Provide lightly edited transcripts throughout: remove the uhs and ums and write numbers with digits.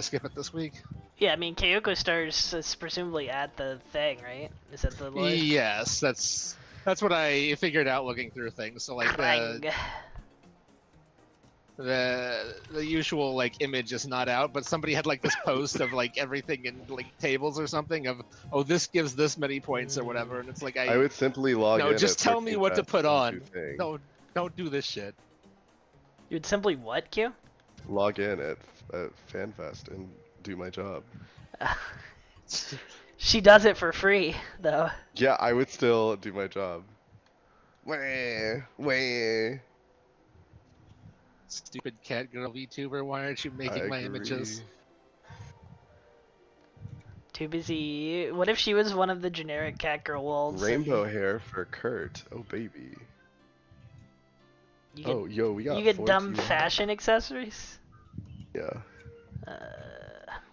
to skip it this week. Yeah, I mean, Kyoko Stars is presumably at the thing, right? Is that the lore? Yes, that's what I figured out looking through things. So like Krang. the usual like image is not out, but somebody had like this post of like everything in like tables or something of, oh, this gives this many points or whatever, and it's like I would simply log in. No, just at tell me what to put on. 13fest Don't do this shit. You would simply what, Q? Log in at FanFest and do my job. She does it for free, though. Yeah, I would still do my job. Wah. Stupid cat girl VTuber, why aren't you making my images? Too busy. What if she was one of the generic cat girl wolves? Rainbow hair for Kurt. Oh baby. You get, oh yo, we got. You get 4 dumb TY. fashion accessories. Yeah.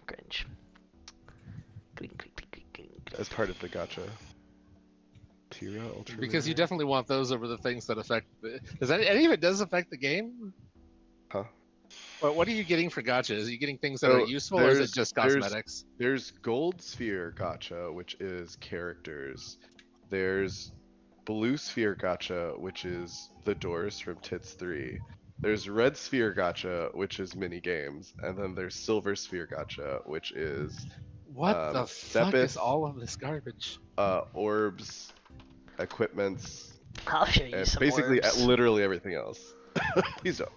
Cringe. As part of the gacha. Tira Ultra. Because you definitely want those over the things that affect. Does that any of it does affect the game? Huh? But what are you getting for gachas? Are you getting things that are useful, or is it just cosmetics? There's Gold Sphere gacha, which is characters. There's Blue Sphere gacha, which is the doors from Tits 3. There's Red Sphere gacha, which is mini games, and then there's Silver Sphere gacha, which is what the fuck is all of this garbage? Orbs, equipments, I'll show you and some basically orbs. literally everything else. Please don't.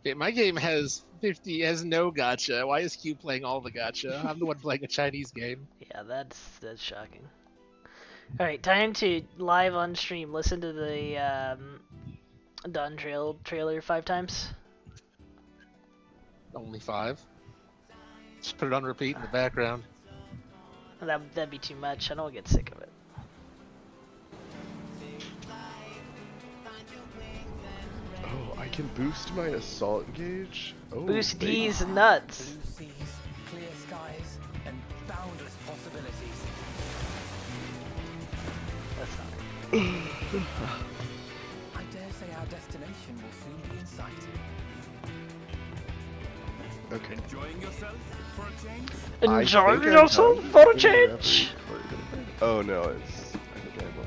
Okay, my game has no gacha. Why is Q playing all the gacha? I'm the one playing a Chinese game. Yeah, that's shocking. All right, time to live on stream. Listen to the Dawn Trail trailer 5 times. Only 5. Just put it on repeat in the background. That'd be too much. I don't get sick of it. Oh, I can boost my assault gauge. Oh, Boost baby. D's nuts. Blue seas, clear skies, and boundless possibilities. That's not right. I dare say our destination will soon be in sight. Okay. Enjoying yourself for a change? Enjoy yourself for a change. Oh no, it's. I think I have one.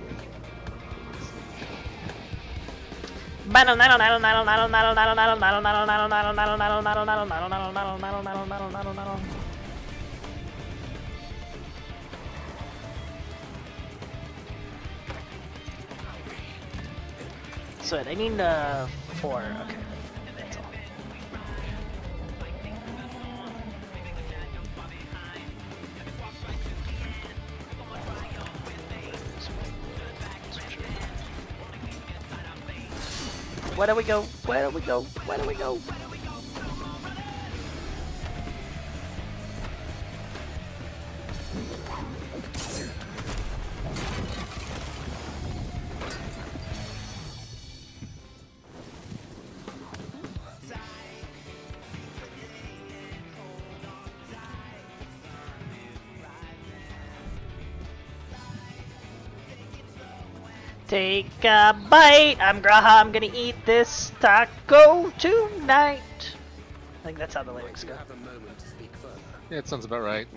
So I need 4. Okay, that's all. Where do we go? Where do we go? Where do we go? Take a bite. I'm Graha. I'm gonna eat this taco tonight. I think that's how the lyrics go. Have a moment to speak further. Yeah, it sounds about right.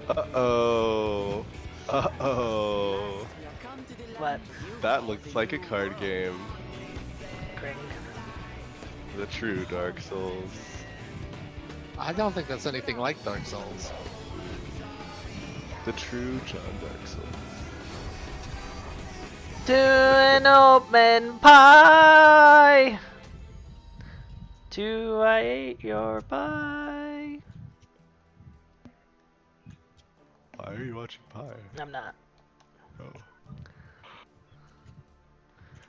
Uh-oh. Uh-oh. What? That looks like a card game. Kring. The true Dark Souls. I don't think that's anything like Dark Souls. The true John Dark Souls. To an open pie. I ate your pie. Why are you watching Pie? I'm not. Oh.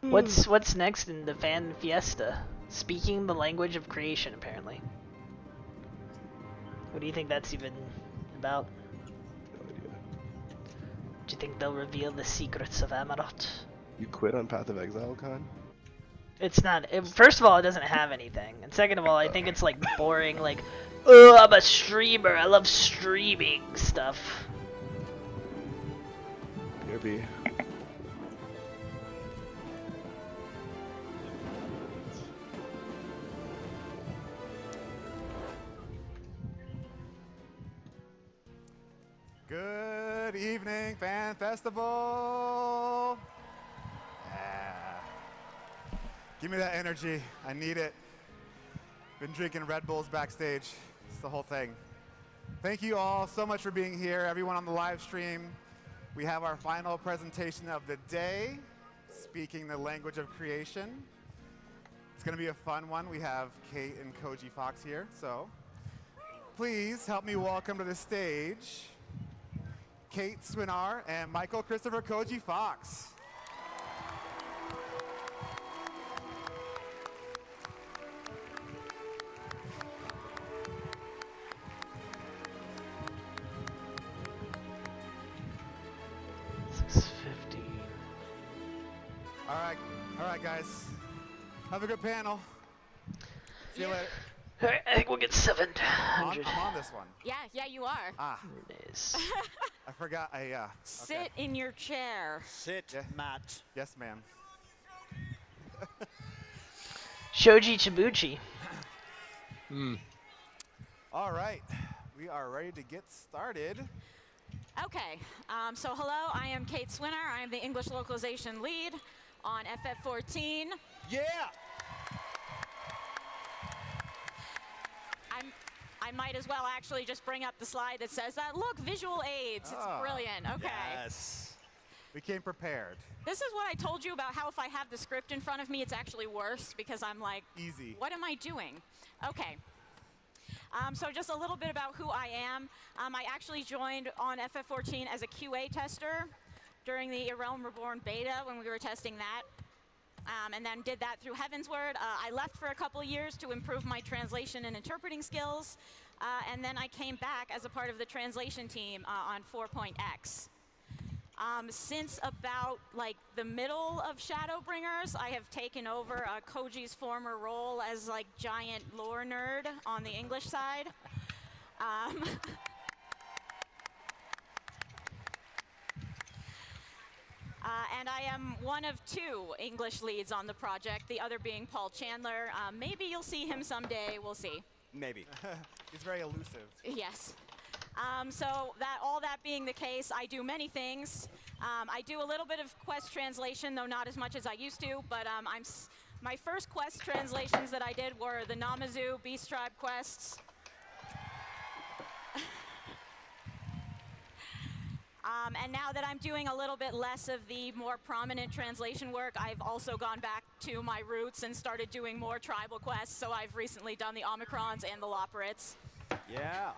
What's next in the fan fiesta? Speaking the language of creation, apparently. What do you think that's even about? No idea. Do you think they'll reveal the secrets of Amarot? You quit on Path of Exile, Con? It's not. First of all, it doesn't have anything, and second of all, I think it's like boring. Like, oh, I'm a streamer. I love streaming stuff. Maybe. happening? Fan Festival! Yeah. Give me that energy. I need it. Been drinking Red Bulls backstage. It's the whole thing. Thank you all so much for being here, everyone on the live stream. We have our final presentation of the day, speaking the language of creation. It's going to be a fun one. We have Kate and Koji Fox here, so please help me welcome to the stage Kate Swinar and Michael Christopher Koji Fox. All right, guys. Have a good panel. See you later. All right, I think we'll get 700. I'm on this one. Yeah, you are. Ah, Nice. I forgot. Sit in your chair. Sit, Yeah. Matt. Yes, ma'am. Shoji Chibuchi. All right, we are ready to get started. Okay, so hello, I am Kate Swinner. I am the English localization lead on FF14. Yeah! I might as well actually just bring up the slide that says that. Look, visual aids. It's Ah. brilliant. Okay. Yes. We came prepared. This is what I told you about how if I have the script in front of me, it's actually worse because I'm like, Easy. what am I doing? Okay. So just a little bit about who I am. I actually joined on FF14 as a QA tester during the Realm Reborn beta when we were testing that. And then did that through Heavensward. I left for a couple years to improve my translation and interpreting skills. And then I came back as a part of the translation team on 4.x. Since about like the middle of Shadowbringers, I have taken over Koji's former role as like giant lore nerd on the English side. And I am one of 2 English leads on the project, the other being Paul Chandler. Maybe you'll see him someday, we'll see. Maybe. He's very elusive. Yes. So all that being the case, I do many things. I do a little bit of quest translation, though not as much as I used to, but my first quest translations that I did were the Namazu Beast Tribe quests. And now that I'm doing a little bit less of the more prominent translation work, I've also gone back to my roots and started doing more tribal quests, so I've recently done the Omicrons and the Loporits. Yeah.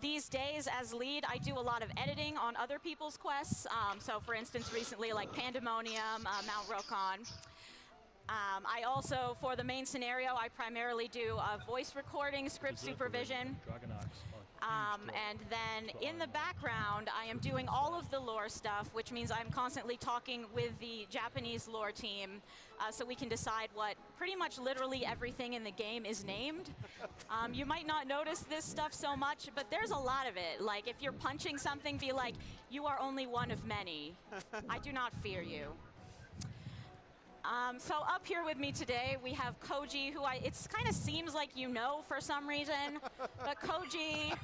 These days, as lead, I do a lot of editing on other people's quests. So for instance, recently, like Pandemonium, Mount Rokon. I also, for the main scenario, I primarily do voice recording, script supervision. And then in the background, I am doing all of the lore stuff, which means I'm constantly talking with the Japanese lore team so we can decide what pretty much literally everything in the game is named. You might not notice this stuff so much, but there's a lot of it. Like if you're punching something, be like, you are only one of many. I do not fear you. So up here with me today, we have Koji, who it kind of seems like you know for some reason, but Koji...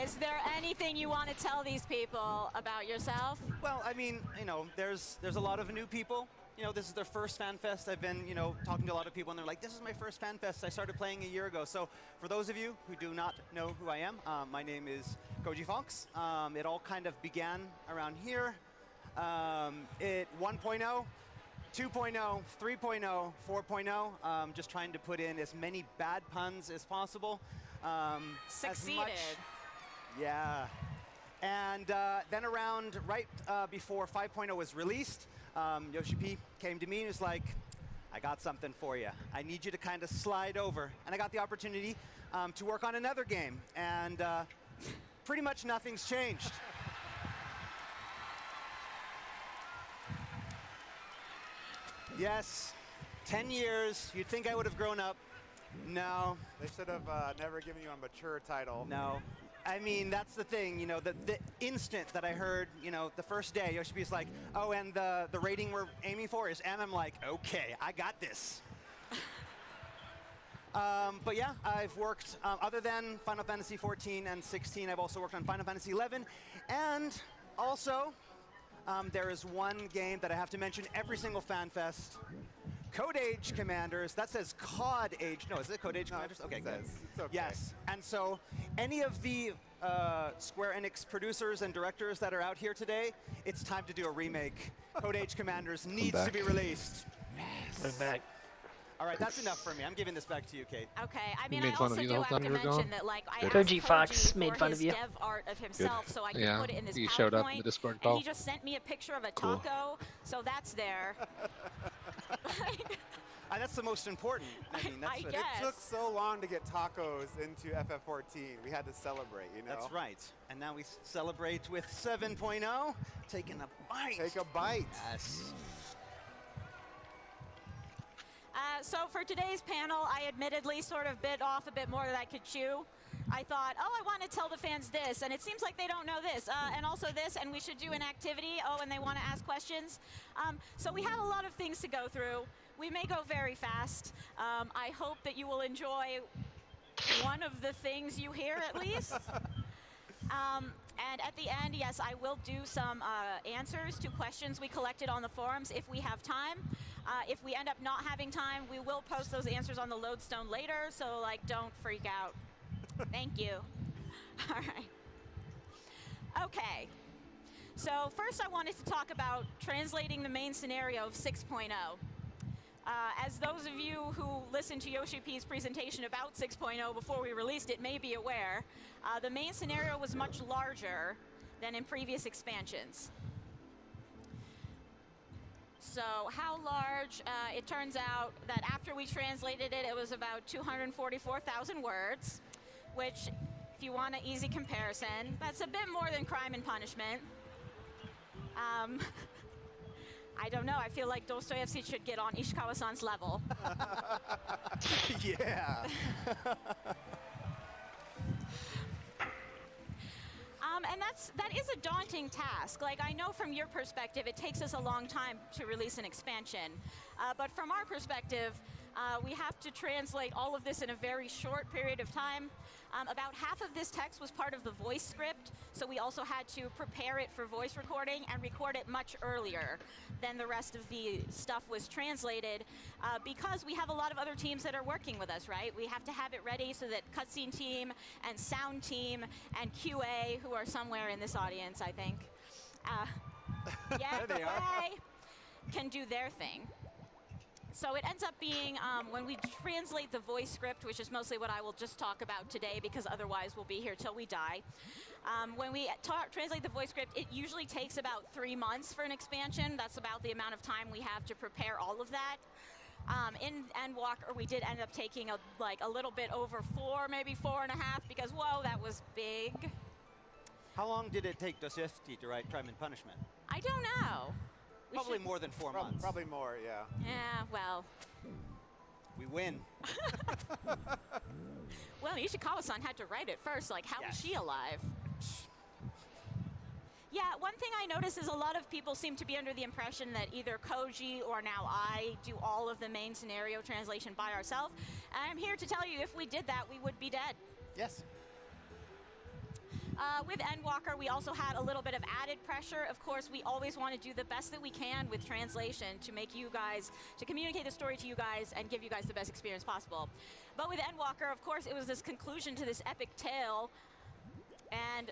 Is there anything you want to tell these people about yourself? Well, I mean, you know, there's a lot of new people. You know, this is their first fan fest. I've been, you know, talking to a lot of people, and they're like, this is my first fan fest. I started playing a year ago. So for those of you who do not know who I am, my name is Koji Fox. It all kind of began around here. It 1.0, 2.0, 3.0, 4.0. Just trying to put in as many bad puns as possible. Succeeded. Yeah. And then around right before 5.0 was released, Yoshi P came to me and was like, I got something for you. I need you to kind of slide over. And I got the opportunity to work on another game. And pretty much nothing's changed. Yes, 10 years. You'd think I would have grown up. No. They should have never given you a mature title. No. I mean, that's the thing, you know, the instant that I heard, you know, the first day, Yoshi is like, oh, and the rating we're aiming for is M. I'm like, okay, I got this. But yeah, I've worked, other than Final Fantasy 14 and 16, I've also worked on Final Fantasy 11. And also, there is one game that I have to mention every single FanFest. Code Age Commanders. That says COD Age. No, is it Code Age Commanders? Okay, good. It's okay. Yes. And so, any of the Square Enix producers and directors that are out here today, it's time to do a remake. Code Age Commanders needs to be released. We're back. All right, that's enough for me. I'm giving this back to you, Kate. Okay, I mean, made I fun of also you do the whole have time to you were mention gone? that, like, I Good. asked Koji Fox for made fun his of you. dev art of himself so I could Yeah, put it in this he PowerPoint. showed up in the Discord and call. he just sent me a picture of a Cool. taco, so that's there. That's the most important. I mean, that's I what guess. It took so long to get tacos into FF14. We had to celebrate, you know? That's right. And now we celebrate with 7.0, taking a bite. Take a bite. Yes. So for today's panel, I admittedly sort of bit off a bit more than I could chew. I thought, oh, I want to tell the fans this, and it seems like they don't know this, and also this, and we should do an activity, oh, and they want to ask questions. So we have a lot of things to go through. We may go very fast. I hope that you will enjoy one of the things you hear, at least. And at the end, yes, I will do some answers to questions we collected on the forums if we have time. If we end up not having time, we will post those answers on the Lodestone later, so like don't freak out. Thank you. All right. Okay. So first I wanted to talk about translating the main scenario of 6.0. As those of you who listened to Yoshi P's presentation about 6.0 before we released it may be aware, the main scenario was much larger than in previous expansions. So how large? It turns out that after we translated it, it was about 244,000 words, which, if you want an easy comparison, that's a bit more than Crime and Punishment. I don't know. I feel like Dostoevsky should get on Ishikawa-san's level. Yeah. And that is a daunting task. Like, I know from your perspective, it takes us a long time to release an expansion. But from our perspective, we have to translate all of this in a very short period of time. About half of this text was part of the voice script, so we also had to prepare it for voice recording and record it much earlier than the rest of the stuff was translated, because we have a lot of other teams that are working with us, right? We have to have it ready so that cutscene team and sound team and QA, who are somewhere in this audience, I think, yeah, There they are. QA can do their thing. So it ends up being, when we translate the voice script, which is mostly what I will just talk about today because otherwise we'll be here till we die. When we translate the voice script, it usually takes about 3 months for an expansion. That's about the amount of time we have to prepare all of that. In Endwalker, we did end up taking a little bit over 4, maybe 4.5, because whoa, that was big. How long did it take Dostoevsky to write Crime and Punishment? I don't know. Probably more than 4 months. Probably more, yeah. Yeah, well. We win. Well, Ishikawa-san had to write it first. Like, how was she alive? Yeah, one thing I notice is a lot of people seem to be under the impression that either Koji or now I do all of the main scenario translation by ourselves. And I'm here to tell you, if we did that, we would be dead. Yes. With Endwalker, we also had a little bit of added pressure. Of course, we always want to do the best that we can with translation to make you guys, to communicate the story to you guys and give you guys the best experience possible. But with Endwalker, of course, it was this conclusion to this epic tale, and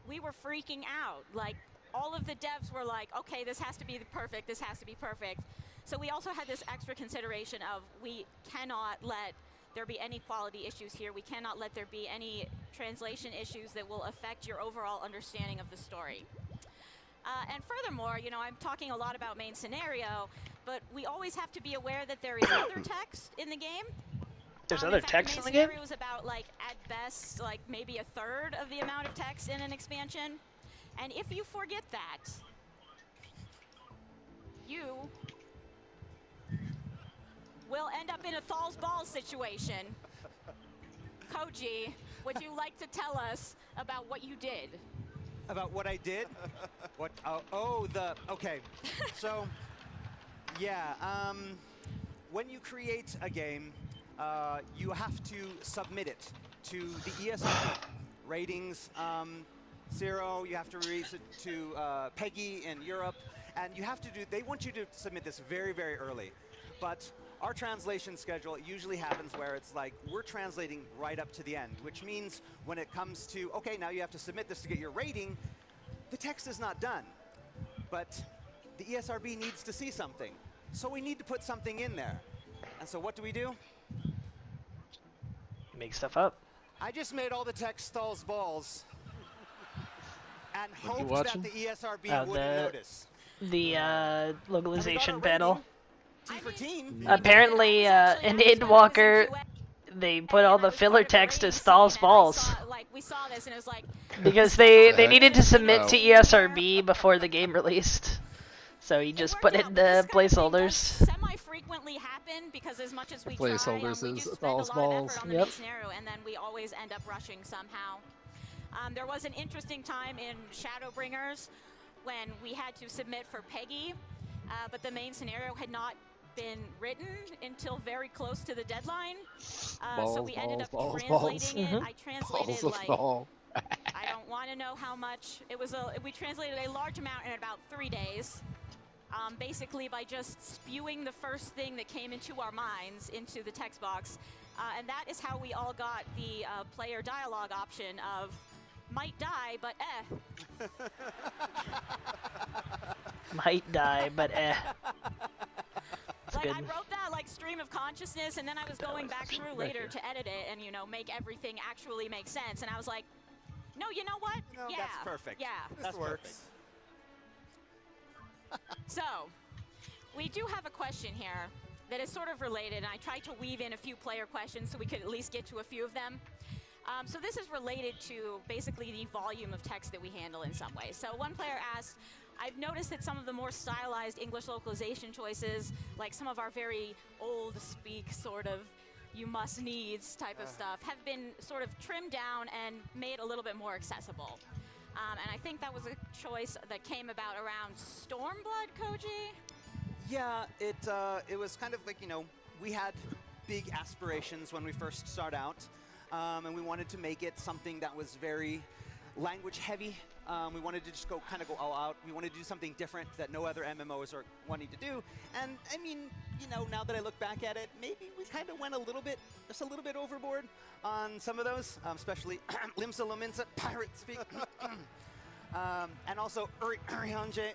we were freaking out. Like, all of the devs were like, okay, this has to be perfect, this has to be perfect. So we also had this extra consideration of we cannot let there be any quality issues here. We cannot let there be any translation issues that will affect your overall understanding of the story. And furthermore, you know, I'm talking a lot about main scenario, but we always have to be aware that there is other text in the game. There's In other fact, text in the main game? scenario was about, like, at best, like, maybe a third of the amount of text in an expansion. And if you forget that, you will end up in a Thal's Balls situation. Koji, would you like to tell us about what you did? About what I did? Okay. So, yeah, when you create a game, you have to submit it to the ESRB. Ratings 0, you have to release it to PEGI in Europe, and you have to do, they want you to submit this very, very early. But our translation schedule usually happens where it's like we're translating right up to the end, which means when it comes to, okay, now you have to submit this to get your rating, the text is not done. But the ESRB needs to see something. So we need to put something in there. And so what do? Make stuff up. I just made all the text stalls balls and What you hoped that watching? the ESRB wouldn't notice. The localization panel. T for teen. Apparently, in Endwalker, they put all the filler text as Thal's balls. We saw this and it was like, Because they needed to submit to ESRB before the game released. So he just put in the placeholders. Semi-frequently happen because as much as we try, Placeholders we is just spend a lot Thal's of balls. effort on the main scenario, and then we always end up rushing somehow. There was an interesting time in Shadowbringers when we had to submit for PEGI, but the main scenario had not been written until very close to the deadline. So we ended up translating it. I translated like, I don't want to know how much. It was we translated a large amount in about 3 days. Basically by just spewing the first thing that came into our minds into the text box. And that is how we all got the player dialogue option of might die, but eh. Might die, but eh. Like, I wrote that like stream of consciousness, and then I was going back through later to edit it and, you know, make everything actually make sense. And I was like, no, you know what? No, yeah. that's perfect. Yeah. That works. So, we do have a question here that is sort of related, and I tried to weave in a few player questions so we could at least get to a few of them. So this is related to basically the volume of text that we handle in some ways. So one player asked, I've noticed that some of the more stylized English localization choices, like some of our very old speak sort of you must needs type of stuff, have been sort of trimmed down and made a little bit more accessible. And I think that was a choice that came about around Stormblood, Koji? Yeah, it was kind of like, you know, we had big aspirations when we first started out, and we wanted to make it something that was very language heavy. We wanted to just go all out. We wanted to do something different that no other MMOs are wanting to do. And I mean, you know, now that I look back at it, maybe we kind of went just a little bit overboard on some of those, especially Limsa Lominsa, pirate speak, and also Urianje.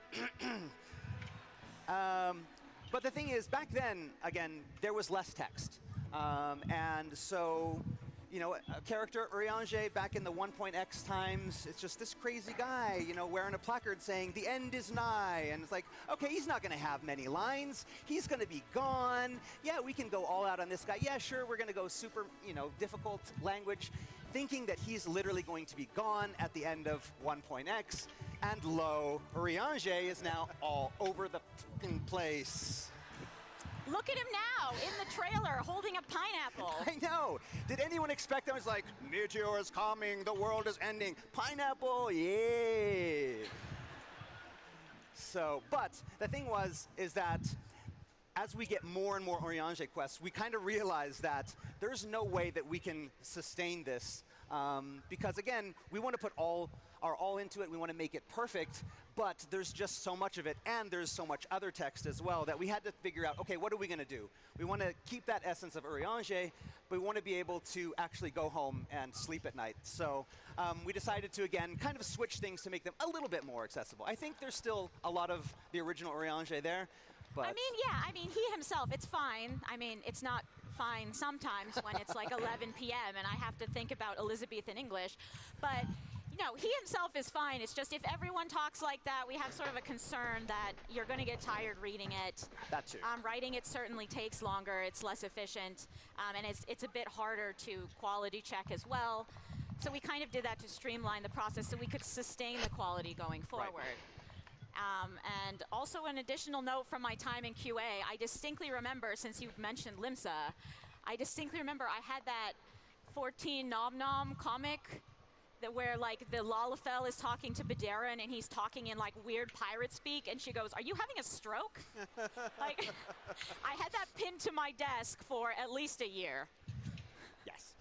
But the thing is, back then, again, there was less text. And so, you know, a character, Urianje, back in the 1.x times, it's just this crazy guy, you know, wearing a placard saying, the end is nigh. And it's like, okay, he's not going to have many lines. He's going to be gone. Yeah, we can go all out on this guy. Yeah, sure, we're going to go super, you know, difficult language, thinking that he's literally going to be gone at the end of 1.x. And lo, Urianje is now all over the f***ing place. Look at him now in the trailer holding a pineapple. I know. Did anyone expect that? It was like, meteor is coming, the world is ending. Pineapple, yeah. So, but the thing is that as we get more and more Urianje quests, we kind of realize that there's no way that we can sustain this. Because again, we want to put our all into it. We want to make it perfect, but there's just so much of it, and there's so much other text as well that we had to figure out, okay, what are we going to do? We want to keep that essence of Urianje, but we want to be able to actually go home and sleep at night. So we decided to, again, kind of switch things to make them a little bit more accessible. I think there's still a lot of the original Urianje there, but... I mean, yeah, I mean, he himself, it's fine. I mean, it's not fine sometimes when it's like 11 p.m. and I have to think about Elizabethan English, but... No, he himself is fine. It's just if everyone talks like that, we have sort of a concern that you're going to get tired reading it. That too. Writing it certainly takes longer. It's less efficient, and it's a bit harder to quality check as well. So we kind of did that to streamline the process so we could sustain the quality going forward. Right. And also an additional note from my time in QA, I distinctly remember, since you mentioned Limsa, I distinctly remember I had that 14 Nom Nom comic where like the Lalafell is talking to Badera and he's talking in like weird pirate speak, and she goes, "Are you having a stroke?" Like, I had that pinned to my desk for at least a year. Yes.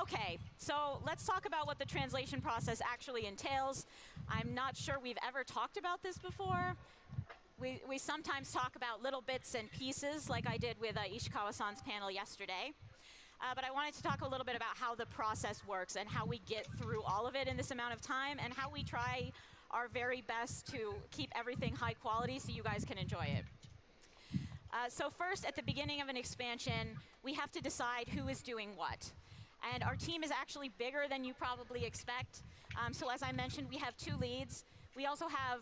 Okay, so let's talk about what the translation process actually entails. I'm not sure we've ever talked about this before. We sometimes talk about little bits and pieces, like I did with Ishikawa-san's panel yesterday. But I wanted to talk a little bit about how the process works and how we get through all of it in this amount of time, and how we try our very best to keep everything high quality so you guys can enjoy it. So first, at the beginning of an expansion, we have to decide who is doing what. And our team is actually bigger than you probably expect. So as I mentioned, we have 2 leads. We also have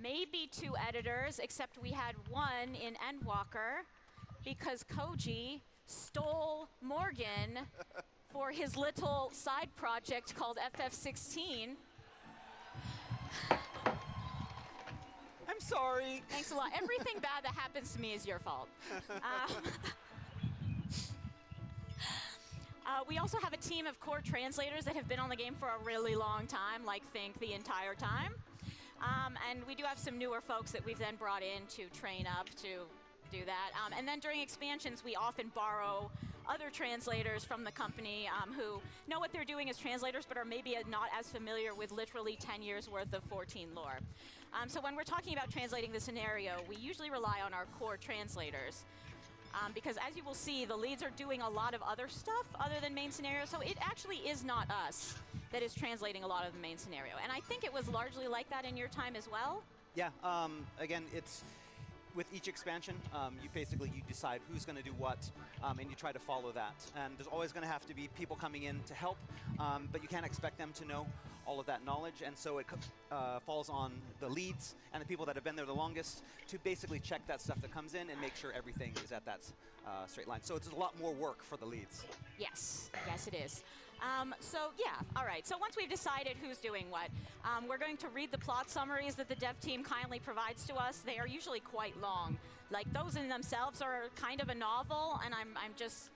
maybe 2 editors, except we had 1 in Endwalker because Koji stole Morgan for his little side project called FF16. I'm sorry. Thanks a lot. Everything bad that happens to me is your fault. We also have a team of core translators that have been on the game for a really long time, like think the entire time. And we do have some newer folks that we've then brought in to train up to do that. And then during expansions, we often borrow other translators from the company who know what they're doing as translators, but are maybe not as familiar with literally 10 years worth of 14 lore. So when we're talking about translating the scenario, we usually rely on our core translators. Because as you will see, the leads are doing a lot of other stuff other than main scenario, so it actually is not us that is translating a lot of the main scenario. And I think it was largely like that in your time as well. Yeah, again, it's with each expansion, you decide who's going to do what, and you try to follow that. And there's always going to have to be people coming in to help, but you can't expect them to know all of that knowledge, and so it falls on the leads and the people that have been there the longest to basically check that stuff that comes in and make sure everything is at that straight line. So it's a lot more work for the leads. Yes, yes it is. So yeah, all right. So once we've decided who's doing what, we're going to read the plot summaries that the dev team kindly provides to us. They are usually quite long. Like those in themselves are kind of a novel, and I'm just,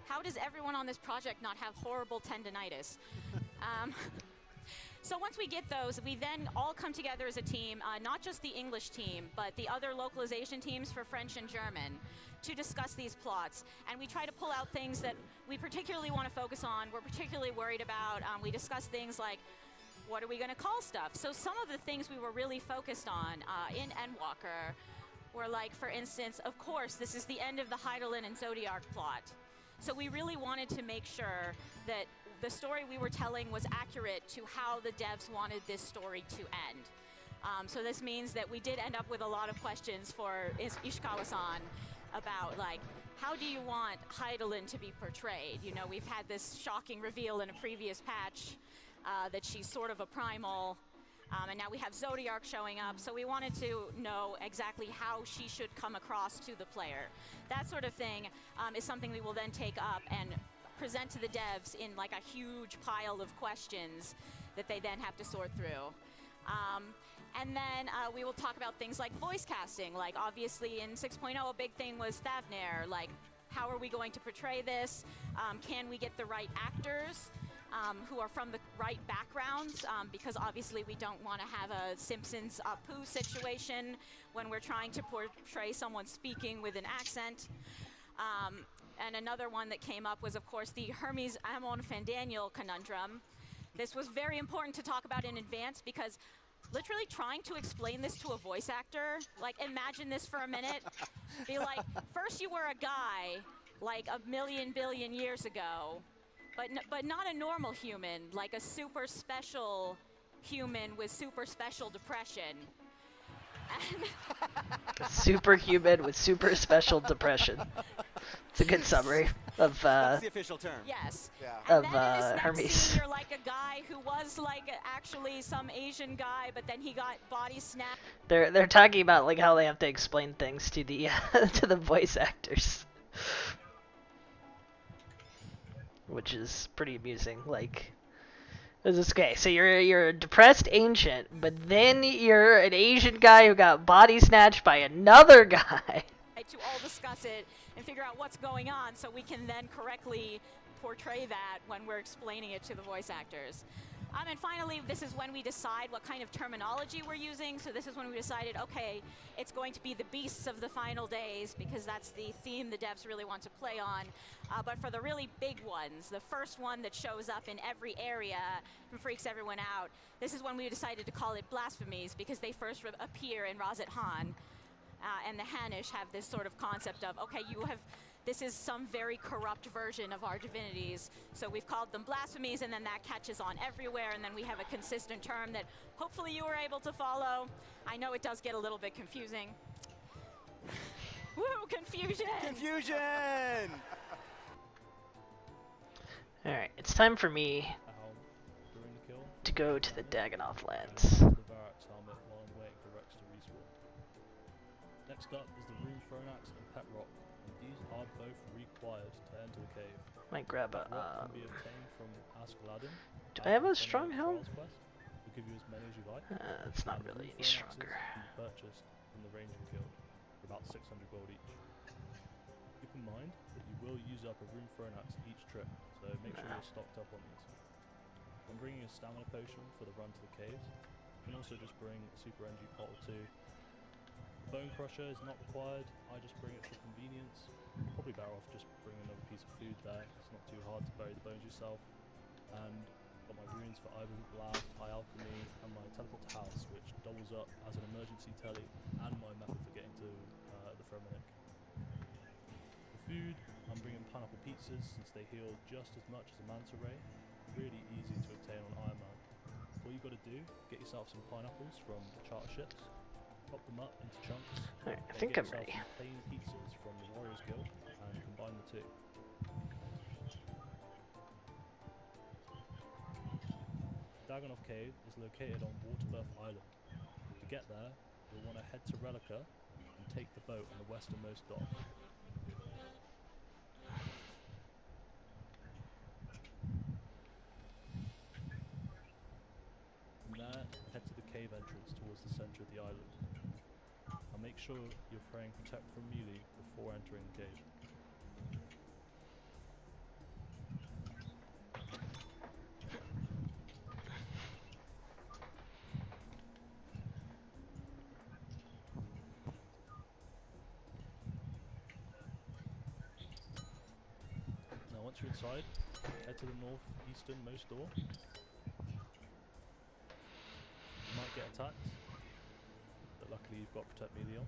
how does everyone on this project not have horrible tendinitis? So once we get those, we then all come together as a team, not just the English team, but the other localization teams for French and German, to discuss these plots. And we try to pull out things that we particularly want to focus on, we're particularly worried about. We discuss things like, what are we going to call stuff? So some of the things we were really focused on in Endwalker were like, for instance, of course, this is the end of the Heidelin and Zodiac plot. So we really wanted to make sure that the story we were telling was accurate to how the devs wanted this story to end. So this means that we did end up with a lot of questions for Ishikawa-san about, like, how do you want Heidelin to be portrayed? You know, we've had this shocking reveal in a previous patch that she's sort of a primal, and now we have Zodiac showing up, so we wanted to know exactly how she should come across to the player. That sort of thing is something we will then take up and present to the devs in like a huge pile of questions that they then have to sort through. And then we will talk about things like voice casting. Like obviously in 6.0 a big thing was Thavnair. Like how are we going to portray this? Can we get the right actors who are from the right backgrounds? Because obviously we don't want to have a Simpsons Apu situation when we're trying to portray someone speaking with an accent. And another one that came up was, of course, the Hermes Amon Fandaniel conundrum. This was very important to talk about in advance because literally trying to explain this to a voice actor, like imagine this for a minute, be like, first you were a guy like a million billion years ago, but not a normal human, like a super special human with super special depression. Superhuman with super special depression. It's a good summary of That's the official term. Yes. Yeah. And Of, then in this next Hermes. scene, you're like a guy who was like actually some Asian guy, but then he got body snapped. they're talking about like how they have to explain things to the to the voice actors, which is pretty amusing. Like, is this okay? So you're a depressed ancient, but then you're an Asian guy who got body snatched by another guy. To all discuss it and figure out what's going on so we can then correctly portray that when we're explaining it to the voice actors. And finally, this is when we decide what kind of terminology we're using. So this is when we decided, okay, it's going to be the beasts of the final days, because that's the theme the devs really want to play on. But for the really big ones, the first one that shows up in every area and freaks everyone out, this is when we decided to call it blasphemies, because they first appear in Razat Han. And the Hanish have this sort of concept of, okay, this is some very corrupt version of our divinities, so we've called them blasphemies, and then that catches on everywhere, and then we have a consistent term that hopefully you were able to follow. I know it does get a little bit confusing. Woo, confusion! Confusion! Alright, it's time for me During the kill, to go to the Daggonothy lands. the Varrock's helmet while I'm waiting for Rex to respawn. Next up is the Rune Thronax and Pet Rock, and these are both required to enter the cave. Might grab a, Rock can be obtained from Ask Aladdin. do I have a strong helm? We'll give you as many as you like. It's not And the really Rune any Thronaxes stronger. can be purchased from the Ranging Guild for about 600 gold each. Keep in mind that you will use up a Rune Thronax each trip, so make sure you're stocked up on these. I'm bringing a stamina potion for the run to the caves. You can also just bring Super Energy Pot or 2. Bone Crusher is not required, I just bring it for convenience. Probably better off just bringing another piece of food there, it's not too hard to bury the bones yourself. And got my runes for Ivor Blast, High Alchemy, and my Teleport to House, which doubles up as an emergency telly, and my method for getting to the Thermonic. For food, I'm bringing pineapple pizzas since they heal just as much as a Manta Ray. Really easy to obtain on Iron Man. All you got to do, get yourself some pineapples from the charter ships, chop them up into chunks. Alright, I then think get I'm yourself ready. some plain pizzas from the Warriors Guild and combine the two. Daggonothy Cave is located on Waterbirth Island. To get there, you'll want to head to Relica and take the boat on the westernmost dock. From there, head to the cave entrance towards the centre of the island. And make sure you're praying Protect from melee before entering the cave. Now once you're inside, head to the northeasternmost door. You might get attacked, but luckily you've got Protect melee on.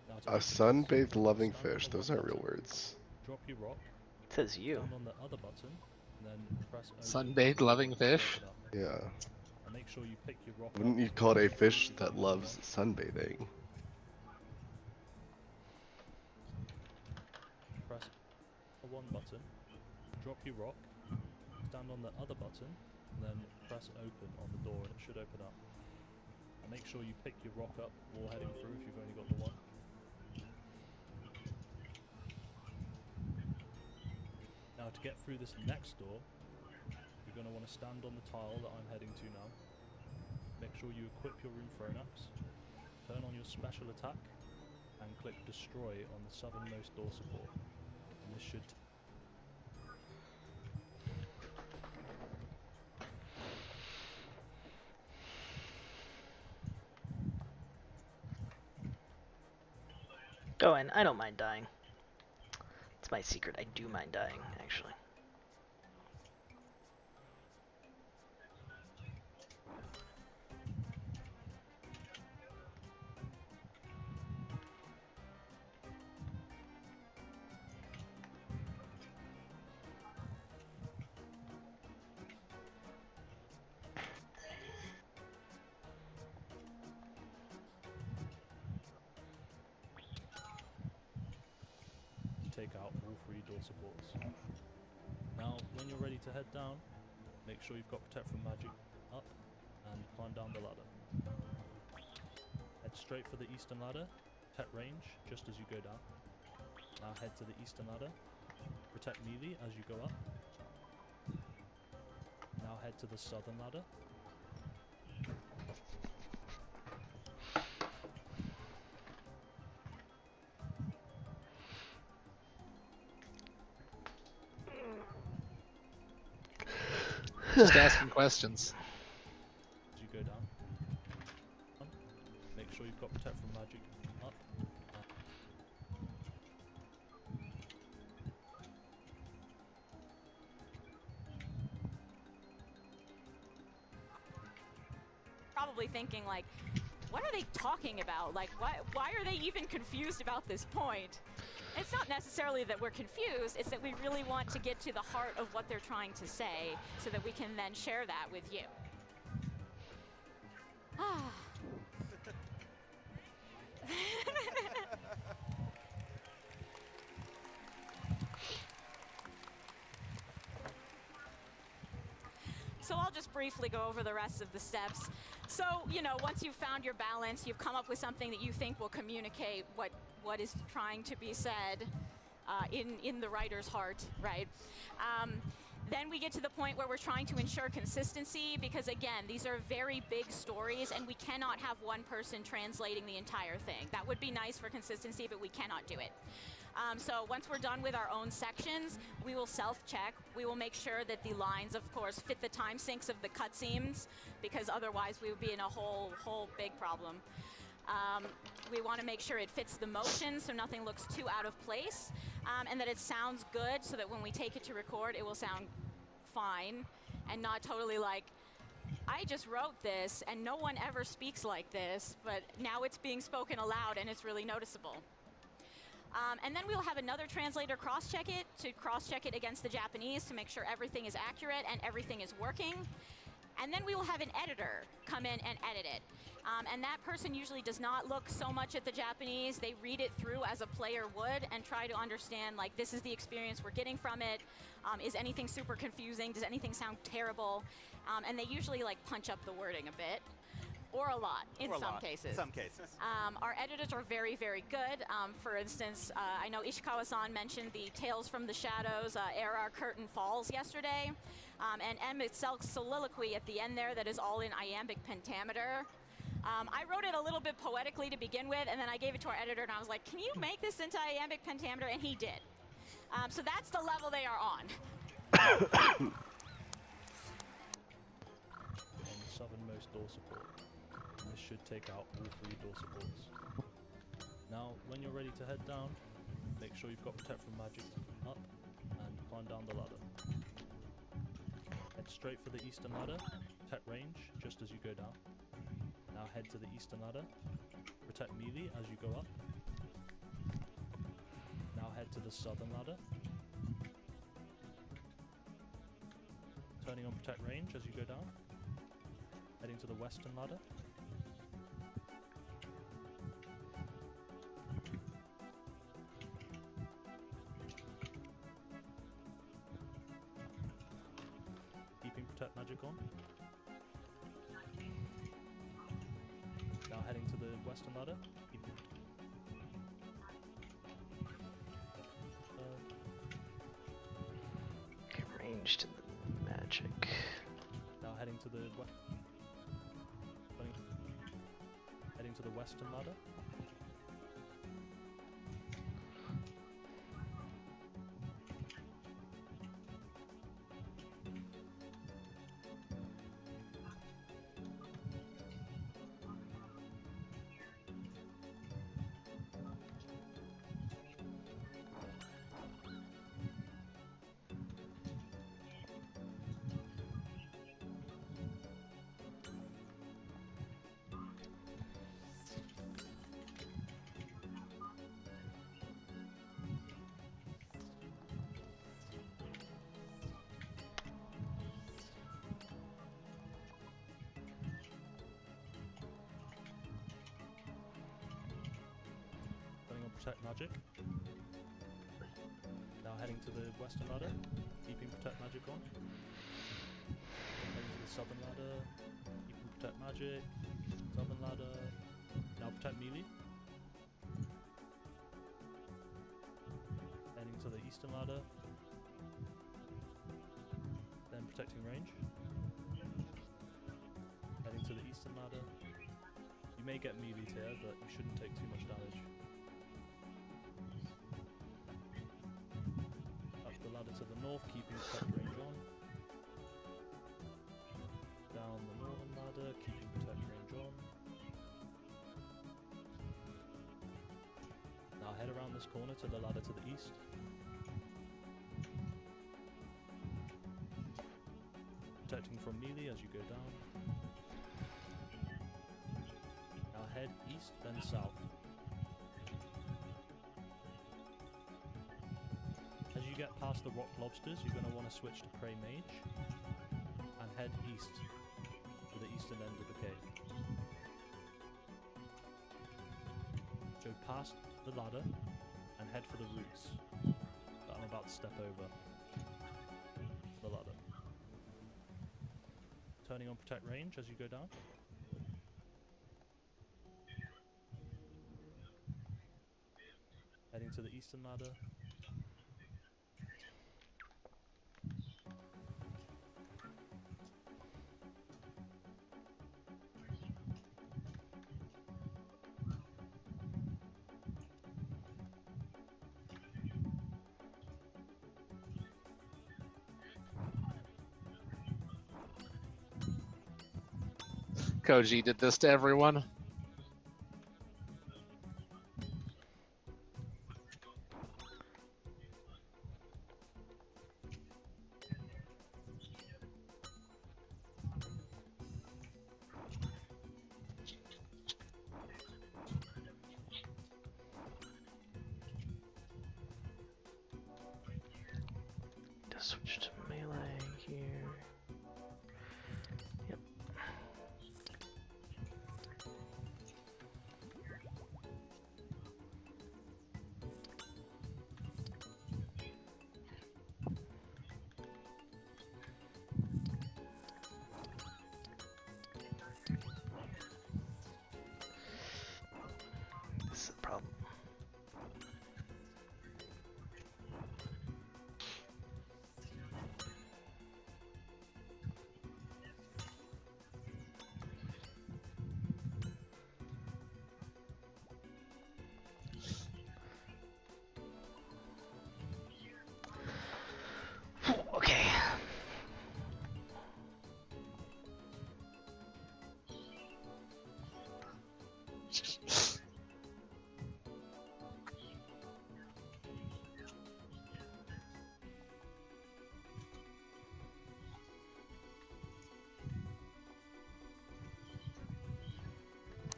Now to A open sunbathed this, loving stand on fish. the Those one aren't real button, words. Drop your rock, It says you. stand on the other button, and then press open. Sunbathed loving fish? Yeah. And make sure you pick your rock Wouldn't up you call it a as fish you've that only got loves one. sunbathing? Press the one button, drop your rock, stand on the other button, and then press open on the door and it should open up. And make sure you pick your rock up while heading through if you've only got the one. Now to get through this next door, you're going to want to stand on the tile that I'm heading to now. Make sure you equip your Rune Thronax, turn on your special attack, and click Destroy on the southernmost door support. And this should Go in. I don't mind dying. It's my secret. I do mind dying, actually. take out all 3 door supports. Now, when you're ready to head down, make sure you've got Protect from Magic up and climb down the ladder. Head straight for the eastern ladder, protect range just as you go down. Now head to the eastern ladder, protect melee as you go up. Now head to the southern ladder. Just asking questions. As you go down, make sure you've got protect from magic up. Probably thinking like, what are they talking about? Like, why are they even confused about this point? It's not necessarily that we're confused, it's that we really want to get to the heart of what they're trying to say so that we can then share that with you. So I'll just briefly go over the rest of the steps. So, you know, once you've found your balance, you've come up with something that you think will communicate what is trying to be said in the writer's heart, right? Then we get to the point where we're trying to ensure consistency because, again, these are very big stories and we cannot have one person translating the entire thing. That would be nice for consistency, but we cannot do it. So once we're done with our own sections, we will self-check. We will make sure that the lines, of course, fit the time sinks of the cutscenes, because otherwise we would be in a whole big problem. We want to make sure it fits the motion so nothing looks too out of place, and that it sounds good so that when we take it to record, it will sound fine and not totally like, I just wrote this and no one ever speaks like this, but now it's being spoken aloud and it's really noticeable. And then we'll have another translator cross-check it against the Japanese to make sure everything is accurate and everything is working. And then we will have an editor come in and edit it. And that person usually does not look so much at the Japanese. They read it through as a player would and try to understand, like, this is the experience we're getting from it. Is anything super confusing? Does anything sound terrible? And they usually, like, punch up the wording a bit. Or a lot, in some cases. Some cases. Our editors are very, very good. For instance, I know Ishikawa-san mentioned the Tales from the Shadows, Ere Our Curtain Falls yesterday. And M itself's soliloquy at the end there that is all in iambic pentameter. I wrote it a little bit poetically to begin with, and then I gave it to our editor, and I was like, can you make this into iambic pentameter? And he did. So that's the level they are on. On the southernmost door support. And this should take out all 3 door supports. Now, when you're ready to head down, make sure you've got Protect from Magic up and climb down the ladder. Head straight for the eastern ladder, protect range just as you go down. Now head to the eastern ladder, protect melee as you go up. Now head to the southern ladder. Turning on protect range as you go down. Heading to the western ladder. Keeping protect magic on. Now heading to the western ladder. Keeping Range to the magic. now heading to the heading to the western ladder. Protect magic. Now heading to the western ladder, keeping protect magic on. Heading to the southern ladder, keeping protect magic. Southern ladder. Now protect melee. Heading to the eastern ladder. Then protecting range. Heading to the eastern ladder. You may get melee here, but you shouldn't take too much damage. To the north, keeping protect range on. this corner to the ladder to the east. Protecting from melee as you go down. Now head east, then south. As you get past the rock lobsters, you're going to want to switch to Prey Mage and head east to the eastern end of the cave. Go past the ladder and head for the roots that I'm about to step over. The ladder. Turning on protect range as you go down. Heading to the eastern ladder. Koji did this to everyone. Just switch to melee here. Yep. This is the problem. Okay.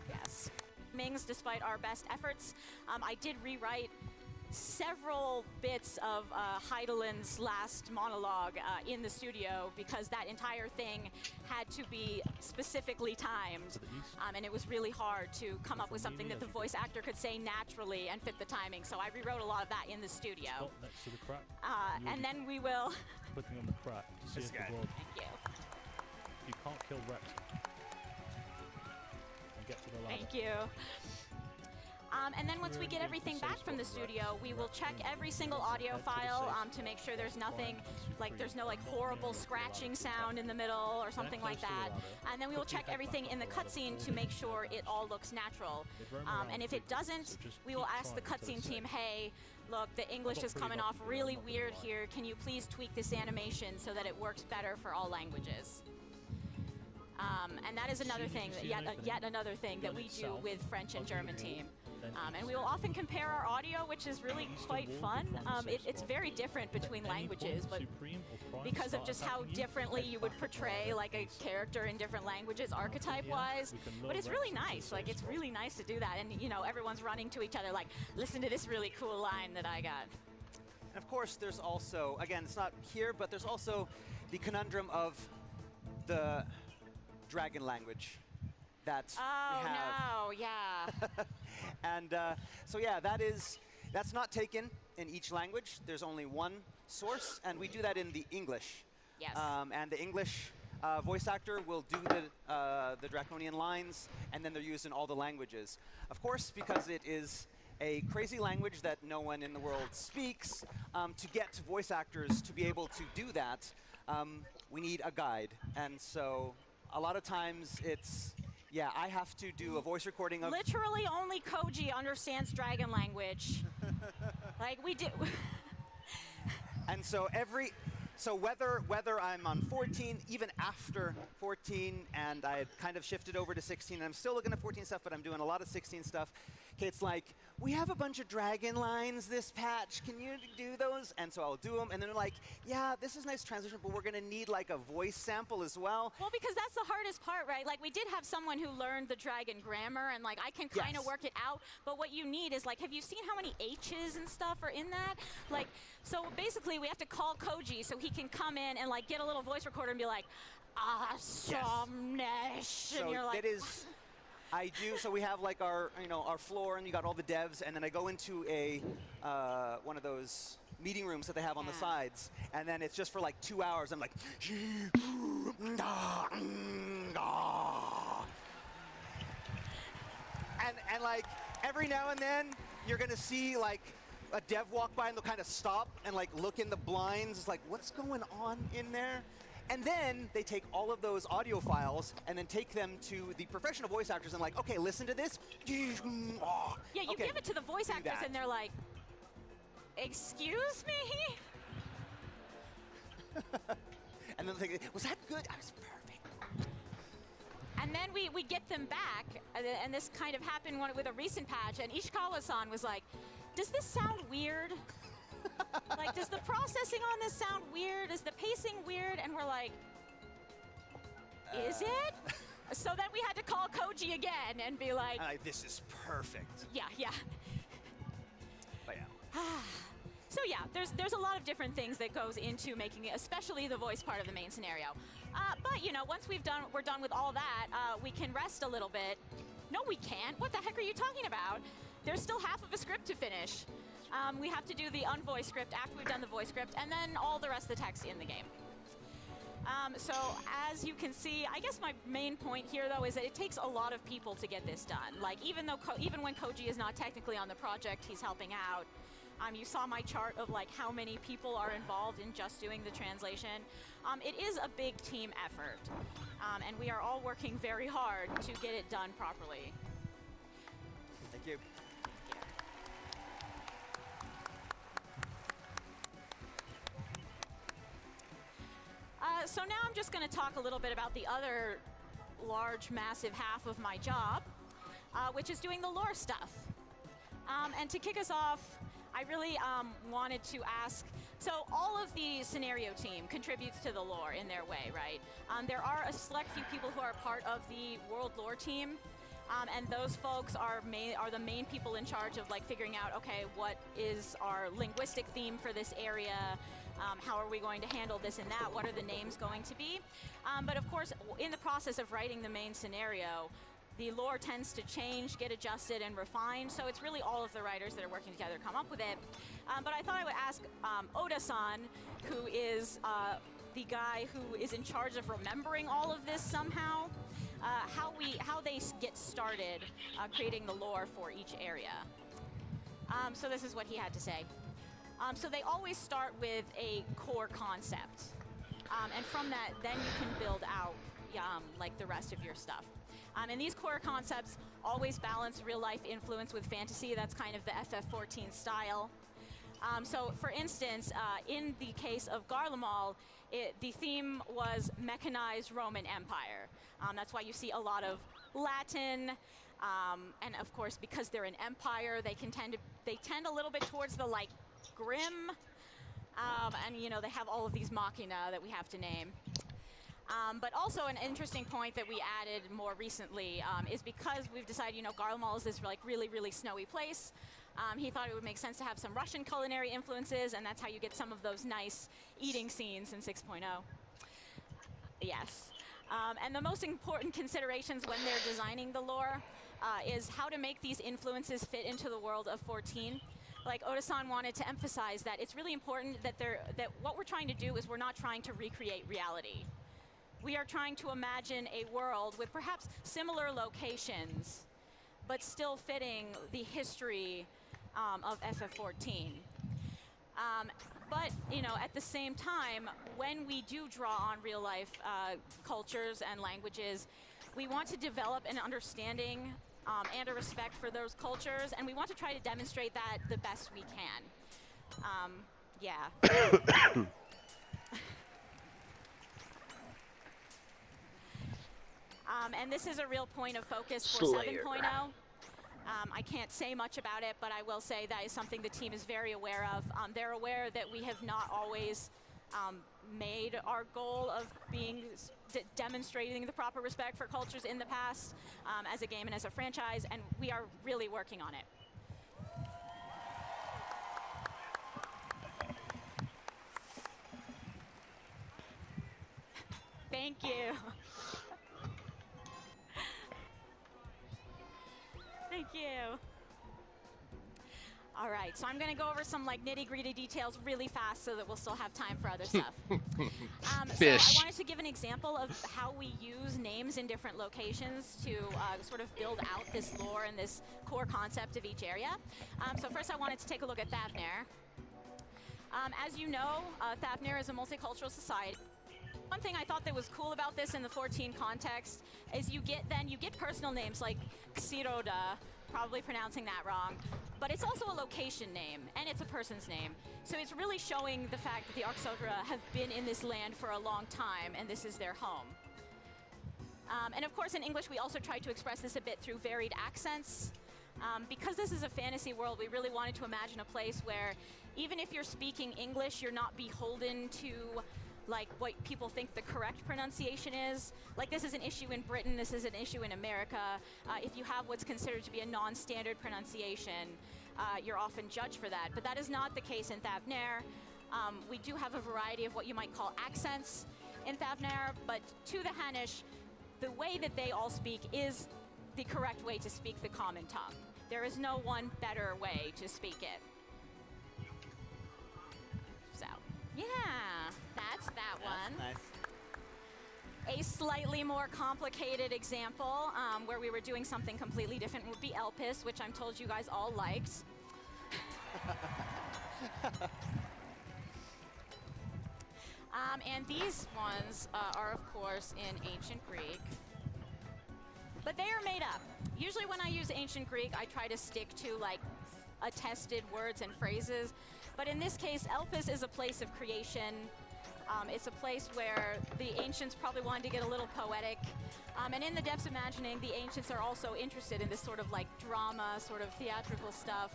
Yes. Mings, despite our best efforts, I did rewrite several bits of Heidelin's last monologue in the studio because that entire thing had to be specifically timed, and it was really hard to come up with something that the voice actor could say naturally and fit the timing. So I rewrote a lot of that in the studio. Spot next to the crack. And then we will. Clicking on the crack to see if the world. Thank you. You can't kill Rex. And get to the ladder. Thank you. And then once we get everything back from the studio, we will check every single audio file to make sure there's nothing, like there's no like horrible scratching sound in the middle or something like that. And then we will check everything in the cutscene to make sure it all looks natural. And if it doesn't, we will ask the cutscene team, hey, look, the English is coming off really weird here. Can you please tweak this animation so that it works better for all languages? And that is another thing, yet another thing that we do with French and German team. And we will often compare our audio, which is really quite fun. It's very different between languages, but because of just how differently you would portray like a character in different languages, archetype-wise. But it's really nice. Like, it's really nice to do that. And, you know, everyone's running to each other like, listen to this really cool line that I got. And of course, there's also, again, it's not here, but there's also the conundrum of the dragon language that we have. Oh, no, yeah. And so yeah, that's not taken in each language. There's only one source, and we do that in the English. Yes. And the English voice actor will do the draconian lines, and then they're used in all the languages. Of course, because it is a crazy language that no one in the world speaks, to get voice actors to be able to do that, we need a guide. And so a lot of times it's, yeah, I have to do a voice recording of... Literally only Koji understands dragon language. Like, we do... And so whether I'm on 14, even after 14, and I had kind of shifted over to 16, and I'm still looking at 14 stuff, but I'm doing a lot of 16 stuff, okay, it's like, we have a bunch of dragon lines this patch. Can you do those? And so I'll do them. And then they're like, yeah, this is nice transition, but we're going to need like a voice sample as well. Well, because that's the hardest part, right? Like, we did have someone who learned the dragon grammar, and like, I can kind of work it out. But what you need is like, have you seen how many H's and stuff are in that? Like, so basically, we have to call Koji so he can come in and like get a little voice recorder and be like, awesomeness. So and you're like, it is. I do. So we have like our, our floor, and you got all the devs, and then I go into a one of those meeting rooms that they have on the sides, and then it's just for like 2 hours. I'm like, and like every now and then you're gonna see like a dev walk by, and they'll kind of stop and like look in the blinds. It's like, what's going on in there? And then they take all of those audio files and then take them to the professional voice actors and like, okay, listen to this. Yeah, you give it to the voice actors and they're like, excuse me? And then they think, was that good? That was perfect. And then we get them back, and this kind of happened with a recent patch, and Ishikawa-san was like, does this sound weird? Like, does the processing on this sound weird? Is the pacing weird? And we're like, is it? So then we had to call Koji again and be like, this is perfect. Yeah. But yeah. So yeah, there's a lot of different things that goes into making it, especially the voice part of the main scenario. But once we're done with all that, we can rest a little bit. No, we can't. What the heck are you talking about? There's still half of a script to finish. We have to do the unvoiced script after we've done the voice script, and then all the rest of the text in the game. So as you can see, I guess my main point here, though, is that it takes a lot of people to get this done. Like, even when Koji is not technically on the project, he's helping out. You saw my chart of like how many people are involved in just doing the translation. It is a big team effort, and we are all working very hard to get it done properly. Thank you. So now I'm just going to talk a little bit about the other large, massive half of my job, which is doing the lore stuff. And to kick us off, I really wanted to ask, so all of the scenario team contributes to the lore in their way, right? There are a select few people who are part of the world lore team, and those folks are the main people in charge of like figuring out, okay, what is our linguistic theme for this area? How are we going to handle this and that? What are the names going to be? But of course, in the process of writing the main scenario, the lore tends to change, get adjusted, and refined. So it's really all of the writers that are working together come up with it. But I thought I would ask Oda-san, who is the guy who is in charge of remembering all of this somehow, how they get started creating the lore for each area. So this is what he had to say. So they always start with a core concept. And from that, then you can build out like the rest of your stuff. And these core concepts always balance real-life influence with fantasy. That's kind of the FF14 style. So, for instance, in the case of Garlemald, the theme was mechanized Roman Empire. That's why you see a lot of Latin. And of course, because they're an empire, they tend a little bit towards the like grim. And they have all of these machina that we have to name. But also an interesting point that we added more recently is because we've decided, Garlemald is this like really, really snowy place. He thought it would make sense to have some Russian culinary influences, and that's how you get some of those nice eating scenes in 6.0. Yes. And the most important considerations when they're designing the lore is how to make these influences fit into the world of 14. Like Oda-san wanted to emphasize that it's really important that what we're trying to do is we're not trying to recreate reality. We are trying to imagine a world with perhaps similar locations, but still fitting the history of FF14. But, at the same time, when we do draw on real-life cultures and languages, we want to develop an understanding and a respect for those cultures, and we want to try to demonstrate that the best we can. Yeah. And this is a real point of focus for 7.0. I can't say much about it, but I will say that is something the team is very aware of. They're aware that we have not always made our goal of being demonstrating the proper respect for cultures in the past as a game and as a franchise, and we are really working on it. Thank you. Thank you. All right, so I'm going to go over some like nitty-gritty details really fast so that we'll still have time for other stuff. So I wanted to give an example of how we use names in different locations to sort of build out this lore and this core concept of each area. So first I wanted to take a look at Thavnair. As you know, Thavnair is a multicultural society. One thing I thought that was cool about this in the 14 context is you get personal names like Xiroda, probably pronouncing that wrong, but it's also a location name and it's a person's name. So it's really showing the fact that the Arxodra have been in this land for a long time and this is their home. And of course in English we also tried to express this a bit through varied accents. Because this is a fantasy world, we really wanted to imagine a place where even if you're speaking English, you're not beholden to like what people think the correct pronunciation is. Like this is an issue in Britain, this is an issue in America. If you have what's considered to be a non-standard pronunciation, you're often judged for that. But that is not the case in Thavnair. We do have a variety of what you might call accents in Thavnair, but to the Hainish, the way that they all speak is the correct way to speak the common tongue. There is no one better way to speak it. So, yeah. That's that one. Nice. A slightly more complicated example where we were doing something completely different would be Elpis, which I'm told you guys all liked. And these ones are, of course, in Ancient Greek. But they are made up. Usually when I use Ancient Greek, I try to stick to, like, attested words and phrases. But in this case, Elpis is a place of creation. It's a place where the ancients probably wanted to get a little poetic. And in the depths of imagining, the ancients are also interested in this sort of like drama, sort of theatrical stuff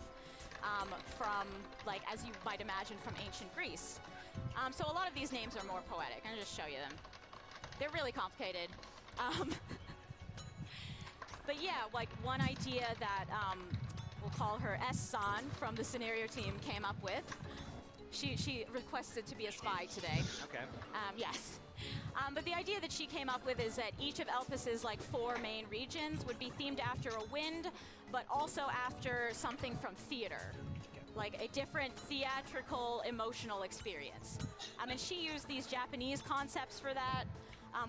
from, like, as you might imagine, from ancient Greece. So a lot of these names are more poetic. I'll just show you them. They're really complicated. But yeah, like one idea that we'll call her S-san from the scenario team came up with. She requested to be a spy today. Okay. Yes. But the idea that she came up with is that each of Elpis's like 4 main regions would be themed after a wind, but also after something from theater. Like a different theatrical, emotional experience. And she used these Japanese concepts for that,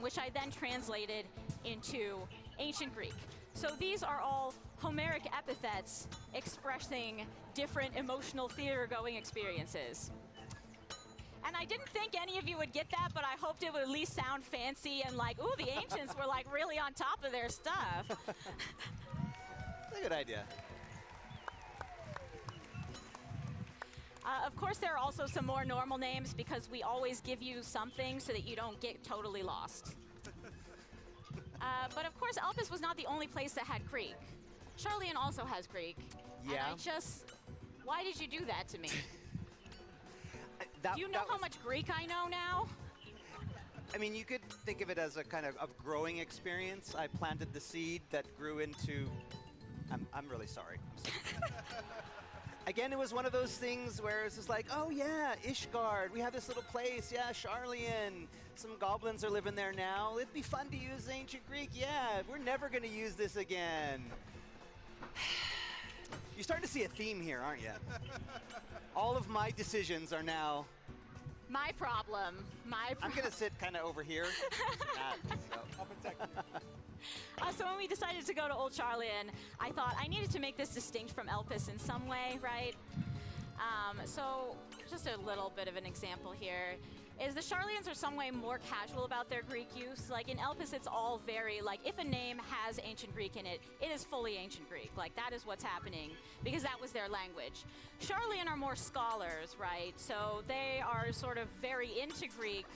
which I then translated into Ancient Greek. So these are all Homeric epithets expressing different emotional theater-going experiences. And I didn't think any of you would get that, but I hoped it would at least sound fancy and like, ooh, the ancients were like really on top of their stuff. That's a good idea. Of course, there are also some more normal names because we always give you something so that you don't get totally lost. But of course, Elpis was not the only place that had Greek. Charlian also has Greek. Yeah. And why did you do that to me? Do you know how much Greek I know now? I mean, you could think of it as a kind of growing experience. I planted the seed that grew into... I'm really sorry. Again, it was one of those things where it's just like, oh yeah, Ishgard, we have this little place, yeah, Charlian, some goblins are living there now. It'd be fun to use ancient Greek, yeah, we're never gonna use this again. You're starting to see a theme here, aren't you? All of my decisions are now... My problem. I'm gonna sit kind of over here. I'll protect you. So when we decided to go to Old Charlian, I thought I needed to make this distinct from Elpis in some way, right? So just a little bit of an example here is the Charlians are some way more casual about their Greek use. Like in Elpis, it's all very, like, if a name has ancient Greek in it, it is fully ancient Greek. Like, that is what's happening because that was their language. Charlian are more scholars, right? So they are sort of very into Greek,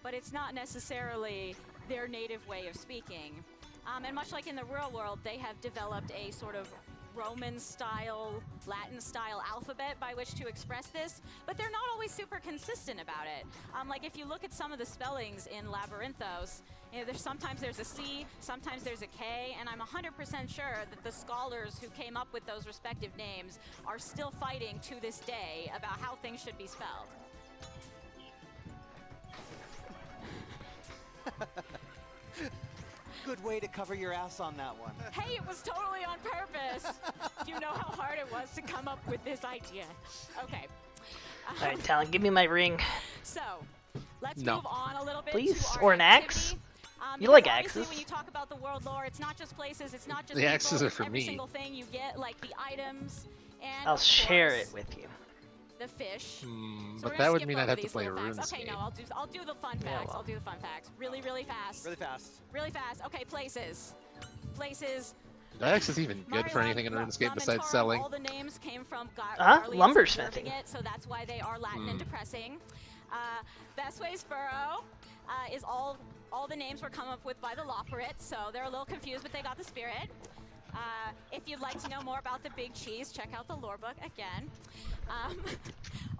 but it's not necessarily their native way of speaking. And much like in the real world, they have developed a sort of Roman-style, Latin-style alphabet by which to express this, but they're not always super consistent about it. Like if you look at some of the spellings in Labyrinthos, you know, sometimes there's a C, sometimes there's a K, and I'm 100% sure that the scholars who came up with those respective names are still fighting to this day about how things should be spelled. Good way to cover your ass on that one. Hey, it was totally on purpose. Do you know how hard it was to come up with this idea? Okay. All right, Talon, give me my ring. So, let's No. move on a little bit Please, to our or an axe. activity. You Because like obviously axes. when you talk about the world lore, it's not just places, it's not just The people, axes are it's for every me. single thing you get, like the items and I'll of share course, it with you. the fish. So we're But gonna that would skip mean over I'd have to these play a little runes facts. Okay, game. no, I'll do the fun Yeah, facts. well. I'll do the fun facts. Really, really fast. Really fast. Really fast. Okay, places. Places. The axe is even good for anything in RuneScape besides selling. All the names came from Lumbersmithing. Lumbersmithing it, so that's why they are Latin and depressing. Bestway's Burrow is all the names were come up with by the Loperit, so they're a little confused, but they got the spirit. If you'd like to know more about the Big Cheese, check out the lore book again.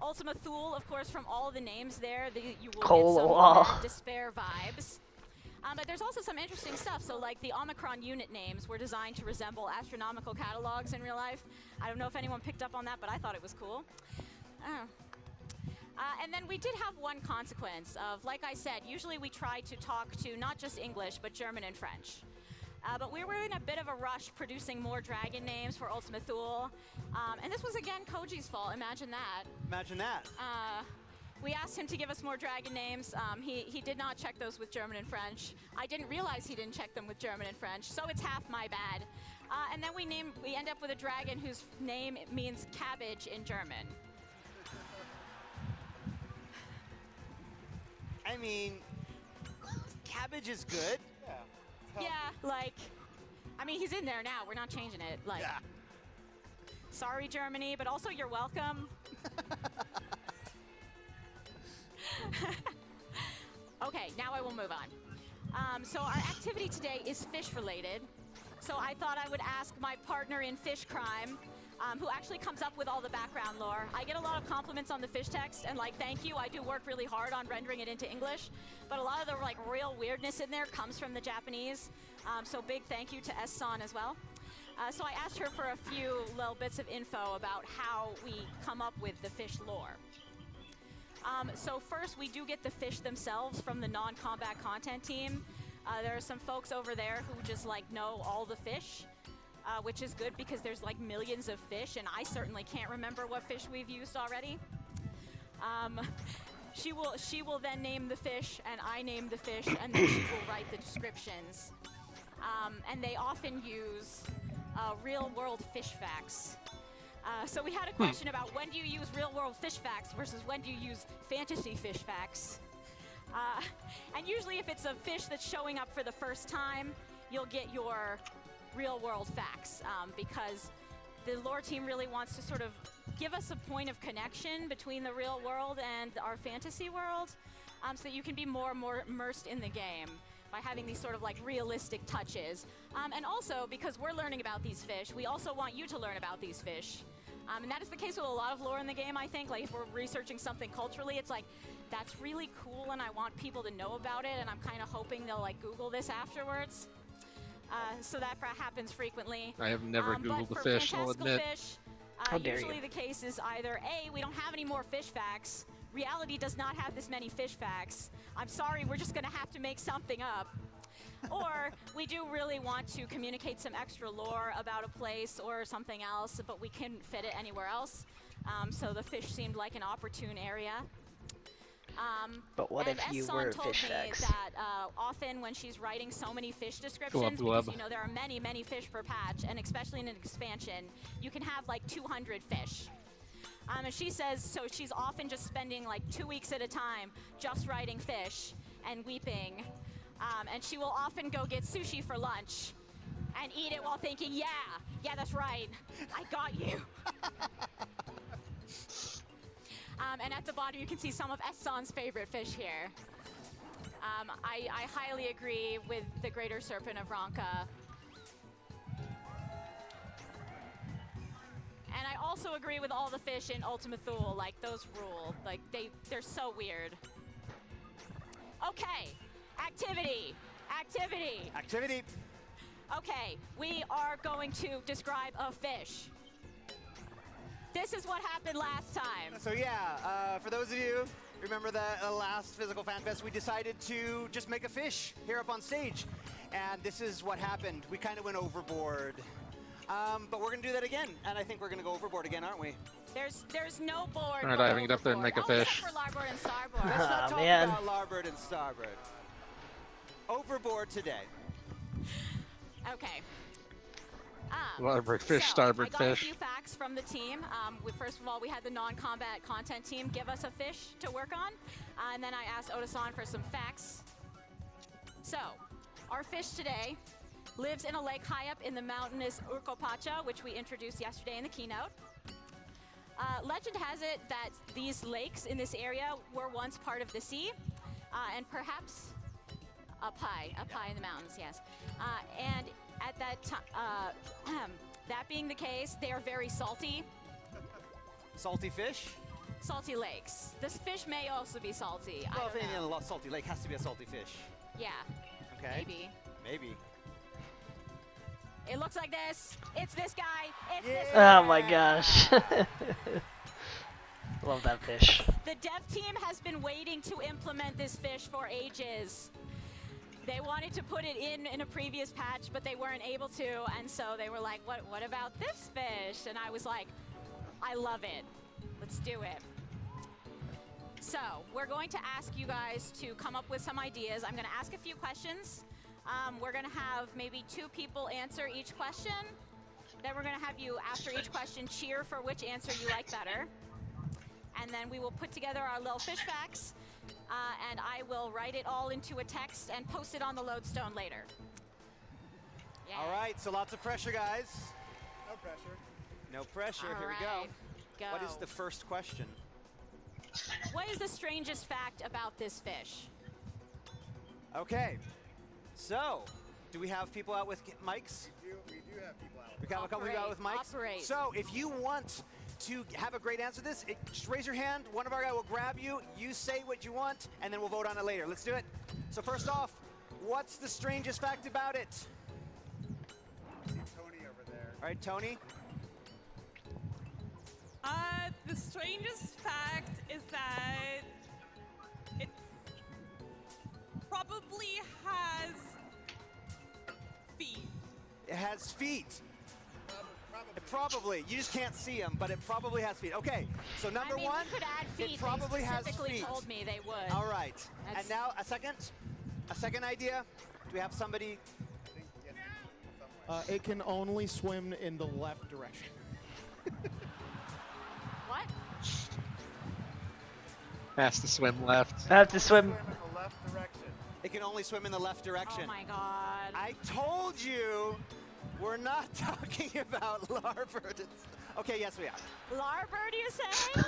Ultima Thule, of course, from all the names there, you will Cola. get some despair vibes. But there's also some interesting stuff. So like the Omicron unit names were designed to resemble astronomical catalogs in real life. I don't know if anyone picked up on that, but I thought it was cool. And then we did have one consequence of, like I said, usually we try to talk to not just English, but German and French. But we were in a bit of a rush producing more dragon names for Ultima Thule. And this was, again, Koji's fault. Imagine that. Imagine that. We asked him to give us more dragon names. He did not check those with German and French. I didn't realize he didn't check them with German and French, so it's half my bad. And then we end up with a dragon whose name means cabbage in German. I mean, cabbage is good. Yeah, like, I mean, he's in there now. We're not changing it. Like, Yeah. sorry, Germany, but also you're welcome. Okay, now I will move on. So our activity today is fish related. So I thought I would ask my partner in fish crime, who actually comes up with all the background lore. I get a lot of compliments on the fish text, and like, thank you. I do work really hard on rendering it into English, but a lot of the like real weirdness in there comes from the Japanese. So big thank you to S-san as well. So I asked her for a few little bits of info about how we come up with the fish lore. So first, we do get the fish themselves from the non-combat content team. There are some folks over there who just like know all the fish, which is good because there's like millions of fish, and I certainly can't remember what fish we've used already. She will then name the fish, and I name the fish, and then she will write the descriptions. And they often use real-world fish facts. So we had a question about when do you use real-world fish facts versus when do you use fantasy fish facts. And usually if it's a fish that's showing up for the first time, you'll get your real-world facts because the lore team really wants to sort of give us a point of connection between the real world and our fantasy world so that you can be more and more immersed in the game by having these sort of like realistic touches. And also, because we're learning about these fish, we also want you to learn about these fish. And that is the case with a lot of lore in the game, I think. Like if we're researching something culturally, it's like, that's really cool and I want people to know about it, and I'm kind of hoping they'll like Google this afterwards. So that happens frequently. I have never Googled the fish, I'll admit. Fish, How dare usually you. the case is either A, we don't have any more fish facts, reality does not have this many fish facts, I'm sorry, we're just gonna have to make something up. Or we do really want to communicate some extra lore about a place or something else, but we couldn't fit it anywhere else. So the fish seemed like an opportune area. But what and if you S-san were told fish me facts? that often when she's writing so many fish descriptions, because you know there are many, many fish per patch, and especially in an expansion, you can have like 200 fish. And she says, so she's often just spending like 2 weeks at a time just writing fish and weeping. And she will often go get sushi for lunch and eat it while thinking, yeah, that's right, I got you. And at the bottom you can see some of S-san's favorite fish here. I highly agree with the Greater Serpent of Ronka. And I also agree with all the fish in Ultima Thule. Like, those rule. Like, they're so weird. Okay. Activity. Activity. Activity. Okay, we are going to describe a fish. This is what happened last time. So yeah, for those of you remember the last Physical Fan Fest, we decided to just make a fish here up on stage, and this is what happened. We kind of went overboard, but we're gonna do that again, and I think we're gonna go overboard again, aren't we? There's no board. Alright, diving it up there and make a fish. Except for larboard and starboard. Let's not talk man. about larboard and starboard. Overboard today. Okay. Larboard fish, so, starboard I got a fish. few facts from the team. First of all, we had the non-combat content team give us a fish to work on, and then I asked Oda-san for some facts. So, our fish today lives in a lake high up in the mountainous Urkopacha, which we introduced yesterday in the keynote. Legend has it that these lakes in this area were once part of the sea, and perhaps up high in the mountains, yes. And at that time, that being the case, they are very salty. Salty fish? Salty lakes. This fish may also be salty. Well, I if don't anything know. in a salty lake has to be a salty fish. Yeah, Okay. maybe. Maybe. It looks like this. It's this guy. It's this Yeah. Oh my gosh. Love that fish. The dev team has been waiting to implement this fish for ages. They wanted to put it in a previous patch, but they weren't able to, and so they were like, what about this fish? And I was like, I love it. Let's do it. So, we're going to ask you guys to come up with some ideas. I'm going to ask a few questions. We're going to have maybe 2 people answer each question. Then we're going to have you, after each question, cheer for which answer you like better. And then we will put together our little fish facts, and I will write it all into a text and post it on the lodestone later. Yeah. All right, so lots of pressure, guys. No pressure. No pressure. All Here we right, go. What is the first question? What is the strangest fact about this fish? Okay. So, do we have people out with mics? We do have people out. We got a couple people out with mics. Operate. So, if you want to have a great answer to this, just raise your hand. One of our guys will grab you. You say what you want, and then we'll vote on it later. Let's do it. So first off, what's the strangest fact about it? See Tony over there. All right, Tony. The strangest fact is that it probably has feet. It has feet. Probably. You just can't see them, but it probably has feet. Okay, so number I mean, one, we could add feet. it probably they has specifically feet. told me they would. All right. That's- And now a second idea. Do we have somebody? It can only swim in the left direction. What? Has to swim left. I have to swim. In the left direction. It can only swim in the left direction. Oh my god. I told you we're not talking about larboard. Okay, yes we are. Larbird, you say?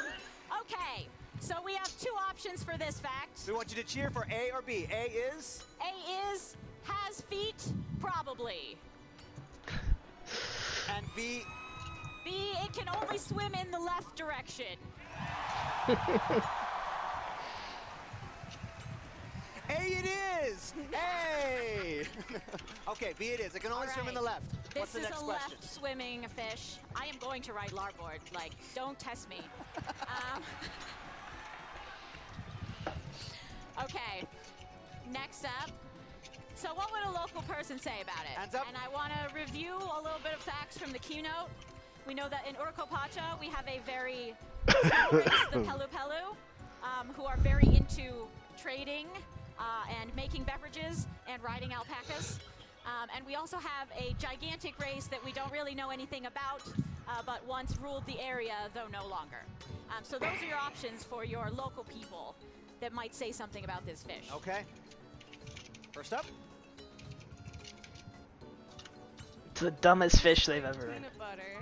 Okay, so we have 2 options for this fact. We want you to cheer for A or B. A is? A is, has feet, probably. And B? B, it can only swim in the left direction. A it is! A! Okay, B it is. It can only swim in the left. What's the This next is a question? left swimming fish. I am going to write larboard. Like, don't test me. Okay, next up. So what would a local person say about it? Hands up. And I want to review a little bit of facts from the keynote. We know that in Urkopacha, we have a very small race, the Pelu Pelu, who are very into trading and making beverages and riding alpacas. And we also have a gigantic race that we don't really know anything about, but once ruled the area, though no longer. So those are your options for your local people that might say something about this fish. Okay. First up. It's the dumbest fish they've ever read. Peanut butter.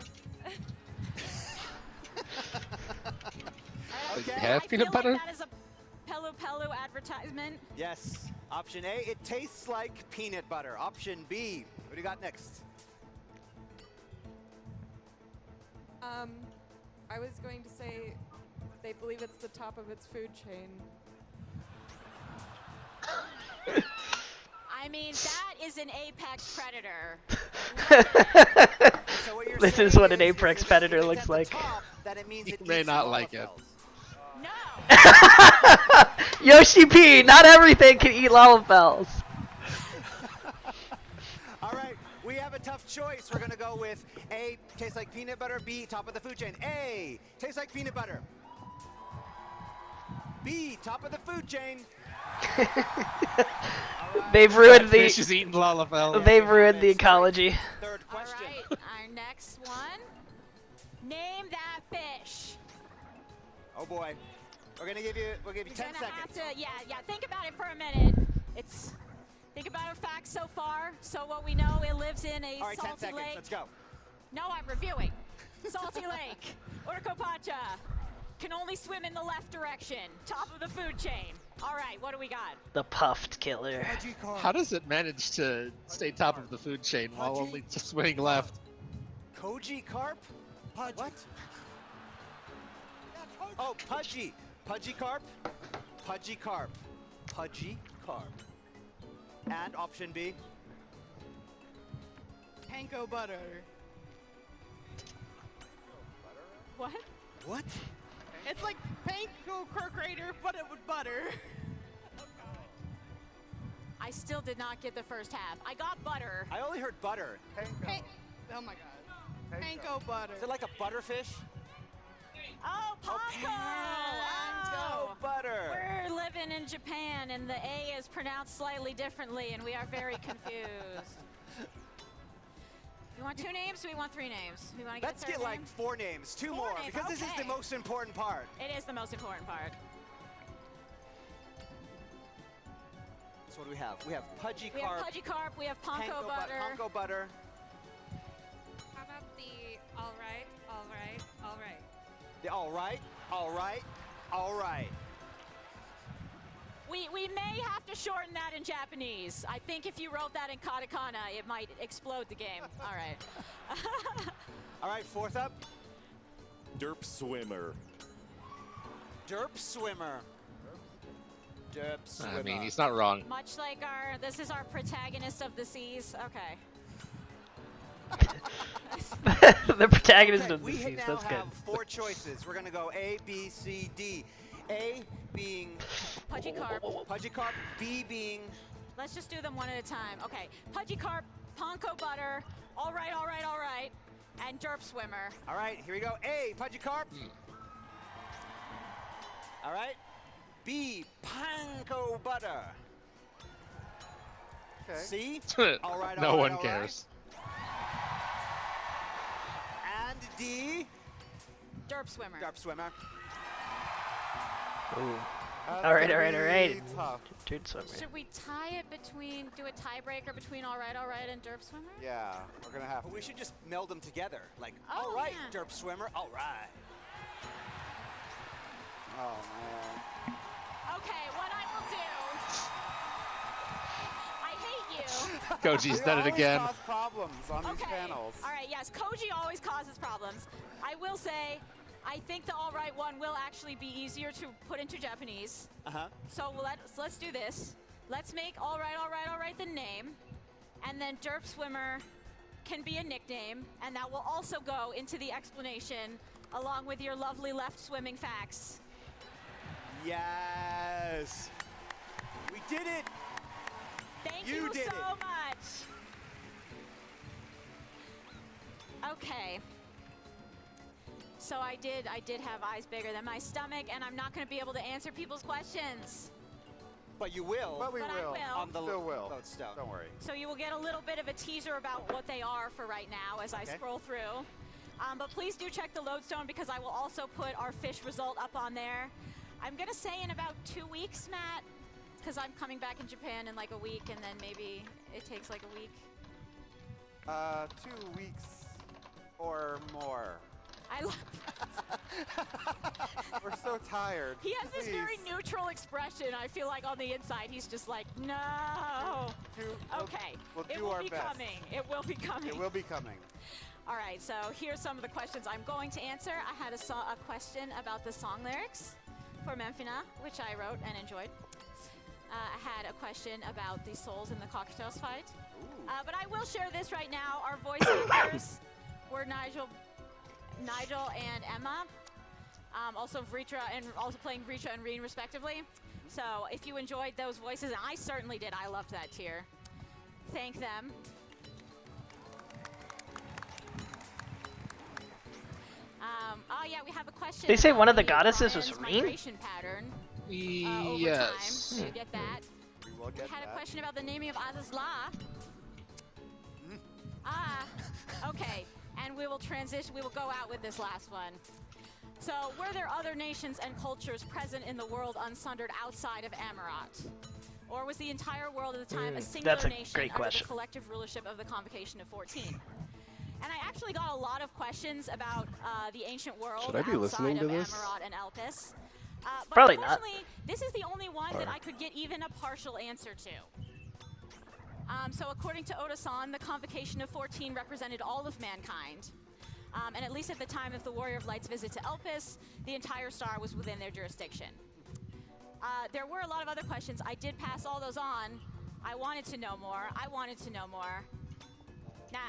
Does Okay. it have I peanut feel butter? like that is a Pelu Pelu advertisement. Yes. Option A, it tastes like peanut butter. Option B, what do you got next? I was going to say they believe it's the top of its food chain. I mean, that is an apex predator. So what you're This saying is what an is apex if predator it's looks at the like. top, then it means You it may eats not like it. No. Yoshi P, not everything can eat Lalafels. All right, we have a tough choice. We're gonna go with A, tastes like peanut butter. B, top of the food chain. A, tastes like peanut butter. B, top of the food chain. They've ruined the. Fish is eating Lalafell. They've ruined the ecology. Third question. All right, our next one. Name that fish. Oh boy, we'll give you You're 10 gonna seconds. have to, yeah, think about it for a minute. Think about our facts so far. So what we know, it lives in a All right, 10 salty seconds. lake. Let's go. No, I'm reviewing. Salty lake. Orcopacha. Can only swim in the left direction. Top of the food chain. All right, what do we got? The puffed killer. How does it manage to stay top of the food chain while only swimming left? Koji carp? What? Oh, pudgy. Pudgy carp. Pudgy carp. Pudgy carp. And option B. Panko butter. What? What? It's like panko cracker, but it with butter. I still did not get the first half. I got butter. I only heard butter. Oh my god. Panko butter. Is it like a butterfish? Oh, panko! Panko butter. We're living in Japan, and the A is pronounced slightly differently, and we are very confused. We want 2 names? We want 3 names. We want to get Let's a third get like name? 4 names. 2 4 more, names, because this is the okay. most important part. It is the most important part. So what do we have? We have pudgy We carp. have pudgy carp. We have panko butter. Panko butter. How about the all right, all right, all right? The all right, all right, all right. We may have to shorten that in Japanese. I think if you wrote that in katakana, it might explode the game. All right. All right, 4th up. Derp swimmer. Derp swimmer. Derp swimmer. I mean, he's not wrong. Much like this is our protagonist of the seas. Okay. The protagonist Okay, of the we seas. now That's good. have 4 choices. We're gonna go A, B, C, D. A being Pudgy carp. pudgy carp. B being Let's just do them one at a time. Okay. Pudgy carp, panko butter, all right, all right, all right, and derp swimmer. all right. Here we go. A pudgy carp. All right. B panko butter. Okay. C all right. No all right, one all right. cares. And D Derp swimmer. derp swimmer. Ooh. That's All right, gonna all right, all right. be tough. Dude swimmer. Should we tie it do a tiebreaker between all right, and derp swimmer? Yeah, we're gonna have to. We should just meld them together. Like, Oh, all right, yeah. derp swimmer. All right. Oh man. Okay, what I will do. I hate you. Koji's We done it always again. Cause problems on these Okay. panels. All right. Yes, Koji always causes problems. I will say, I think the all right one will actually be easier to put into Japanese. Uh-huh. So let's do this. Let's make all right the name, and then derp swimmer can be a nickname, and that will also go into the explanation along with your lovely left swimming facts. Yes. We did it. Thank You you did so it. much. Okay. So I did have eyes bigger than my stomach, and I'm not going to be able to answer people's questions. But you will. But we But I will. will. On the Still will. Lodestone. Don't worry. So you will get a little bit of a teaser about what they are for right now as I Okay. scroll through. But please do check the lodestone because I will also put our fish result up on there. I'm going to say in about 2 weeks, Matt, because I'm coming back in Japan in like a week, and then maybe it takes like a week. 2 weeks or more. I love We're so tired. He has this very Please. neutral expression. I feel like on the inside he's just like, no. We'll- Okay, we'll it do will our be best. coming. It will be coming. It will be coming. All right, so here's some of the questions I'm going to answer. I had a question about the song lyrics for Memphina, which I wrote and enjoyed. I had a question about the souls in the cocktails fight. But I will share this right now. Our voice actors were Nigel and Emma. Also playing Vritra and Reen respectively. So if you enjoyed those voices, and I certainly did, I loved that tier. Thank them. Oh yeah, we have a question. They say one of the about goddesses was Brian's Reen? migration pattern over time. Yes. So you get that. We will We get had a that. question about the naming of Azazla. Okay, and we will transition. We will go out with this last one. So, were there other nations and cultures present in the world unsundered outside of Amarat? Or was the entire world at the time a singular that's a nation great under question. the collective rulership of the Convocation of 14? And I actually got a lot of questions about the ancient world Should I be outside listening to of this? Amarat and Elpis. But Probably not. unfortunately, this is the only one that I could get even a partial answer to. So according to Oda-san, the Convocation of 14 represented all of mankind. And at least at the time of the Warrior of Light's visit to Elpis, the entire star was within their jurisdiction. There were a lot of other questions. I did pass all those on. I wanted to know more. Nah.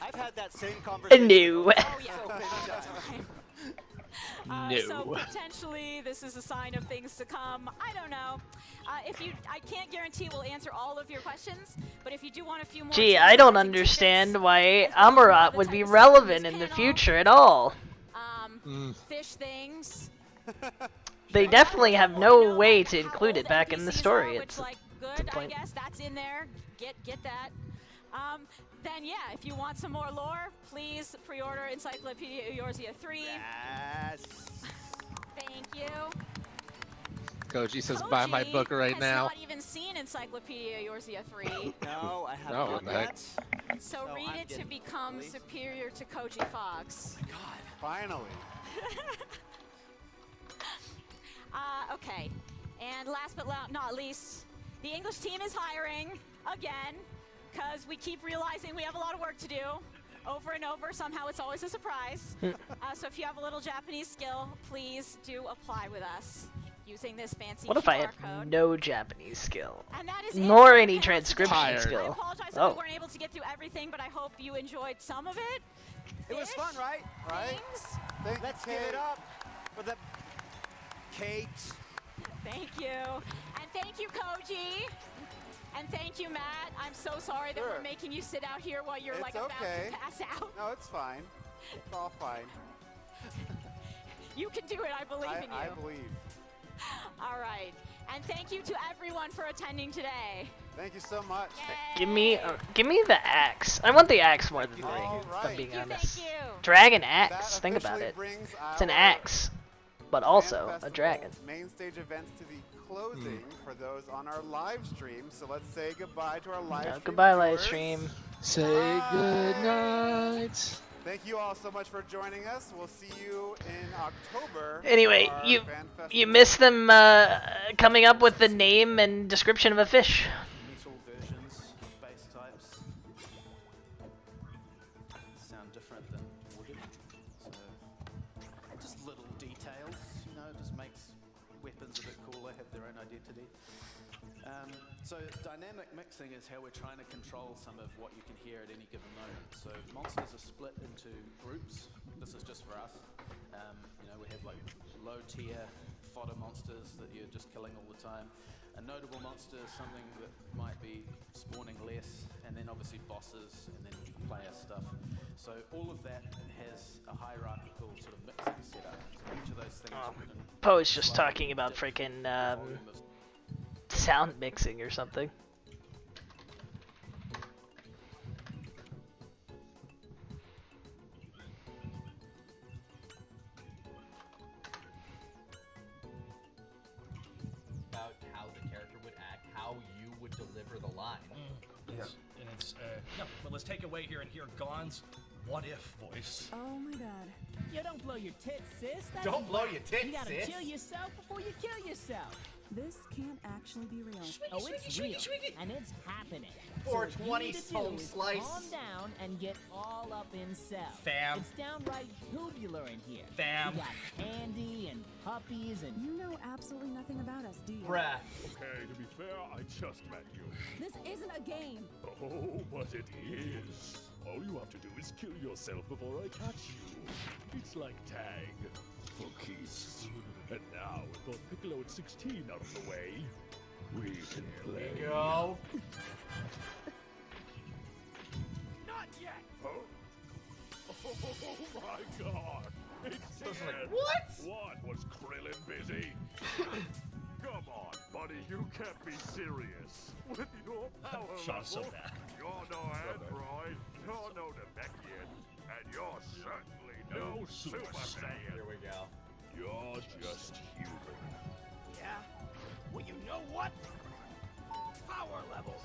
I've had that same conversation. No. Oh yeah. So many times. So potentially this is a sign of things to come. I don't know. I can't guarantee we'll answer all of your questions, but if you do want a few more. Gee, I don't understand why Amarat would be relevant in the future at all. Fish things. They definitely have no way to include it back in the story. Which, It's like, the good, I point. guess that's in there. Get that. Then yeah, if you want some more lore, please pre-order Encyclopedia Eorzea 3. Yes. Thank you. Koji says, buy my book right has now. not even seen Encyclopedia Eorzea 3. No, I have Oh, not what the heck? yet. So No, read I'm it to getting become bullied. superior to Koji Fox. Finally. Okay. And last but not least, the English team is hiring again, because we keep realizing we have a lot of work to do over and over. Somehow it's always a surprise. So if you have a little Japanese skill, please do apply with us using this fancy What if I QR had code. no Japanese skill? And that is it Nor for any the panel today. transcription Tired. I skill. apologize that Oh. we weren't able to get through everything, but I hope you enjoyed some of it. It was fun, right? Right? Things. Let's give it up for the Kate. Thank you. And thank you, Koji. And thank you, Matt. I'm so sorry that Sure. we're making you sit out here while you're It's like about okay. to pass out. No, it's fine. It's all fine. You can do it. I believe in you. I believe. All right. And thank you to everyone for attending today. Thank you so much. Give me the axe. I want the axe more than the ring, All if I'm right. being Thank honest. you. Dragon That axe. Think about officially it. brings It's an our axe, but also Fan a Festival dragon. Main stage events to the closing for those on our live stream. So let's say goodbye to our live stream. Goodbye, live viewers. stream. Say good night. Thank you all so much for joining us. We'll see you in October. Anyway, for our you Fan you Festival. missed them coming up with the name and description of a fish. Metal versions, base types sound different than wooden. So just little details, you know, just makes weapons a bit cooler, have their own identity. So dynamic mixing is how we're trying to control some of what you can hear at any given moment. So monsters are split into groups. This is just for us. You know, we have like low tier fodder monsters that you're just killing all the time. A notable monster is something that might be spawning less, and then obviously bosses, and then player stuff. So all of that has a hierarchical sort of mixing setup. So each of those things we can Poe's just slightly talking about dip freaking the volume of sound mixing or something. About how the character would act, how you would deliver the line. But let's take away here and hear Gon's what if voice. Oh my god. Yo, don't blow your tits, sis. That's Don't blow your tits, You gotta sis. kill yourself before you kill yourself. This can't actually be real. Oh, it's real, and it's happening. 420 home slice. Calm down and get all up in cell. Fam. It's downright tubular in here. Fam. We got candy and puppies and... You know absolutely nothing about us, do you? Bruh. Okay, to be fair, I just met you. This isn't a game. Oh, but it is. All you have to do is kill yourself before I catch you. It's like tag. For keeps. And now, with both Piccolo and 16 out of the way, we can play. Here we go. Not yet! Huh? Oh my god! It's So it's Tien. like, what? What? Was Krillin busy? Come on, buddy, you can't be serious. With your power Shot's so level, bad. you're no android, you're no Namekian, and you're certainly no Super Saiyan. Here we go. You're just human. Yeah? Well, you know what? Power levels.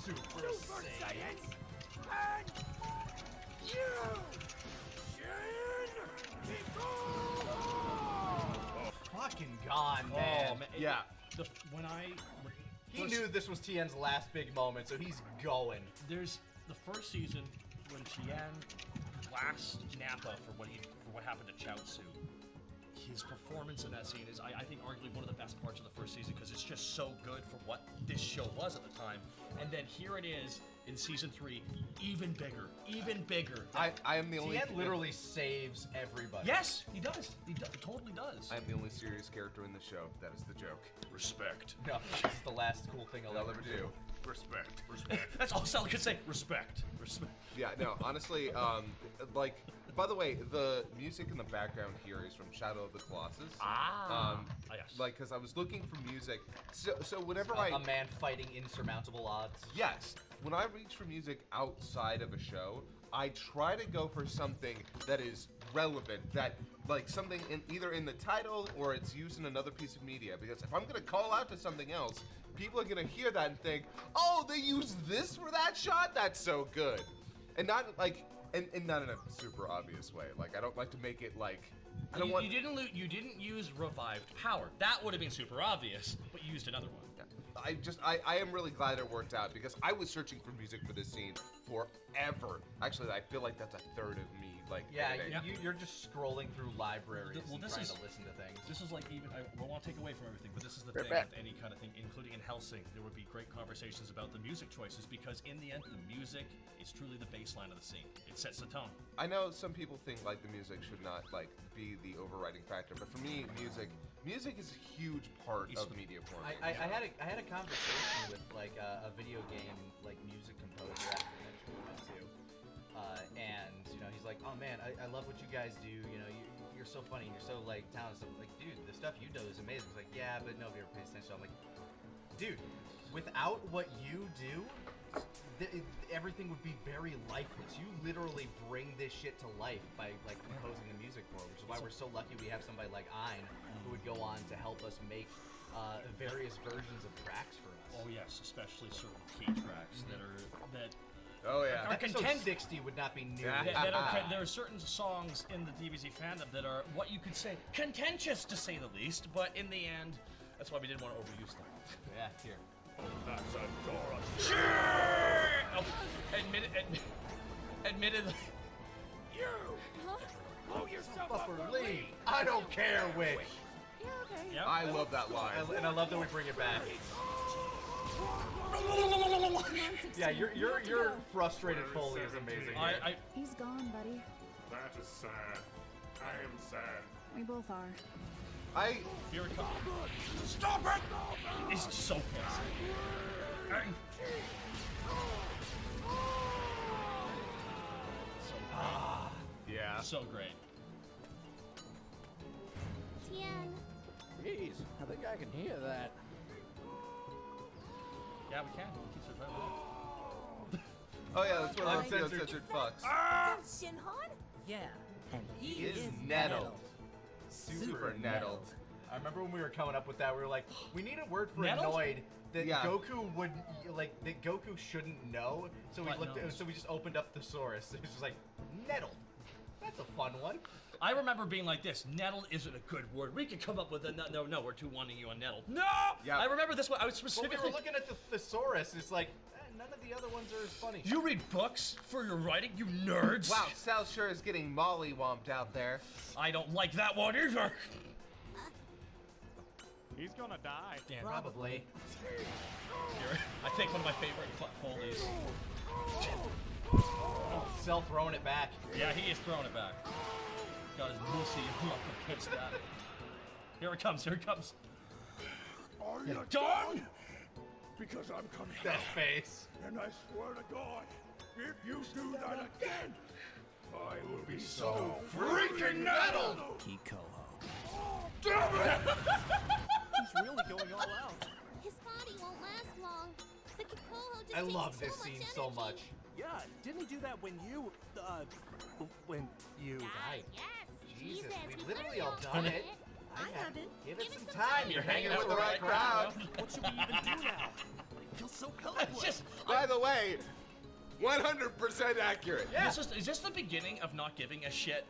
Super Saiyan. And you! Shin! Fucking gone, man. Yeah. When he knew this was Tien's last big moment, so he's going. There's the first season when Tien blasts Nappa for what happened to Chaozu. His performance in that scene is, I think, arguably one of the best parts of the first season because it's just so good for what this show was at the time. And then here it is in season 3, even bigger, even bigger. I am the only. Tien literally saves everybody. Yes, he does. He totally does. I am the only serious character in the show. That is the joke. Respect. No, this is the last cool thing I'll ever do. Respect. Respect. That's all Sal could say. Respect. Respect. Yeah, no, honestly, like, by the way, the music in the background here is from Shadow of the Colossus. Yes. Like, because I was looking for music. So whenever A man fighting insurmountable odds. Yes. When I reach for music outside of a show, I try to go for something that is relevant, that, like, something either in the title or it's used in another piece of media. Because if I'm going to call out to something else, people are going to hear that and think, oh, they used this for that shot? That's so good. And not, like, and not in a super obvious way. Like, I don't like to make it, like, I don't want... You didn't use revived power. That would have been super obvious, but you used another one. I am really glad it worked out because I was searching for music for this scene forever. Actually, I feel like that's a third of me. Like, you're just scrolling through libraries and trying to listen to things. This is like I don't want to take away from everything, but this is the thing with any kind of thing, including in Hellsing, there would be great conversations about the music choices because in the end, the music is truly the baseline of the scene. It sets the tone. I know some people think like the music should not like be the overriding factor, but for me, music is a huge part of media form. I had a conversation with like a video game like music composer at the convention we went to, and you know he's like, oh man, I love what you guys do. You know you're so funny, and you're so like talented. I'm like, dude, the stuff you do is amazing. He's like, yeah, but nobody ever pays attention. I'm like, dude, without what you do, everything would be very lifeless. You literally bring this shit to life by like composing the music for it, which is why we're so lucky we have somebody like Ein who would go on to help us make various versions of tracks for us. Oh yes, especially certain key tracks that Oh yeah. Episode 1060 would not be new. There are certain songs in the DBZ fandom that are what you could say contentious to say the least, but in the end, that's why we didn't want to overuse them. Yeah, here. That's a Sure. Oh, admittedly. You! Blow yourself up or leave. I don't care which. Yeah, okay. Yep. I love that line. And I love that we bring it back. Yeah, your frustrated Foley is amazing. He's gone, buddy. That is sad. I am sad. We both are. Here it comes. Stop it! He's so pissed. Yeah. So great. Tien. Jeez, I think I can hear that. Yeah, we can. Keeps it right. Oh yeah, that's what uncensored fucks. Shinhan? Yeah, and He is nettled. Super nettled. I remember when we were coming up with that, we were like, we need a word for Nettled? annoyed that Yeah. Goku would that Goku shouldn't know. So we What looked, knows? so we just opened up thesaurus. It's just like nettled. That's a fun one. I remember being like this. Nettle isn't a good word. We could come up with a no. We're too wanting you on Nettle. No. Yeah. I remember this one. I was When specifically we were looking at the thesaurus, it's like none of the other ones are as funny. You read books for your writing, you nerds. Wow, Sal sure is getting mollywomped out there. I don't like that one either. He's gonna die. Yeah, Probably. Here, I think one of my favorite Foley's. Cell throwing it back. Yeah, he is throwing it back. Got his pussy up against that. Here it comes. Here it comes. Are you done? Because I'm coming. That face. And I swear to God, if you do that again, I will be so freaking nettled. Kikoho. Damn it! He's really going all out. His body won't last long. The Kikoho just I takes love so this much scene so energy. much. Yeah, didn't he do that when you, Right. Yes. Jesus, we've we literally all done it. I haven't. Give it some time. You're hanging with the right crowd. What should we even do now? I feel so helpless. By the way, 100% accurate. Yeah. Is this the beginning of not giving a shit?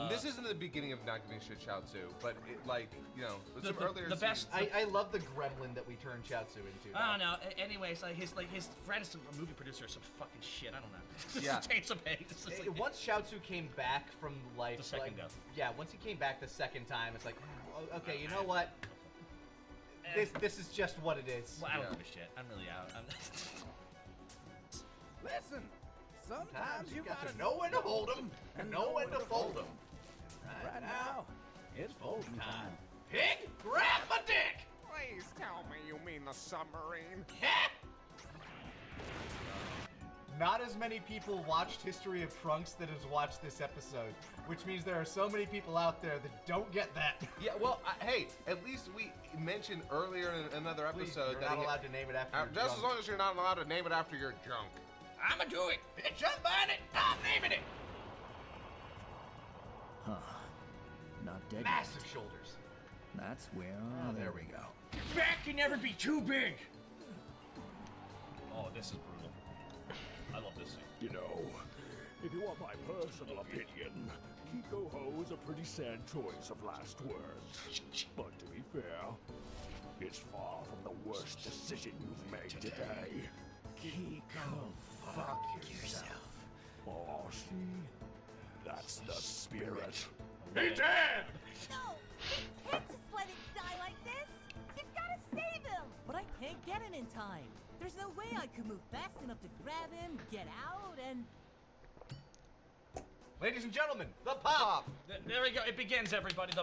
This isn't the beginning of not giving shit Chaozu, but it, like, you know, some earlier the best. I love the gremlin that we turned Chaozu into. I don't know. Anyways, his friend is a movie producer or some fucking shit. I don't know. Yeah. Takes a pay. It's just like, Once Chaozu came back from life, The second go. Yeah, once he came back the second time, it's like, oh, okay, you know what? This is just what it is. Well, I don't give a shit. I'm really out. Listen, sometimes you gotta know when to hold 'em and know when to fold 'em. Right now, it's folding time. Pig, grab my dick! Please tell me you mean the submarine. Not as many people watched History of Trunks that has watched this episode, which means there are so many people out there that don't get that. Yeah, well, hey, at least we mentioned earlier in another episode You're that not allowed to name it after your just junk. as long as you're not allowed to name it after your junk. I'ma do it. Bitch, I'm buying it. I'm naming it. Huh. Not dead. Massive shoulders. That's where. Oh, there we go. Back can never be too big. Oh, this is brutal. I love this scene. You know, if you want my personal opinion, Kikoho is a pretty sad choice of last words. But to be fair, it's far from the worst decision you've made today. Kiko, fuck yourself. Oh, see? That's the spirit. He dead! No, we can't just let it die like this. You've got to save him. But I can't get it in time. There's no way I could move fast enough to grab him, get out, and... Ladies and gentlemen, the pop! There we go. It begins, everybody.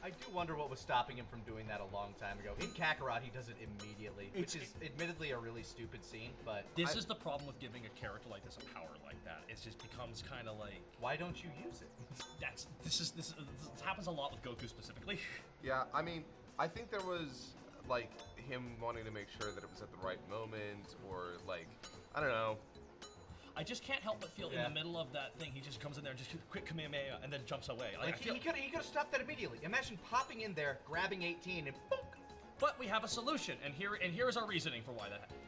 I do wonder what was stopping him from doing that a long time ago. In Kakarot, he does it immediately, which is admittedly a really stupid scene, but... This is the problem with giving a character like this a power like that. It just becomes kind of like... Why don't you use it? This happens a lot with Goku specifically. Yeah, I mean, I think there was, like, him wanting to make sure that it was at the right moment, or, like, I don't know. I just can't help but feel in the middle of that thing, he just comes in there and just quick Kamehameha and then jumps away. Like, he could have stopped that immediately. Imagine popping in there, grabbing 18, and boom! But we have a solution, and here is our reasoning for why that happened.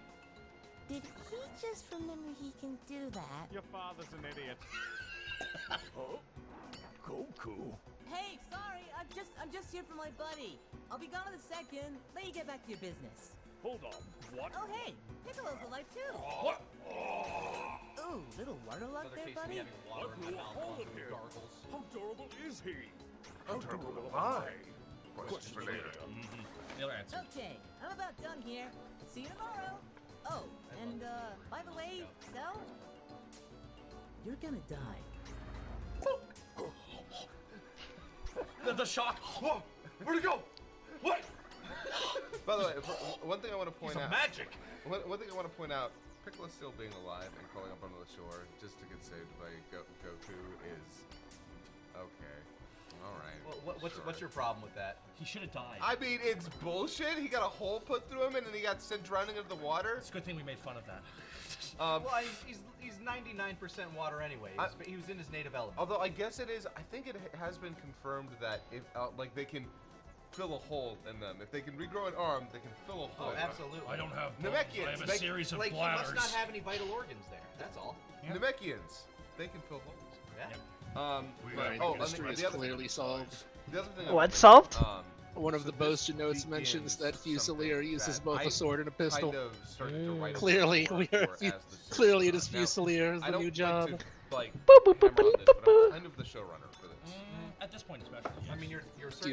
Did he just remember he can do that? Your father's an idiot. Oh, Goku. Hey, sorry, I'm just here for my buddy. I'll be gone in a second. Let you get back to your business. Hold on, what? Oh, hey, Piccolo's alive too. What? Ooh, little waterlock there, buddy. What blew a hole in here? How durable is he? How durable am I? Question for later. The other answer. Okay, I'm about done here. See you tomorrow. Oh, and by the way, Cell, you're gonna die. The shock. Whoa, where'd it go? What? By the way, one thing I want to point Some out. magic. One thing I want to point out. Piccolo still being alive and crawling up onto the shore just to get saved by Goku is okay. All right. What's your problem with that? He should have died. I mean, it's bullshit. He got a hole put through him and then he got sent drowning into the water. It's a good thing we made fun of that. Well, he's 99% water anyway. He was in his native element. Although I guess it is. I think it has been confirmed that if like they can fill a hole in them. If they can regrow an arm, they can fill a hole. Oh, absolutely. I don't have Namekians. I have a series of like bladders. he must not have any vital organs there. That's all. Namekians. They can fill holes. Right, oh, the mystery is the other, clearly solved. The other thing What's solved? One of the boasted notes mentions that Fusilier uses both a sword and a pistol. Kind of started to write Clearly, we are clearly it is Fusilier is the new job. Like, hammer on this, but I'm kind of the showrunner for this. At this point, especially. Yes. I mean, you're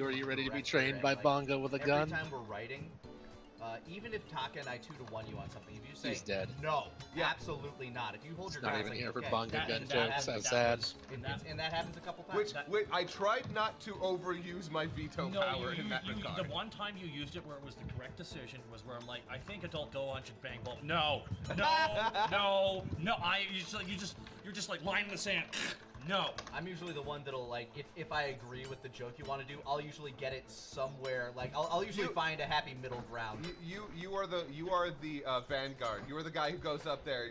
Are you ready to be correct trained there, by like, Bongo with a gun? Every time we're writing, even if Taka and I 2-to-1 you on something, if you say He's dead. no, absolutely not. If you hold your Not ground, even like, here for okay, Bongo gun jokes. How sad. And that happens a couple times. Which I tried not to overuse my veto power in that regard. The one time you used it where it was the correct decision was where I'm like, I think adult go on should bang ball. No, no. You're just like line in the sand. No. I'm usually the one that'll like if I agree with the joke you want to do, I'll usually get it somewhere. Like I'll usually find a happy middle ground. You are the vanguard. You are the guy who goes up there.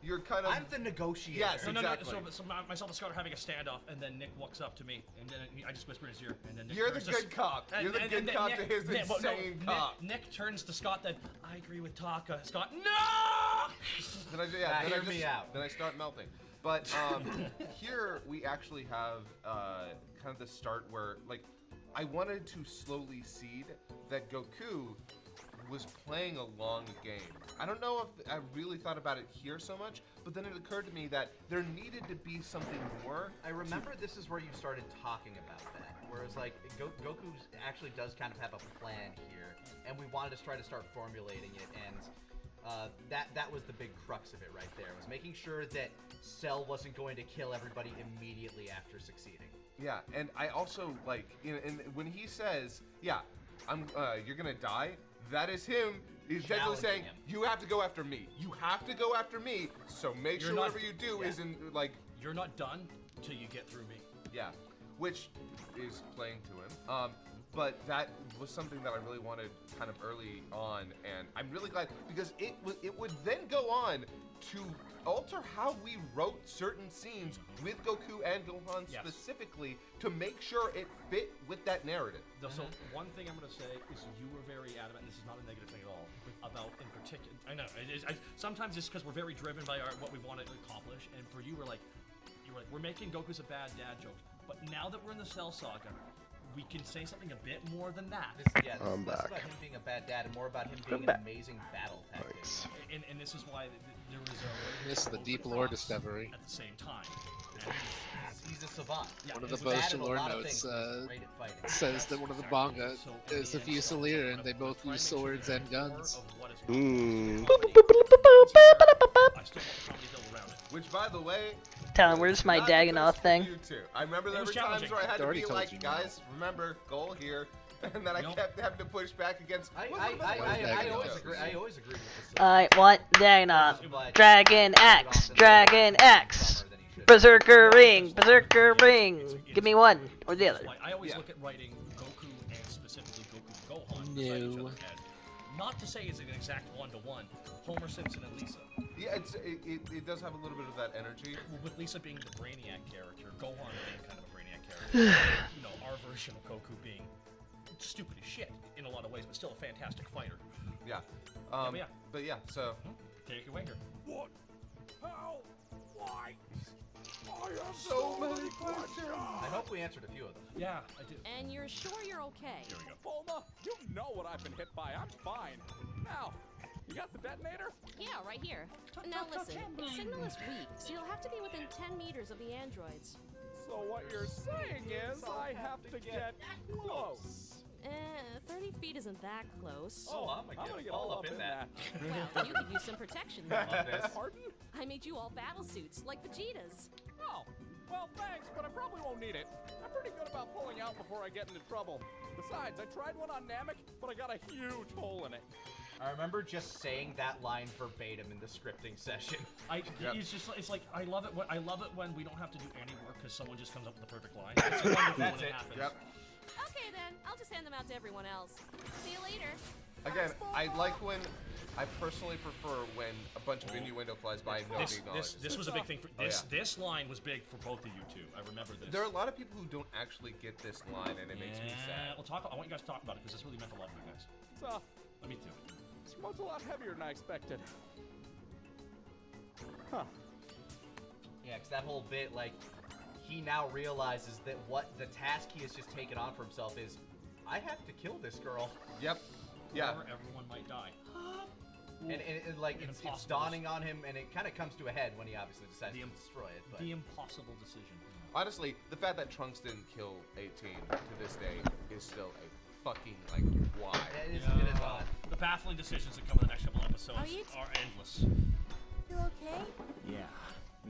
You're kind of. I'm the negotiator. Yes, exactly. So myself and Scott are having a standoff, and then Nick walks up to me, and then I just whisper in his ear, and then Nick You're the good cop. You're the good cop to his insane cop. Nick turns to Scott. Then I agree with Taka. Scott, no. Then I start melting. But here we actually have kind of the start where, like, I wanted to slowly seed that Goku was playing a long game. I don't know if I really thought about it here so much, but then it occurred to me that there needed to be something more. I remember this is where you started talking about that, where it's like Goku actually does kind of have a plan here, and we wanted to try to start formulating it, and that was the big crux of it right there, was making sure that Cell wasn't going to kill everybody immediately after succeeding. Yeah, and I also, like, and when he says, yeah, you're gonna die, that is him. He's essentially saying, you have to go after me. You have to go after me, so make sure whatever you do isn't, like... You're not done till you get through me. Yeah, which is playing to him. But that was something that I really wanted kind of early on, and I'm really glad, because it would then go on to alter how we wrote certain scenes with Goku and Gohan specifically to make sure it fit with that narrative. So one thing I'm going to say is you were very adamant, and this is not a negative thing at all, about in particular. I know, sometimes it's because we're very driven by what we want to accomplish, and for you, you were like, we're making Goku's a bad dad joke, but now that we're in the Cell Saga, we can say something a bit more than that. This is less about him being a bad dad and more about him being an amazing battle tactic. And this is why there is a... This is the deep lore discovery. At the same time. He's a savant. One of the boasted lore notes says that one of the Bonga is a Fusilier, and they both use swords and guns. Which, by the way... Talon, where's my Dagonoth thing? I remember there were times where I had to be like, guys, remember, goal here. And then I kept having to push back against... I always agree with this. I want Dagonoth. Dragon X! Dragon X! Berserker Ring! Berserker Ring! Give me one or the other. I always look at writing Goku and specifically Goku Gohan beside each other. Not to say it's an exact one-to-one. Homer Simpson and Lisa. Yeah, it does have a little bit of that energy. With Lisa being the Brainiac character, Gohan being kind of a Brainiac character. You know, our version of Goku being stupid as shit in a lot of ways, but still a fantastic fighter. Yeah. But yeah, so... Take your winger. What? How? Why? I have so many questions! I hope we answered a few of them. Yeah, I did. And you're sure you're okay? Here we go. Bulma, you know what I've been hit by. I'm fine. Now, you got the detonator? Yeah, right here. Now listen, its signal is weak, so you'll have to be within 10 meters of the androids. So what you're saying is I have to get close. 30 feet isn't that close. Oh, I'm gonna get all up in that. Well, you could use some protection. Pardon? I made you all battle suits, like Vegeta's. Oh, well, thanks, but I probably won't need it. I'm pretty good about pulling out before I get into trouble. Besides, I tried one on Namek, but I got a huge hole in it. I remember just saying that line verbatim in the scripting session. It's like I love it when we don't have to do any work because someone just comes up with the perfect line. It's wonderful when it happens. Yep. Okay then, I'll just hand them out to everyone else. See you later. Again, I like when... I personally prefer when a bunch of innuendo flies by and nobody acknowledges. This was a big thing. This line was big for both of you two. I remember this. There are a lot of people who don't actually get this line, and it makes me sad. I want you guys to talk about it because this really meant a lot to you guys. So, Me too. This boat's a lot heavier than I expected. Huh. Yeah, because that whole bit, like, he now realizes that what the task he has just taken on for himself is, I have to kill this girl. Yep. Yeah. Or everyone might die. And like it's dawning on him, and it kind of comes to a head when he obviously decides to destroy it. But. The impossible decision. Honestly, the fact that Trunks didn't kill 18 to this day is still a fucking, like, why? It is odd. The baffling decisions that come in the next couple episodes are endless. You okay? Yeah.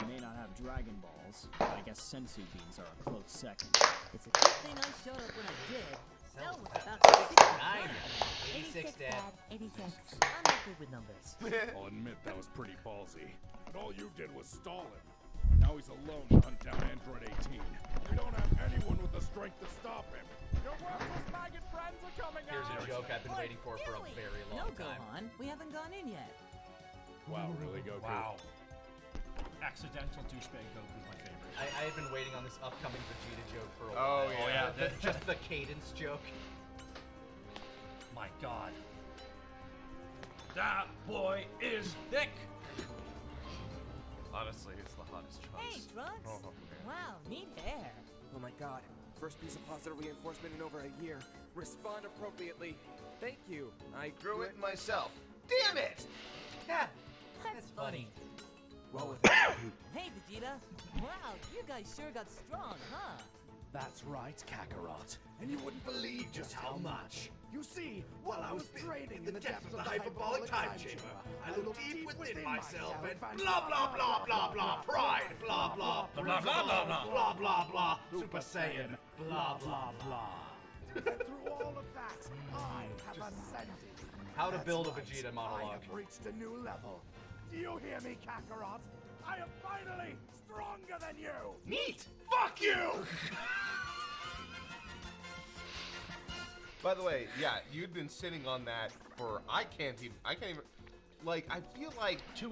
We may not have Dragon Balls, but I guess sensu beans are a close second. It's a good thing I showed up when I did. Cell was about 86, Dad. 86. I'm not good with numbers. I'll admit that was pretty ballsy, but all you did was stall him. Now he's alone to hunt down Android 18. We don't have anyone with the strength to stop him. Your worthless maggot friends are coming Here's out. a joke I've been waiting for a very long time. No, Gohan. We haven't gone in yet. Wow, really, Goku? Wow. Accidental douchebag Goku is my favorite. I had been waiting on this upcoming Vegeta joke for a Oh, while. yeah. Just the cadence joke. My God. That boy is thick. Honestly, it's the hottest Trunks. Hey, Trunks. Oh, man. Wow, neat hair. Oh my God. First piece of positive reinforcement in over a year. Respond appropriately. Thank you. I Grew it myself. Damn it! Yeah, That's funny. Roll with it. Hey, Vegeta. Wow, you guys sure got strong, huh? That's right, Kakarot. And you wouldn't believe just how much. You see, while I was training in the depths of the hyperbolic time chamber, I looked deep within myself and blah blah blah blah blah pride, blah blah blah blah blah blah blah blah blah Super Saiyan, blah blah blah. And through all of that, I have ascended. How to That's build a right, Vegeta I monologue. have reached a new level. Do you hear me, Kakarot? I am finally stronger than you. Neat! Fuck you! By the way, yeah, you'd been sitting on that for I can't even like I feel like 2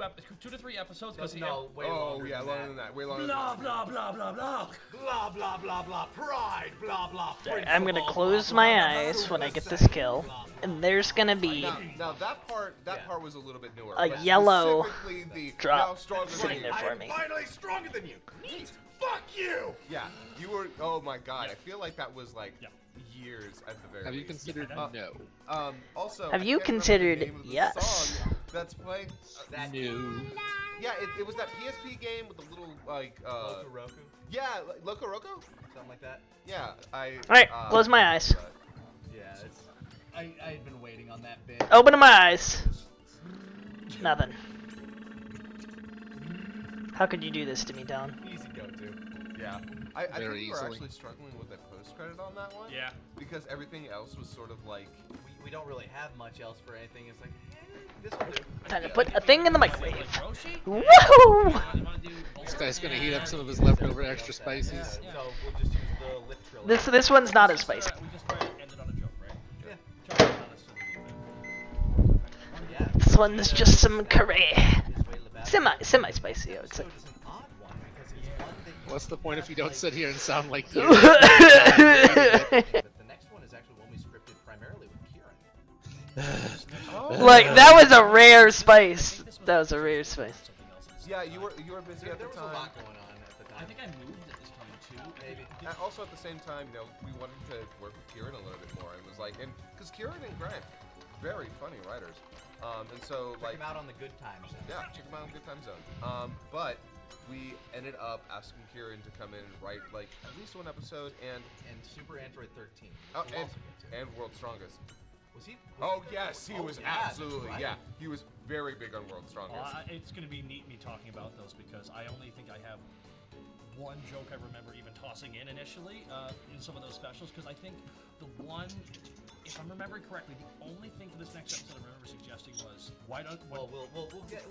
to 3 episodes. No, way longer yeah, than longer that. than that. Way longer. Blah blah blah blah blah blah blah blah blah pride blah blah. I'm gonna close my eyes when I get this kill, and there's gonna be Now that part was a little bit newer. a but yellow specifically the drop now stronger sitting than there you. for I am me. finally stronger than you. Neat. Fuck you. Yeah, you were. Oh my God, I feel like that was like years at the very. Have you least. considered no? Also, Have I you can't remember the considered name of the yes? song that's playing. No. Yeah, it was that PSP game with the little like. Loco Roku? Yeah, Loco Roco. Something like that. Yeah, I. Alright, close my eyes. Yeah, it's. I had been waiting on that bit. Open my eyes. Nothing. How could you do this to me, Don? Easy go-to. Yeah, I think Very we were easily. actually struggling with a post credit on that one. Yeah. Because everything else was sort of like. We don't really have much else for anything. It's like, this will do. Time to put a thing in the microwave. Roshi? Woohoo! This guy's gonna heat up some of his leftover extra Yeah, spices. so we'll just use the lip trill. This one's not as spicy. We just try to end it on a joke, right? Yeah. Try to end on a silly event. Yeah. This one's just some curry. Semi spicy, I would say. It's an odd one because it's one that you What's the point if you don't sit here and sound like you? But the next one is actually one we scripted primarily with Kieran. Like that was a rare spice. That was a rare spice. Yeah, you were busy at the There was a time. lot going on at the time. I think I moved at this time too. Maybe. And also at the same time, you know, we wanted to work with Kieran a little bit more. It was like, and because Kieran and Grant, very funny writers, and so Check like, him out on the Good Times. yeah, check them out on Good Time Zone. But we ended up asking Kieran to come in and write like at least one episode, and Super Android 13. oh, We'll also get to. and World's Strongest. Was he? Oh yes, he was yeah, that's absolutely right. yeah. He was very big on World's Strongest. Well, it's going to be neat me talking about those because I only think I have one joke I remember even tossing in initially in some of those specials because I think the one, if I'm remembering correctly, the only thing for this next episode I remember suggesting was why don't Well, we'll get to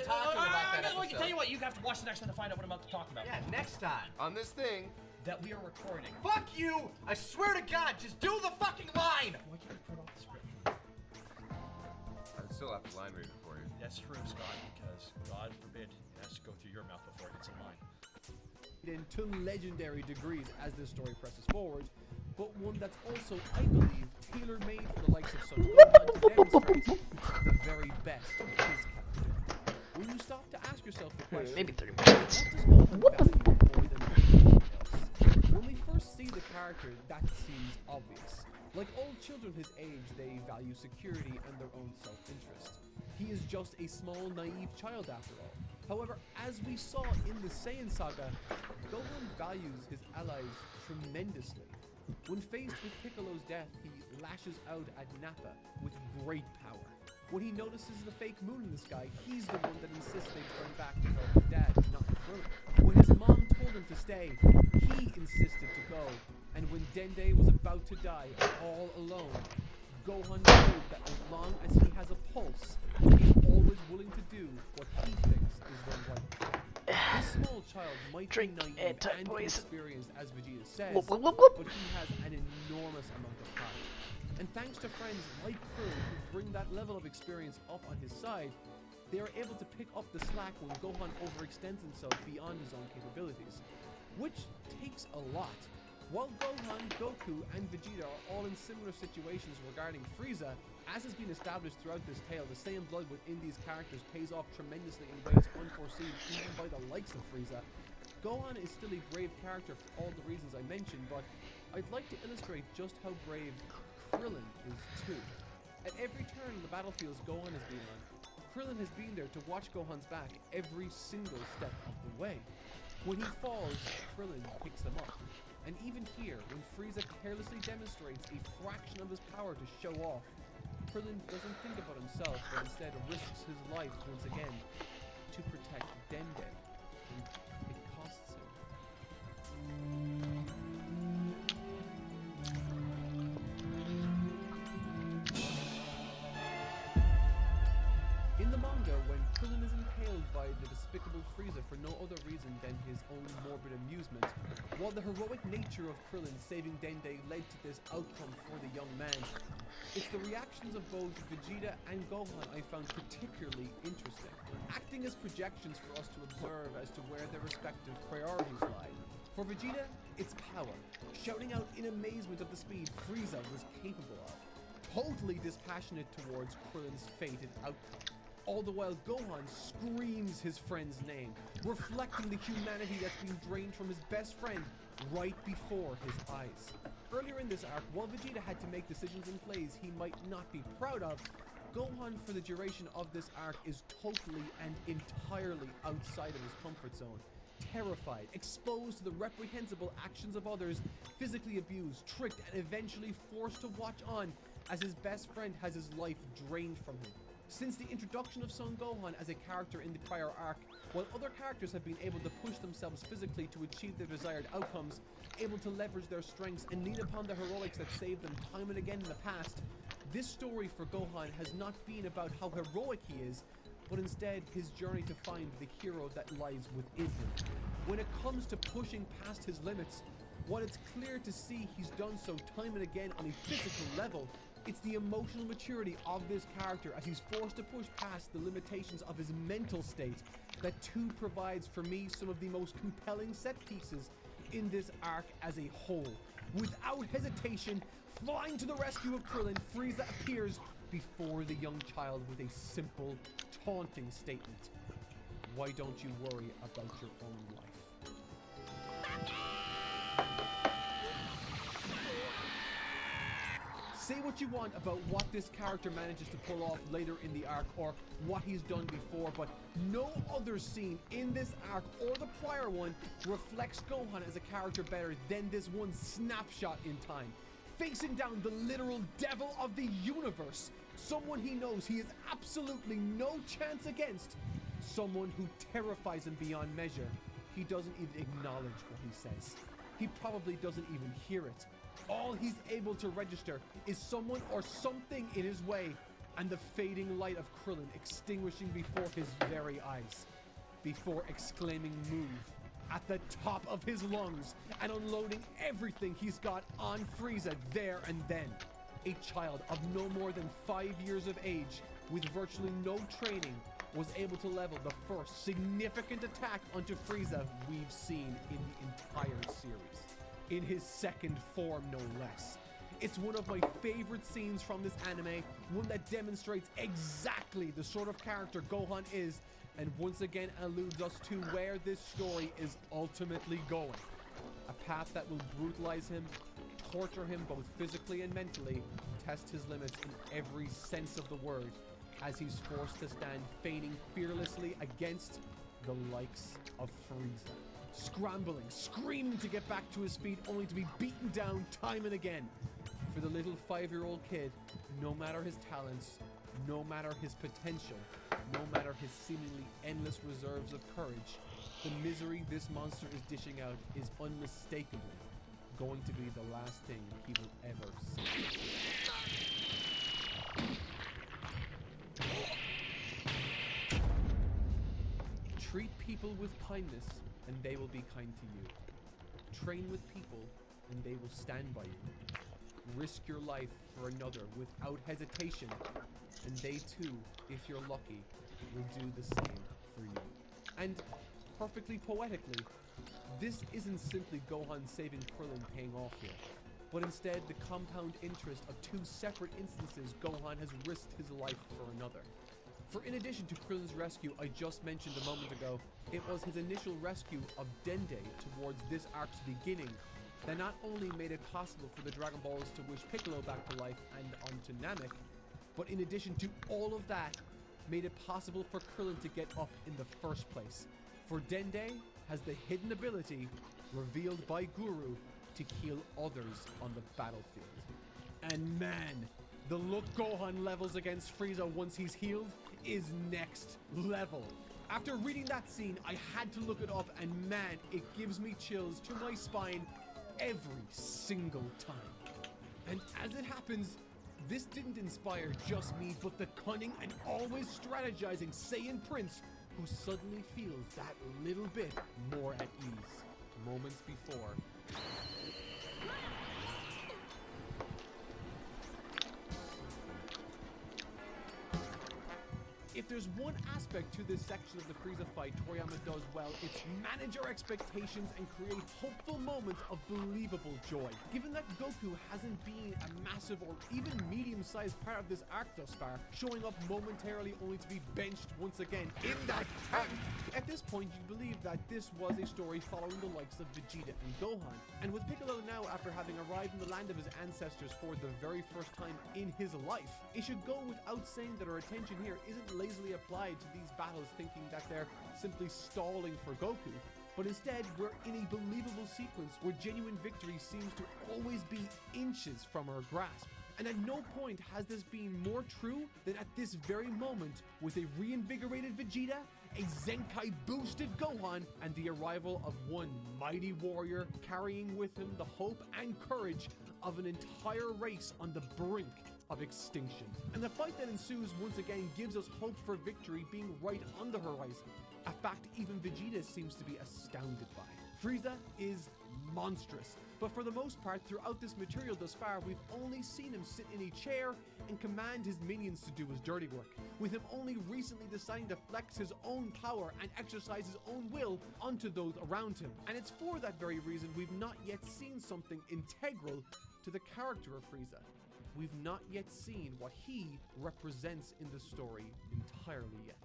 talking about that I episode. can tell you what, you have to watch the next one to find out what I'm about to talk about. Yeah, next time. On this thing, That we are recording. Fuck you! I swear to God, just do the fucking line! Why can't we print off the script? I still have to line read it for you. That's true, Scott, because God forbid it has to go through your mouth before it gets in mine. To legendary degrees as this story presses forward, but one that's also, I believe, tailor-made for the likes of Son Gohan to demonstrate the very best of his character. When you stop to ask yourself the question, Maybe 30 more seconds. what does Gohan value more than Like all children his age, they value security and their own self-interest. He is just a small, naive child after all. However, as we saw in the Saiyan saga, Gohan values his allies tremendously. When faced with Piccolo's death, he lashes out at Nappa with great power. When he notices the fake moon in the sky, he's the one that insists they turn back to help his dad, not Krillin. When his mom told him to stay, he insisted to go. And when Dende was about to die all alone, Gohan knew that as long as he has a pulse, he's always willing to do what he thinks is the right thing. This small child might be naive and inexperienced, as Vegeta says, but he has an enormous amount of heart. And thanks to friends like Krillin who bring that level of experience up on his side, they are able to pick up the slack when Gohan overextends himself beyond his own capabilities. Which takes a lot. While Gohan, Goku, and Vegeta are all in similar situations regarding Frieza, as has been established throughout this tale, the Saiyan blood within these characters pays off tremendously in ways unforeseen even by the likes of Frieza. Gohan is still a brave character for all the reasons I mentioned, but I'd like to illustrate just how brave Krillin is too. At every turn in the battlefields Gohan has been on, Krillin has been there to watch Gohan's back every single step of the way. When he falls, Krillin picks him up. And even here, when Frieza carelessly demonstrates a fraction of his power to show off, Krillin doesn't think about himself, but instead risks his life once again to protect Dende. And it costs him. In the manga, when Krillin is impaled by the despicable Frieza for no other reason than his own morbid amusement, while the heroic nature of Krillin saving Dende led to this outcome for the young man, it's the reactions of both Vegeta and Gohan I found particularly interesting, acting as projections for us to observe as to where their respective priorities lie. For Vegeta, it's power, shouting out in amazement of the speed Frieza was capable of, totally dispassionate towards Krillin's fated outcome. All the while Gohan screams his friend's name, reflecting the humanity that's been drained from his best friend right before his eyes. Earlier in this arc, while Vegeta had to make decisions in plays he might not be proud of, Gohan for the duration of this arc is totally and entirely outside of his comfort zone. Terrified, exposed to the reprehensible actions of others, physically abused, tricked, and eventually forced to watch on as his best friend has his life drained from him. Since the introduction of Son Gohan as a character in the prior arc, while other characters have been able to push themselves physically to achieve their desired outcomes, able to leverage their strengths and lean upon the heroics that saved them time and again in the past, this story for Gohan has not been about how heroic he is, but instead his journey to find the hero that lies within him. When it comes to pushing past his limits, while it's clear to see he's done so time and again on a physical level, it's the emotional maturity of this character as he's forced to push past the limitations of his mental state that too provides for me some of the most compelling set pieces in this arc as a whole. Without hesitation, flying to the rescue of Krillin, Frieza appears before the young child with a simple, taunting statement. Why don't you worry about your own life? Say what you want about what this character manages to pull off later in the arc or what he's done before, but no other scene in this arc or the prior one reflects Gohan as a character better than this one snapshot in time. Facing down the literal devil of the universe, someone he knows he has absolutely no chance against, someone who terrifies him beyond measure. He doesn't even acknowledge what he says. He probably doesn't even hear it. All he's able to register is someone or something in his way, and the fading light of Krillin extinguishing before his very eyes, before exclaiming "move" at the top of his lungs and unloading everything he's got on Frieza there and then. A child of no more than 5 years of age, with virtually no training, was able to level the first significant attack onto Frieza we've seen in the entire series. In his second form, no less. It's one of my favorite scenes from this anime, one that demonstrates exactly the sort of character Gohan is, and once again alludes us to where this story is ultimately going. A path that will brutalize him, torture him both physically and mentally, test his limits in every sense of the word, as he's forced to stand feigning fearlessly against the likes of Frieza. Scrambling, screaming to get back to his feet, only to be beaten down time and again. For the little 5-year-old kid, no matter his talents, no matter his potential, no matter his seemingly endless reserves of courage, the misery this monster is dishing out is unmistakably going to be the last thing he will ever see. Treat people with kindness, and they will be kind to you. Train with people, and they will stand by you. Risk your life for another without hesitation, and they too, if you're lucky, will do the same for you. And perfectly poetically, this isn't simply Gohan saving Krillin paying off here, but instead the compound interest of two separate instances Gohan has risked his life for another. For in addition to Krillin's rescue I just mentioned a moment ago, it was his initial rescue of Dende towards this arc's beginning that not only made it possible for the Dragon Balls to wish Piccolo back to life and onto Namek, but in addition to all of that, made it possible for Krillin to get up in the first place. For Dende has the hidden ability, revealed by Guru, to heal others on the battlefield. And man, the look Gohan levels against Frieza once he's healed is next level. After reading that scene, I had to look it up, and man, it gives me chills to my spine every single time. And as it happens, this didn't inspire just me, but the cunning and always strategizing Saiyan Prince, who suddenly feels that little bit more at ease moments before. If there's one aspect to this section of the Frieza fight Toriyama does well, it's manage our expectations and create hopeful moments of believable joy. Given that Goku hasn't been a massive or even medium-sized part of this arc thus far, showing up momentarily only to be benched once again in that tank, at this point you believe that this was a story following the likes of Vegeta and Gohan. And with Piccolo now, after having arrived in the land of his ancestors for the very first time in his life, it should go without saying that our attention here isn't lazily applied to these battles thinking that they're simply stalling for Goku, but instead we're in a believable sequence where genuine victory seems to always be inches from our grasp. And at no point has this been more true than at this very moment, with a reinvigorated Vegeta, a Zenkai boosted Gohan, and the arrival of one mighty warrior carrying with him the hope and courage of an entire race on the brink of extinction. And the fight that ensues once again gives us hope for victory being right on the horizon, a fact even Vegeta seems to be astounded by. Frieza is monstrous, but for the most part throughout this material thus far, we've only seen him sit in a chair and command his minions to do his dirty work, with him only recently deciding to flex his own power and exercise his own will onto those around him. And it's for that very reason we've not yet seen something integral to the character of Frieza. We've not yet seen what he represents in the story entirely yet,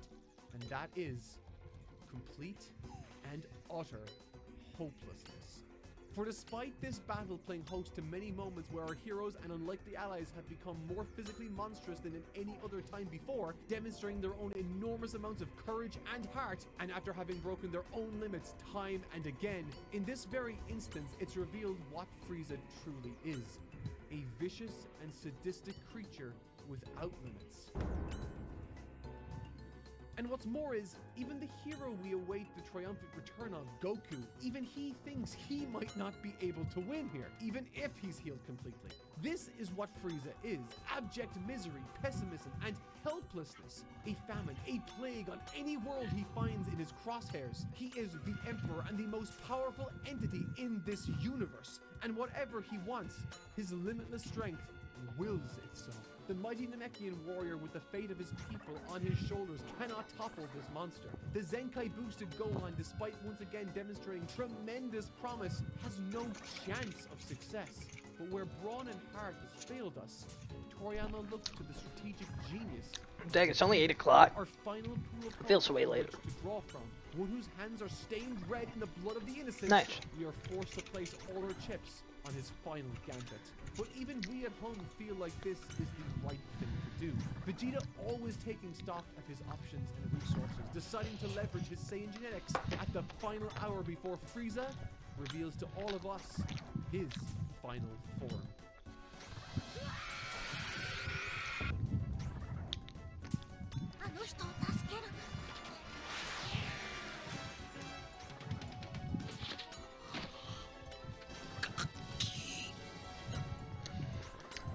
and that is complete and utter hopelessness. For despite this battle playing host to many moments where our heroes and unlikely allies have become more physically monstrous than in any other time before, demonstrating their own enormous amounts of courage and heart, and after having broken their own limits time and again, in this very instance it's revealed what Frieza truly is. A vicious and sadistic creature without limits. And what's more is, even the hero we await the triumphant return of, Goku, even he thinks he might not be able to win here, even if he's healed completely. This is what Frieza is: abject misery, pessimism, and helplessness. A famine, a plague on any world he finds in his crosshairs. He is the emperor and the most powerful entity in this universe. And whatever he wants, his limitless strength wills it so. The mighty Namekian warrior with the fate of his people on his shoulders cannot topple this monster. The Zenkai boosted Gohan, despite once again demonstrating tremendous promise, has no chance of success. But where brawn and heart has failed us, Toriyama looks to the strategic genius. Dang, it's only 8 o'clock. Our final pool of Feels way later. to draw from, one whose hands are stained red in the blood of the innocent. Nice. We are forced to place all our chips on his final gambit. But even we at home feel like this is the right thing to do. Vegeta always taking stock of his options and resources, deciding to leverage his Saiyan genetics at the final hour before Frieza reveals to all of us his final form.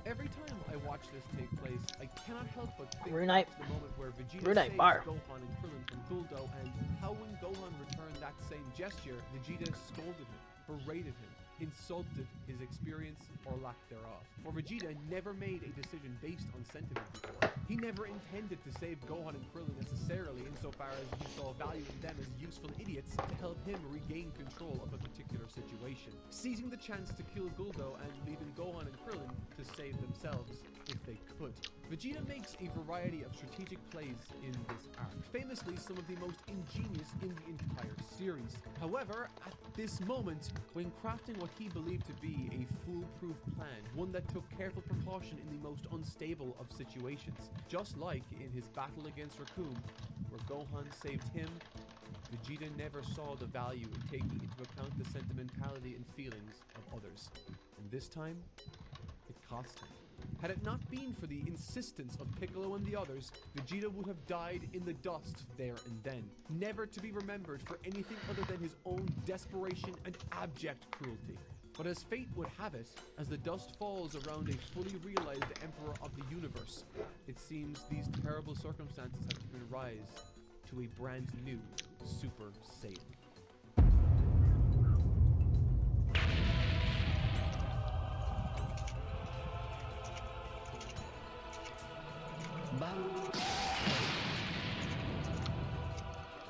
Every time I watch this take place, I cannot help but think Roony. back to the moment where Vegeta Roony, saves bar. Gohan and Krillin from Guldo, and how when Gohan returned that same gesture, Vegeta scolded him, berated him, insulted his experience or lack thereof. For Vegeta never made a decision based on sentiment before. He never intended to save Gohan and Krillin necessarily, insofar as he saw value in them as useful idiots to help him regain control of a particular situation, seizing the chance to kill Guldo and leaving Gohan and Krillin to save themselves if they could. Vegeta makes a variety of strategic plays in this arc, famously some of the most ingenious in the entire series. However, at this moment, when crafting what he believed to be a foolproof plan, one that took careful precaution in the most unstable of situations, just like in his battle against Raccoon, where Gohan saved him, Vegeta never saw the value in taking into account the sentimentality and feelings of others. And this time, it cost him. Had it not been for the insistence of Piccolo and the others, Vegeta would have died in the dust there and then, never to be remembered for anything other than his own desperation and abject cruelty. But as fate would have it, as the dust falls around a fully realized Emperor of the Universe, it seems these terrible circumstances have given rise to a brand new Super Saiyan.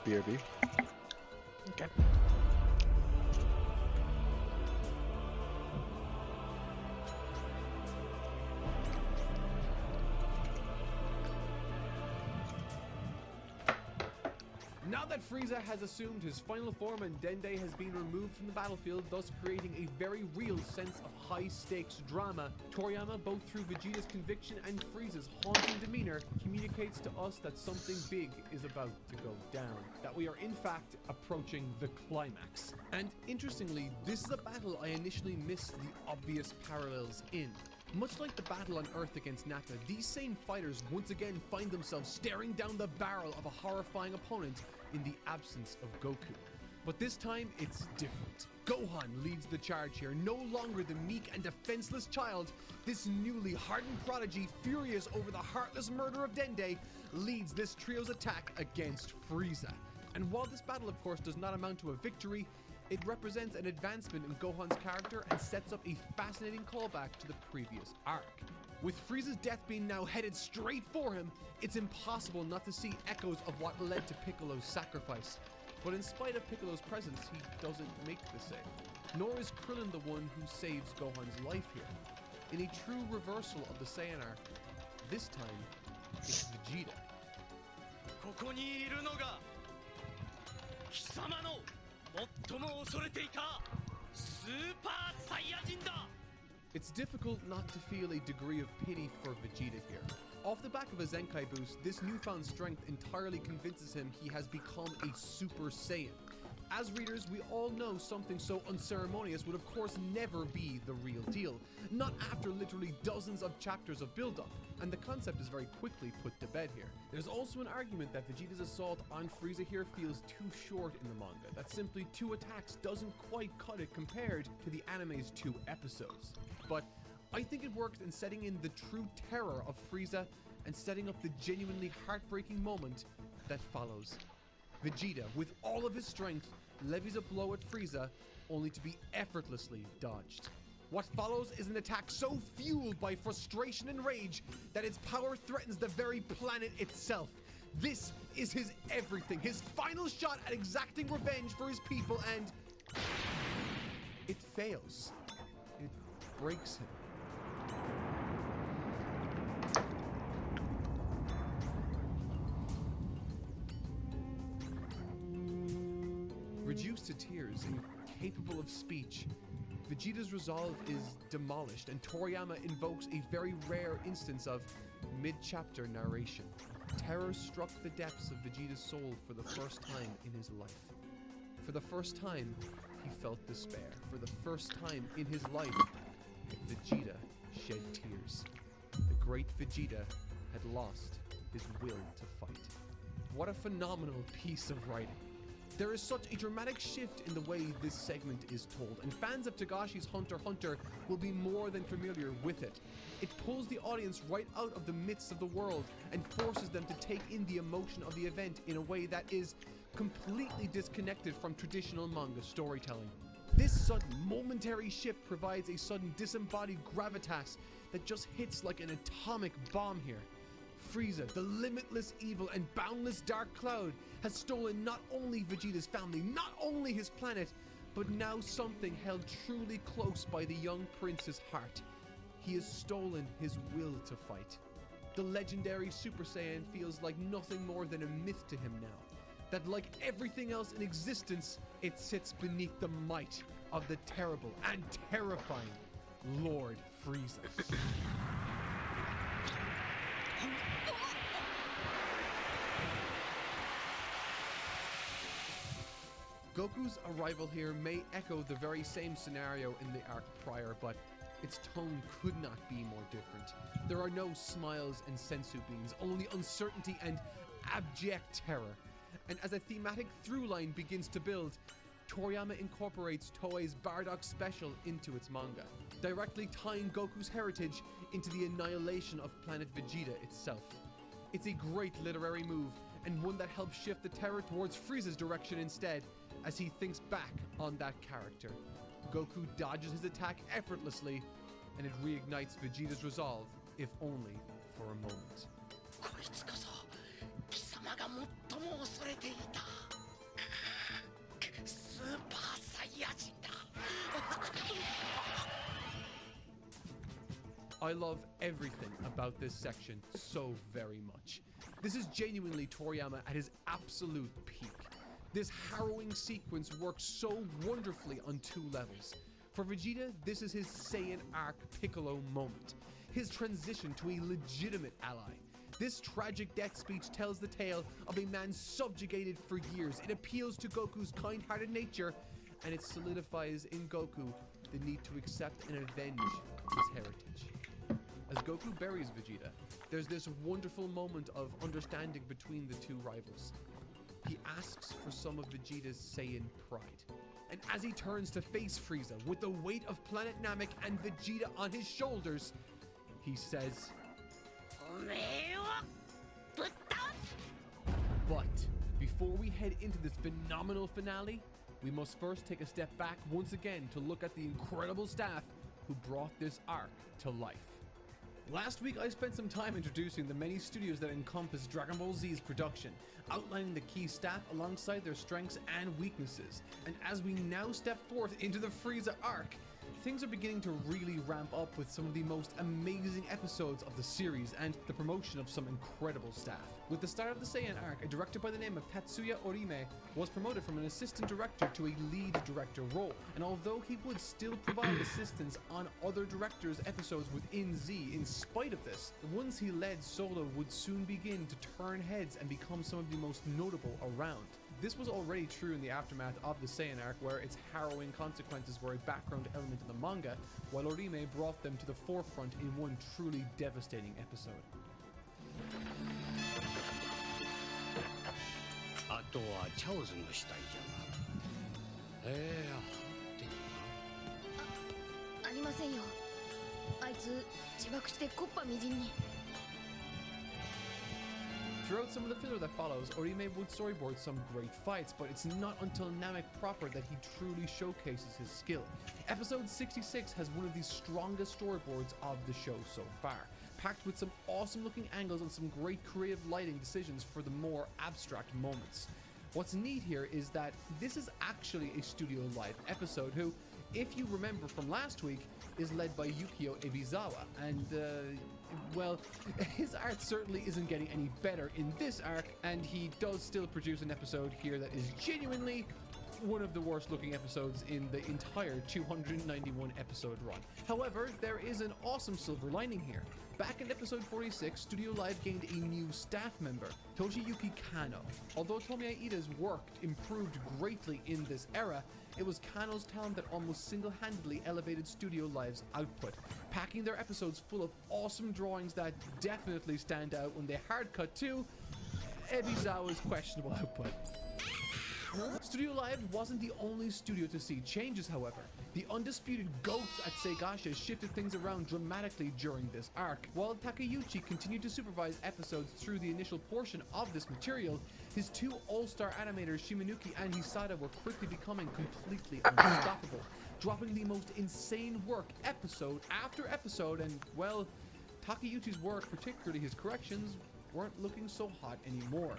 BRB. Okay. Now that Frieza has assumed his final form and Dende has been removed from the battlefield, thus creating a very real sense of high-stakes drama, Toriyama, both through Vegeta's conviction and Frieza's haunting demeanor, communicates to us that something big is about to go down, that we are in fact approaching the climax. And interestingly, this is a battle I initially missed the obvious parallels in. Much like the battle on Earth against Nappa, these same fighters once again find themselves staring down the barrel of a horrifying opponent in the absence of Goku. But this time, it's different. Gohan leads the charge here, no longer the meek and defenseless child. This newly hardened prodigy, furious over the heartless murder of Dende, leads this trio's attack against Frieza. And while this battle, of course, does not amount to a victory, it represents an advancement in Gohan's character and sets up a fascinating callback to the previous arc. With Frieza's death being now headed straight for him, it's impossible not to see echoes of what led to Piccolo's sacrifice. But in spite of Piccolo's presence, he doesn't make the save. Nor is Krillin the one who saves Gohan's life here. In a true reversal of the Saiyan arc, this time, it's Vegeta. ここにいるのが貴様の最も恐れていたスーパーサイヤ人だ It's difficult not to feel a degree of pity for Vegeta here. Off the back of a Zenkai boost, this newfound strength entirely convinces him he has become a Super Saiyan. As readers, we all know something so unceremonious would of course never be the real deal. Not after literally dozens of chapters of build-up, and the concept is very quickly put to bed here. There's also an argument that Vegeta's assault on Frieza here feels too short in the manga, that simply 2 attacks doesn't quite cut it compared to the anime's 2 episodes. But I think it works in setting in the true terror of Frieza and setting up the genuinely heartbreaking moment that follows. Vegeta, with all of his strength, levies a blow at Frieza, only to be effortlessly dodged. What follows is an attack so fueled by frustration and rage that its power threatens the very planet itself. This is his everything, his final shot at exacting revenge for his people, and it fails. It breaks him. Reduced to tears, incapable of speech, Vegeta's resolve is demolished, and Toriyama invokes a very rare instance of mid-chapter narration. Terror struck the depths of Vegeta's soul for the first time in his life. For the first time, he felt despair. For the first time in his life, Vegeta shed tears. The great Vegeta had lost his will to fight. What a phenomenal piece of writing. There is such a dramatic shift in the way this segment is told, and fans of Togashi's Hunter x Hunter will be more than familiar with it. It pulls the audience right out of the midst of the world and forces them to take in the emotion of the event in a way that is completely disconnected from traditional manga storytelling. This sudden, momentary shift provides a sudden disembodied gravitas that just hits like an atomic bomb here. Frieza, the limitless evil and boundless dark cloud, has stolen not only Vegeta's family, not only his planet, but now something held truly close by the young prince's heart. He has stolen his will to fight. The legendary Super Saiyan feels like nothing more than a myth to him now. That like everything else in existence, it sits beneath the might of the terrible and terrifying Lord Frieza. Goku's arrival here may echo the very same scenario in the arc prior, but its tone could not be more different. There are no smiles and sensu beans, only uncertainty and abject terror. And as a thematic through line begins to build, Toriyama incorporates Toei's Bardock special into its manga, directly tying Goku's heritage into the annihilation of planet Vegeta itself. It's a great literary move, and one that helps shift the terror towards Frieza's direction instead, as he thinks back on that character. Goku dodges his attack effortlessly, and it reignites Vegeta's resolve, if only for a moment. I love everything about this section so very much. This is genuinely Toriyama at his absolute peak. This harrowing sequence works so wonderfully on two levels. For Vegeta, this is his Saiyan arc Piccolo moment, his transition to a legitimate ally. This tragic death speech tells the tale of a man subjugated for years. It appeals to Goku's kind-hearted nature, and it solidifies in Goku the need to accept and avenge his heritage. As Goku buries Vegeta, there's this wonderful moment of understanding between the two rivals. He asks for some of Vegeta's Saiyan pride. And as he turns to face Frieza with the weight of Planet Namek and Vegeta on his shoulders, he says, but before we head into this phenomenal finale, we must first take a step back once again to look at the incredible staff who brought this arc to life. Last week I spent some time introducing the many studios that encompass Dragon Ball Z's production, outlining the key staff alongside their strengths and weaknesses. And as we now step forth into the Frieza arc, things are beginning to really ramp up with some of the most amazing episodes of the series and the promotion of some incredible staff. With the start of the Saiyan arc, a director by the name of Tatsuya Orime was promoted from an assistant director to a lead director role. And although he would still provide assistance on other directors' episodes within Z, in spite of this, the ones he led solo would soon begin to turn heads and become some of the most notable around. This was already true in the aftermath of the Saiyan arc, where its harrowing consequences were a background element in the manga, while Orime brought them to the forefront in one truly devastating episode. あとはチャオズの死体じゃが。ってありませんよ。あいつ自爆してコッパみじんに。 Throughout some of the filler that follows, Orime would storyboard some great fights, but it's not until Namek proper that he truly showcases his skill. Episode 66 has one of the strongest storyboards of the show so far, packed with some awesome looking angles and some great creative lighting decisions for the more abstract moments. What's neat here is that this is actually a Studio Live episode who, if you remember from last week, is led by Yukio Ebizawa, and well, his art certainly isn't getting any better in this arc, and he does still produce an episode here that is genuinely one of the worst looking episodes in the entire 291 episode run. However, there is an awesome silver lining here. Back in episode 46, Studio Live gained a new staff member, Toshiyuki Kano. Although Tomoya Iida's work improved greatly in this era, it was Kano's talent that almost single-handedly elevated Studio Live's output, packing their episodes full of awesome drawings that definitely stand out when they hard cut to Ebizawa's questionable output. Studio Live wasn't the only studio to see changes, however. The undisputed GOATs at Seigasha shifted things around dramatically during this arc. While Takeuchi continued to supervise episodes through the initial portion of this material, his two all-star animators Shimanuki and Hisada were quickly becoming completely unstoppable, dropping the most insane work episode after episode, and, well, Takeuchi's work, particularly his corrections, weren't looking so hot anymore.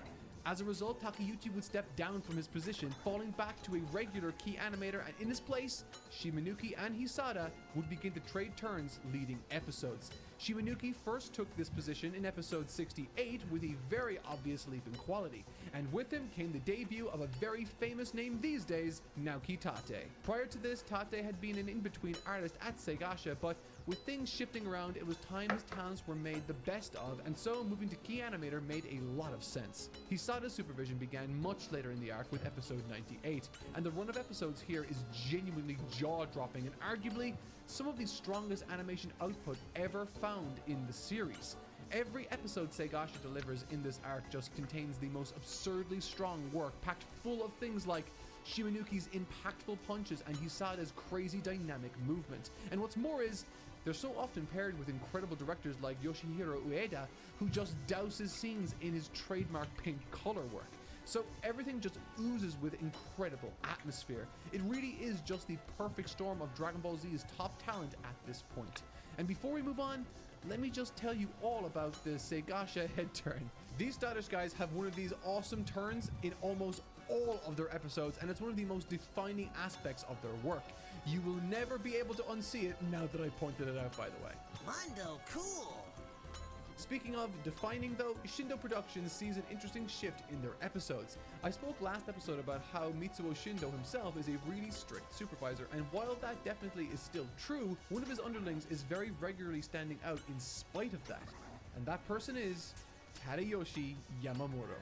As a result, Takeuchi would step down from his position, falling back to a regular key animator, and in his place, Shimanuki and Hisada would begin to trade turns leading episodes. Shimanuki first took this position in episode 68 with a very obvious leap in quality, and with him came the debut of a very famous name these days, Naoki Tate. Prior to this, Tate had been an in-between artist at Seigasha, but with things shifting around, it was time his talents were made the best of, and so moving to key animator made a lot of sense. Hisada's supervision began much later in the arc with episode 98, and the run of episodes here is genuinely jaw-dropping and arguably some of the strongest animation output ever found in the series. Every episode Seigasha delivers in this arc just contains the most absurdly strong work, packed full of things like Shimanuki's impactful punches and Hisada's crazy dynamic movement. And what's more is, they're so often paired with incredible directors like Yoshihiro Ueda, who just douses scenes in his trademark pink color work. So everything just oozes with incredible atmosphere. It really is just the perfect storm of Dragon Ball Z's top talent at this point. And before we move on, let me just tell you all about the Seigasha head turn. These stylish guys have one of these awesome turns in almost all of their episodes, and it's one of the most defining aspects of their work. You will never be able to unsee it now that I pointed it out, by the way. Mondo, cool! Speaking of defining though, Shindo Productions sees an interesting shift in their episodes. I spoke last episode about how Mitsuo Shindo himself is a really strict supervisor, and while that definitely is still true, one of his underlings is very regularly standing out in spite of that. And that person is Tadayoshi Yamamoto.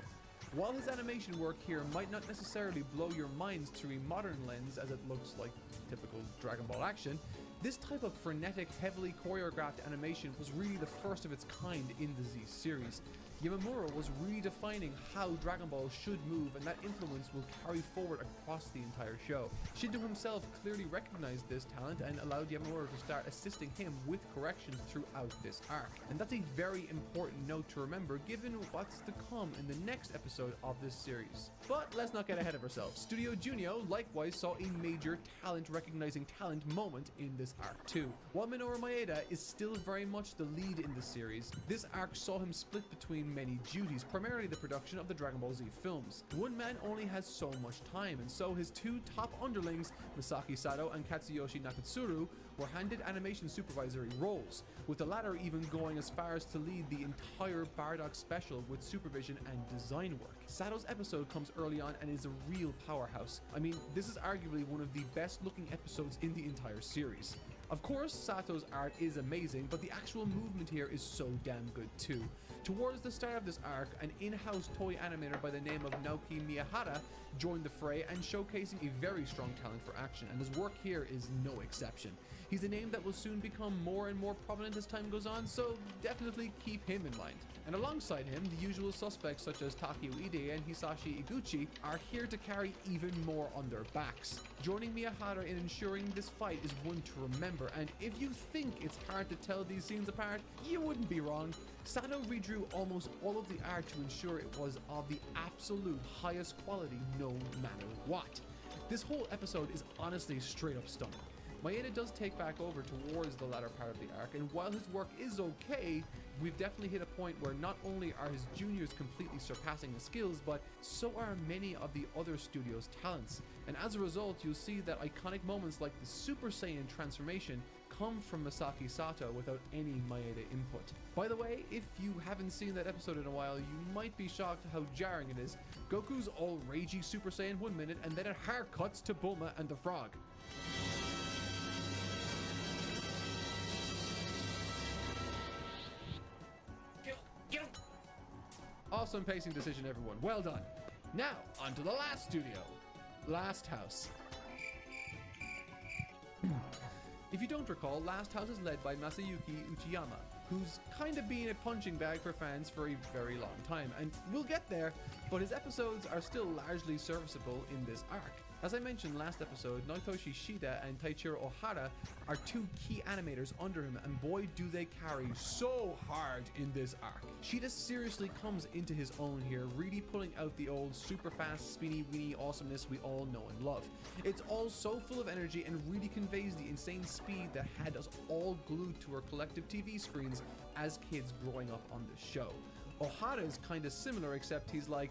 While his animation work here might not necessarily blow your minds through a modern lens as it looks like typical Dragon Ball action, this type of frenetic, heavily choreographed animation was really the first of its kind in the Z series. Yamamura was redefining how Dragon Ball should move, and that influence will carry forward across the entire show. Shindo himself clearly recognized this talent and allowed Yamamura to start assisting him with corrections throughout this arc. And that's a very important note to remember given what's to come in the next episode of this series. But let's not get ahead of ourselves. Studio Junio likewise saw a major talent recognizing talent moment in this arc too. While Minoru Maeda is still very much the lead in the series, this arc saw him split between many duties, primarily the production of the Dragon Ball Z films. One man only has so much time, and so his two top underlings, Masaki Sato and Katsuyoshi Nakatsuru, were handed animation supervisory roles, with the latter even going as far as to lead the entire Bardock special with supervision and design work. Sato's episode comes early on and is a real powerhouse. I mean, this is arguably one of the best looking episodes in the entire series. Of course, Sato's art is amazing, but the actual movement here is so damn good too. Towards the start of this arc, an in-house toy animator by the name of Naoki Miyahara joined the fray and showcasing a very strong talent for action, and his work here is no exception. He's a name that will soon become more and more prominent as time goes on, so definitely keep him in mind. And alongside him, the usual suspects such as Takeo Ide and Hisashi Iguchi are here to carry even more on their backs. Joining Miyahara in ensuring this fight is one to remember, and if you think it's hard to tell these scenes apart, you wouldn't be wrong. Sato redrew almost all of the art to ensure it was of the absolute highest quality no matter what. This whole episode is honestly straight up stunning. Maeda does take back over towards the latter part of the arc, and while his work is okay, we've definitely hit a point where not only are his juniors completely surpassing his skills, but so are many of the other studios' talents. And as a result, you'll see that iconic moments like the Super Saiyan transformation come from Masaki Sato without any Maeda input. By the way, if you haven't seen that episode in a while, you might be shocked how jarring it is. Goku's all ragey Super Saiyan 1 minute, and then it hard cuts to Bulma and the frog. Awesome pacing decision, everyone. Well done. Now, on to the last studio. Last House. If you don't recall, Last House is led by Masayuki Uchiyama, who's kind of been a punching bag for fans for a very long time, and we'll get there, but his episodes are still largely serviceable in this arc. As I mentioned last episode, Naotoshi Shida and Taichiro Ohara are two key animators under him, and boy do they carry so hard in this arc. Shida seriously comes into his own here, really pulling out the old super fast, spinny, weeny awesomeness we all know and love. It's all so full of energy and really conveys the insane speed that had us all glued to our collective TV screens as kids growing up on this show. Ohara is kinda similar, except he's like,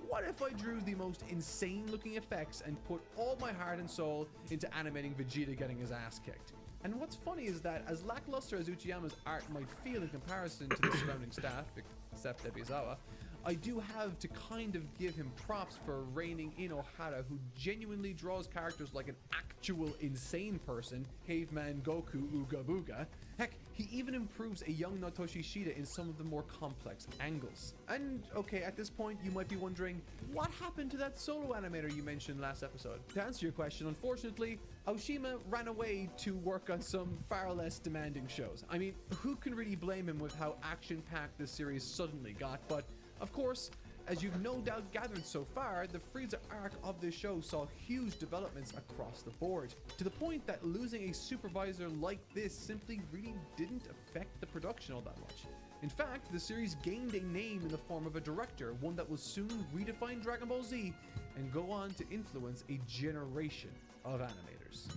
what if I drew the most insane looking effects and put all my heart and soul into animating Vegeta getting his ass kicked? And what's funny is that as lackluster as Uchiyama's art might feel in comparison to the surrounding staff, except Ebizawa, I do have to kind of give him props for reining in Ohara, who genuinely draws characters like an actual insane person, Caveman Goku Ooga Booga. Heck, he even improves a young Naotoshi Shida in some of the more complex angles. And okay, at this point you might be wondering, what happened to that solo animator you mentioned last episode? To answer your question, unfortunately, Aoshima ran away to work on some far less demanding shows. I mean, who can really blame him with how action-packed this series suddenly got, but of course, as you've no doubt gathered so far, the Frieza arc of this show saw huge developments across the board, to the point that losing a supervisor like this simply really didn't affect the production all that much. In fact, the series gained a name in the form of a director, one that will soon redefine Dragon Ball Z and go on to influence a generation of animators.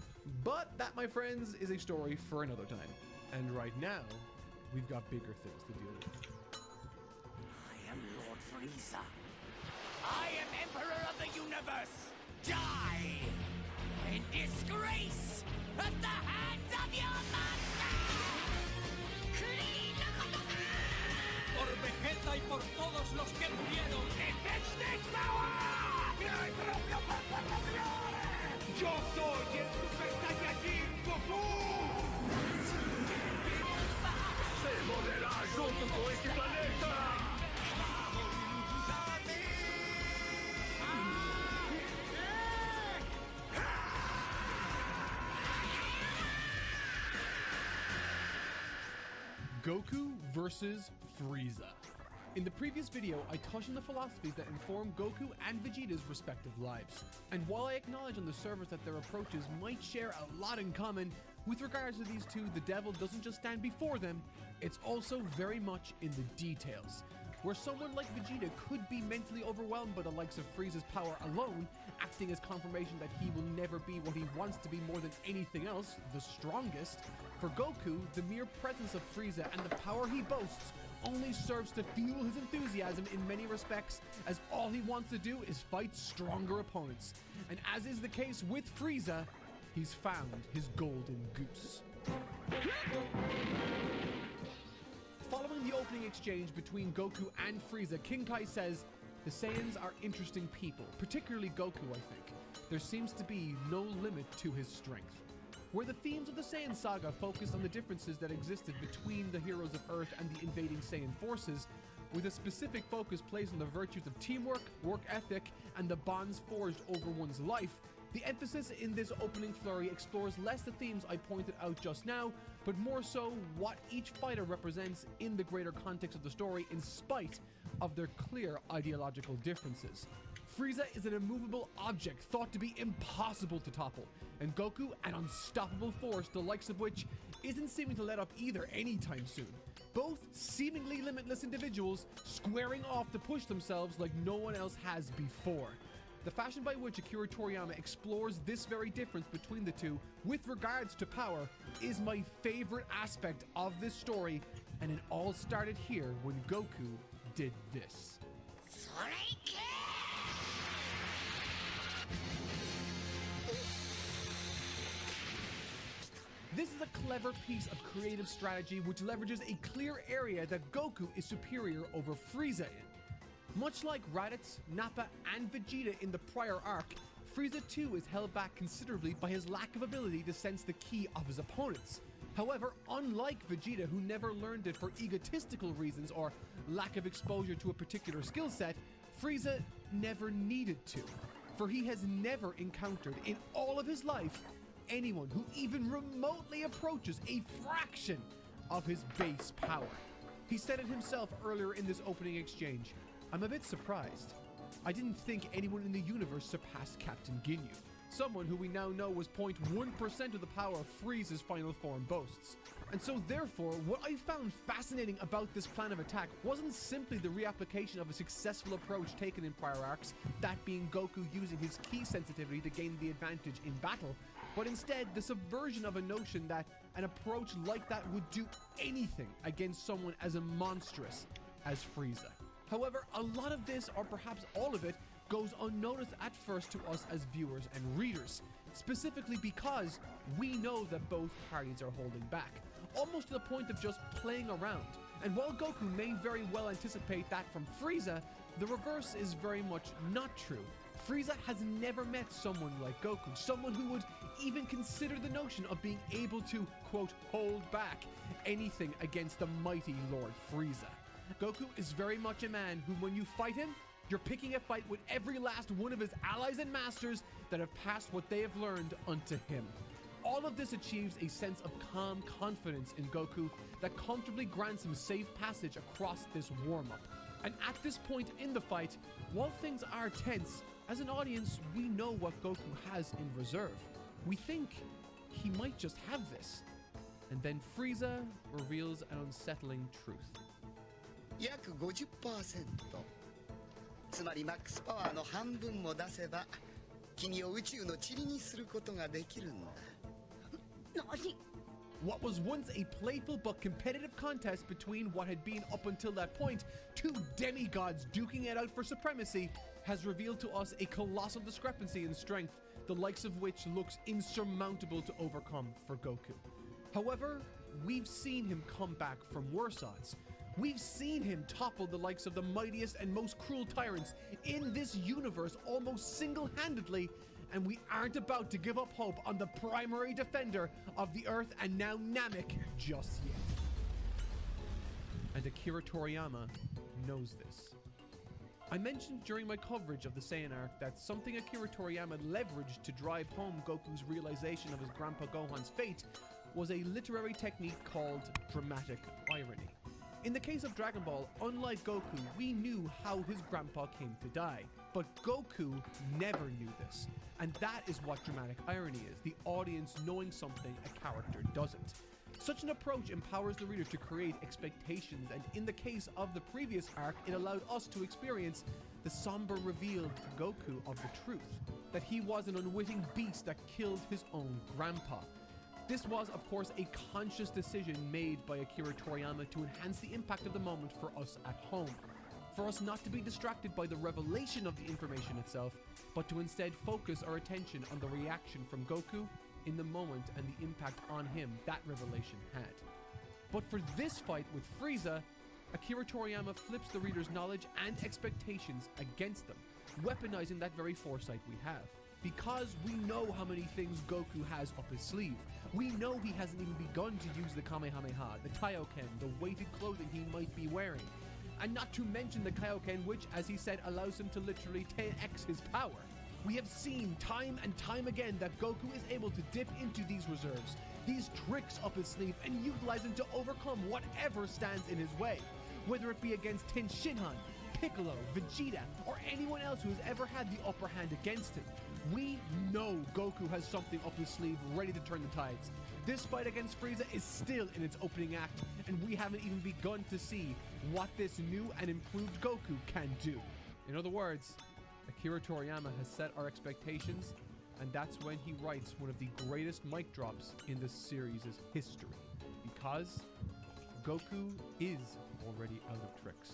But that, my friends, is a story for another time. And right now, we've got bigger things to deal with. I am Lord Frieza. I am Emperor of the Universe. Die in disgrace at the hands of your master! Por Vegeta y por todos los que murieron. ¡Extinct power! ¡Mi propio fantasma! Yo soy el Super Saiyajin Goku. ¡Se morirá junto con este planeta! Goku versus Frieza. In the previous video, I touched on the philosophies that inform Goku and Vegeta's respective lives. And while I acknowledge on the surface that their approaches might share a lot in common, with regards to these two, the devil doesn't just stand before them, it's also very much in the details. Where someone like Vegeta could be mentally overwhelmed by the likes of Frieza's power alone, acting as confirmation that he will never be what he wants to be more than anything else, the strongest, for Goku, the mere presence of Frieza and the power he boasts only serves to fuel his enthusiasm in many respects, as all he wants to do is fight stronger opponents. And as is the case with Frieza, he's found his golden goose. Following the opening exchange between Goku and Frieza, King Kai says, "The Saiyans are interesting people, particularly Goku, I think. There seems to be no limit to his strength." Where the themes of the Saiyan saga focused on the differences that existed between the heroes of Earth and the invading Saiyan forces, with a specific focus placed on the virtues of teamwork, work ethic, and the bonds forged over one's life, the emphasis in this opening flurry explores less the themes I pointed out just now, but more so what each fighter represents in the greater context of the story in spite of their clear ideological differences. Frieza is an immovable object thought to be impossible to topple, and Goku an unstoppable force the likes of which isn't seeming to let up either anytime soon. Both seemingly limitless individuals squaring off to push themselves like no one else has before. The fashion by which Akira Toriyama explores this very difference between the two with regards to power is my favorite aspect of this story, and it all started here when Goku did this. This is a clever piece of creative strategy which leverages a clear area that Goku is superior over Frieza in. Much like Raditz, Nappa, and Vegeta in the prior arc, Frieza too is held back considerably by his lack of ability to sense the ki of his opponents. However, unlike Vegeta, who never learned it for egotistical reasons or lack of exposure to a particular skill set, Frieza never needed to, for he has never encountered in all of his life anyone who even remotely approaches a fraction of his base power. He said it himself earlier in this opening exchange. I'm a bit surprised. I didn't think anyone in the universe surpassed Captain Ginyu, someone who we now know was 0.1% of the power Frieza's final form boasts. And so therefore, what I found fascinating about this plan of attack wasn't simply the reapplication of a successful approach taken in prior arcs, that being Goku using his ki sensitivity to gain the advantage in battle, but instead the subversion of a notion that an approach like that would do anything against someone as monstrous as Frieza. However, a lot of this, or perhaps all of it, goes unnoticed at first to us as viewers and readers, specifically because we know that both parties are holding back, almost to the point of just playing around. And while Goku may very well anticipate that from Frieza, the reverse is very much not true. Frieza has never met someone like Goku, someone who would even consider the notion of being able to, quote, hold back anything against the mighty Lord Frieza. Goku is very much a man who, when you fight him, you're picking a fight with every last one of his allies and masters that have passed what they have learned unto him. All of this achieves a sense of calm confidence in Goku that comfortably grants him safe passage across this warm-up. And at this point in the fight, while things are tense, as an audience, we know what Goku has in reserve. We think he might just have this. And then Frieza reveals an unsettling truth. 約 50%。つまりマックスパワーの半分も出せば君を宇宙の塵にすることができるんだ。何? What was once a playful but competitive contest between what had been up until that point two demigods duking it out for supremacy has revealed to us a colossal discrepancy in strength, the likes of which looks insurmountable to overcome for Goku. However, we've seen him come back from worse odds. We've seen him topple the likes of the mightiest and most cruel tyrants in this universe almost single-handedly, and we aren't about to give up hope on the primary defender of the Earth and now Namek just yet. And Akira Toriyama knows this. I mentioned during my coverage of the Saiyan arc that something Akira Toriyama leveraged to drive home Goku's realization of his Grandpa Gohan's fate was a literary technique called dramatic irony. In the case of Dragon Ball, unlike Goku, we knew how his grandpa came to die. But Goku never knew this. And that is what dramatic irony is, the audience knowing something a character doesn't. Such an approach empowers the reader to create expectations, and in the case of the previous arc, it allowed us to experience the somber reveal to Goku of the truth, that he was an unwitting beast that killed his own grandpa. This was, of course, a conscious decision made by Akira Toriyama to enhance the impact of the moment for us at home. For us not to be distracted by the revelation of the information itself, but to instead focus our attention on the reaction from Goku in the moment and the impact on him that revelation had. But for this fight with Frieza, Akira Toriyama flips the reader's knowledge and expectations against them, weaponizing that very foresight we have. Because we know how many things Goku has up his sleeve. We know he hasn't even begun to use the Kamehameha, the Kaioken, the weighted clothing he might be wearing. And not to mention the Kaioken, which, as he said, allows him to literally 10x his power. We have seen time and time again that Goku is able to dip into these reserves, these tricks up his sleeve, and utilize them to overcome whatever stands in his way. Whether it be against Tenshinhan, Piccolo, Vegeta, or anyone else who has ever had the upper hand against him. We know Goku has something up his sleeve ready to turn the tides. This fight against Frieza is still in its opening act, and we haven't even begun to see what this new and improved Goku can do. In other words, Akira Toriyama has set our expectations, and that's when he writes one of the greatest mic drops in the series' history. Because Goku is already out of tricks.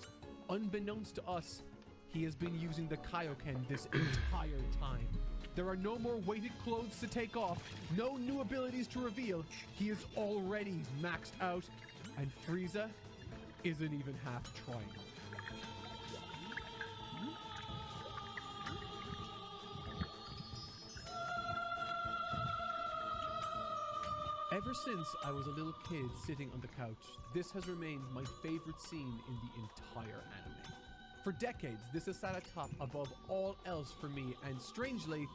Unbeknownst to us, he has been using the Kaioken this entire time. There are no more weighted clothes to take off, no new abilities to reveal. He is already maxed out, and Frieza isn't even half trying. Ever since I was a little kid sitting on the couch, this has remained my favorite scene in the entire anime. For decades, this has sat atop above all else for me, and strangely,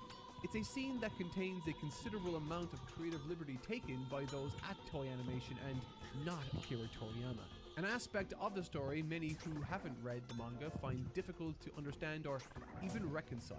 it's a scene that contains a considerable amount of creative liberty taken by those at Toei Animation and not Akira Toriyama. An aspect of the story many who haven't read the manga find difficult to understand or even reconcile.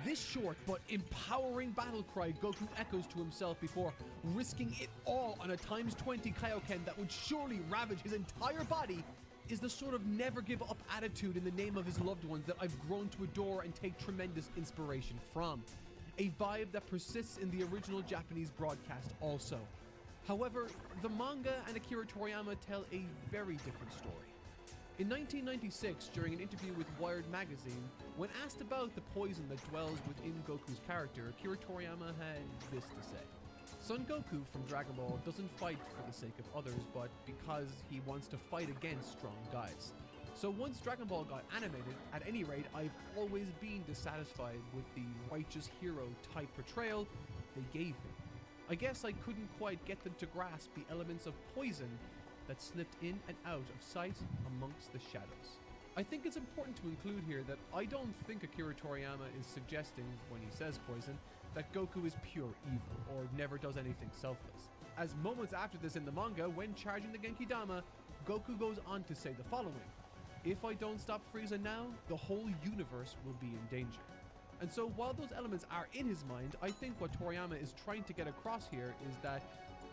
This short but empowering battle cry Goku echoes to himself before risking it all on a ×20 Kaioken that would surely ravage his entire body is the sort of never give up attitude in the name of his loved ones that I've grown to adore and take tremendous inspiration from. A vibe that persists in the original Japanese broadcast also. However, the manga and Akira Toriyama tell a very different story. In 1996, during an interview with Wired magazine, when asked about the poison that dwells within Goku's character, Akira Toriyama had this to say. Son Goku from Dragon Ball doesn't fight for the sake of others, but because he wants to fight against strong guys. So once Dragon Ball got animated, at any rate, I've always been dissatisfied with the righteous hero type portrayal they gave him. I guess I couldn't quite get them to grasp the elements of poison that slipped in and out of sight amongst the shadows. I think it's important to include here that I don't think Akira Toriyama is suggesting, when he says poison, that Goku is pure evil or never does anything selfless. As moments after this in the manga, when charging the Genki Dama, Goku goes on to say the following: "If I don't stop Frieza now, the whole universe will be in danger." And so while those elements are in his mind, I think what Toriyama is trying to get across here is that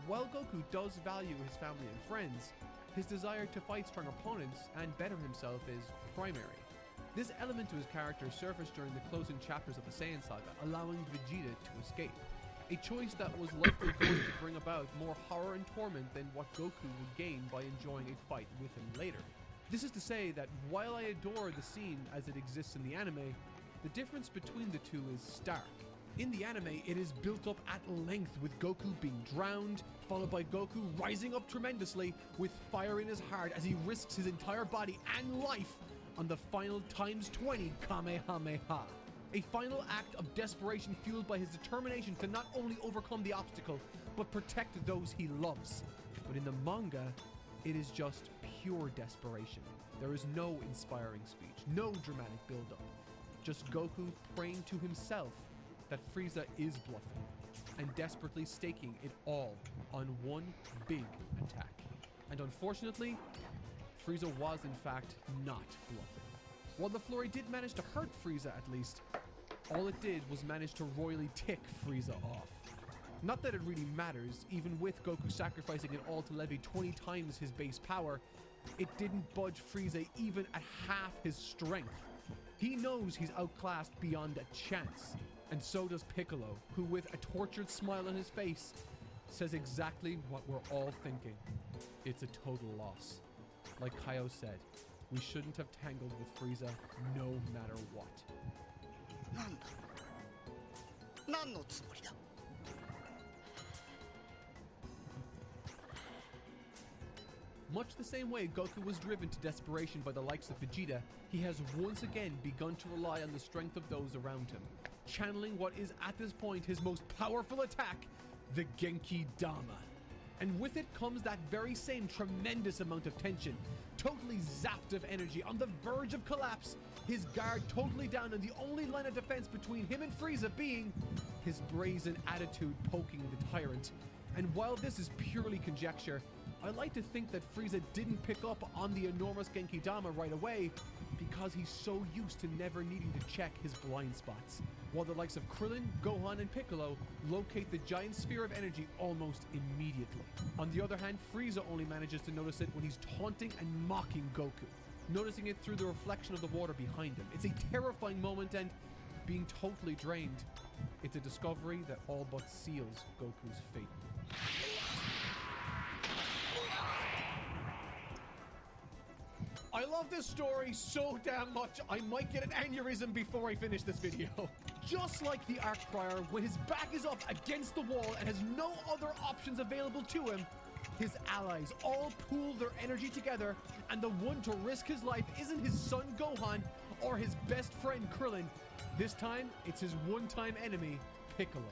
while Goku does value his family and friends, his desire to fight strong opponents and better himself is primary. This element to his character surfaced during the closing chapters of the Saiyan saga, allowing Vegeta to escape. A choice that was likely going to bring about more horror and torment than what Goku would gain by enjoying a fight with him later. This is to say that while I adore the scene as it exists in the anime, the difference between the two is stark. In the anime, it is built up at length with Goku being drowned, followed by Goku rising up tremendously with fire in his heart as he risks his entire body and life on the final ×20 Kamehameha. A final act of desperation fueled by his determination to not only overcome the obstacle, but protect those he loves. But in the manga, it is just pure desperation. There is no inspiring speech, no dramatic build-up. Just Goku praying to himself that Frieza is bluffing, and desperately staking it all on one big attack. And unfortunately, Frieza was in fact not bluffing. While the flurry did manage to hurt Frieza at least, all it did was manage to royally tick Frieza off. Not that it really matters, even with Goku sacrificing it all to levy 20 times his base power, it didn't budge Frieza even at half his strength. He knows he's outclassed beyond a chance. And so does Piccolo, who with a tortured smile on his face, says exactly what we're all thinking. It's a total loss. Like Kaio said, we shouldn't have tangled with Frieza no matter what. Much the same way Goku was driven to desperation by the likes of Vegeta, he has once again begun to rely on the strength of those around him, channeling what is at this point his most powerful attack, the Genki Dama. And with it comes that very same tremendous amount of tension, totally zapped of energy, on the verge of collapse, his guard totally down, and the only line of defense between him and Frieza being his brazen attitude poking the tyrant. And while this is purely conjecture, I like to think that Frieza didn't pick up on the enormous Genki Dama right away because he's so used to never needing to check his blind spots, while the likes of Krillin, Gohan, and Piccolo locate the giant sphere of energy almost immediately. On the other hand, Frieza only manages to notice it when he's taunting and mocking Goku, noticing it through the reflection of the water behind him. It's a terrifying moment, and being totally drained, it's a discovery that all but seals Goku's fate. I love this story so damn much, I might get an aneurysm before I finish this video. Just like the Arc Prior, when his back is up against the wall and has no other options available to him, his allies all pool their energy together, and the one to risk his life isn't his son Gohan or his best friend Krillin. This time, it's his one-time enemy, Piccolo.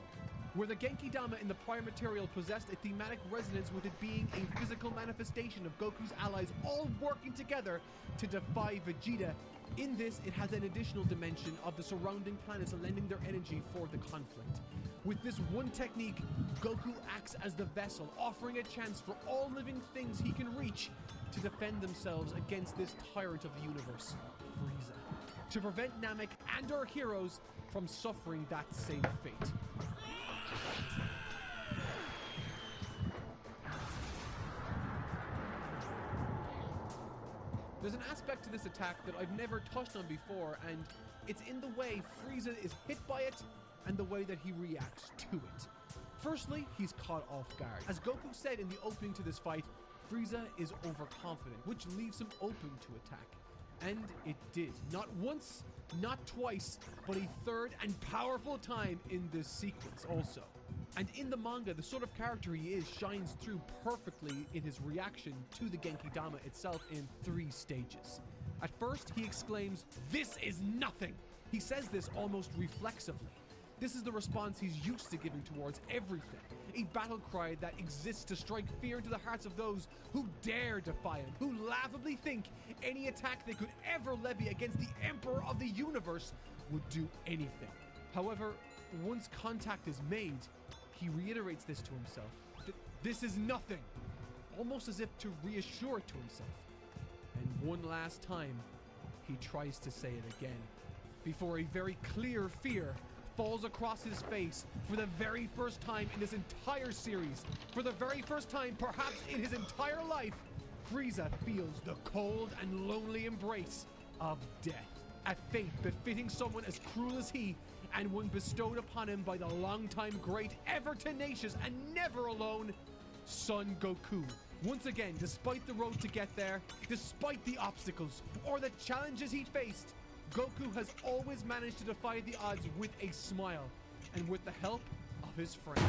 Where the Genki Dama in the prior material possessed a thematic resonance with it being a physical manifestation of Goku's allies all working together to defy Vegeta, in this it has an additional dimension of the surrounding planets lending their energy for the conflict. With this one technique, Goku acts as the vessel, offering a chance for all living things he can reach to defend themselves against this tyrant of the universe, Frieza, to prevent Namek and our heroes from suffering that same fate. There's an aspect to this attack that I've never touched on before, and it's in the way Frieza is hit by it and the way that he reacts to it. Firstly, he's caught off guard. As Goku said in the opening to this fight, Frieza is overconfident, which leaves him open to attack. And it did. Not once, not twice, but a third and powerful time in this sequence also. And in the manga, the sort of character he is shines through perfectly in his reaction to the Genki Dama itself in 3 stages. At first, he exclaims, "This is nothing!" He says this almost reflexively. This is the response he's used to giving towards everything. A battle cry that exists to strike fear into the hearts of those who dare defy him, who laughably think any attack they could ever levy against the Emperor of the Universe would do anything. However, once contact is made, he reiterates this to himself. This is nothing, almost as if to reassure it to himself. And one last time, he tries to say it again, before a very clear fear falls across his face for the very first time in this entire series. For the very first time, perhaps in his entire life, Frieza feels the cold and lonely embrace of death. A fate befitting someone as cruel as he, and one bestowed upon him by the longtime great, ever tenacious and never alone, Son Goku. Once again, despite the road to get there, despite the obstacles or the challenges he faced, Goku has always managed to defy the odds with a smile and with the help of his friends.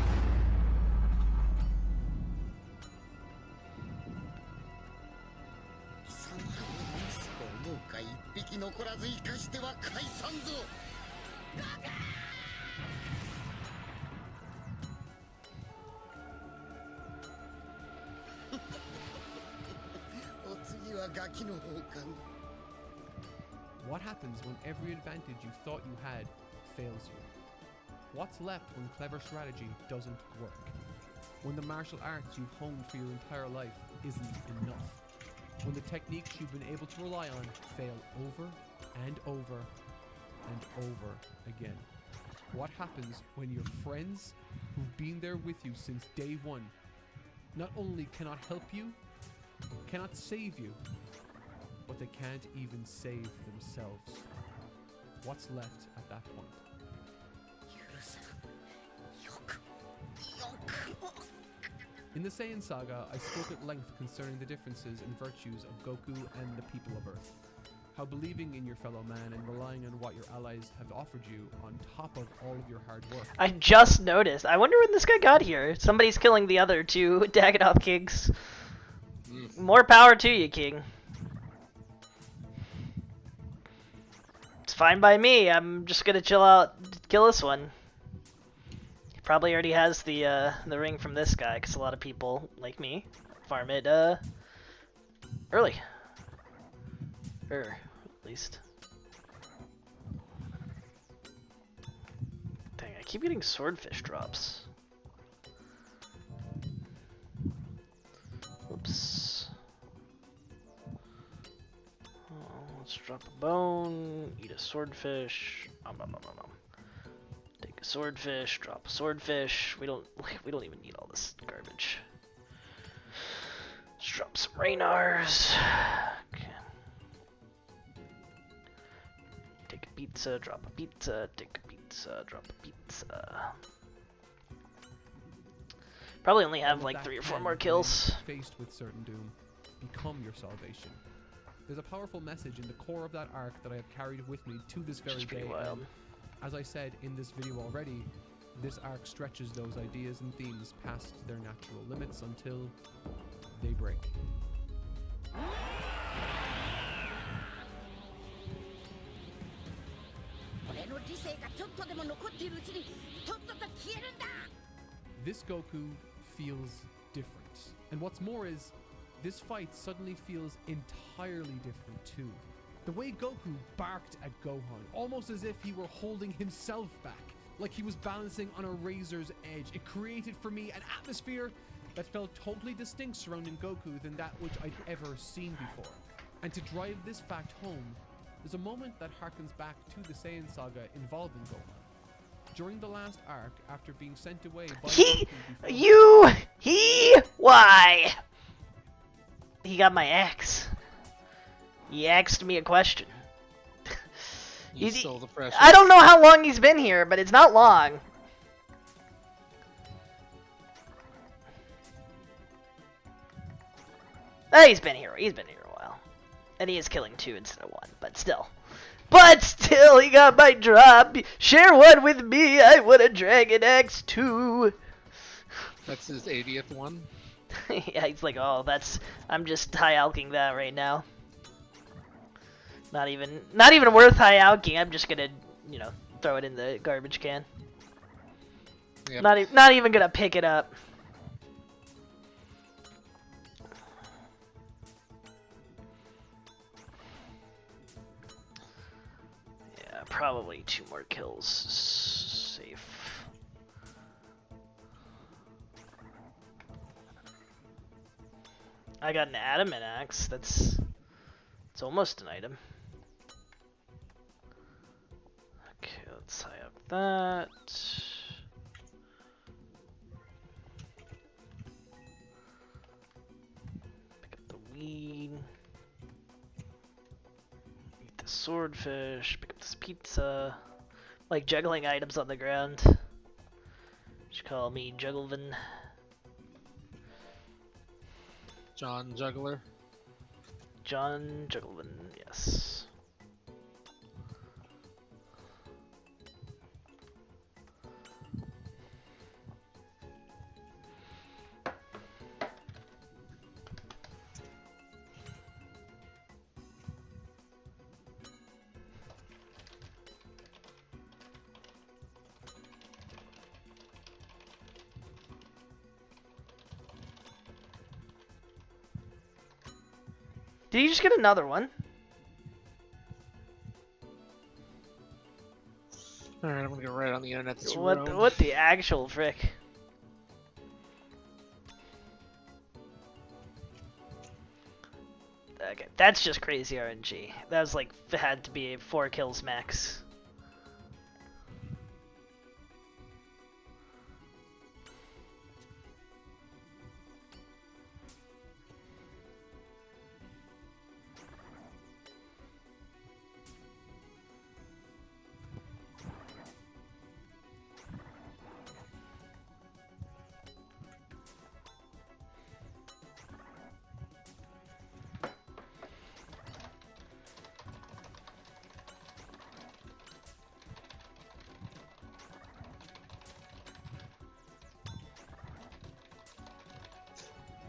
What happens when every advantage you thought you had fails you? What's left when clever strategy doesn't work? When the martial arts you've honed for your entire life isn't enough? When the techniques you've been able to rely on fail over and over and over again? What happens when your friends who've been there with you since day one not only cannot help you, cannot save you, but they can't even save themselves? What's left at that point? In the Saiyan Saga, I spoke at length concerning the differences and virtues of Goku and the people of Earth. How believing in your fellow man and relying on what your allies have offered you on top of all of your hard work. I just noticed. I wonder when this guy got here. Somebody's killing the other 2 Dagonoth Kings. More power to you, King. It's fine by me. I'm just gonna chill out, kill this one. He probably already has the ring from this guy, because a lot of people, like me, farm it early. At least. Dang, I keep getting swordfish drops. Oops. Oh, let's drop a bone, eat a swordfish. Take a swordfish, drop a swordfish. We don't even need all this garbage. Let's drop some Raynars. Okay. Take a pizza, drop a pizza, take a pizza, drop a pizza. Probably only have All of like that 3 or 4 can, more when kills. Faced with certain doom, become your salvation. There's a powerful message in the core of that arc that I have carried with me to this very day. Wild. And as I said in this video already, this arc stretches those ideas and themes past their natural limits until they break. 俺の理性がちょっとでも残っているうちにとっとと消えるんだ This Goku feels different. And what's more is, this fight suddenly feels entirely different too. The way Goku barked at Gohan, almost as if he were holding himself back, like he was balancing on a razor's edge. It created for me an atmosphere that felt totally distinct surrounding Goku than that which I'd ever seen before. And to drive this fact home, there's a moment that harkens back to the Saiyan saga involving Gohan. During the last arc, after being sent away by Why? He got my axe. He asked me a question. You stole the precious. I don't know how long he's been here, but it's not long. He's been here a while. And he is killing 2 instead of 1, but still. But still, he got my drop. Share one with me. I want a Dragon Axe too. That's his 80th one. Yeah, he's like, oh, I'm just high alking that right now. Not even worth high alking. I'm just gonna, throw it in the garbage can. Yep. Not even gonna pick it up. Probably 2 more kills. Safe. I got an adamant axe. It's almost an item. Okay, let's high up that. Pick up the weed. Swordfish, pick up this pizza. Like juggling items on the ground. Should call me Jugglevin. John Juggler. John Jugglevin, yes. Did you just get another one? Alright, I'm gonna go right on the internet. What the actual frick? Okay, that's just crazy RNG. That was like, had to be 4 kills max.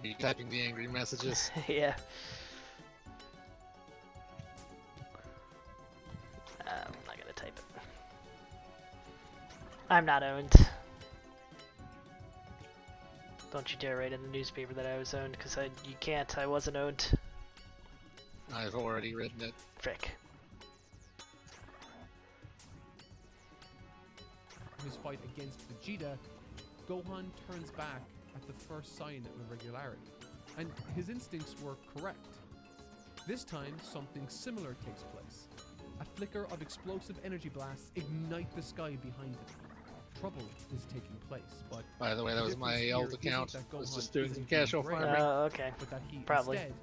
Are you typing the angry messages? Yeah. I'm not gonna type it. I'm not owned. Don't you dare write in the newspaper that I was owned, because you can't. I wasn't owned. I've already written it. Frick. In his fight against Vegeta, Gohan turns back at the first sign of irregularity, and his instincts were correct. This time, something similar takes place. A flicker of explosive energy blasts ignite the sky behind him. Trouble is taking place, but by the way, that was my old account. I was just doing some casual farming. Oh, okay. But that he Probably instead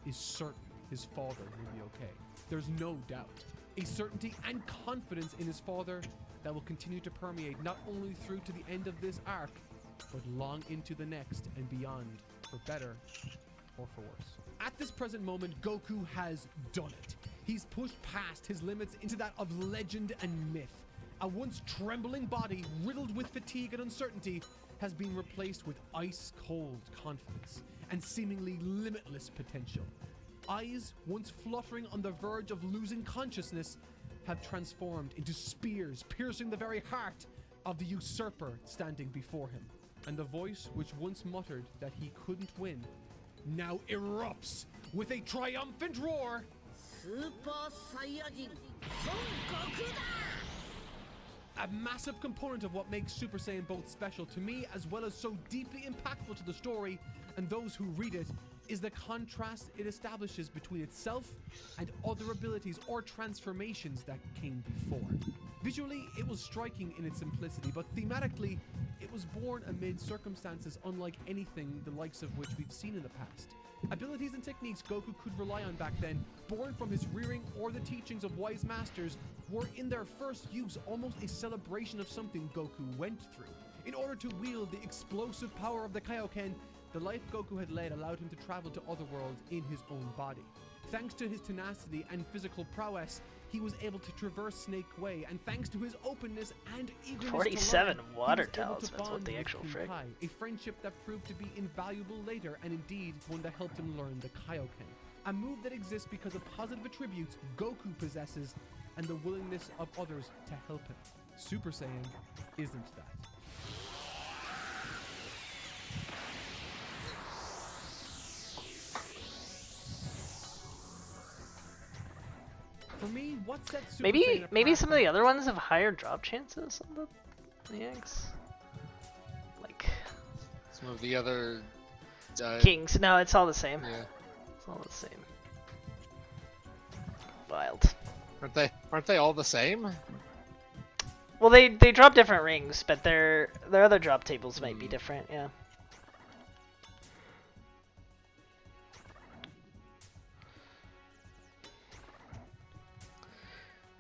is certain his father will be okay. There's no doubt. A certainty and confidence in his father that will continue to permeate not only through to the end of this arc, but long into the next and beyond, for better or for worse. At this present moment, Goku has done it. He's pushed past his limits into that of legend and myth. A once trembling body, riddled with fatigue and uncertainty, has been replaced with ice-cold confidence and seemingly limitless potential. Eyes, once fluttering on the verge of losing consciousness, have transformed into spears piercing the very heart of the usurper standing before him. And the voice which once muttered that he couldn't win now erupts with a triumphant roar. Super Saiyajin Son Goku da! A massive component of what makes Super Saiyan both special to me as well as so deeply impactful to the story and those who read it is the contrast it establishes between itself and other abilities or transformations that came before. Visually, it was striking in its simplicity, but thematically, it was born amid circumstances unlike anything the likes of which we've seen in the past. Abilities and techniques Goku could rely on back then, born from his rearing or the teachings of wise masters, were in their first use almost a celebration of something Goku went through. In order to wield the explosive power of the Kaioken, the life Goku had led allowed him to travel to other worlds in his own body. Thanks to his tenacity and physical prowess, he was able to traverse Snake Way, and thanks to his openness and eagerness 47 to learn, water he was able to talismans, what bond the with actual frick? Kai, a friendship that proved to be invaluable later, and indeed one that helped him learn the Kaioken. A move that exists because of positive attributes Goku possesses and the willingness of others to help him. Super Saiyan isn't that. For me, what sets Super Saiyan apart maybe some of the other ones have higher drop chances on the X. Like some of the other Kings. No, it's all the same. Yeah. It's all the same. Wild. Aren't they all the same? Well, they drop different rings, but their other drop tables might be different. Yeah.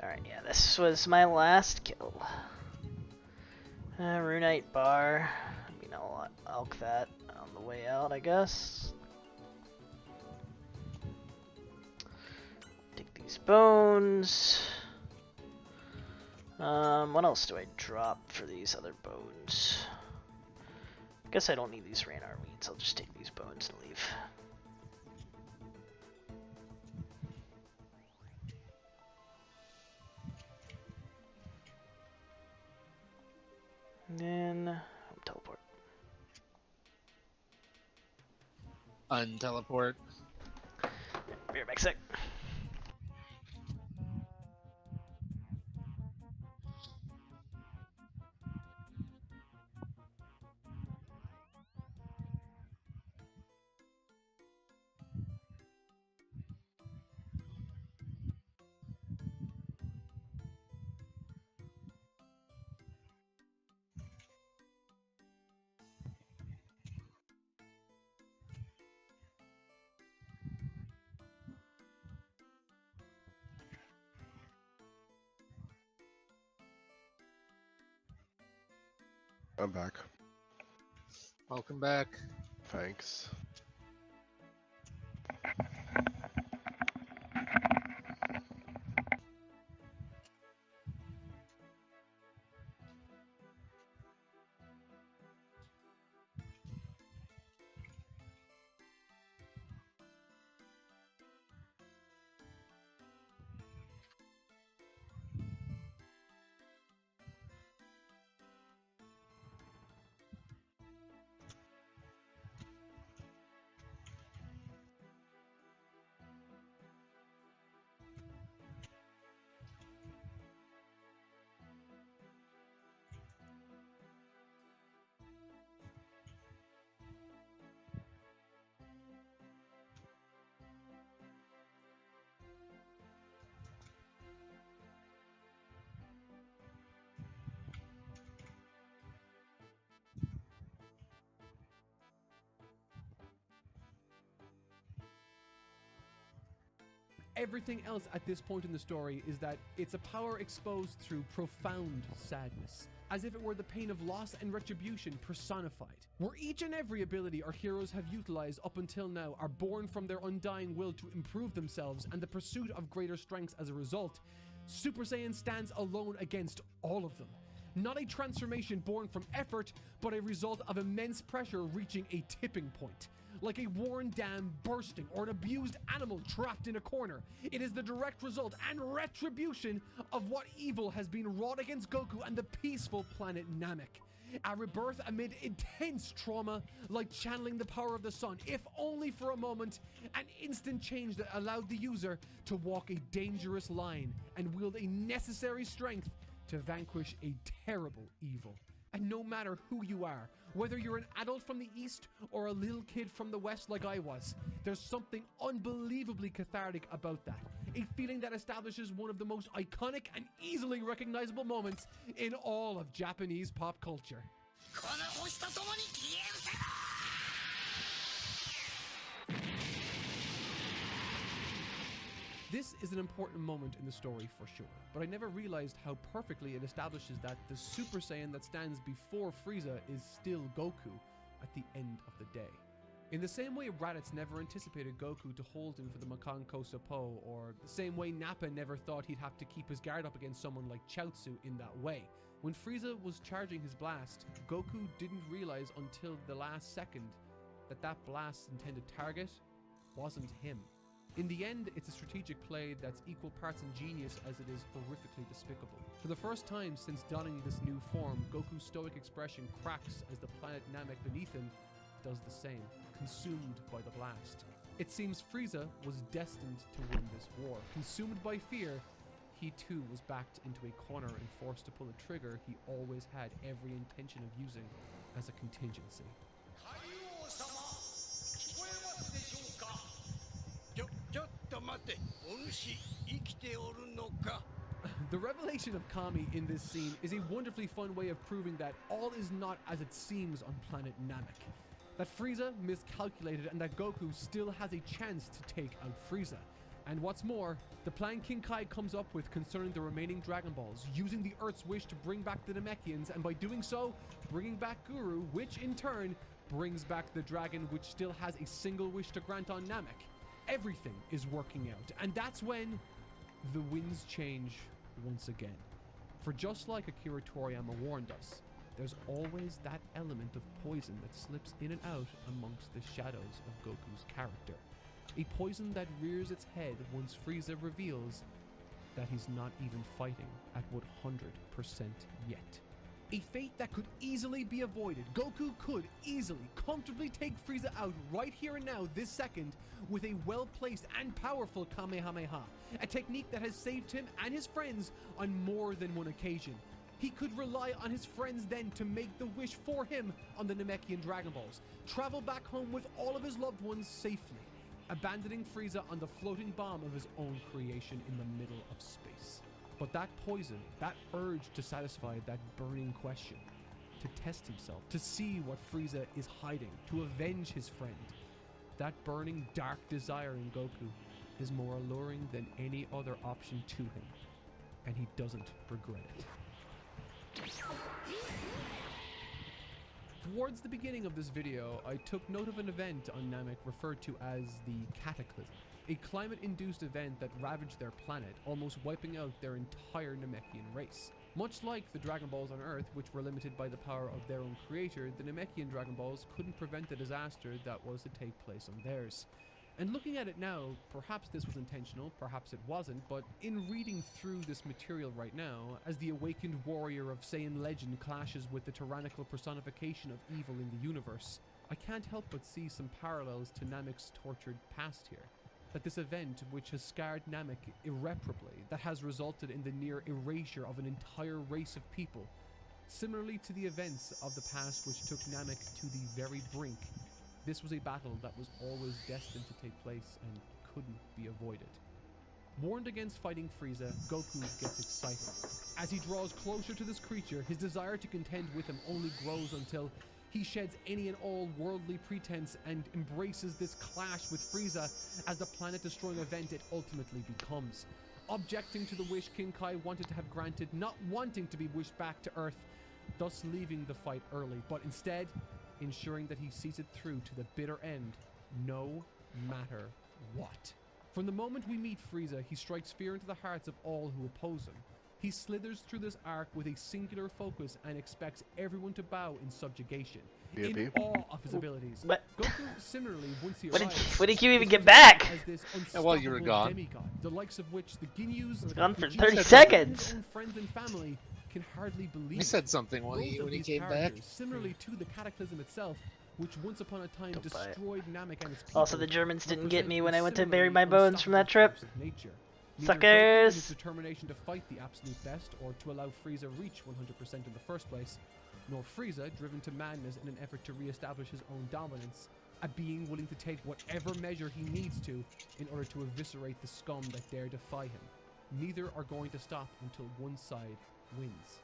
Alright, yeah, this was my last kill. Runite bar. I mean, I'll alk that on the way out, I guess. Take these bones. What else do I drop for these other bones? I guess I don't need these Ranar weeds, I'll just take these bones and leave. And then teleport. Unteleport. Be right back, sec. I'm back. Welcome back. Thanks. everything else at this point in the story is that it's a power exposed through profound sadness, as if it were the pain of loss and retribution personified. Where each and every ability our heroes have utilized up until now are born from their undying will to improve themselves and the pursuit of greater strengths as a result, Super Saiyan stands alone against all of them. Not a transformation born from effort, but a result of immense pressure reaching a tipping point. Like a worn dam bursting or an abused animal trapped in a corner. It is the direct result and retribution of what evil has been wrought against Goku and the peaceful planet Namek. A rebirth amid intense trauma, like channeling the power of the sun, if only for a moment, an instant change that allowed the user to walk a dangerous line and wield a necessary strength to vanquish a terrible evil. And no matter who you are, whether you're an adult from the East or a little kid from the West like I was, there's something unbelievably cathartic about that. A feeling that establishes one of the most iconic and easily recognizable moments in all of Japanese pop culture. This is an important moment in the story for sure, but I never realized how perfectly it establishes that the Super Saiyan that stands before Frieza is still Goku at the end of the day. In the same way Raditz never anticipated Goku to hold him for the Makan Kosa Po, or the same way Nappa never thought he'd have to keep his guard up against someone like Chaozu in that way. When Frieza was charging his blast, Goku didn't realize until the last second that that blast's intended target wasn't him. In the end, it's a strategic play that's equal parts ingenious as it is horrifically despicable. For the first time since donning this new form, Goku's stoic expression cracks as the planet Namek beneath him does the same, consumed by the blast. It seems Frieza was destined to win this war. Consumed by fear, he too was backed into a corner and forced to pull a trigger he always had every intention of using as a contingency. The revelation of Kami in this scene is a wonderfully fun way of proving that all is not as it seems on planet Namek. That Frieza miscalculated and that Goku still has a chance to take out Frieza. And what's more, the plan King Kai comes up with concerning the remaining Dragon Balls, using the Earth's wish to bring back the Namekians, and by doing so, bringing back Guru, which in turn brings back the dragon which still has a single wish to grant on Namek. Everything is working out, and that's when the winds change once again. For just like Akira Toriyama warned us, there's always that element of poison that slips in and out amongst the shadows of Goku's character. A poison that rears its head once Frieza reveals that he's not even fighting at 100% yet. A fate that could easily be avoided. Goku could easily, comfortably take Frieza out right here and now, this second, with a well-placed and powerful Kamehameha, a technique that has saved him and his friends on more than one occasion. He could rely on his friends then to make the wish for him on the Namekian Dragon Balls, travel back home with all of his loved ones safely, abandoning Frieza on the floating bomb of his own creation in the middle of space. But that poison, that urge to satisfy that burning question, to test himself, to see what Frieza is hiding, to avenge his friend, that burning dark desire in Goku is more alluring than any other option to him, and he doesn't regret it. Towards the beginning of this video, I took note of an event on Namek referred to as the Cataclysm, a climate-induced event that ravaged their planet, almost wiping out their entire Namekian race. Much like the Dragon Balls on Earth, which were limited by the power of their own creator, the Namekian Dragon Balls couldn't prevent the disaster that was to take place on theirs. And looking at it now, perhaps this was intentional, perhaps it wasn't, but in reading through this material right now, as the awakened warrior of Saiyan legend clashes with the tyrannical personification of evil in the universe, I can't help but see some parallels to Namek's tortured past here. That this event, which has scarred Namek irreparably, that has resulted in the near erasure of an entire race of people, similarly to the events of the past which took Namek to the very brink, this was a battle that was always destined to take place and couldn't be avoided. Warned against fighting Frieza, Goku gets excited. As he draws closer to this creature, his desire to contend with him only grows until He sheds any and all worldly pretense and embraces this clash with Frieza as the planet-destroying event it ultimately becomes. Objecting to the wish King Kai wanted to have granted, not wanting to be wished back to Earth, thus leaving the fight early, but instead ensuring that he sees it through to the bitter end, no matter what. From the moment we meet Frieza, he strikes fear into the hearts of all who oppose him. He slithers through this arc with a singular focus and expects everyone to bow in subjugation, in awe of his abilities. Goku, similarly, once he arrives, when did you even get back? as this Well, you were gone. demigod, the likes of which the Ginyus, Gone for Vegeta, 30 and seconds. his own friends and family can hardly believe. He said something when Both he of these came back. characters, similarly to the Cataclysm itself, which once upon a time destroyed Namek and his people. Also, the Germans didn't get me represent when a I went to similarly bury my bones from that trip. unstoppable force of nature. Neither Goku, in Suckers! his determination to fight the absolute best or to allow Frieza reach 100% in the first place, nor Frieza driven to madness in an effort to re-establish his own dominance, a being willing to take whatever measure he needs to in order to eviscerate the scum that dare defy him. Neither are going to stop until one side wins,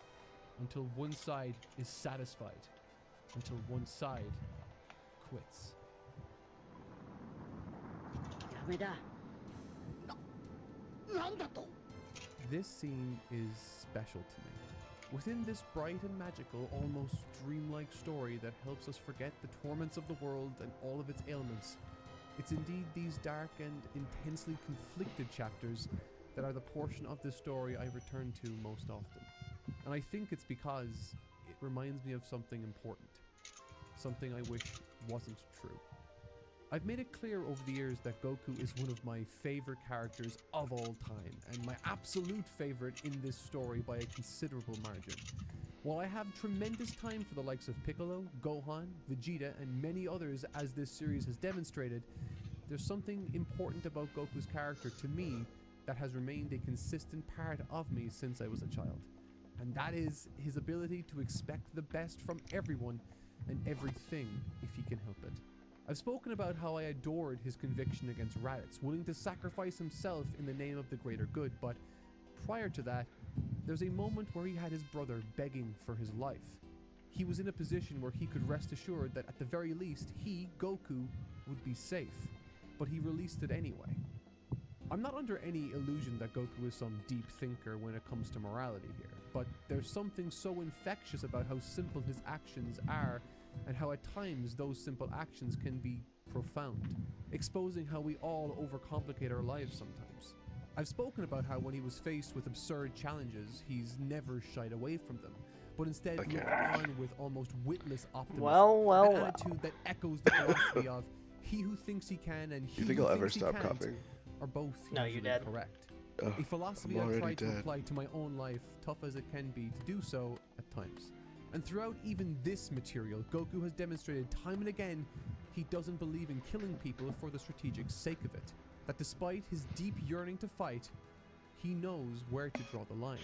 until one side is satisfied, until one side quits. This scene is special to me. Within this bright and magical, almost dreamlike story that helps us forget the torments of the world and all of its ailments, it's indeed these dark and intensely conflicted chapters that are the portion of this story I return to most often. And I think it's because it reminds me of something important, something I wish wasn't true. I've made it clear over the years that Goku is one of my favorite characters of all time, and my absolute favorite in this story by a considerable margin. While I have tremendous time for the likes of Piccolo, Gohan, Vegeta, and many others as this series has demonstrated, there's something important about Goku's character to me that has remained a consistent part of me since I was a child. And that is his ability to expect the best from everyone and everything if he can help it. I've spoken about how I adored his conviction against Raditz, willing to sacrifice himself in the name of the greater good, but prior to that, there's a moment where he had his brother begging for his life. He was in a position where he could rest assured that at the very least, he, Goku, would be safe, but he released it anyway. I'm not under any illusion that Goku is some deep thinker when it comes to morality here, but there's something so infectious about how simple his actions are and how at times those simple actions can be profound, exposing how we all overcomplicate our lives sometimes. I've spoken about how when he was faced with absurd challenges, he's never shied away from them, but instead looked on with almost witless optimism, an attitude that echoes the philosophy of he who thinks he can and he You think who I'll ever thinks he stop can't coughing? are both No, you're usually dead. correct. Ugh, A philosophy I'm I've already tried to dead. apply to my own life, tough as it can be to do so at times. And throughout even this material, Goku has demonstrated time and again he doesn't believe in killing people for the strategic sake of it. That despite his deep yearning to fight, he knows where to draw the line.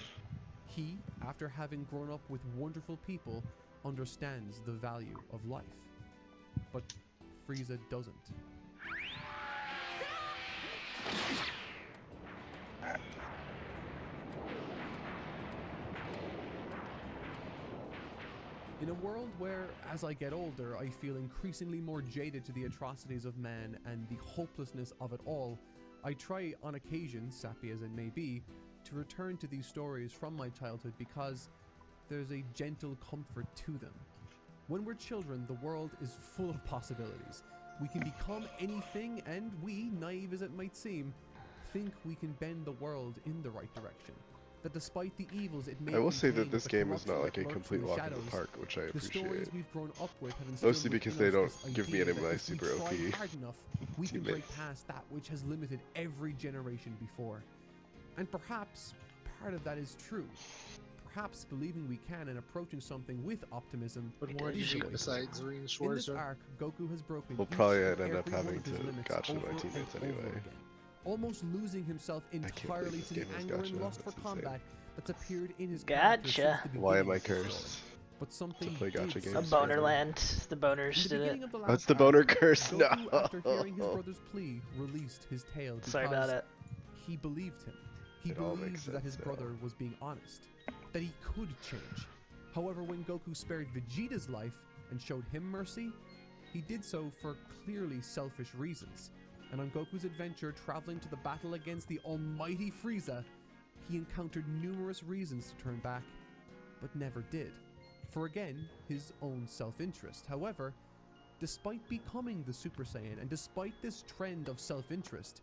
He, after having grown up with wonderful people, understands the value of life. But Frieza doesn't. In a world where, as I get older, I feel increasingly more jaded to the atrocities of man and the hopelessness of it all, I try on occasion, sappy as it may be, to return to these stories from my childhood because there's a gentle comfort to them. When we're children, the world is full of possibilities. We can become anything, and we, naive as it might seem, think we can bend the world in the right direction. That despite the evils it may I will say contain, that this the game is corruption not like that a lurks complete the walk in the shadows, park, which I the stories appreciate. we've grown up with have instilled Mostly because within they us don't this give me idea any of that my if we super OP try hard enough, we can break teammates. past that which has limited every generation before. And perhaps part of that is true. Perhaps believing we can and approaching something with optimism But more is the easy way besides forward. Reen In this Schwarzer. arc, Goku has broken We'll each probably and end up every one having of his to limits gotcha my over and teammates over anyway. again, almost losing himself entirely to the game is anger and gotcha. lust for That's insane. combat that's appeared in his character since Gotcha. the Why am beginning I of the story. cursed But something to play gotcha did games? A surprise me. Bonerland. The boners In the did it. beginning of the That's last the boner arc, curse. No. Goku, after hearing his brother's plea, released his tale because Sorry about it. he believed him. He It all believed makes that his sense now. brother was being honest, that he could change. However, when Goku spared Vegeta's life, and showed him mercy, he did so for clearly selfish reasons. And on Goku's adventure traveling to the battle against the almighty Frieza, he encountered numerous reasons to turn back, but never did. For again, his own self-interest. However, despite becoming the Super Saiyan, and despite this trend of self-interest,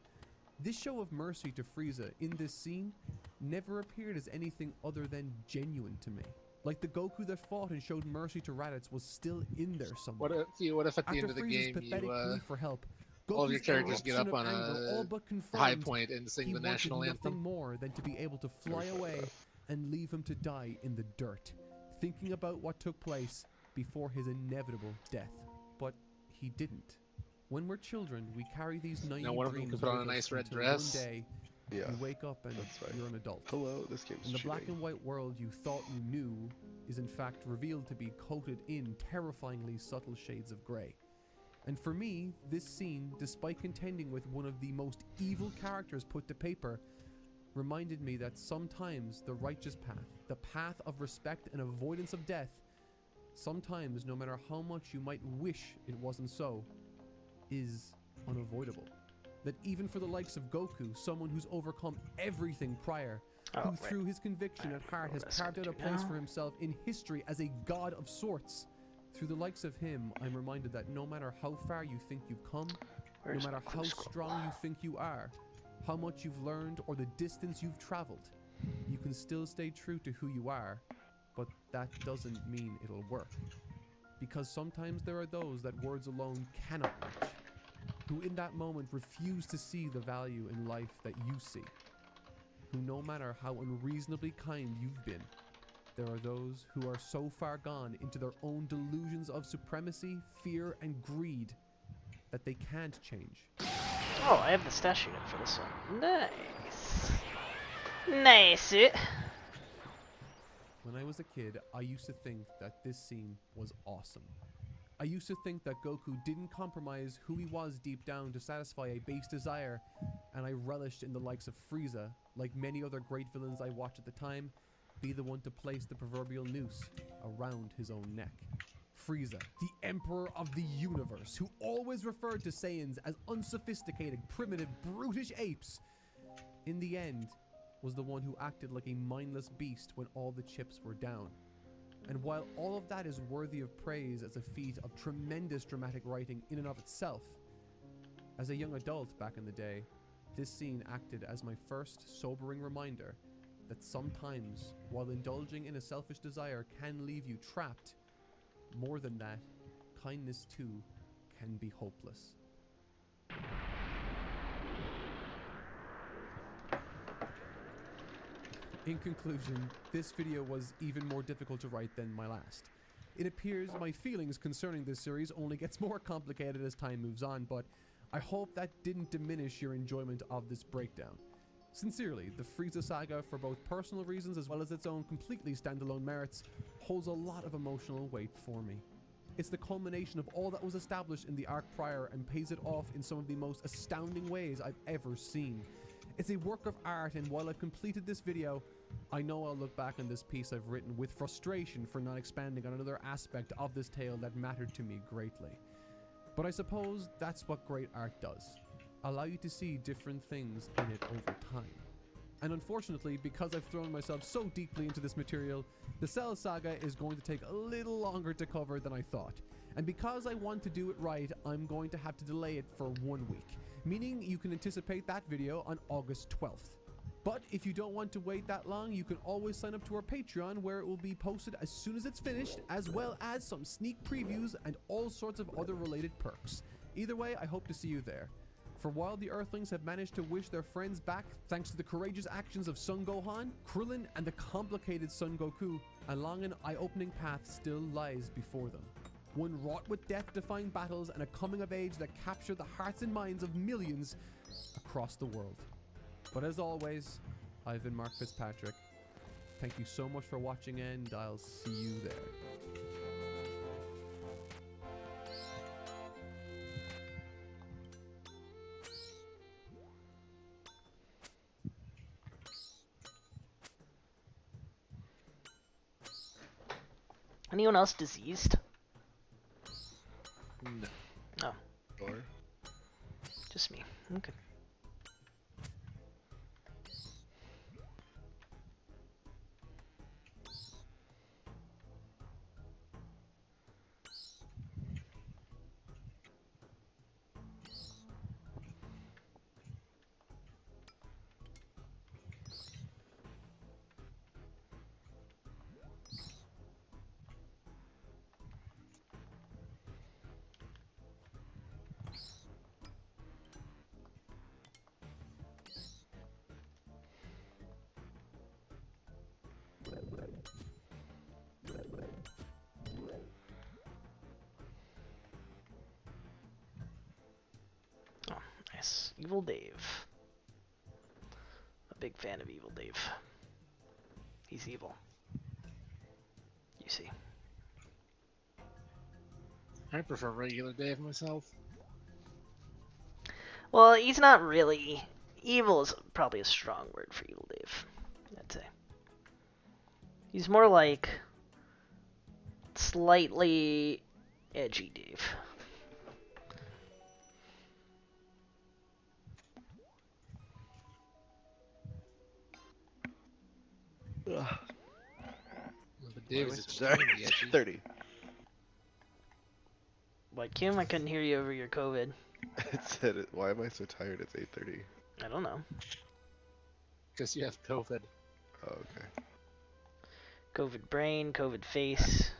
this show of mercy to Frieza in this scene never appeared as anything other than genuine to me. Like the Goku that fought and showed mercy to Raditz was still in there somewhere. What if at the After end of the Frieza's game pathetic plea for help, all of your Goku's characters get eruption up on of anger all a but high confirmed point and sing he the national wanted anthem? nothing more than to be able to fly away and leave him to die in the dirt, thinking about what took place before his inevitable death. But he didn't. When we're children, we carry these naive one of them dreams can put on a with us nice red until dress. one day Yeah, you wake up and you're an adult. Hello, this game's And the black cheating. and white world you thought you knew is in fact revealed to be coated in terrifyingly subtle shades of grey. And for me, this scene, despite contending with one of the most evil characters put to paper, reminded me that sometimes the righteous path, the path of respect and avoidance of death, sometimes, no matter how much you might wish it wasn't so, is unavoidable. That even for the likes of Goku, someone who's overcome everything prior, who through his conviction at heart has carved out a place for himself in history as a god of sorts, through the likes of him, I'm reminded that no matter how far you think you've come, no matter how strong you think you are, how much you've learned or the distance you've traveled, you can still stay true to who you are, but that doesn't mean it'll work. Because sometimes there are those that words alone cannot reach, who in that moment refuse to see the value in life that you see, who no matter how unreasonably kind you've been, there are those who are so far gone into their own delusions of supremacy, fear, and greed that they can't change. Oh, I have the stash unit for this one. Nice. Nice it. When I was a kid, I used to think that this scene was awesome. I used to think that Goku didn't compromise who he was deep down to satisfy a base desire, and I relished in the likes of Frieza, like many other great villains I watched at the time, be the one to place the proverbial noose around his own neck. Frieza, the Emperor of the Universe, who always referred to Saiyans as unsophisticated, primitive, brutish apes, in the end, was the one who acted like a mindless beast when all the chips were down. And while all of that is worthy of praise as a feat of tremendous dramatic writing in and of itself, as a young adult back in the day, this scene acted as my first sobering reminder that sometimes, while indulging in a selfish desire can leave you trapped, more than that, kindness too can be hopeless. In conclusion, this video was even more difficult to write than my last. It appears my feelings concerning this series only gets more complicated as time moves on, but I hope that didn't diminish your enjoyment of this breakdown. Sincerely, the Frieza saga, for both personal reasons as well as its own completely standalone merits, holds a lot of emotional weight for me. It's the culmination of all that was established in the arc prior and pays it off in some of the most astounding ways I've ever seen. It's a work of art, and while I've completed this video, I know I'll look back on this piece I've written with frustration for not expanding on another aspect of this tale that mattered to me greatly. But I suppose that's what great art does. Allow you to see different things in it over time. And unfortunately, because I've thrown myself so deeply into this material, the Cell Saga is going to take a little longer to cover than I thought. And because I want to do it right, I'm going to have to delay it for 1 week, meaning you can anticipate that video on August 12th. But if you don't want to wait that long, you can always sign up to our Patreon, where it will be posted as soon as it's finished, as well as some sneak previews and all sorts of other related perks. Either way, I hope to see you there. For while the Earthlings have managed to wish their friends back thanks to the courageous actions of Son Gohan, Krillin, and the complicated Son Goku, a long and eye-opening path still lies before them. One wrought with death-defying battles and a coming of age that capture the hearts and minds of millions across the world. But as always, I've been Mark Fitzpatrick. Thank you so much for watching, and I'll see you there. Anyone else diseased? No. Oh. Door. Just me. Okay. Oh, nice. Evil Dave. A big fan of Evil Dave. He's evil. You see. I prefer regular Dave myself. Well, he's not really... Evil is probably a strong word for Evil Dave, I'd say. He's more like... slightly edgy Dave. Ugh. But Dave is Sorry. extremely edgy. 30. What, Kim? I couldn't hear you over your COVID. It said, why am I so tired? It's 8:30. I don't know. Because you have COVID. Oh, okay. COVID brain, COVID face.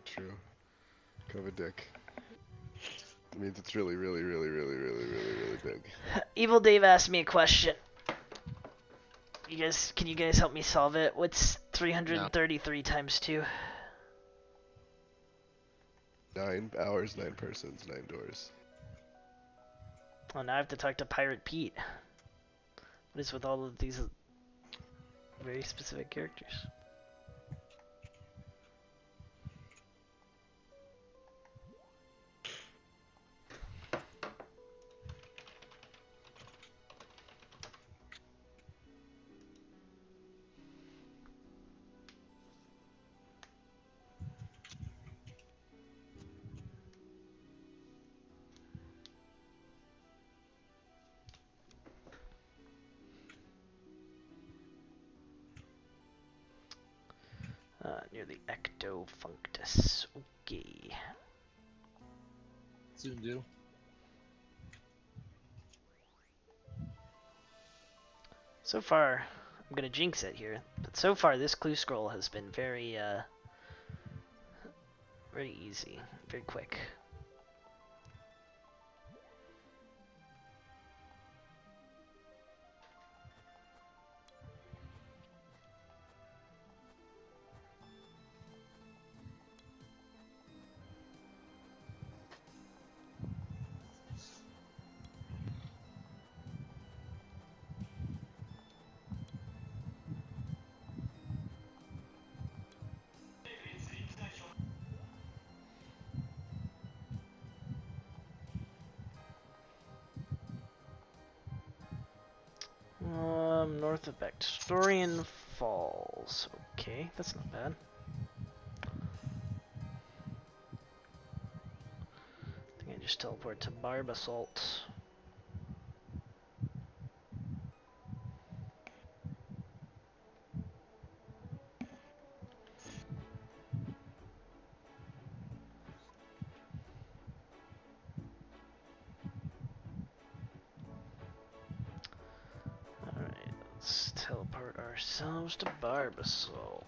True. COVID dick. It means it's really, really, really, really, really, really, really big. Evil Dave asked me a question. Can you guys help me solve it? What's 333 times 2? 9 hours, 9 persons, 9 doors. Oh, now I have to talk to Pirate Pete. What is with all of these very specific characters? Near the ectofunctus. Okay. Soon do. So far, I'm gonna jinx it here, but so far this clue scroll has been very, very easy, very quick. North of Victorian Falls. Okay, that's not bad. I think I just teleport to Barbasalt. Alright, let's teleport ourselves to Barbasalt.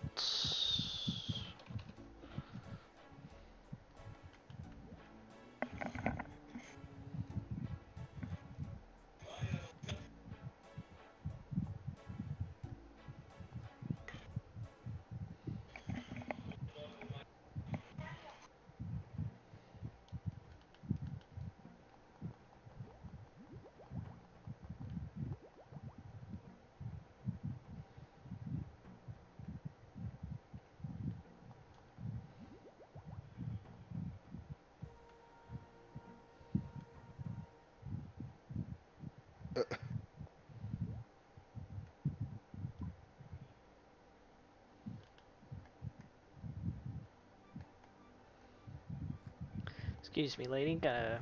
Excuse me, lady. Got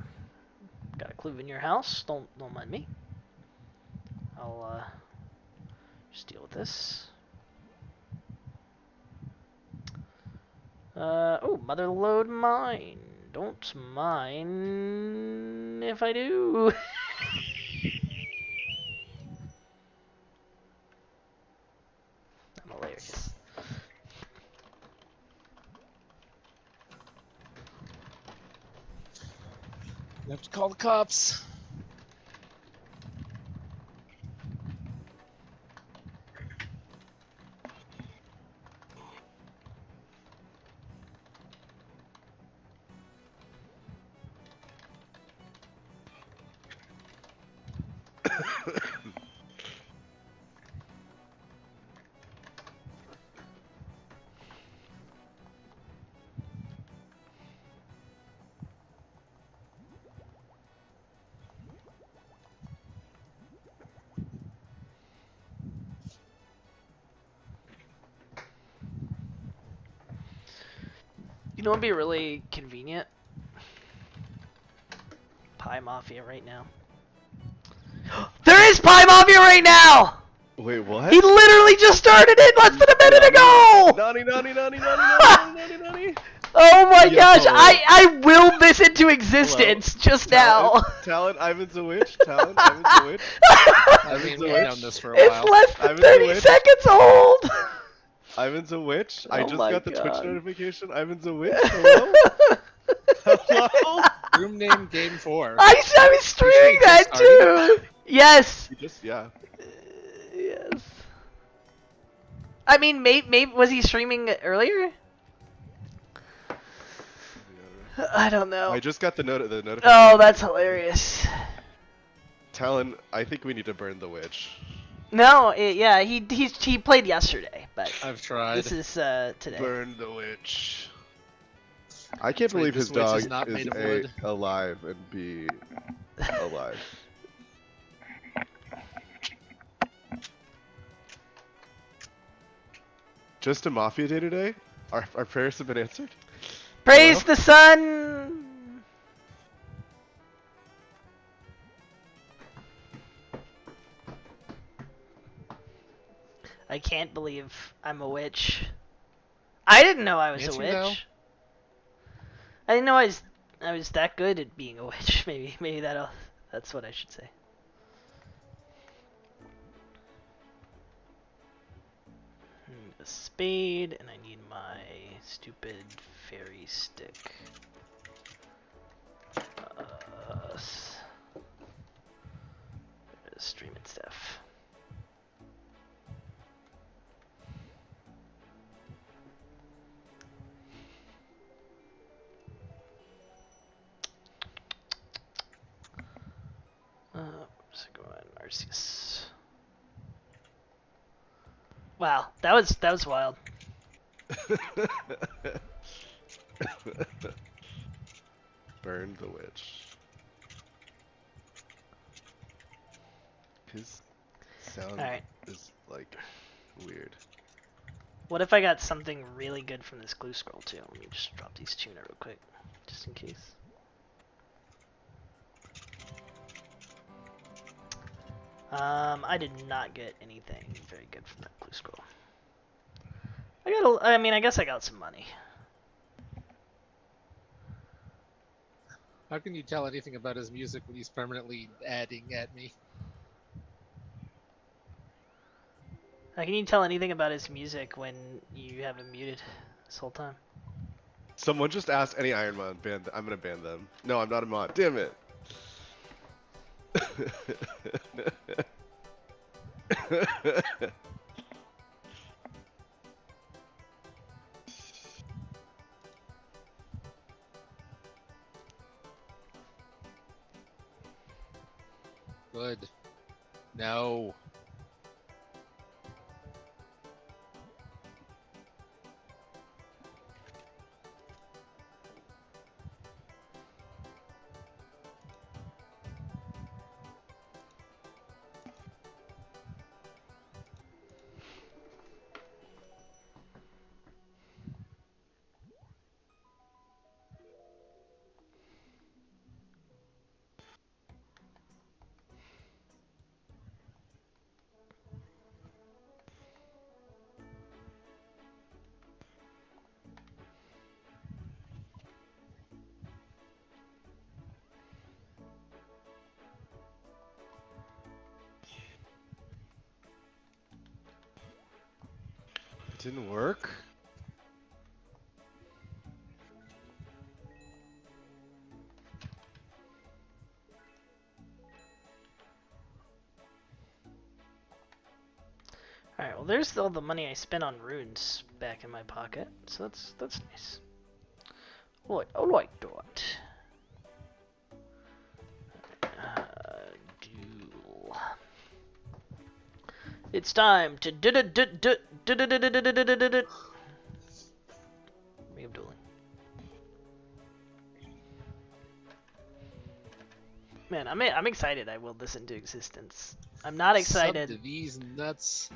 a clue in your house. Don't mind me. I'll just deal with this. Oh, mother load mine. Don't mind if I do. I'm hilarious. You have to call the cops. You know what'd be really convenient? Pie Mafia right now. There is Pie Mafia right now! Wait, what? He literally just started it less than a minute ago! Nani. Oh my Yo. gosh, I willed this into existence just now. Talon, Ivan's a witch. Talon, Ivan's a witch. We've known this for a while. It's less than 30 seconds old! Ivan's a witch. I Oh just my got the Twitch God. notification. Ivan's a witch. Hello? Hello? Room name Game 4. I was streaming that too! Yes! You just, yeah. Yes. I mean, maybe was he streaming earlier? I don't know. I just got the notification. Oh, that's hilarious. Talon, I think we need to burn the witch. No, yeah, he played yesterday, but I've tried. This is today. Burn the witch. I can't Wait, believe this his witch dog is not made of is wood? alive and be alive. Just a Mafia day today? Our prayers have been answered? Praise the sun! I can't believe I'm a witch. I didn't know I was Answer a witch. now? I didn't know I was that good at being a witch. Maybe that's what I should say. A spade, and I need my stupid fairy stick. Streaming stuff. Let's go on Arceus. Wow, that was wild. Burn the witch. His sound is like weird. What if I got something really good from this glue scroll too? Let me just drop these tuner real quick, just in case. I did not get anything very good from that glue scroll. I guess I got some money. How can you tell anything about his music when he's permanently adding at me? How can you tell anything about his music when you have him muted this whole time? Someone just asked any Iron Man band. I'm gonna ban them. No, I'm not a mod. Damn it. Good. No. Didn't work? Alright, well there's all the money I spent on runes back in my pocket, so that's nice. I like that. Duel. It's time to make him dueling. Man, I'm excited I willed this into existence. I'm not excited. Sub to these nuts.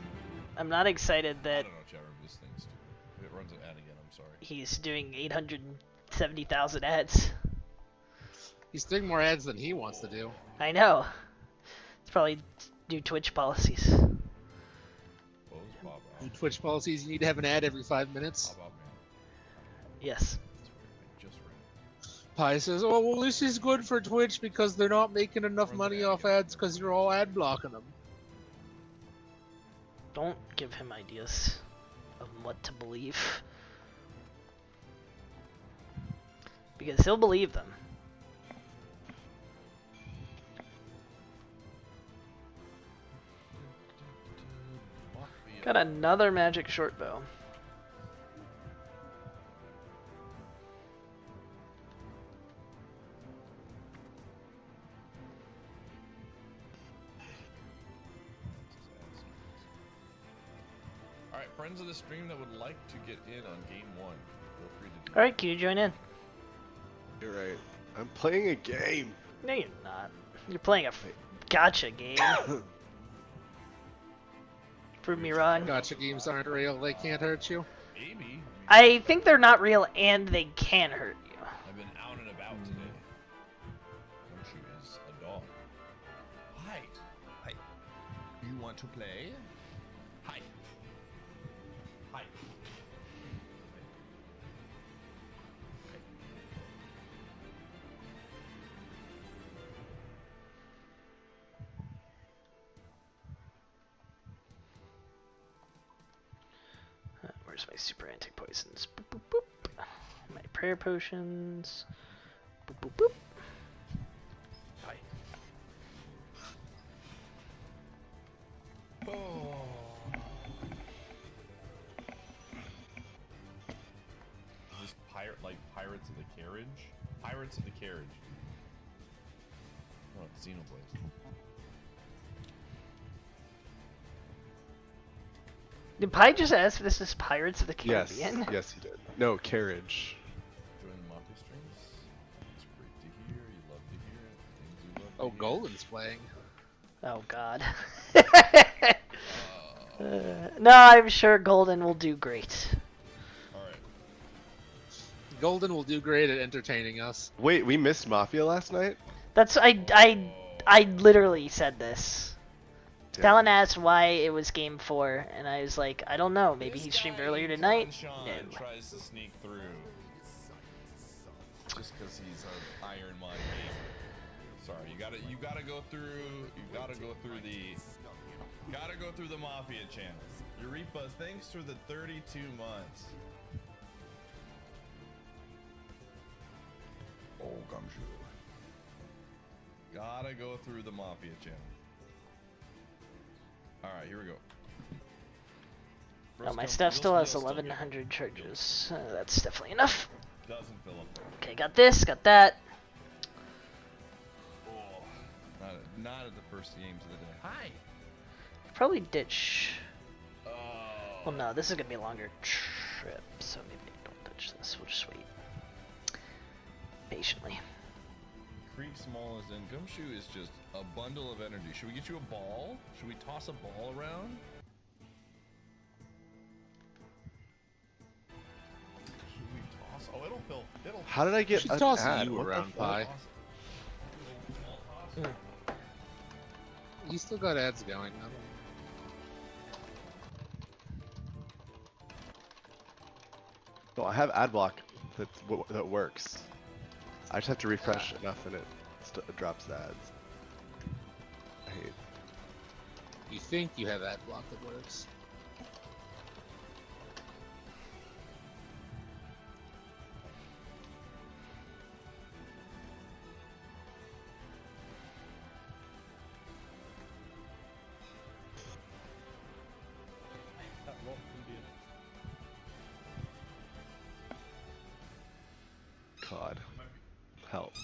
I'm not excited that I don't know, Trevor, this thing's stupid. It runs an ad again, I'm sorry. he's doing 870,000 ads. He's doing more ads than he wants to do. I know. It's probably new Twitch policies. New Twitch policies, you need to have an ad every 5 minutes. Yes. Pi says, oh, well, this is good for Twitch because they're not making enough money off ads because you're all ad blocking them. Don't give him ideas of what to believe. Because he'll believe them. Got another magic short bow. Alright, friends of the stream that would like to get in on game 1, feel free to do Alright, can you join in? You're right. I'm playing a game. No, you're not. You're playing a gotcha game. Prove me wrong. Gotcha games aren't real. They can't hurt you. Maybe. I think they're not real and they can hurt you. I've been out and about today. Gumshoe is a dog. Hi. Hi. You want to play? Hi. Hi. Where's my super anti-poisons? Boop, boop, boop. My prayer potions. Boop, boop, boop. Hi. Oh. Is this pirate like Pirates of the Carriage? Pirates of the Carriage. Oh, Xenoblade. Did Pi just ask if this is Pirates of the Caribbean? Yes, yes he did. No, carriage. Join the Mafia streams. It's great to hear. You love to hear it. Things you love to Oh, hear. Golden's playing. Oh god. No, I'm sure Golden will do great. Alright. Golden will do great at entertaining us. Wait, we missed Mafia last night? That's I literally said this. Talon asked why it was game 4, and I was like, I don't know. Maybe he streamed earlier tonight. Sean tries to sneak through. Just because he's an Iron Mod gamer. Sorry, you gotta go through the Mafia channel. Eureka, thanks for the 32 months. Oh, Gumshoe. Gotta go through the Mafia channel. Alright, here we go. Oh, my stuff still has 1100 charges. That's definitely enough. Doesn't fill up. Okay, got this, got that. Oh, not at the first games of the day. Hi. Probably ditch. Well, no, this is gonna be a longer trip, so maybe don't touch this. We'll just wait patiently. Creek Small is in. Gumshoe is just a bundle of energy. Should we get you a ball? Should we toss a ball around? Should we toss? Oh, it'll fill. How did I get She's an tossing ad? you What the around, fuck? Pi. You still got ads going, though. No, I have ad block that works. I just have to refresh enough and it drops the ads. I hate. You think you have ad block that works. God. Help.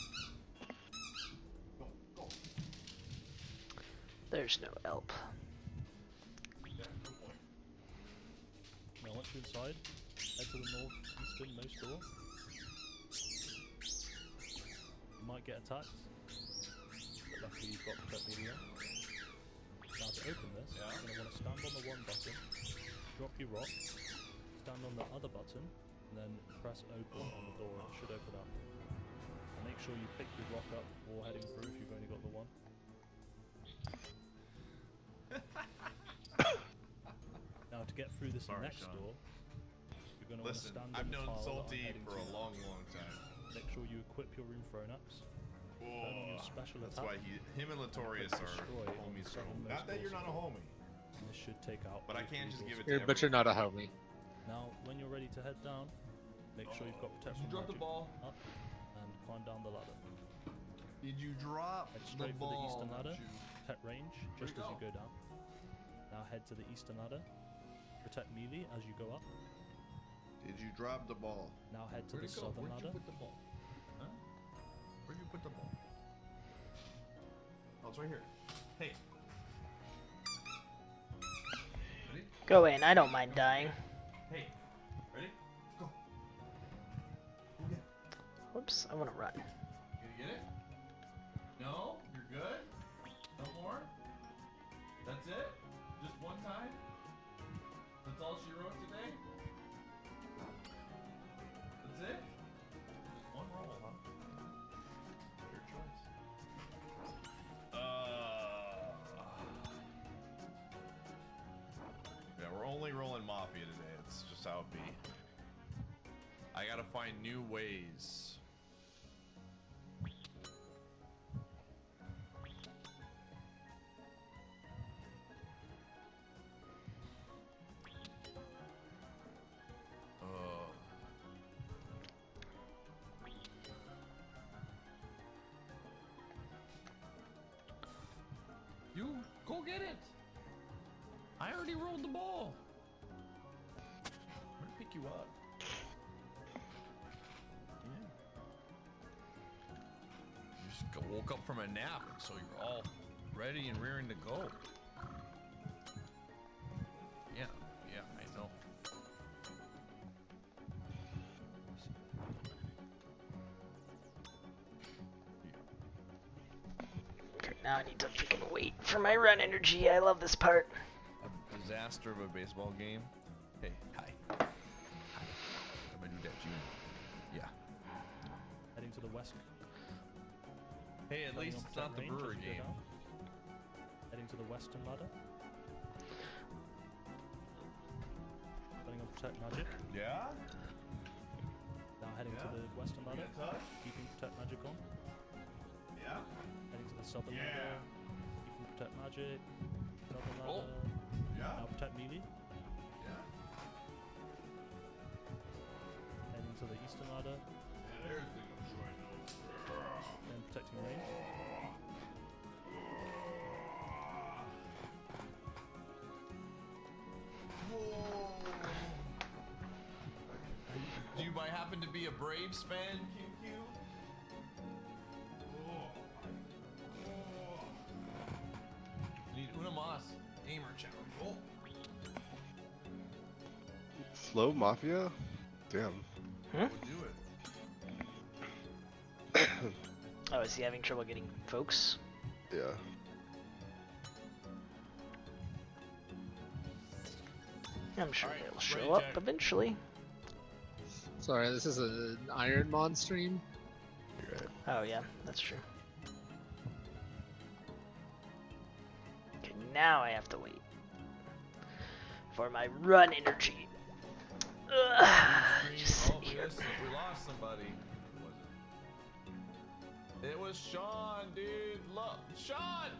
There's no help. Now once you're inside, head to the northeasternmost door. You might get attacked, but luckily you've got protect media. Now to open this, you're going to want to stand on the one button, drop your rock, stand on the other button, and then press open on the door and it should open up. And make sure you pick your rock up before heading through if you've only got the one. Now to get through this next door, you're going to want to stand on the tile that I'm heading for a to. long time. Make sure you equip your rune thrown-ups. Turn on your special That's attack. why him and Latorius are homies. Not that you're not a homie. And this should take out. But I can't just give it Yeah, to but you're not a homie. Now, when you're ready to head down, make sure you've got protect from drop the magic ball? up and climb down the ladder. Did you drop Head straight for the eastern ladder. You... Protect range just as you go down. Now head to the eastern ladder. Protect melee as you go up. Did you drop the ball? Now head to the southern ladder. Where'd you put the ball? Huh? Where'd you put the ball? Oh, it's right here. Hey. Ready? Go in, I don't mind dying. Hey. Ready? Go. Go get it. Whoops, I want to run. You gonna get it? No? You're good? No more? That's it? Just one time? That's all she wrote today? That's it? Just one roll, huh? Your choice. Yeah, we're only rolling Mafia today. It's just how it be. I gotta find new ways. You go get it. I already rolled the ball. I'm gonna pick you up. Yeah. You just woke up from a nap, so you're all ready and rearing to go. Yeah, I know. Now I need to freaking wait for my run energy. I love this part. A disaster of a baseball game. Hey, hi. Hi. I'm gonna do that, Junior. Yeah. Heading to the west. Hey, at least it's not the Brewer game. Heading to the western ladder. Heading on protect magic. Yeah. Now heading to the western ladder. Keeping protect magic on. Yeah. Heading to the southern ladder. Keeping protect magic. Southern ladder. Oh. Yeah. Now protect melee. Yeah. Heading to the eastern ladder. Yeah, there's the Then protecting range. Do you by happen to be a Braves fan, QQ? Need Una Mas aimer challenge. Oh. Slow Mafia? Damn. Hmm? Do it. Oh, is he having trouble getting folks? Yeah. I'm sure they'll show up eventually. Sorry, this is an Iron Mon stream. You're right. Oh yeah, that's true. Okay, now I have to wait for my run energy. Just sit here. We lost somebody. Who was it? It was Sean, dude. Look, Sean!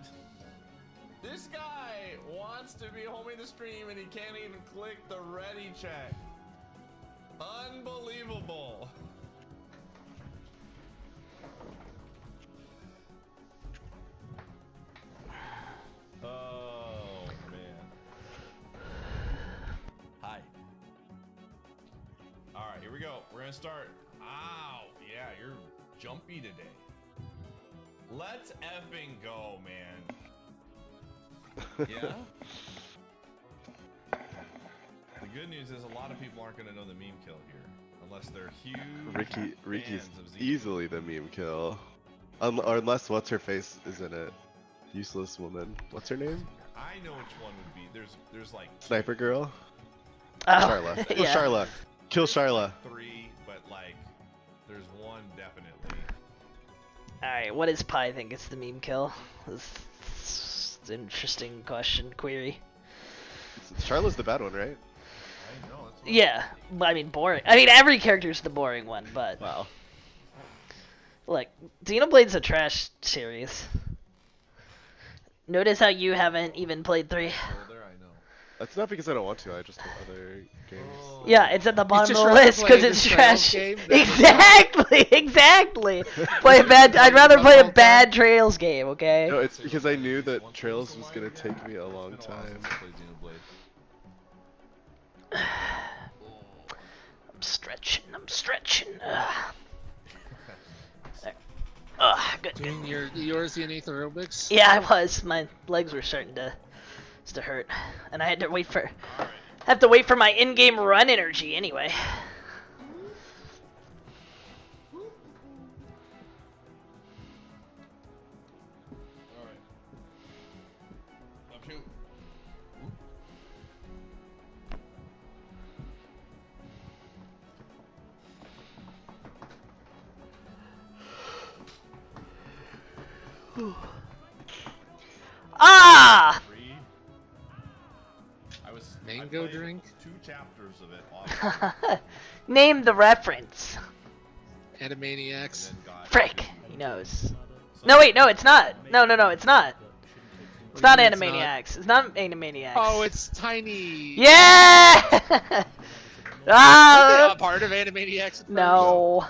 This guy wants to be homing the stream and he can't even click the ready check. Unbelievable. Oh, man. Hi. All right, here we go. We're gonna start. Ow, yeah, jumpy today. Let's effing go, man. Yeah? The good news is a lot of people aren't going to know the meme kill here. Unless they're huge Ricky's fans of Xenoblade. easily the meme kill. Or unless what's-her-face is in it. Useless woman. What's her name? I know which one would be. There's like Sniper girl? Oh, Sharla. Kill yeah. Sharla. Kill Sharla. 3, but like, there's one definitely. Alright, what does Pi think is the meme kill? This is an interesting question, query. Sharla's the bad one, right? I know, that's Yeah, but I mean boring. I mean every character's the boring one, but wow. Look, Xenoblade's a trash series. Notice how you haven't even played 3. That's not because I don't want to. I just have other games. Yeah, it's at the bottom of the just rather list play because the it's Trails trash. game than Exactly, exactly. Play a bad. I'd rather play a bad Trails game. Okay. No, it's because I knew that Trails was gonna take me a long time. I'm stretching. I'm stretching. Good. Doing yours, the Aether aerobics? Yeah, I was. My legs were starting to hurt, and I had to wait for. Have to wait for my in-game run energy anyway. Ah! Mango drink? 2 chapters of it. Name the reference. Animaniacs. Frick, he knows. No, wait, no, it's not. No, it's not. It's not It's Animaniacs. It's not Animaniacs. Oh, it's Tiny. Yeah! Wasn't it a part of Animaniacs at first? No.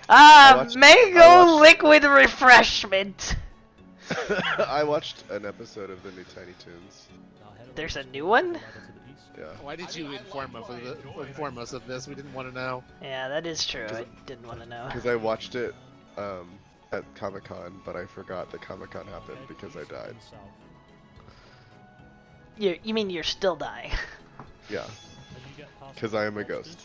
I watched- Mango liquid refreshment. I watched an episode of the new Tiny Toons. There's a new one? Yeah. Why did you inform us of this? We didn't want to know. Yeah, that is true. I didn't want to know. Because I watched it at Comic-Con, but I forgot that Comic-Con happened because I died. You mean you're still dying? Yeah. Because I am a ghost.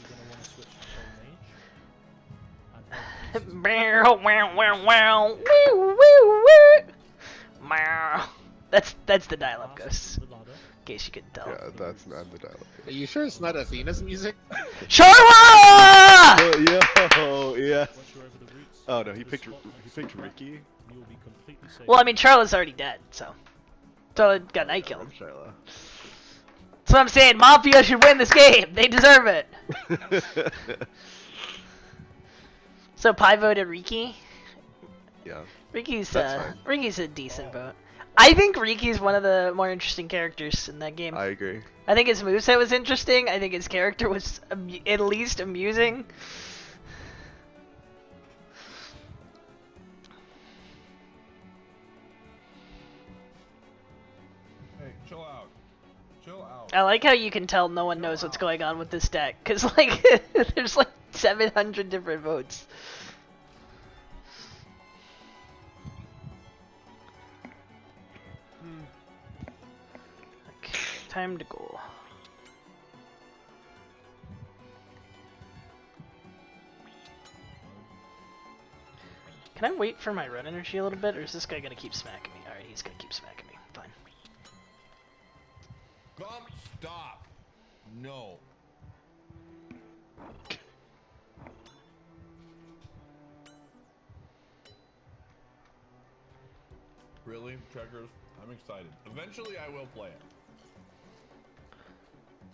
That's the dial-up ghost. In case you couldn't tell. Yeah, that's not the dialogue. Are you sure it's not Athena's music? Sharla! Yo, yeah. Oh no, he picked Ricky. Well, I mean, Charlotte's already dead, so Charlotte got night killed. Sharla. That's what I'm saying. Mafia should win this game. They deserve it. So Pi voted Riki. Yeah. Riki's That's fine. Riki's a decent vote. I think Riki's one of the more interesting characters in that game. I agree. I think his moveset was interesting. I think his character was at least amusing. Hey, chill out. Chill out. I like how you can tell no one knows what's going on with this deck, because like there's like 700 different votes. Okay, time to go. Can I wait for my run energy a little bit, or is this guy gonna keep smacking me? Alright, he's gonna keep smacking me. Fine. Stop. No. Really, Checkers? I'm excited. Eventually, I will play it.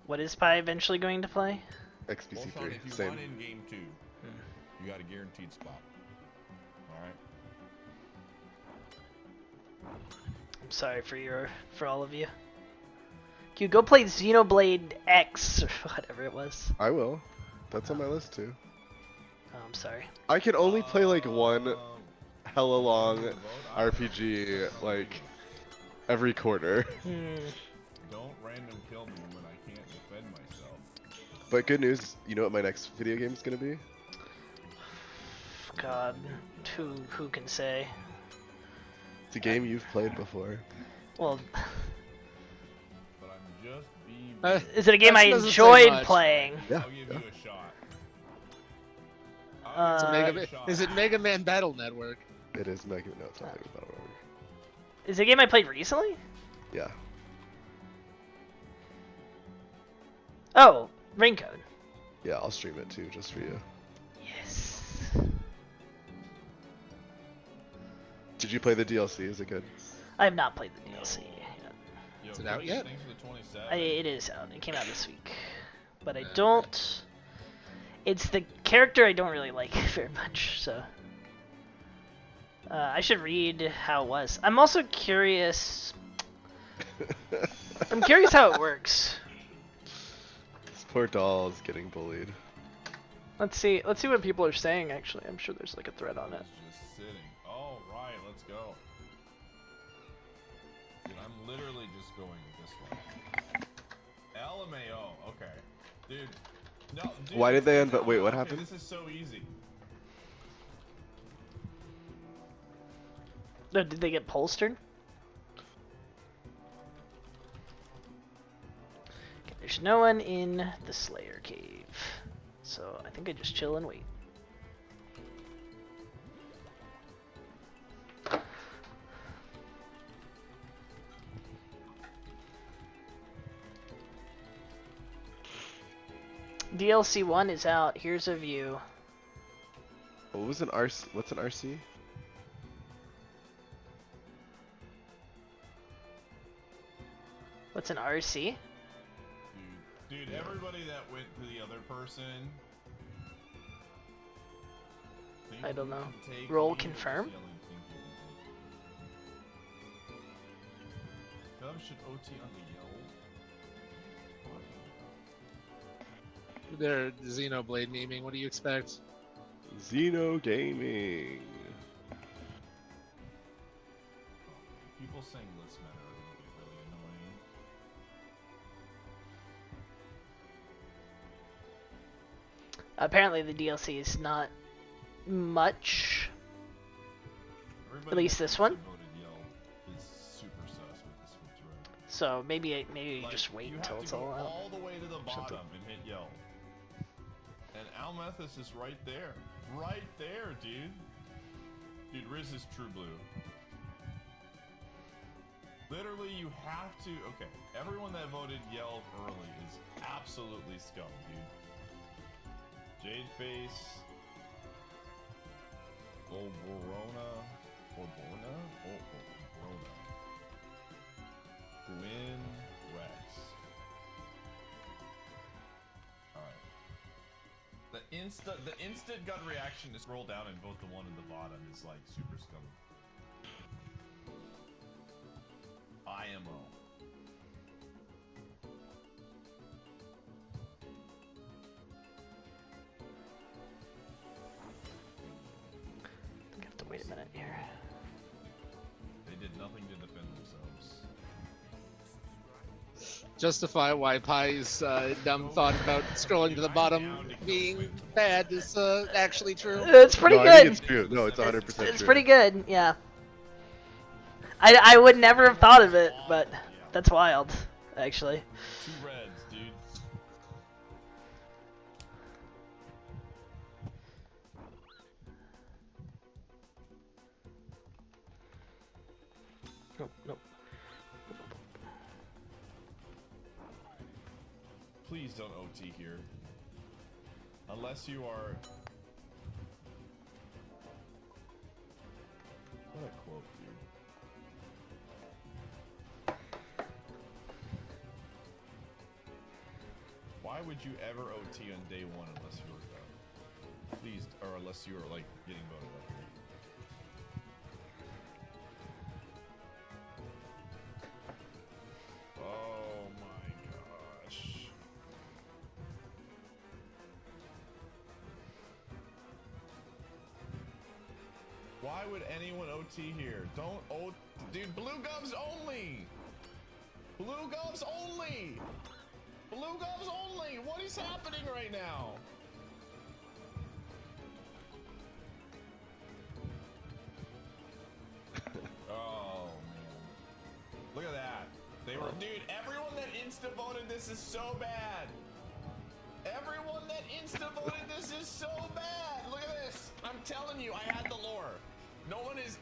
What is Pi eventually going to play? XBC3. Well, Sean, if you Same. want in game 2, you got a guaranteed spot. Alright? I'm sorry for all of you. You go play Xenoblade X or whatever it was. I will. That's on my list too. Oh, I'm sorry. I can only play like one hella long RPG like every quarter. Don't random kill me when I can't defend myself. But good news, you know what my next video game is gonna be? God, who can say? It's a game you've played before. Well, But I'm just being. is it a game I doesn't say enjoyed much. playing? Yeah. I'll give you a shot. It's a Mega is it Mega Man Battle Network? It is Mega. No, it's not Mega Battle Network. Is it a game I played recently? Yeah. Oh, Ring Code. Yeah, I'll stream it too, just for you. Yes. Did you play the DLC? Is it good? I have not played the DLC yet. Is it out yet? It is out. It came out this week. But I don't... It's the character I don't really like very much, so... I should read how it was. I'm also curious... I'm curious how it works. This poor doll is getting bullied. Let's see what people are saying, actually. I'm sure there's like a thread on it. Just sitting. Oh, right, let's go. Dude, I'm literally just going this way. LMAO, okay. Dude, no, dude. Why did they end up? Wait, what Okay, happened? this is so easy. No, did they get polstered? Okay, there's no one in the Slayer Cave. So I think I just chill and wait. DLC 1 is out. Here's a view. What was an RC? What's an RC? What's an RC? Dude, everybody that went to the other person. I don't know. Roll confirm? Dub should OT on the yell. They're Xenoblade memeing. What do you expect? Xeno Gaming. People saying list matter are going to be really annoying. Apparently the DLC is not much. At least this one. So maybe you just wait until it's all out. All the way to the bottom and hit yell. And Almethus is right there. Right there, dude. Dude, Riz is true blue. Literally, you have to... Okay, everyone that voted yelled early is absolutely scum, dude. Jadeface... Borona... Borborna? Borona. Gwyn Rex. Alright. The instant gut reaction to scroll down and vote the one at the bottom is like super scum. IMO. I have to wait a minute here. They did nothing to defend themselves. Justify why Pie's dumb thought about scrolling to the bottom being bad is actually true. It's pretty good. I think it's true. No, it's 100% true. It's pretty good, yeah. I would never have thought of it, but that's wild, actually. 2 reds, dude. Nope, nope. Please don't OT here. Unless you are... What a quote, dude. Why would you ever OT on day 1 unless you were please, or unless you were like getting voted up here? Oh my gosh. Why would anyone OT here? Don't OT. Dude, blue gums only! Blue gums only! Blue gums only! What is happening right now? this is so bad. Everyone that insta-voted this is so bad. Look at this. I'm telling you, I had the lore. No one is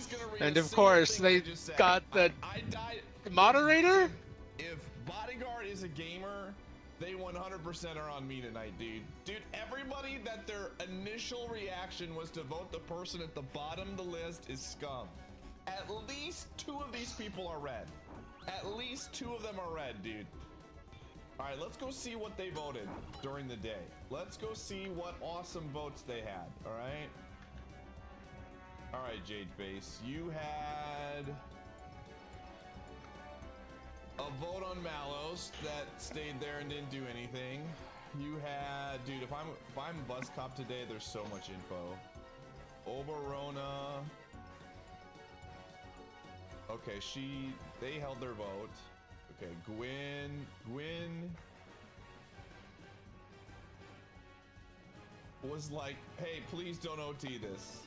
gonna read. And a of single course, thing I they just said. got the I died. moderator? If Bodyguard is a gamer, they 100% are on me tonight, dude. Dude, everybody that their initial reaction was to vote the person at the bottom of the list is scum. At least 2 of these people are red. At least 2 of them are red, dude. All right, let's go see what they voted during the day. Let's go see what awesome votes they had, all right? All right, Jadeface, you had a vote on Mallows that stayed there and didn't do anything. You had, dude, if I'm Buzz Cop today, there's so much info. Oberona. Okay, they held their vote. Okay, Gwyn was like, hey, please don't OT this.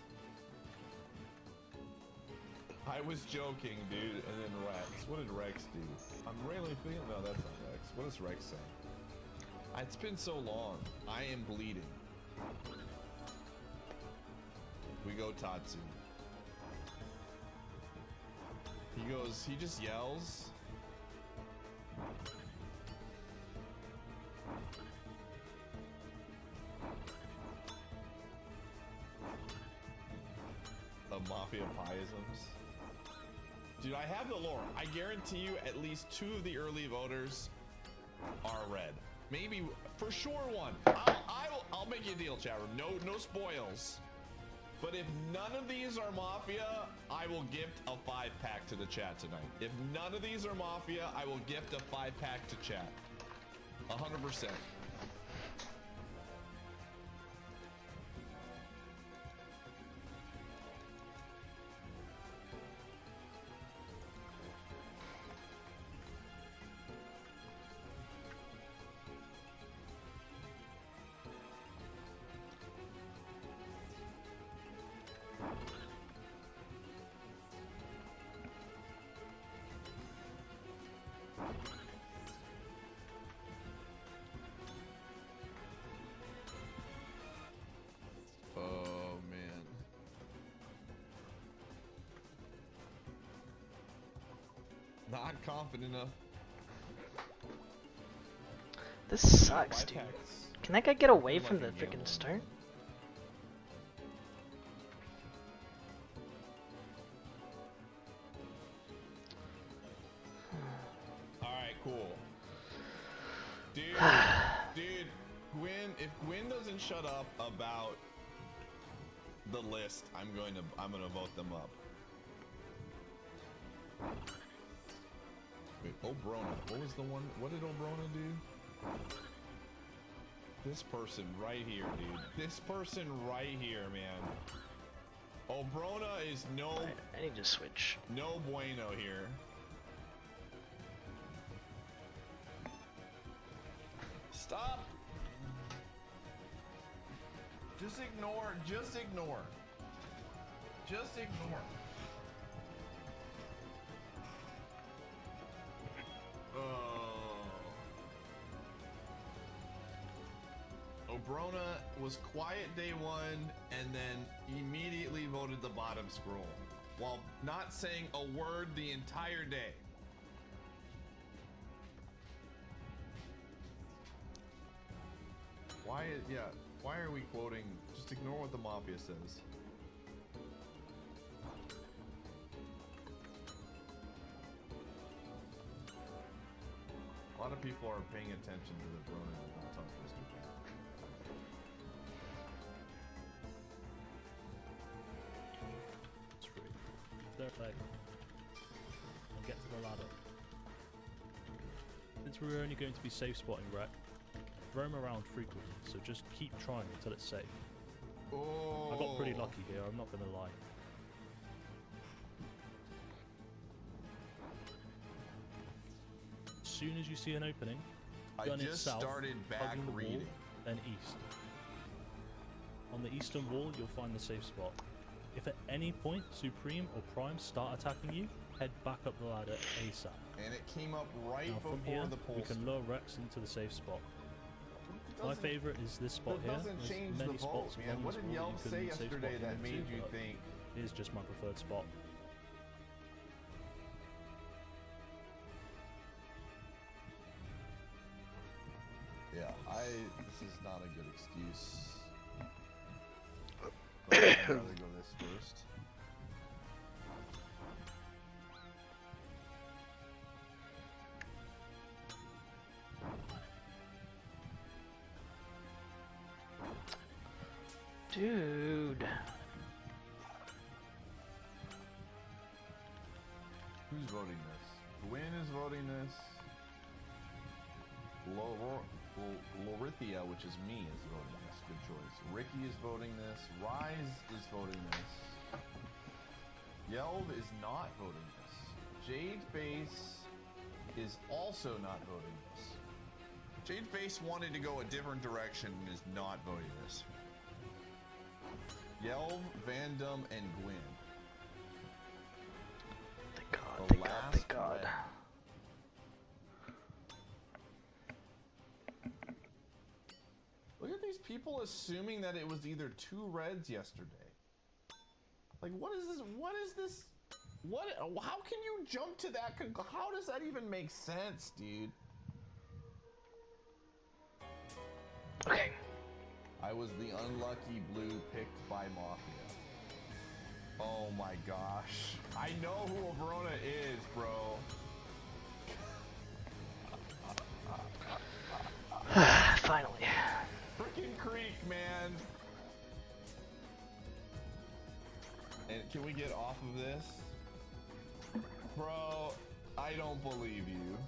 I was joking, dude. And then Rex. What did Rex do? I'm really feeling. No, that's not Rex. What does Rex say? It's been so long. I am bleeding. We go Tatsu. He just yells. The Mafia Pieisms. Dude, I have the lore. I guarantee you at least 2 of the early voters are red. Maybe, for sure 1. I'll make you a deal, chat room. No spoils. But if none of these are Mafia, I will gift a 5-pack to the chat tonight. If none of these are Mafia, I will gift a 5-pack to chat. 100%. Oh, man. Not confident enough. This sucks, dude. Can that guy get away from the freaking start? Alright, cool. Dude, if Gwyn doesn't shut up about the list, I'm gonna vote them up. Wait, Obrona. What was the one? What did Obrona do? This person right here, dude. This person right here, man. Obrona is no. I need to switch. No bueno here. Stop. Just ignore. Just ignore. Just ignore. Obrona was quiet day 1 and then immediately voted the bottom scroll while not saying a word the entire day. Why are we quoting? Just ignore what the Mafia says. A lot of people are paying attention to the Brona and not talk to this people. It's free. They're like, I'll get to the ladder. Since we're only going to be safe spotting Wreck, roam around frequently, so just keep trying until it's safe. Oh. I got pretty lucky here, I'm not gonna lie. As soon as you see an opening, gun it south, hugging the wall, then east. On the eastern wall, you'll find the safe spot. If at any point Supreme or Prime start attacking you, head back up the ladder ASAP. And it came up right Now from before here, the pull. we can lure Rex into the safe spot. My favourite is this spot That here. doesn't There's change many the spots vote, man. on What this did wall Yelp that you say can safe yesterday spot that him made into, you but think? It is just my preferred spot. Yeah, this is not a good excuse. But I'd rather go this first. Dude. Who's voting this? Gwyn is voting this. Lorithia, which is me, is voting this. Good choice. Ricky is voting this. Rise is voting this. Yelv is not voting this. Jade Face is also not voting this. Jade Face wanted to go a different direction and is not voting this. Yelv, Vandom, and Gwyn. Thank God, thank God, thank God. Red. Look at these people assuming that it was either 2 reds yesterday. Like, what is this? What is this? What? How can you jump to that? How does that even make sense, dude? Okay. I was the unlucky blue picked by Mafia. Oh my gosh. I know who Verona is, bro. Finally. Frickin' Creek, man. And can we get off of this? Bro, I don't believe you.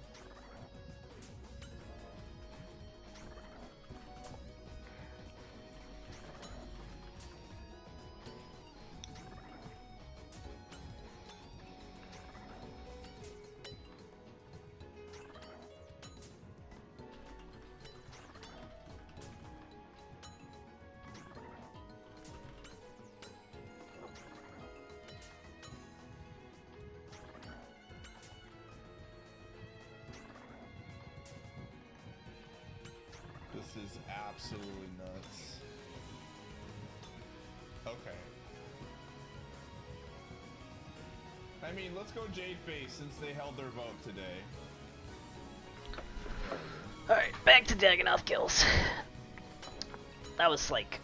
This is absolutely nuts. Okay. I mean, let's go Jade Face since they held their vote today. Alright, back to Daggonothy kills. That was like...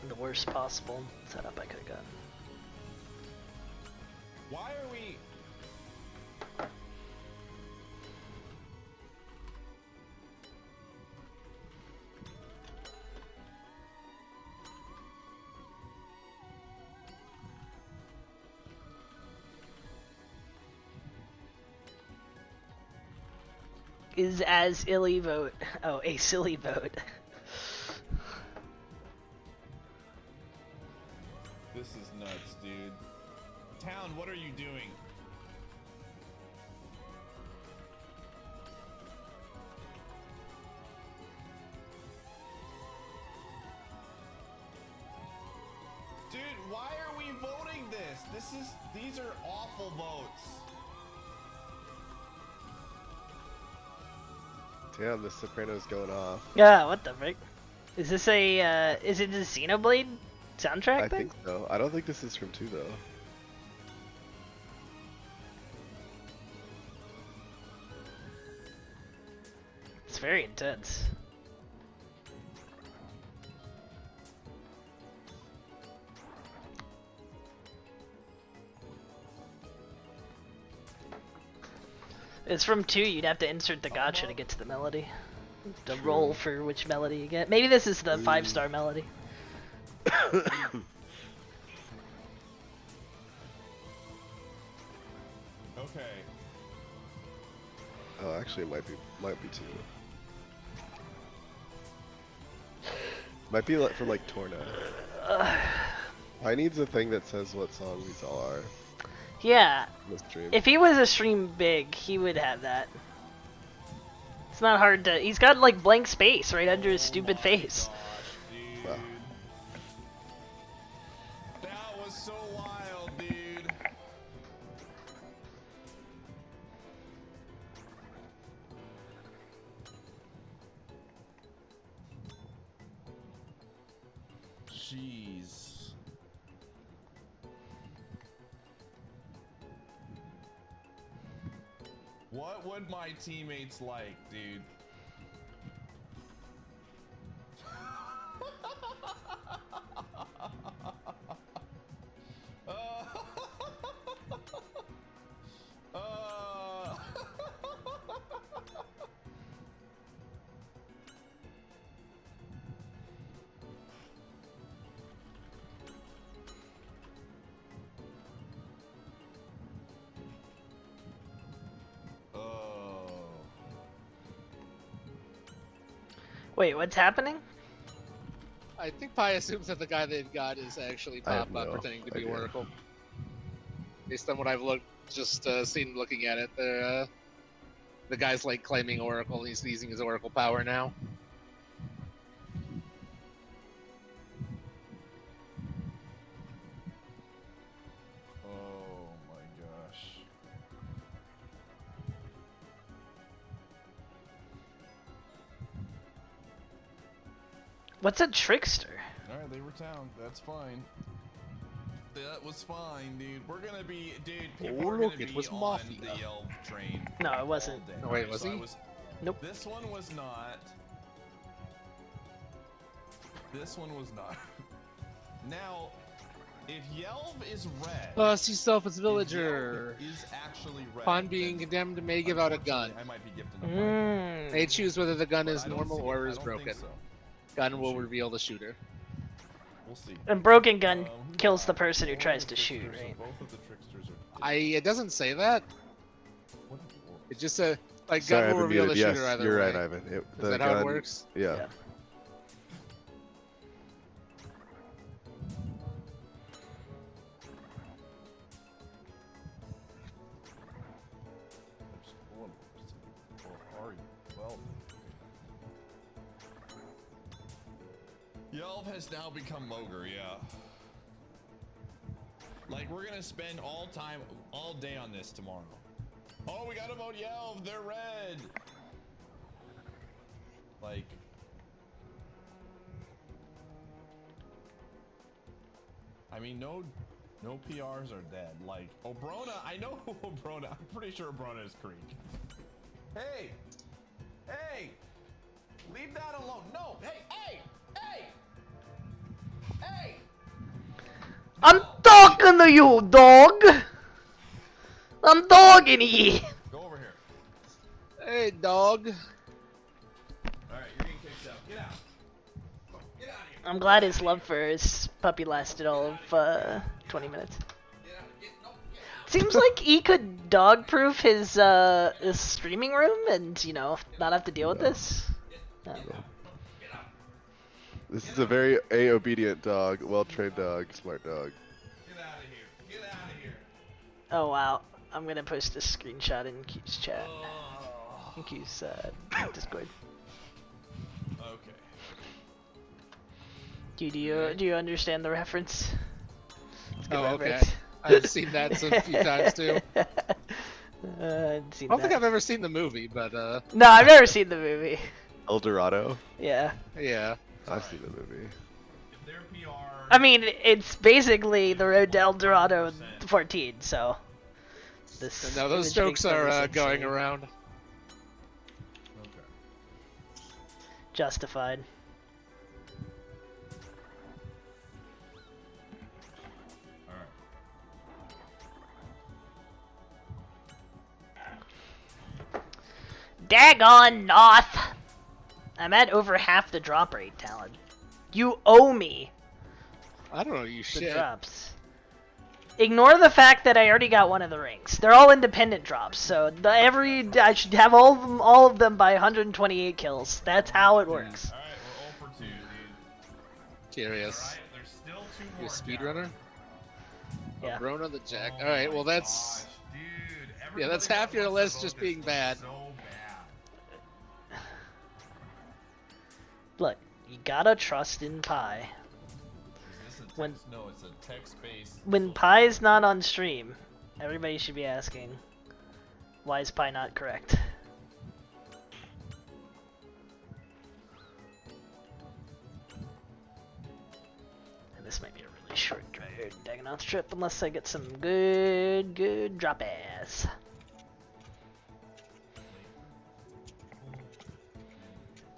the worst possible setup I could have gotten. Why are we... Is as illy vote. Oh, a silly vote. This is nuts, dude. Town, what are you doing? Dude, why are we voting this? These are awful votes. Damn, the Sopranos going off. Yeah, what the frick? Is this a, is it the Xenoblade soundtrack I thing? think so. I don't think this is from 2 though. It's very intense. It's from 2, you'd have to insert the gotcha to get to the melody. The roll for which melody you get. Maybe this is the 5-star melody. Okay. Oh, actually, it might be 2. Might be like from like Torna. I needs a thing that says what song these all are. Yeah. In the stream. If he was a stream big, he would have that. It's not hard to. He's got like blank space right under his stupid face. Wow. jeez. What would my teammates like, dude? Wait, what's happening? I think Pi assumes that the guy they've got is actually I have Papa no pretending to be idea. Oracle. Based on what I've seen looking at it, the guy's like claiming Oracle, and he's using his Oracle power now. Oh my gosh. What's a trickster? Alright, they were down. That's fine. That was fine, dude. We're gonna be, dude. People are look, gonna it be was on Mafia. the Yelp train. No, it wasn't. all day. No, wait, Alright, was so he? Nope. This one was not. This one was not. Now, if Yelv is red, See self as villager. is actually red. Upon being condemned, may give out a gun. I might be gifted a fight. May choose whether the gun is I don't normal see- or I is don't broken. think so. Gun will reveal the shooter. We'll see. And broken gun kills the person who tries to shoot, right? Both of the tricksters are. It doesn't say that. It just said like Sorry, gun will Ivan reveal the muted. shooter Yes, either you're way. right, Ivan. Is The that how it gun- works? Yeah. Yelv has now become Mogre, yeah. Like, we're gonna spend all day on this tomorrow. Oh, we gotta vote Yelv, they're red! Like... I mean, no PRs are dead. Like, Obrona, I know who Obrona, I'm pretty sure Obrona is Creek. Hey! Hey! Leave that alone. No! Hey! Hey! Hey! Hey! I'm talking to you, dog! I'm dogging you! Go over here. Hey, dog. Alright, you're getting kicked out. Get out. Get out of here. I'm glad his love for his puppy lasted all of 20 minutes. Seems like he could dog-proof his streaming room and, you know, not have to deal with this. This is a very obedient dog, well-trained dog, smart dog. Get out of here. Get out of here. Oh wow, I'm gonna post a screenshot in Q's chat. In Q's Discord. Okay. Do you understand the reference? It's a good Oh, okay. reference. I've seen that a few times too. I've seen I don't think that. I've ever seen the movie, but No, I've never seen the movie. El Dorado? Yeah. Yeah. I've seen the movie. I mean, it's basically the Road to El Dorado 14, so. This No, those image jokes makes no are sense to going me. around. Justified. Daggone Noth! I'm at over half the drop rate, Talon. You owe me I don't know you the shit. drops. Ignore the fact that I already got one of the rings. They're all independent drops, so I should have all of them by 128 kills. That's how it works. Alright, we're 0 for 2, dude. Curious. Alright, there's still 2 You more. a speedrunner? Yeah. Brona the Jack. Alright, well that's... Dude, Yeah, that's half your list just being bad. so bad. Look, you gotta trust in Pi. Is this a text? When- No, it's a text-based. When Pi's not on stream, everybody should be asking, why is Pi not correct? this might be a really short Dagonoth trip unless I get some good drop ass.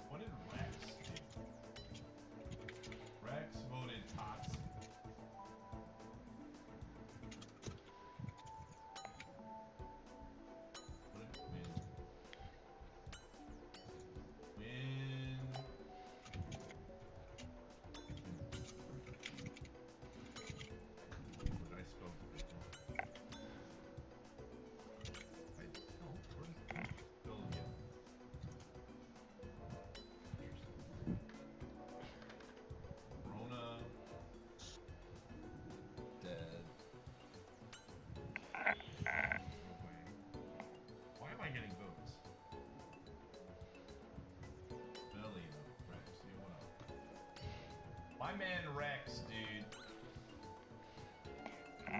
What did Rex do? Rex voted Tots. What did Win? What did I spell? Rona. Dead. Why am I getting votes? Belly Rex, you what up? My man Rex, dude.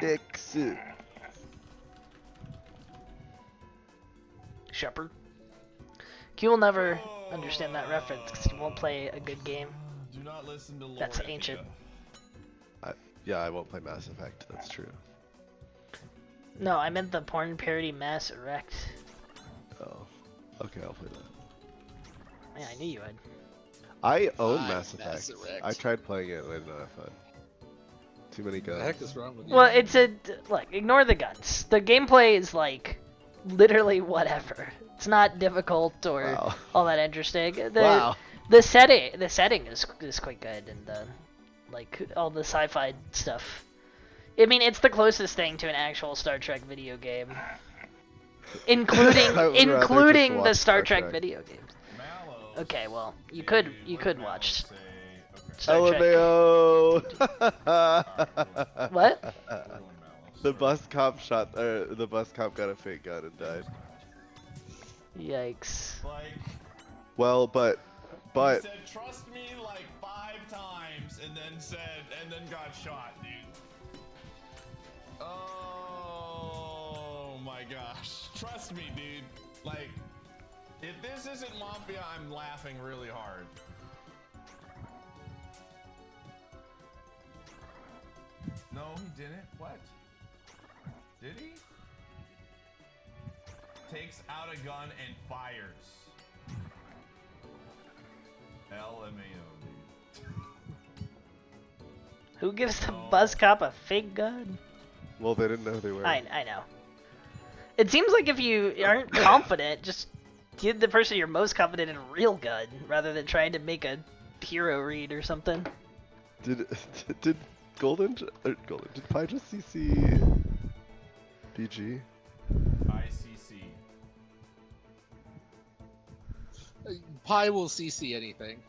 Dixie. Shepard. Q will never understand that reference because he won't play a good game. Do not listen to Lord. That's ancient. Yeah, I won't play Mass Effect. That's true. No, I meant the porn parody Mass Erect. Oh, okay, I'll play that. Man, I knew you would. I own Mass Mass Effect. Effect. I tried playing it and I did not have fun. Too many guns. What the heck is wrong with you? Well, it's a like ignore the guns. The gameplay is like literally whatever. It's not difficult or all that interesting. The setting is quite good, and like all the sci-fi stuff. I mean, it's the closest thing to an actual Star Trek video game, including the Star Trek video games. Okay, well, you could watch Star Trek. LMAO! What? The bus cop the bus cop got a fake gun and died. Yikes. Like, well, but he said, trust me like 5 times, and then got shot, dude. Oh my gosh. Trust me, dude. Like, if this isn't Mafia, I'm laughing really hard. No, he didn't. What? Did he? Takes out a gun and fires. LMAO, dude. Who gives the bus cop a fake gun? Well, they didn't know they were. I know. It seems like if you aren't confident, just give the person you're most confident in a real gun, rather than trying to make a hero read or something. Did Golden did Pi just CC BG? ICC. Pi will CC anything.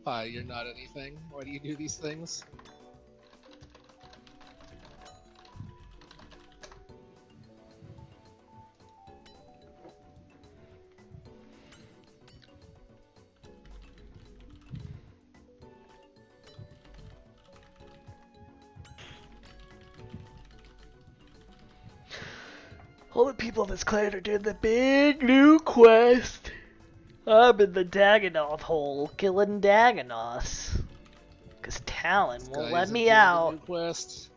Pi, you're not anything. Why do you do these things? All the people in this clan are doing the big new quest. I'm in the Dagonoth hole, killing Dagonoths. Cause Talon won't let me out. Quest.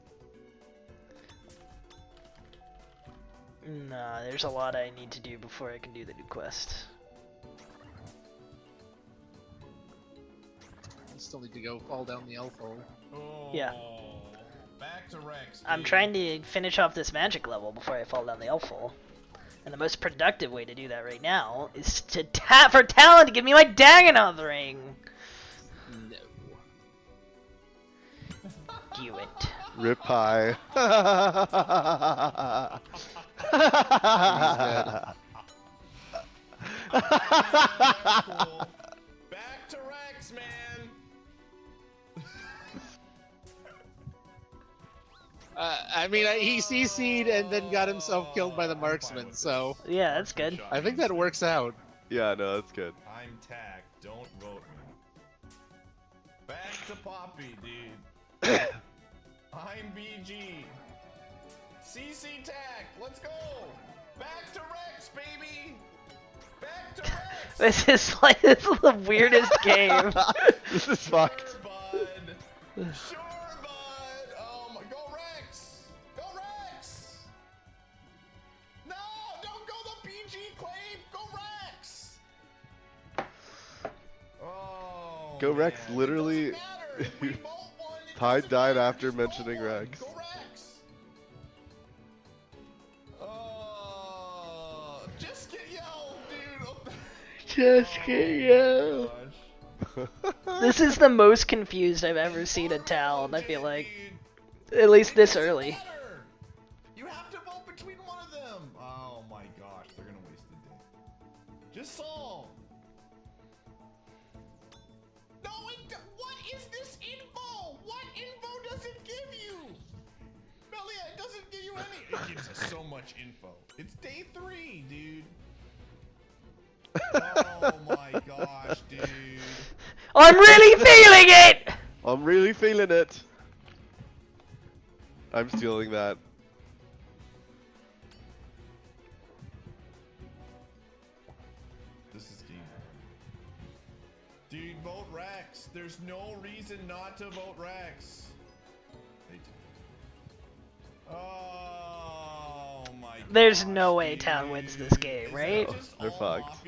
Nah, there's a lot I need to do before I can do the new quest. I still need to go fall down the elf hole. Oh, Yeah. Back to Rex. I'm trying to finish off this magic level before I fall down the elf hole. And the most productive way to do that right now is to tap for Talon to give me my Dagonoth ring. No. Do it. Rip Pi. Cool. Back to Rex, man. I mean, he CC'd and then got himself killed by the marksman, so... Yeah, that's good. I think that works out. Yeah, no, that's good. I'm Tack. Don't vote me. Back to Poppy, dude. I'm BG. CC Tack. Let's go. Back to Rex, baby. Back to Rex. This is like this is the weirdest game. This is fucked. Sure, bud. Go Rex. Go Rex. No, don't go the BG claim. Go Rex. Oh. Go Rex, literally. Tide died after mentioning Rex. Just get yelled, dude. Just get yelled. This is the most confused I've ever seen a Tal, and I feel like, at least this early. You have to vote between one of them. Oh my gosh, they're gonna waste the day. Just solve. No, what is this info? What info does it give you? Melia, it doesn't give you any. It gives us so much info. It's day 3, dude. Oh my gosh, dude. I'm really feeling it! I'm really feeling it. I'm stealing that. This is game. Dude, vote Rex. There's no reason not to vote Rex. Oh my god. There's no way Town wins this game, right? They're fucked.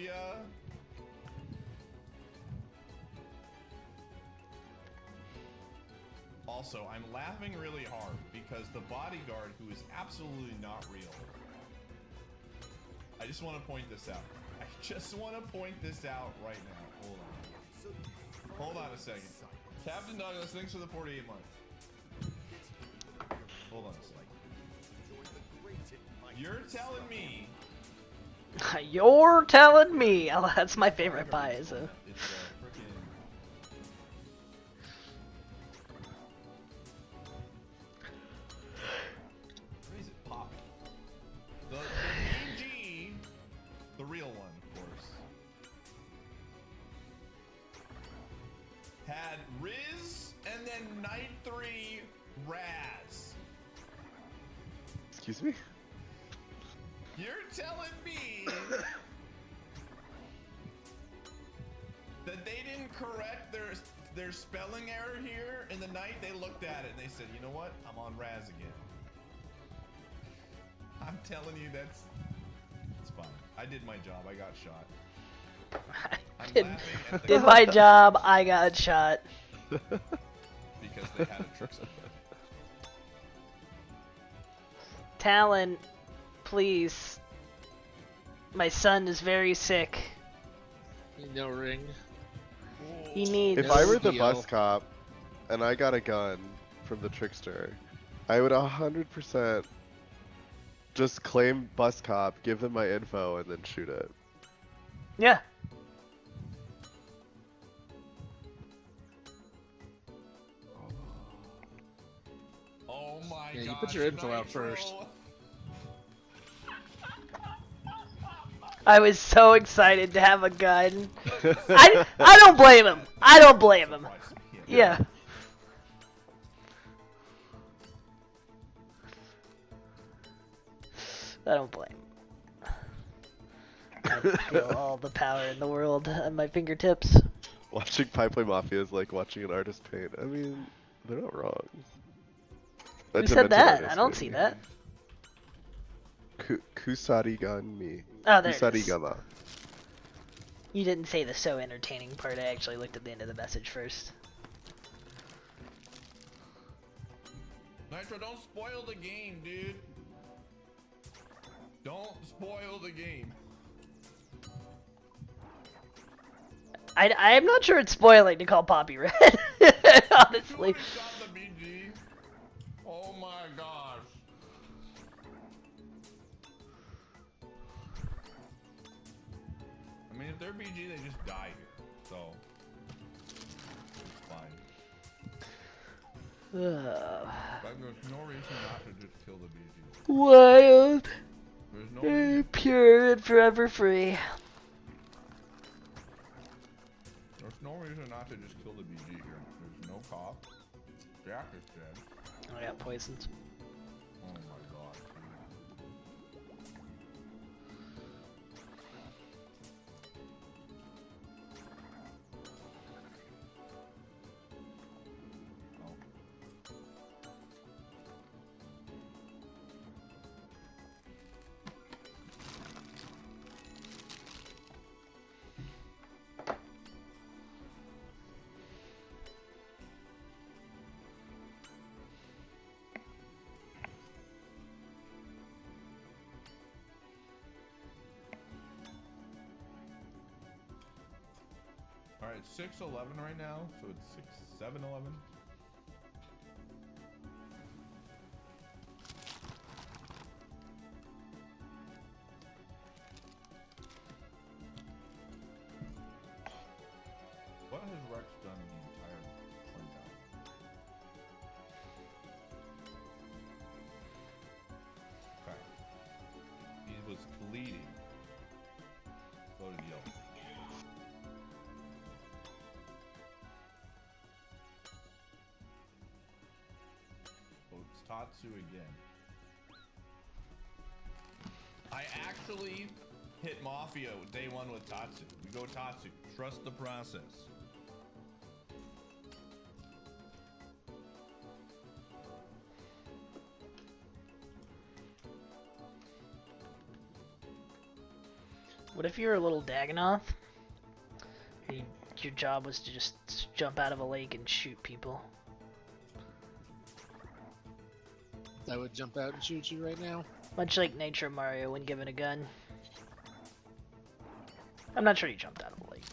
Also, I'm laughing really hard because the bodyguard, who is absolutely not real. I just want to point this out. I just want to point this out right now. Hold on a second. Captain Douglas, thanks for the 48 months. Hold on a second. You're telling me. You're telling me. Oh, that's my favorite pie, is it? It's freaking. What is it? Poppy. The BG, the real one, of course, had Riz and then Night 3 Raz. Excuse me? You're telling me that they didn't correct their spelling error here in the night? They looked at it and they said, you know what? I'm on Raz again. I'm telling you, it's fine. I did my job. I got shot. Did my job, I got shot. Because they had a trickster. Talon, please. My son is very sick. No ring. He needs. If I were the bus cop and I got a gun from the trickster, I would 100% just claim bus cop, give them my info, and then shoot it. Yeah. Oh my god. Yeah, you put your info out first. I was so excited to have a gun. I don't blame him. I don't blame him. Yeah. I don't blame him. I feel all the power in the world at my fingertips. Watching Pipeline Mafia is like watching an artist paint. I mean, they're not wrong. Who said that? I don't see that. Kusarigami. Oh, there it is. Kusarigama. You didn't say the so entertaining part. I actually looked at the end of the message first. Nitro, don't spoil the game, dude. Don't spoil the game. I'm not sure it's spoiling to call Poppy red. Honestly. Oh my gosh. I mean, if they're BG, they just die here. So, it's fine. Like, there's no reason not to just kill the BG. Wild. There's no reason. Pure and forever free. There's no reason not to just kill the BG here. There's no cough. Jack is dead. I got poisoned. Oh my god. Alright, 6-11 right now, so it's 6-7-11. What has Rex done the entire playdown? Okay. He was bleeding. Voted yellow. Tatsu again. I actually hit Mafia day one with Tatsu. We go Tatsu. Trust the process. What if you were a little Dagonoth? Your job was to just jump out of a lake and shoot people. I would jump out and shoot you right now. Much like Nature Mario when given a gun. I'm not sure you jumped out of a lake.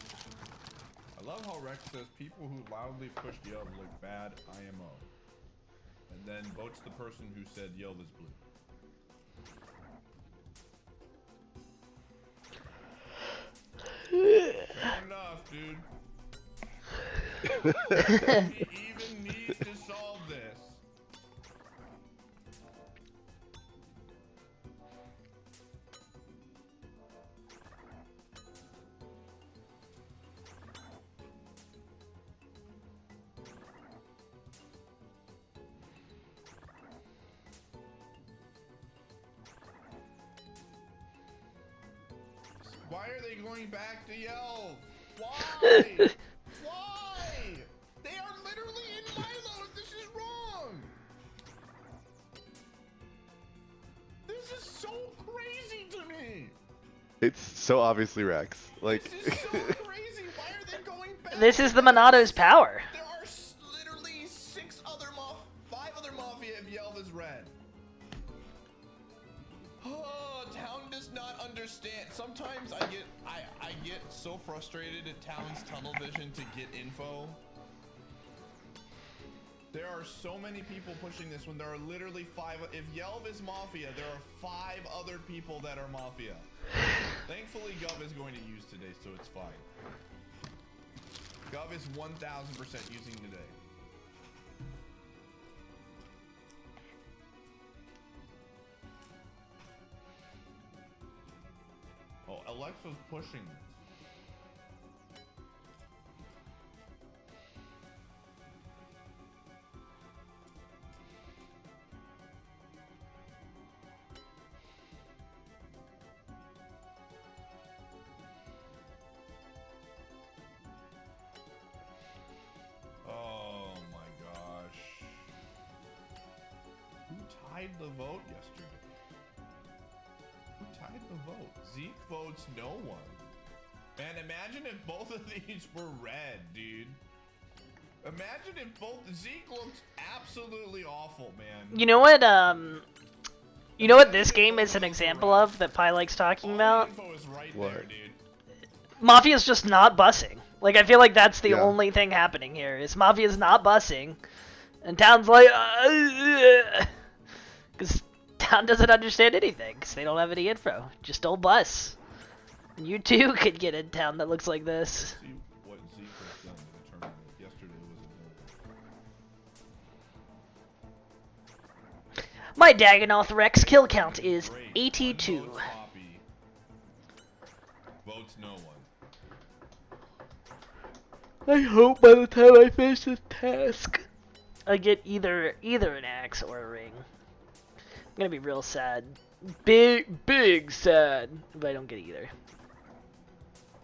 I love how Rex says people who loudly pushed Yelv look bad IMO. And then votes the person who said Yelv is blue. Fair enough, dude. We even need to solve this. Why are they going back to Yelv? Why? Why? They are literally in Milo. This is wrong. This is so crazy to me. It's so obviously Rex. Like. This is so crazy. Why are they going back? This is the Monato's power. There are literally 5 other Mafia if Yelv is red. Oh, town does not understand. Sometimes I get so frustrated at town's tunnel vision to get info. There are so many people pushing this when there are literally 5. If Yelv is Mafia, there are 5 other people that are Mafia. Thankfully, Gov is going to use today, so it's fine. Gov is 1000% using today. Oh, Alexa's pushing this. Oh my gosh. Who tied the vote yesterday? Who tied the vote? Zeke votes no one. Man, imagine if both of these were red, dude. Imagine if both Zeke looked absolutely awful, man. You know what? You know what this game is an example of that Pi likes talking about? Info is right What? there, dude. Mafia's just not bussing. Like, I feel like that's the Yeah. only thing happening here, is Mafia's not bussing, and Town's like, because Town doesn't understand anything, because they don't have any info. Just don't bus. And you too could get in Town that looks like this. See what Zeke has done in the tournament. Yesterday was a no. My Dagonoth Rex kill count is 82. Poppy. Votes no one. I hope by the time I finish this task, I get either an axe or a ring. I'm gonna be real sad. Big sad if I don't get either.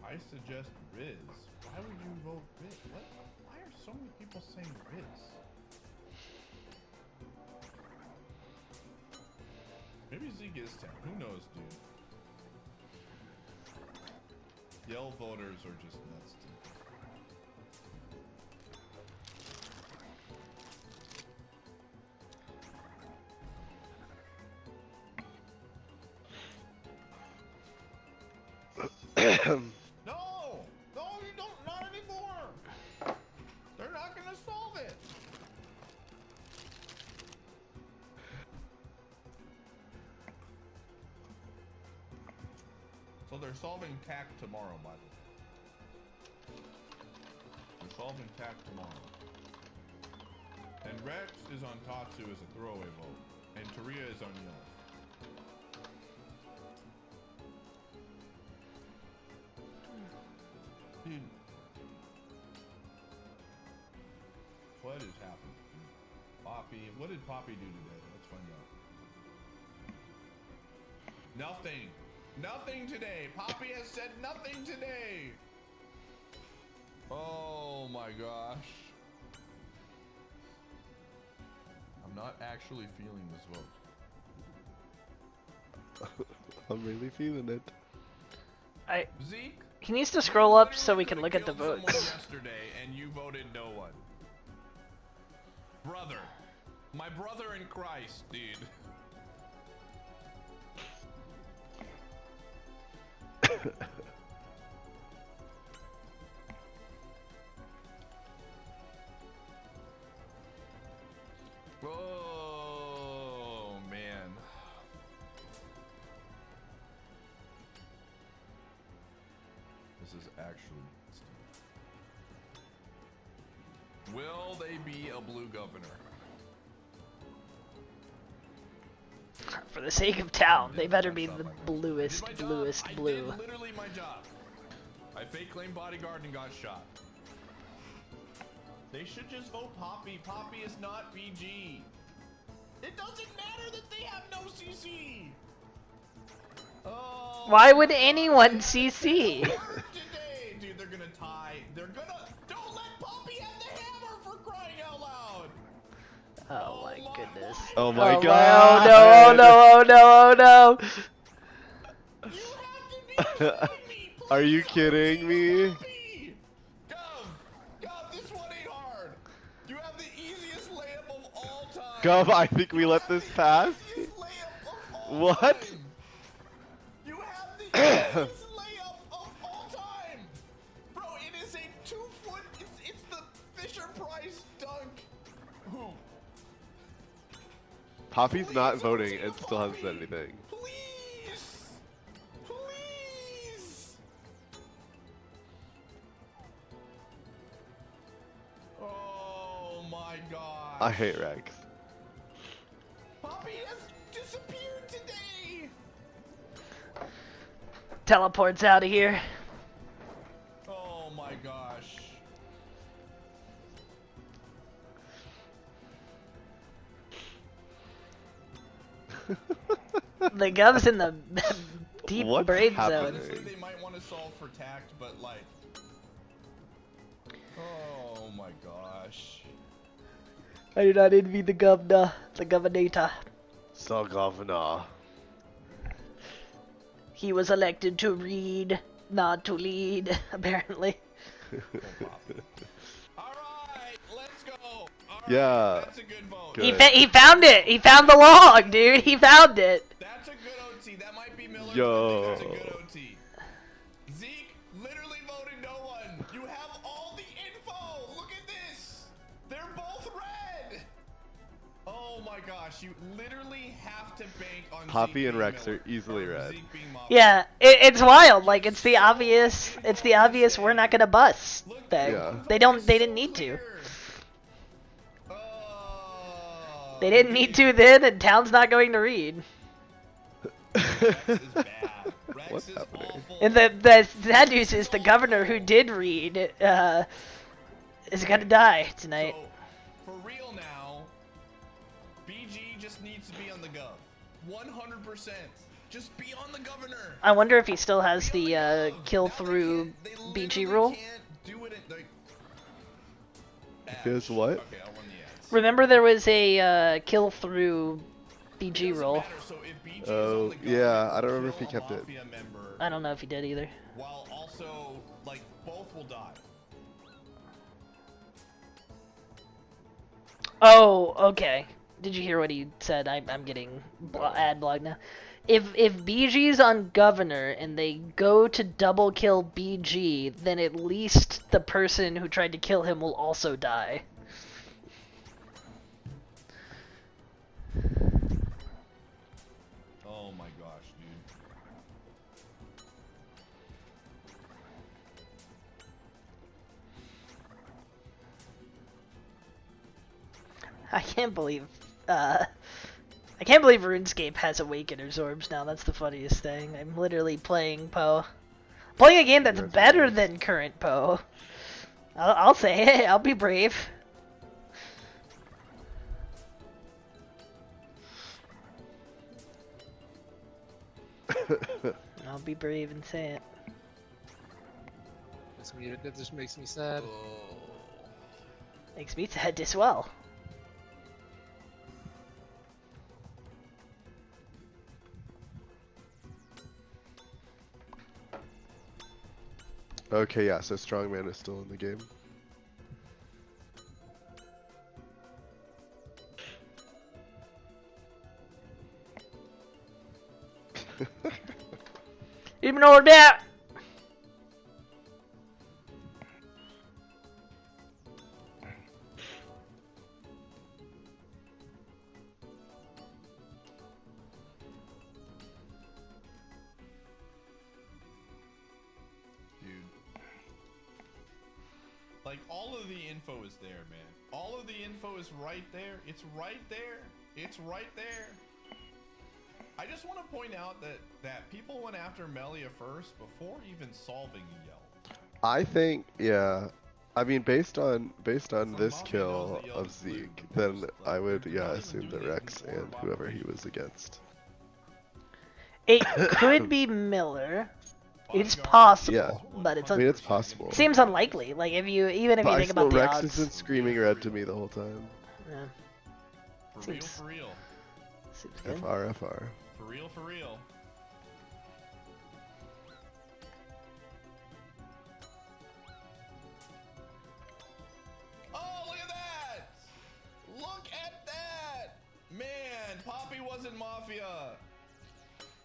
I suggest Riz. Why would you vote Riz? What? Why are so many people saying Riz? Maybe Zeke is 10. Who knows, dude? Yell voters are just nuts, dude. No! No, you don't. Not anymore. They're not gonna solve it. So they're solving TAC tomorrow, by the way. They're solving TAC tomorrow. And Rex is on Tatsu as a throwaway vote, and Taria is on Yellow. Dude. What is happening? Poppy, what did Poppy do today? Let's find out. Nothing. Nothing today. Poppy has said nothing today. Oh my gosh. I'm not actually feeling this vote. I'm really feeling it. Zeke? He needs to scroll up so we can look at the votes. Yesterday, and you voted no one. Brother. My brother in Christ, dude. Oh, man. This is actually... Will they be a blue governor? For the sake of town, they better be the bluest blue. I did literally my job. I fake claimed bodyguard and got shot. They should just vote Poppy. Poppy is not PG. It doesn't matter that they have no CC. Oh. Why would anyone CC? Today, dude, they're gonna tie. They're gonna. Don't let Poppy have the hammer for crying out loud. Oh my goodness. Oh my god. Oh no. Are you kidding me? Gov, I think we let this pass. What? You have the easiest layup of all time, bro. It is a 2-foot. It's the Fisher Price dunk. Who? Poppy's not voting and still hasn't said anything. Please, please. Oh my god. I hate Rex. Poppy has disappeared today. Teleports out of here. Oh my gosh. The Gov's in the deep braid zone. Honestly, they might want to solve for tact, but like, oh my gosh. I do not envy the governor, the governator. So governor. He was elected to read, not to lead, apparently. Alright, let's go. Yeah. That's a good vote. He found it. He found the log, dude. He found it. That's a good OT. That might be Miller. Yo. That's a good OT. Zeke literally voted no one. You have all the info. Look at this. They're both red. Oh my gosh. You literally have to bank on Poppy Zeke and being Rex Miller. are easily red. Yeah, it's wild. Like it's the obvious. It's the obvious. We're not gonna bust thing. Yeah. They didn't need to. They didn't need to then, and Town's not going to read. What's happening? And the sad news is the governor who did read is gonna die tonight. For real now, BG just needs to be on the gov. 100%. Just be on the governor. I wonder if he still has the kill through BG rule. Guess what? Remember there was a kill through BG rule. Oh, yeah, I don't remember if he kept it. I don't know if he did either. While also, like, both will die. Oh, okay. Did you hear what he said? I'm getting ad blog now. If BG's on governor and they go to double kill BG, then at least the person who tried to kill him will also die. Oh my gosh, dude. I can't believe RuneScape has Awakener's orbs now. That's the funniest thing. I'm literally playing Poe. Playing a game that's better than current Poe. I'll say it. I'll be brave. I'll be brave and say it. That just makes me sad. Makes me sad as well. Okay, yeah, so Strongman is still in the game. Even over that. Like, all of the info is there, man. All of the info is right there. It's right there. It's right there. I just want to point out that people went after Melia first before even solving Yell. I think, yeah. I mean, based on this kill of Zeke, then I would, yeah, assume that Rex and whoever he was against. It could be Miller. It's possible, Yeah, but it's I mean, it's possible. it seems unlikely. Like if you even if But you I think still, about the Rex odds. has been screaming red to me the whole time. Yeah. Seems, For real. seems good. FR. For real, for real. Oh, look at that! Look at that! Man, Poppy wasn't Mafia.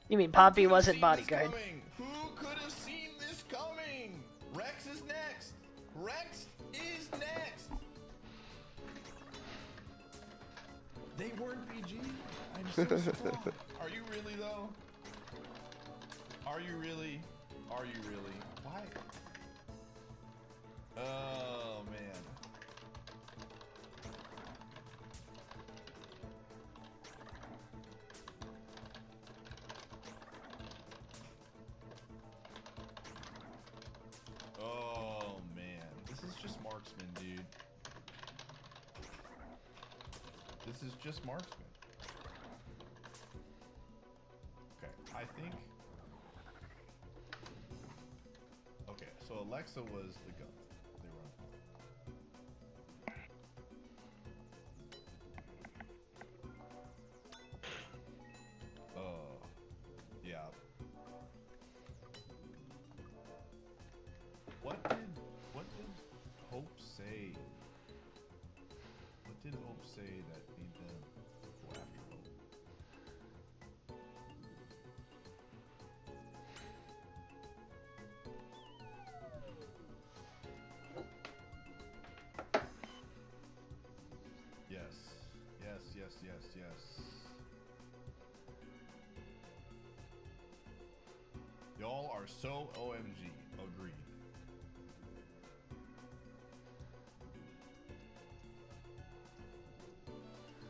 You mean Poppy wasn't bodyguard? Who could have seen this coming? Rex is next. Rex is next. They weren't PG. I'm so surprised. Are you really though? Are you really? Are you really? Why? Oh man. Oh man, this is just marksman, dude. This is just marksman. Okay, I think. Okay, so Alexa was the gun. They were. Oh, yeah. What did Hope say? What did Hope say that made them go after Hope? Yes. Y'all are so OMG. Agreed.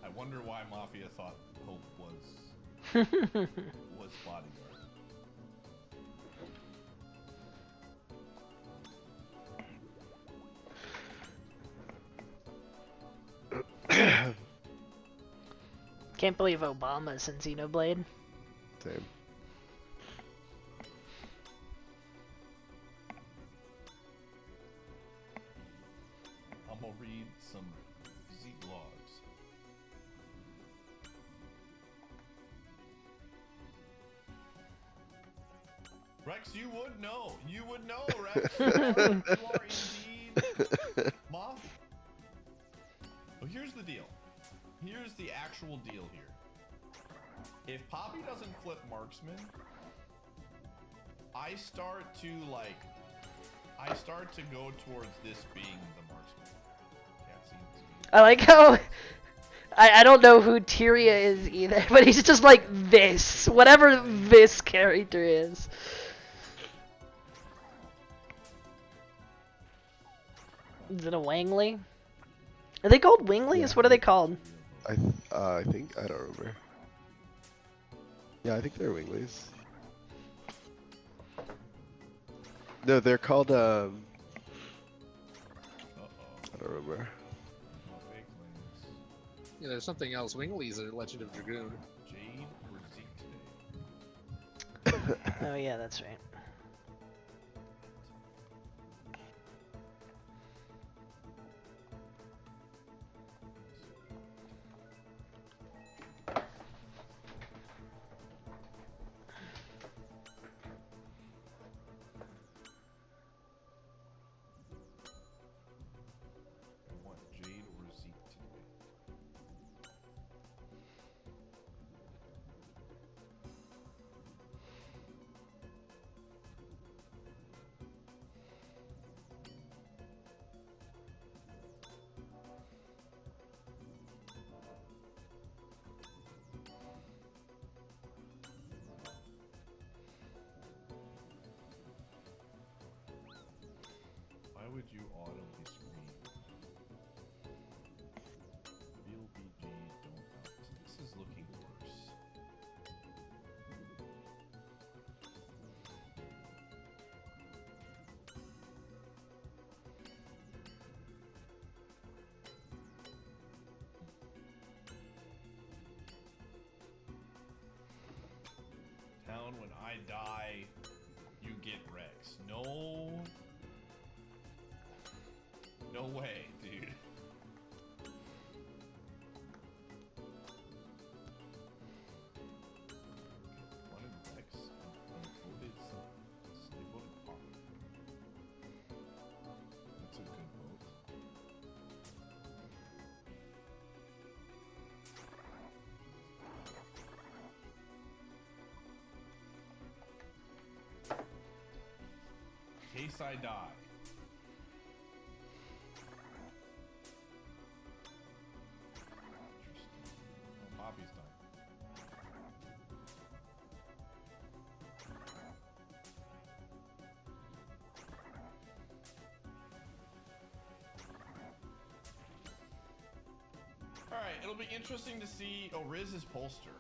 I wonder why why Mafia thought Hope was bodyguard. Can't believe Obama's in Xenoblade. Same. I'm gonna read some Z logs. Rex, you would know. You would know, Rex. You are indeed Moth. Well, here's the deal. Here's the actual deal here. If Poppy doesn't flip Marksman, I start to go towards this being the Marksman. Can't see it. I like how I don't know who Tyria is either, but he's just like this, whatever this character is. Is it a Wangley? Are they called Winglies? What are they called? I think, I don't remember. Yeah, I think they're Winglies. No, they're called, I don't remember. Yeah, there's something else. Winglies are Legend of Dragoon. Jade or Zeke today? Oh yeah, that's right. What, Jade or Zeke today? Why would you auto this screen? Real BG don't out. This is looking worse. Town, when I die, you get Rex. No. No way, dude. Wanted Rex and voted they voted Pop. That's a good vote. In case I die. Bobby's done. Alright, it'll be interesting to see. Oh, Riz's Polster.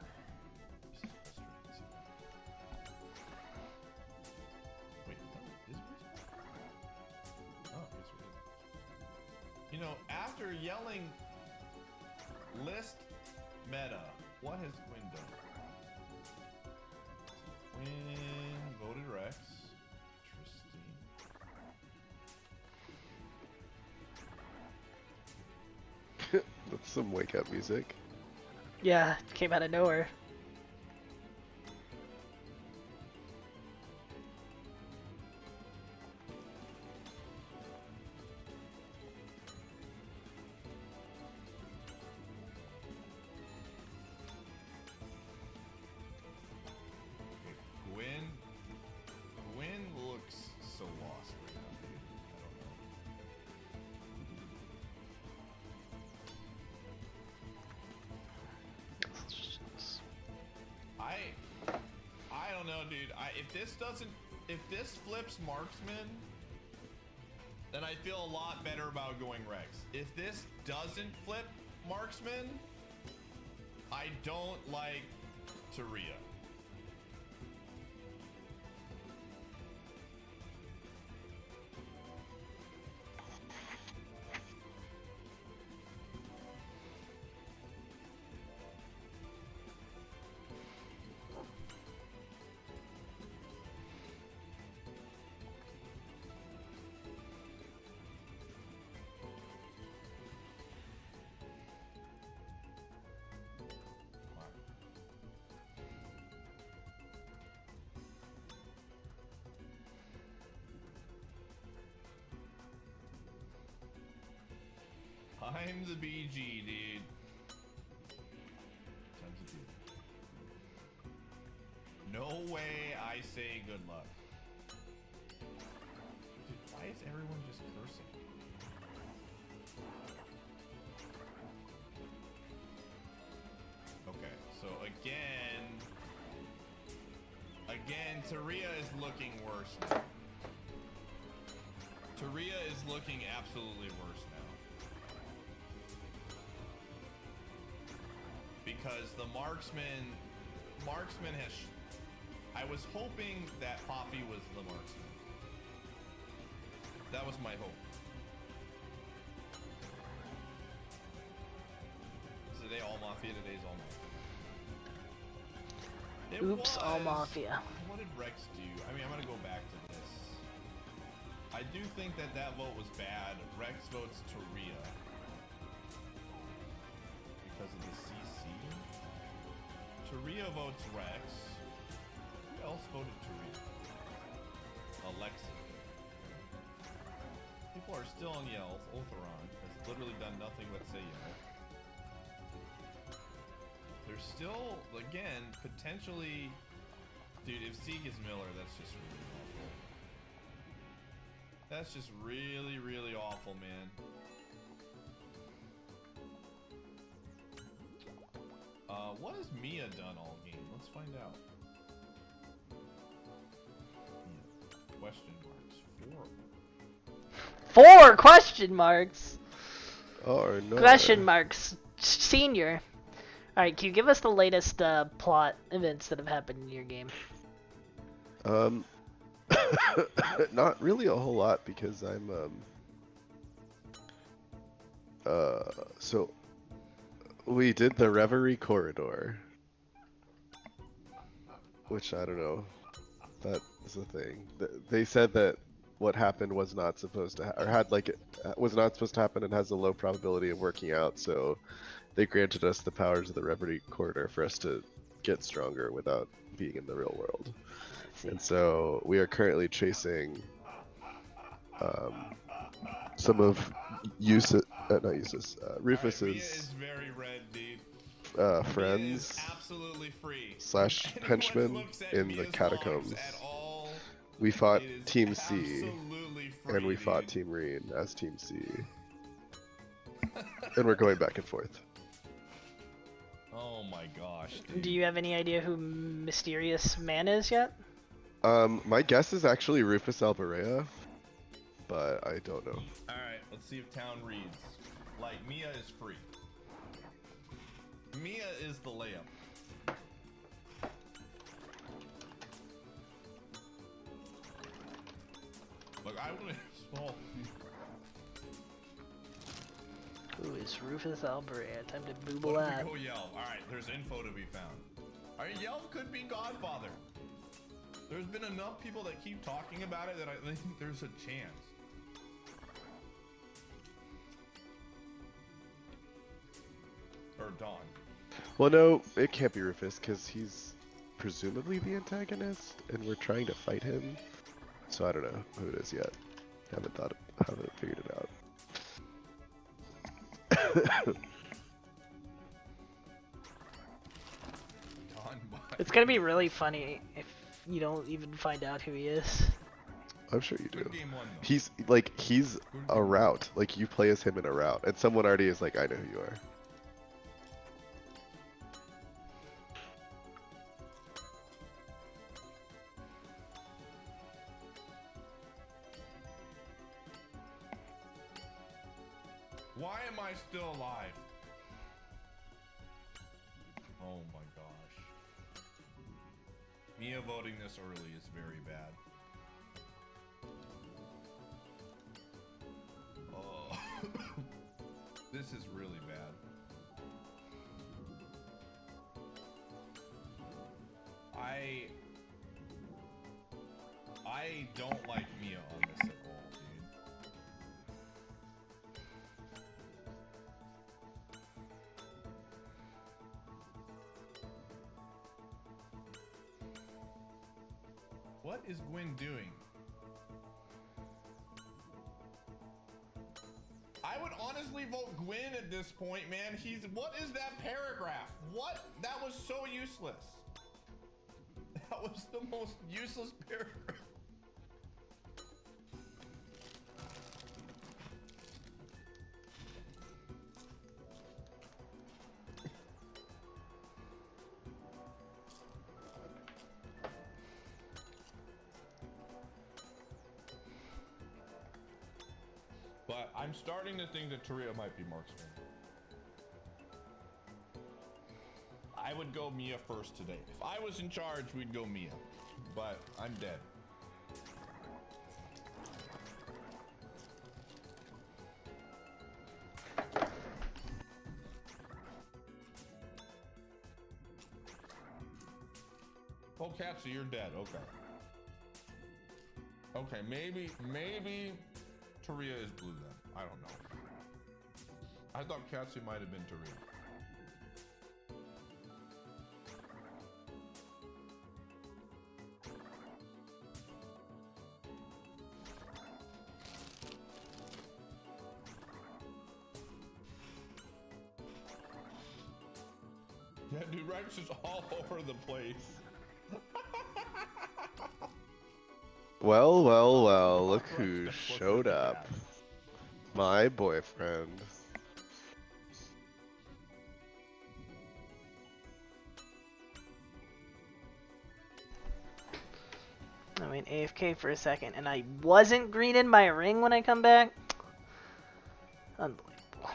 Wait, no, is Riz Polster? Oh, yes, Riz. You know, after yelling list meta, what has Quinn done? Quinn voted Rex. Interesting. That's some wake up music. Yeah, came out of nowhere. Gwen looks so lost right now, dude. I don't know, dude. If this flips Marksman, then I feel a lot better about going Rex. If this doesn't flip Marksman, I don't like Taria. I'm the BG, dude. Tons of dude. No way I say good luck. Dude, why is everyone just cursing? Okay, so again, Taria is looking worse now. Taria is looking absolutely worse now. Because the marksman has. I was hoping that Poppy was the marksman. That was my hope. Today all Mafia. Today's all Mafia. Oops, all Mafia. What did Rex do? I mean, I'm gonna go back to this. I do think that vote was bad. Rex votes Taria because of the CC. Taria votes Rex. Who else voted Taria? Alexa. People are still on Yells. Ulthuron has literally done nothing but say Yell. There's still, again, potentially... Dude, if Zeke is Miller, that's just really awful. That's just really, really awful, man. What has Mia done all game? Let's find out. Question marks. 4 question marks. Oh no. Question marks. Senior. All right, can you give us the latest plot events that have happened in your game? Not really a whole lot because I'm so we did the Reverie Corridor, which I don't know. That is a thing. They said that what happened was not supposed to was not supposed to happen and has a low probability of working out. So they granted us the powers of the Reverie Corridor for us to get stronger without being in the real world. And so we are currently chasing some of Rufus's is very red, dude. friends Absolutely free. / henchmen in the catacombs. We fought Team C, and we fought Team Reen as Team C. And we're going back and forth. Oh my gosh, dude. Do you have any idea who Mysterious Man is yet? My guess is actually Rufus Alberea, but I don't know. Alright, let's see if town reads. Like, Mia is free. Mia is the layup. Look, I wouldn't. Oh. Who is Rufus Alberea? Time to booble What that. if we go Yelp? Alright, there's info to be found. Alright, Yelp could be Godfather. There's been enough people that keep talking about it that I think there's a chance. Or Dawn. Well, no, it can't be Rufus because he's presumably the antagonist, and we're trying to fight him. So I don't know who it is yet. Haven't figured it out. It's gonna be really funny if you don't even find out who he is. I'm sure you do. He's a route. Like, you play as him in a route, and someone already is like, I know who you are. Why am I still alive? Mia voting this early is very bad. Oh. This is really bad. I don't like Mia on this at all, dude. What is Gwen doing? I would honestly vote Gwen at this point, man. What is that paragraph? What? That was so useless. That was the most useless paragraph. But I'm starting to think that Taria might be marksman. I would go Mia first today. If I was in charge, we'd go Mia. But I'm dead. Oh, Katsu, you're dead. Okay. Okay, maybe Taria is blue then. I don't know. I thought Katsu might have been Taria. Yeah, dude, Rex is all over the place. Well, well, well, look who showed up. My boyfriend. I went AFK for a second, and I wasn't greening my ring when I come back? Unbelievable.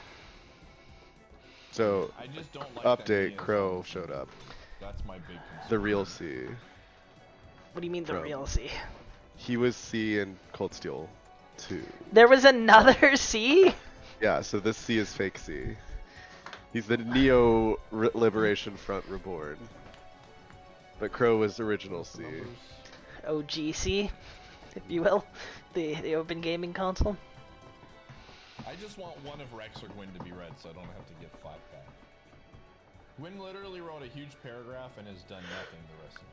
So, I just don't like update, Crow showed up. That's my big concern. The real C. What do you mean the Crow. real C? He was C in Cold Steel 2. There was another C? Yeah, so this C is fake C. He's the Neo Liberation Front Reborn. But Crow was original C. OGC, if you will. The Open Gaming Console. I just want one of Rex or Gwen to be red so I don't have to get 5 back. Gwen literally wrote a huge paragraph and has done nothing the rest of the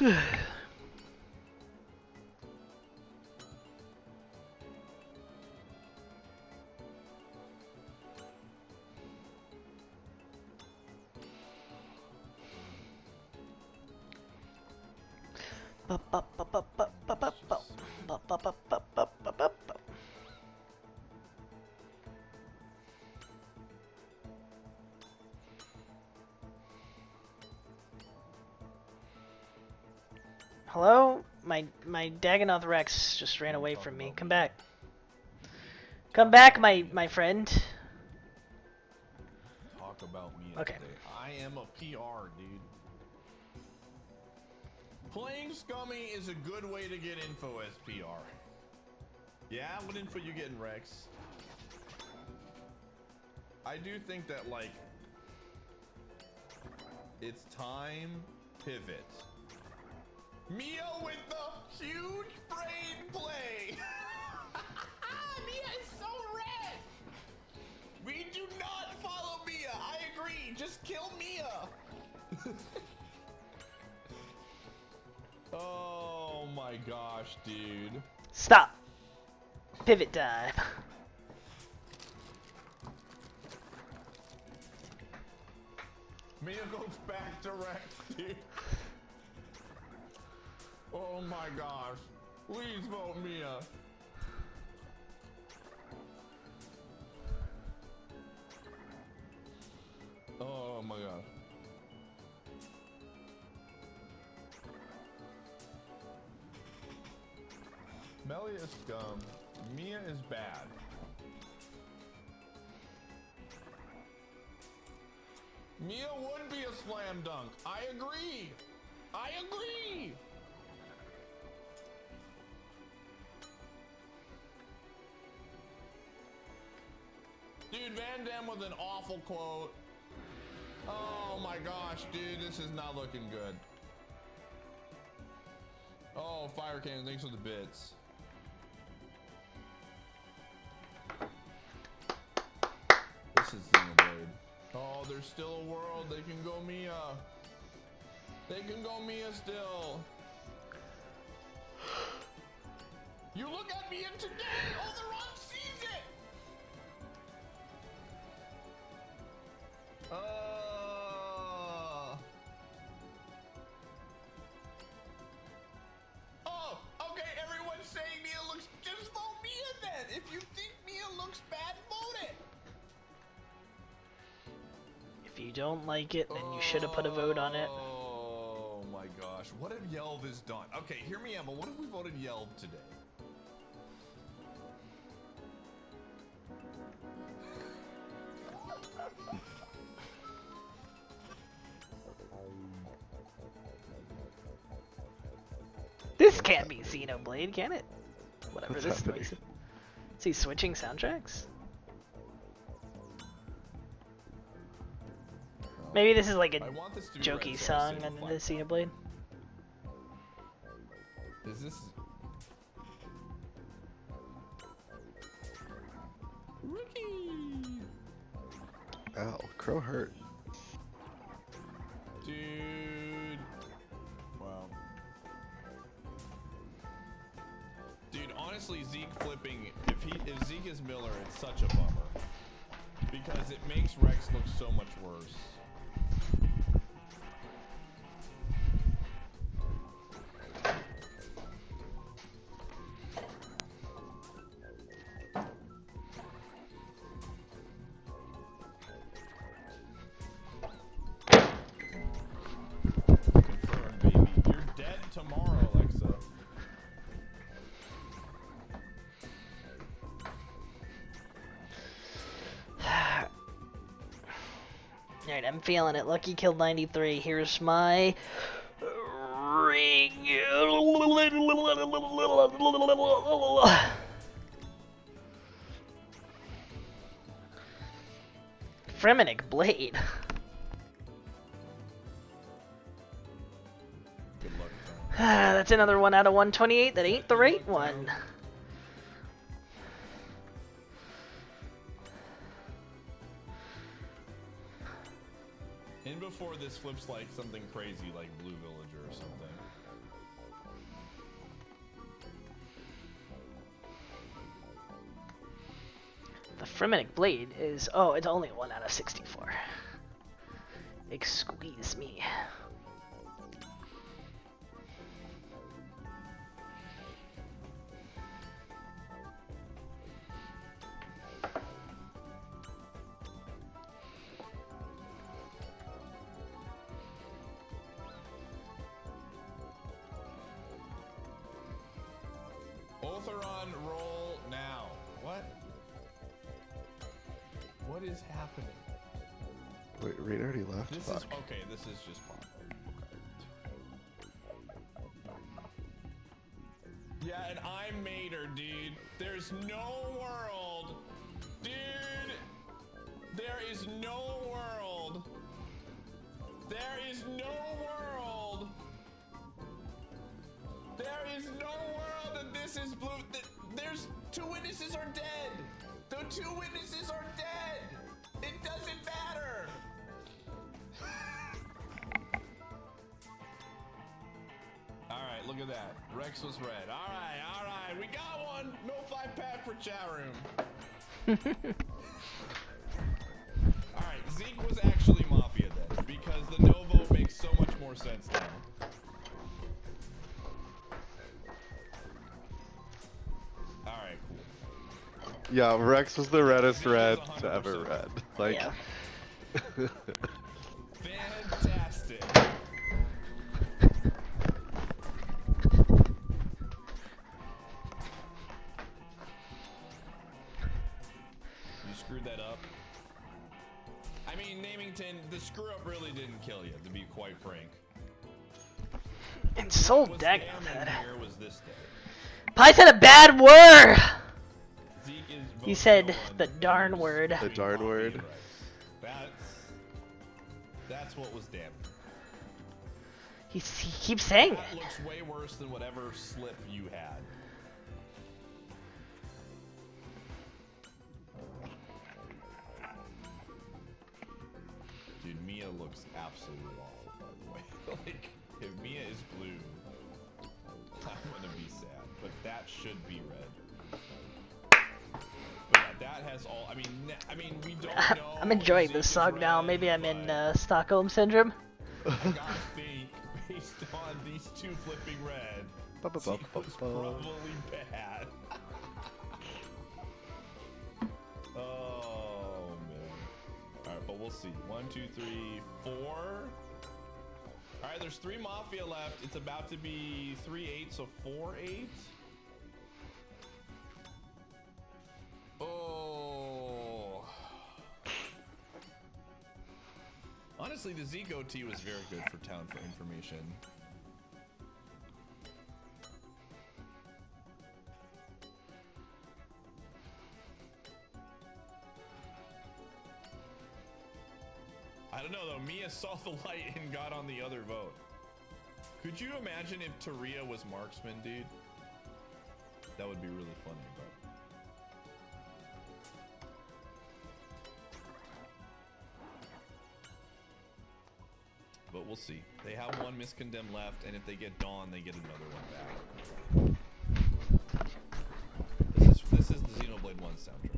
game. Hello? My Daggonothy Rex just ran away from me. Come back. Come back, my friend. Talk about me Okay. today. I am a PR, dude. Playing Scummy is a good way to get info as PR. Yeah, what info you getting, Rex? I do think that, like, it's time pivot. Mia with the huge brain play! Mia is so red! We do not follow Mia, I agree, just kill Mia! Oh my gosh, dude. Stop. Pivot time. Mia goes back to Rex, dude. Oh my gosh. Please vote Mia. Oh my god. Melly is scum. Mia is bad. Mia would be a slam dunk. I agree. I agree. Dude, Van Damme with an awful quote. Oh my gosh, dude, this is not looking good. Oh, Fire Cannon, thanks for the bits. This is Xenoblade. Oh, there's still a world. They can go Mia. They can go Mia still. You look at Mia today. Oh, the Ron sees it. Oh, okay, everyone's saying Mia looks, just vote Mia then. If you think Mia looks bad, vote it. If you don't like it, then you should have put a vote on it. Oh my gosh, what if Yelv is done? Okay, hear me out, but what if we voted Yelv today? This can't be Xenoblade, can it? Whatever What's this happening? noise. Is he switching soundtracks? Maybe this is like a jokey song on the Xenoblade. Is this... Rookie! Ow, Crow hurt. Dude. Wow. Dude, honestly, Zeke flipping, if Zeke is Miller, it's such a bummer. Because it makes Rex look so much worse. Confirmed, baby. You're dead tomorrow, Alexa. Alright, I'm feeling it. Lucky killed 93. Here's my ring. Fremenic Blade. Good luck. That's another 1 out of 128. That ain't the right one. And before this flips like something crazy like Blue Villager or something. The Fremenic Blade is... Oh, it's only 1 out of 64. Excuse me. Otheron, roll now. What? What is happening? Wait, Rain already left? This Fuck. is okay. This is just pop. Yeah, and I'm Mater, dude. There's no world, dude. There is no world. There is no world. There is no world that this is blue. There's 2 witnesses are dead. The 2 witnesses are dead. It doesn't matter. All right, look at that. Rex was red. All right, we got one. No 5-pack for chat room. All right, Zeke was actually Mafia then, because the no vote makes so much more sense now. All right, cool. Yeah, Rex was the reddest red to ever read. Like, Yeah. Fantastic. You screwed that up. I mean, Namington, the screw up really didn't kill you, to be quite frank. And so What was Daggonothy. damning here was this day. Pi said a bad word! Zeke is He votes said no one, the darn word. The darn word. That's what was damning. He keeps saying That it. looks way worse than whatever slip you had. Dude, Mia looks absolutely awful, by the way. Like, if Mia is blue, I'm gonna be sad. But that should be red. But yeah, that has all. I mean, we don't know. I'm enjoying this song now. Maybe I'm in Stockholm Syndrome. I gotta think, based on these two flipping red, Zeke was probably bad. Oh man. Alright, but we'll see. 1, 2, 3, 4. Alright, there's 3 Mafia left. It's about to be 3-8, so 4-8. Oh. Honestly, the Zeke OT was very good for Town for information. I don't know though, Mia saw the light and got on the other vote. Could you imagine if Taria was marksman, dude? That would be really funny, but we'll see. They have 1 miscondemned left, and if they get Dawn, they get another one back. This is the Xenoblade 1 soundtrack.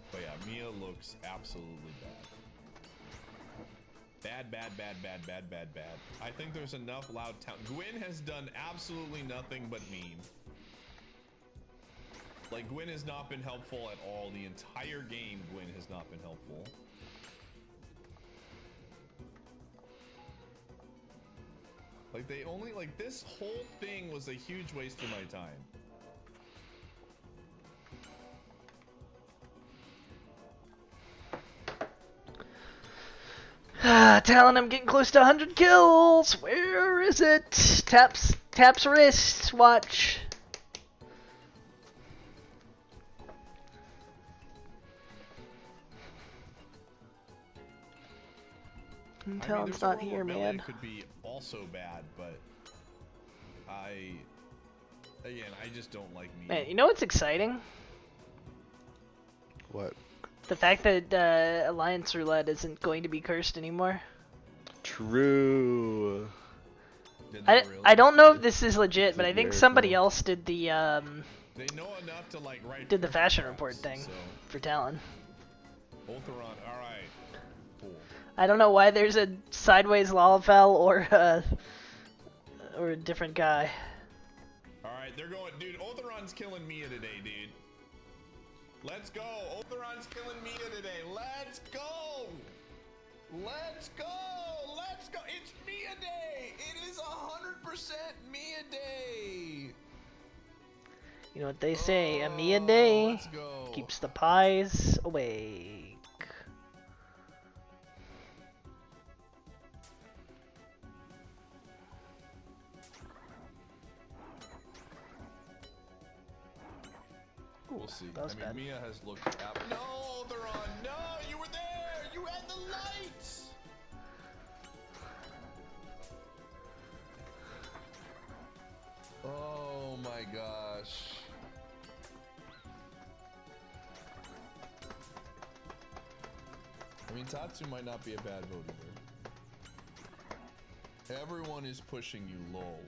But yeah, Mia looks absolutely bad. Bad. I think there's enough loud town. Gwyn has done absolutely nothing but mean. Like, Gwyn has not been helpful at all. The entire game, Gwyn has not been helpful. Like, they only, like, this whole thing was a huge waste of my time. Talon, I'm getting close to 100 kills. Where is it? Taps wrist. Watch. Talon's not here, man. Could be also bad, but again, I just don't like me. Man, you know what's exciting? What? The fact that Alliance Roulette isn't going to be cursed anymore. True. I don't know if this is legit, but I think somebody else did the They know enough to like write. did the fashion report thing for Talon. Both are on. All right. Cool. I don't know why there's a sideways Lalafell or a different guy. All right, they're going, dude. Otheron's killing Mia today, dude. Let's go. Otheron's killing Mia today. Let's go. Let's go. Let's go. It's Mia Day. It is 100% Mia Day. You know what they say, a Mia Day keeps the pies awake. We'll see. That was I mean, bad. Mia has looked up. No, Otheron, no, you were there. You had the lights. Oh my gosh. I mean, Tatsu might not be a bad vote either. Everyone is pushing you, lol.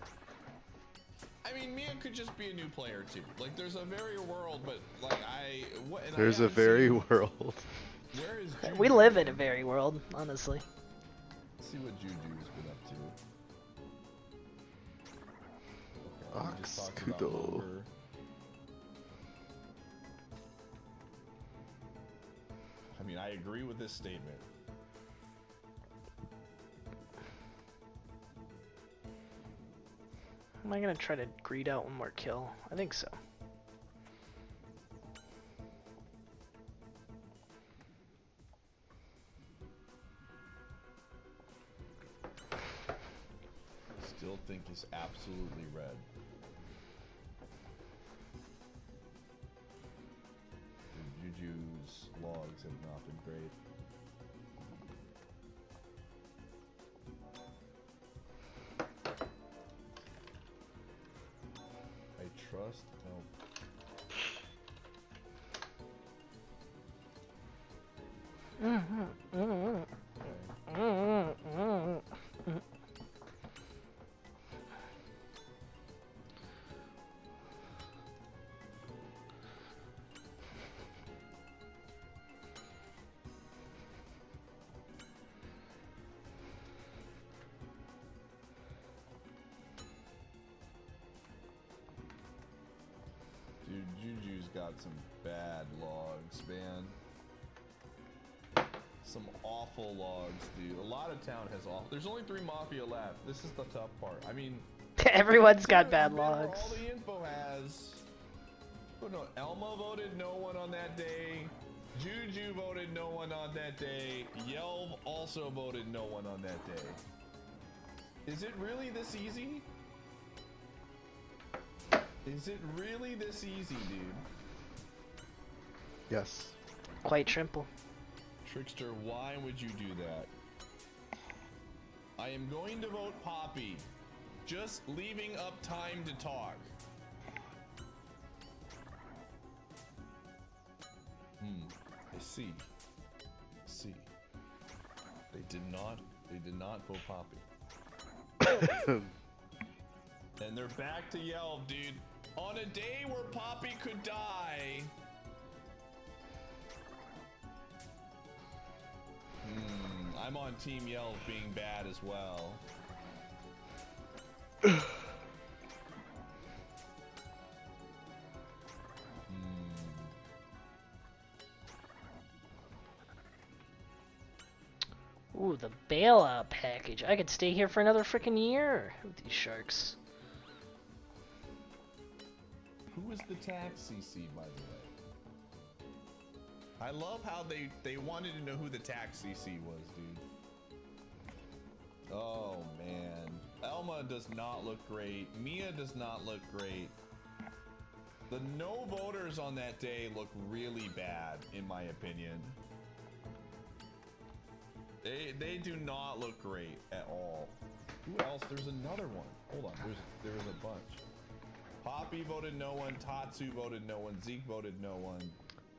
I mean, Mia could just be a new player too. Like, there's a very world, but like There's a very world. Where is Juju? We live in a very world, honestly. Let's see what Juju's been up to. He just talks about Kudo. Moger. I mean, I agree with this statement. Am I gonna try to greed out one more kill? I think so. Still think is absolutely red. The Juju's logs have not been great. I trust. No. Dude, Juju's got some bad logs, man. Some awful logs, dude. A lot of town has awful. There's only 3 Mafia left. This is the tough part. I mean, Everyone's got bad logs. all the info has. Oh no, Elma voted no one on that day. Juju voted no one on that day. Yelv also voted no one on that day. Is it really this easy? Is it really this easy, dude? Yes. Quite simple. Trickster, why would you do that? I am going to vote Poppy. Just leaving up time to talk. I see. They did not vote Poppy. And they're back to Yelv, dude. On a day where Poppy could die. I'm on Team Yelv being bad as well. Ooh, the bailout package. I could stay here for another freaking year with these sharks. Who is the tax CC, by the way? I love how they wanted to know who the tax CC was, dude. Oh, man. Elma does not look great. Mia does not look great. The no voters on that day look really bad, in my opinion. They do not look great at all. Who else? There's another one. Hold on. There was a bunch. Poppy voted no one. Tatsu voted no one. Zeke voted no one.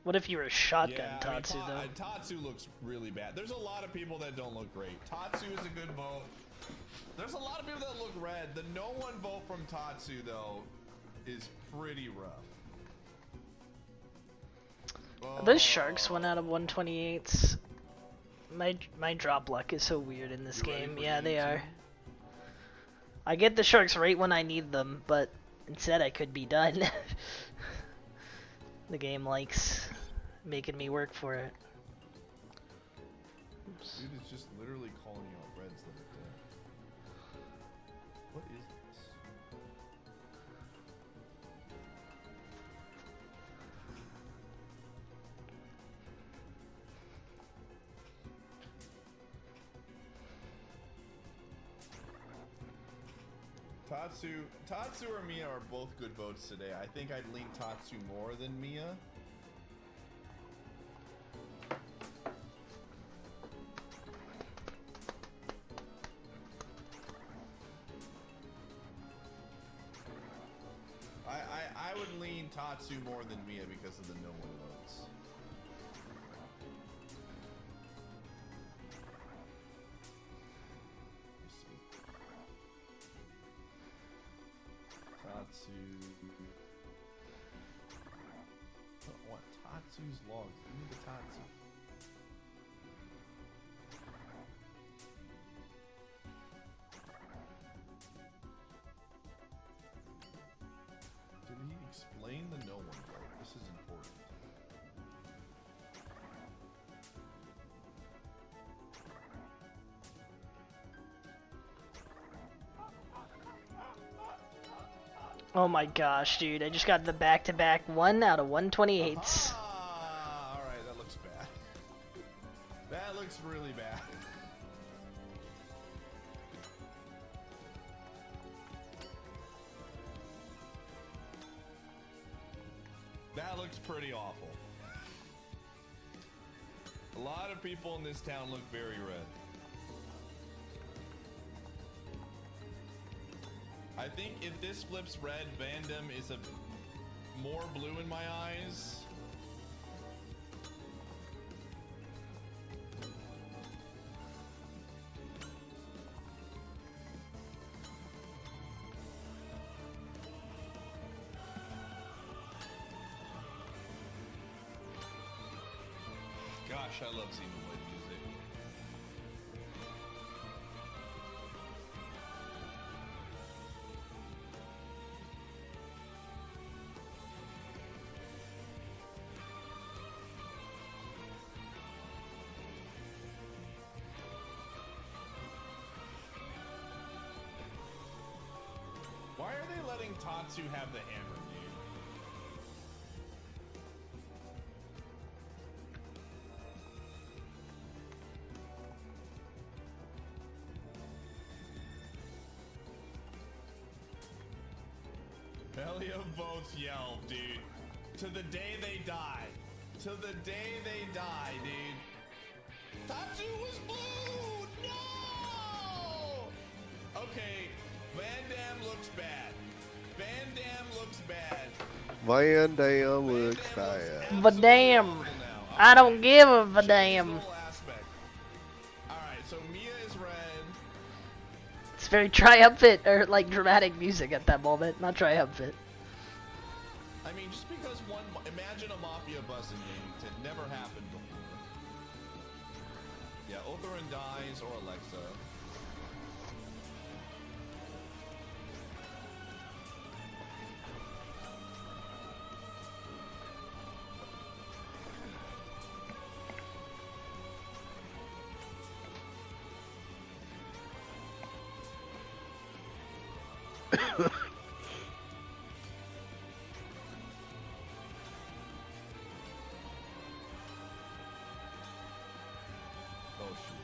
What if you were shotgun Yeah, Tatsu, I mean, though? Tatsu looks really bad. There's a lot of people that don't look great. Tatsu is a good vote. There's a lot of people that look red. The no one vote from Tatsu, though, is pretty rough. Those sharks 1 out of 128s. My drop luck is so weird in this game. Yeah, they are. I get the sharks right when I need them, but instead I could be done. The game likes making me work for it. Oops. Dude is just literally calling out reds that are dead. What is this? Tatsu or Mia are both good votes today. I think I'd lean Tatsu more than Mia. I would lean Tatsu more than Mia because of the no one votes. Tatsu. What? Tatsu's logs. Give me the Tatsu. Oh my gosh, dude! I just got the back-to-back 1 out of 128s. Alright, that looks bad. That looks really bad. That looks pretty awful. A lot of people in this town look very red. I think if this flips red, Vandam is a more blue in my eyes. Gosh, I love Xenoblade music. Why are they letting Tatsu have the hammer, dude? Helio votes yell, dude. To the day they die. To the day they die, dude. Tatsu was blue! No! Okay, Van Damme looks bad. Van Damme looks bad. Van Damme looks bad. Vadam. I don't give a vadam. Alright, so Mia is red. It's very triumphant, or like dramatic music at that moment, not triumphant. I mean, just because one, imagine a Mafia bus in games. It never happened before. Yeah, Otherin dies or Alexa. Oh shoot.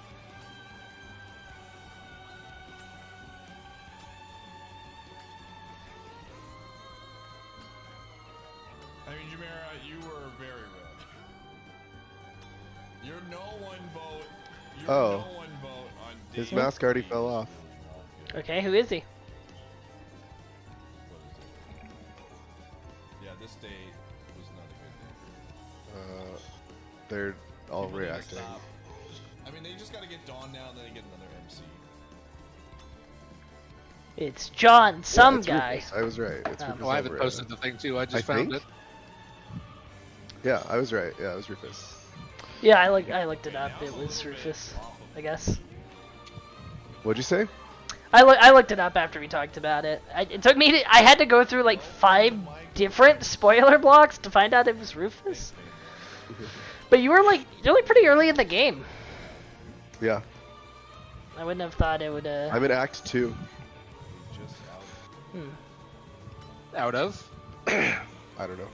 I mean, Jamera, you were very red. You're no one vote. You're Oh. no one vote on His D. mask already fell off. Okay, who is he? Yeah, this date was not a good day. They're all People need to reacting. stop. I mean, they just gotta get Dawn now and then they get another MC. It's John, some it's guy. Rufus. I was right. It's Rufus Oh, I haven't Alvarado. posted the thing too. I just found think? it. Yeah, I was right. Yeah, it was Rufus. Yeah, I looked it up. It was Rufus, I guess. What'd you say? I looked it up after we talked about it. It took me I had to go through like 5 different spoiler blocks to find out it was Rufus. But you're like pretty early in the game. Yeah. I wouldn't have thought it would. I'm in Act 2. Out of? I don't know.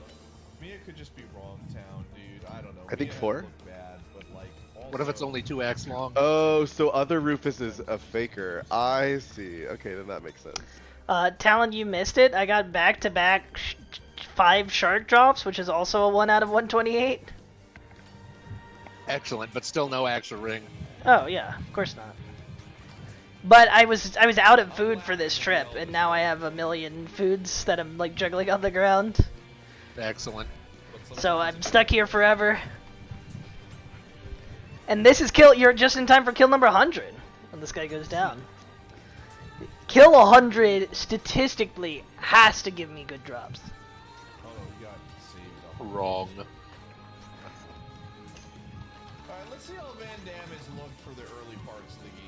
Mia could just be wrong town, dude. I don't know. I think Mia 4. looked bad, but like, What if it's also- only 2 acts long? Oh, so other Rufus is a faker. I see. Okay, then that makes sense. Talon, you missed it. I got back-to-back 5 shark drops, which is also a 1 out of 128. Excellent, but still no actual ring. Oh yeah, of course not. But I was out of food for this trip, and now I have a million foods that I'm like juggling on the ground. Excellent. So I'm stuck here forever. And this is you're just in time for kill number 100 when this guy goes down. Kill 100 statistically has to give me good drops. Oh, you got saved. Wrong. Alright, let's see how Van Damme has looked for the early parts of the game.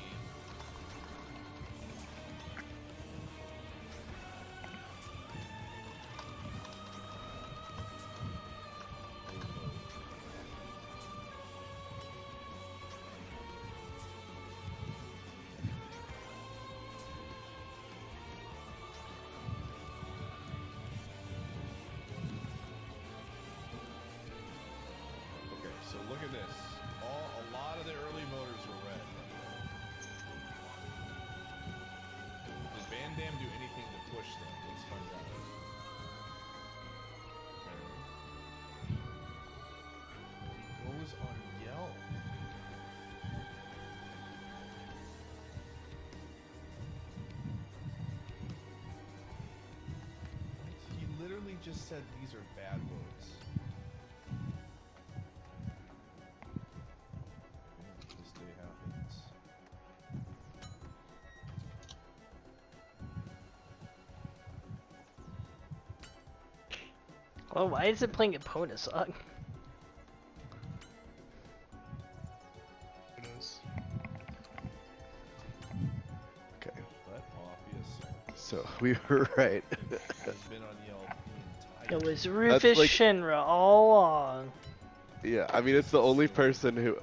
at this. A lot of the early voters were red. Did Van Damme do anything to push them? Let's find out. He goes on Yelp. He literally just said these are bad votes. This day happens. Oh, why is it playing a Pona song? Okay. Let Mafia So we were right. has been on Yelp the entire It was Rufus Shinra all along. Yeah, I mean it's the only person who.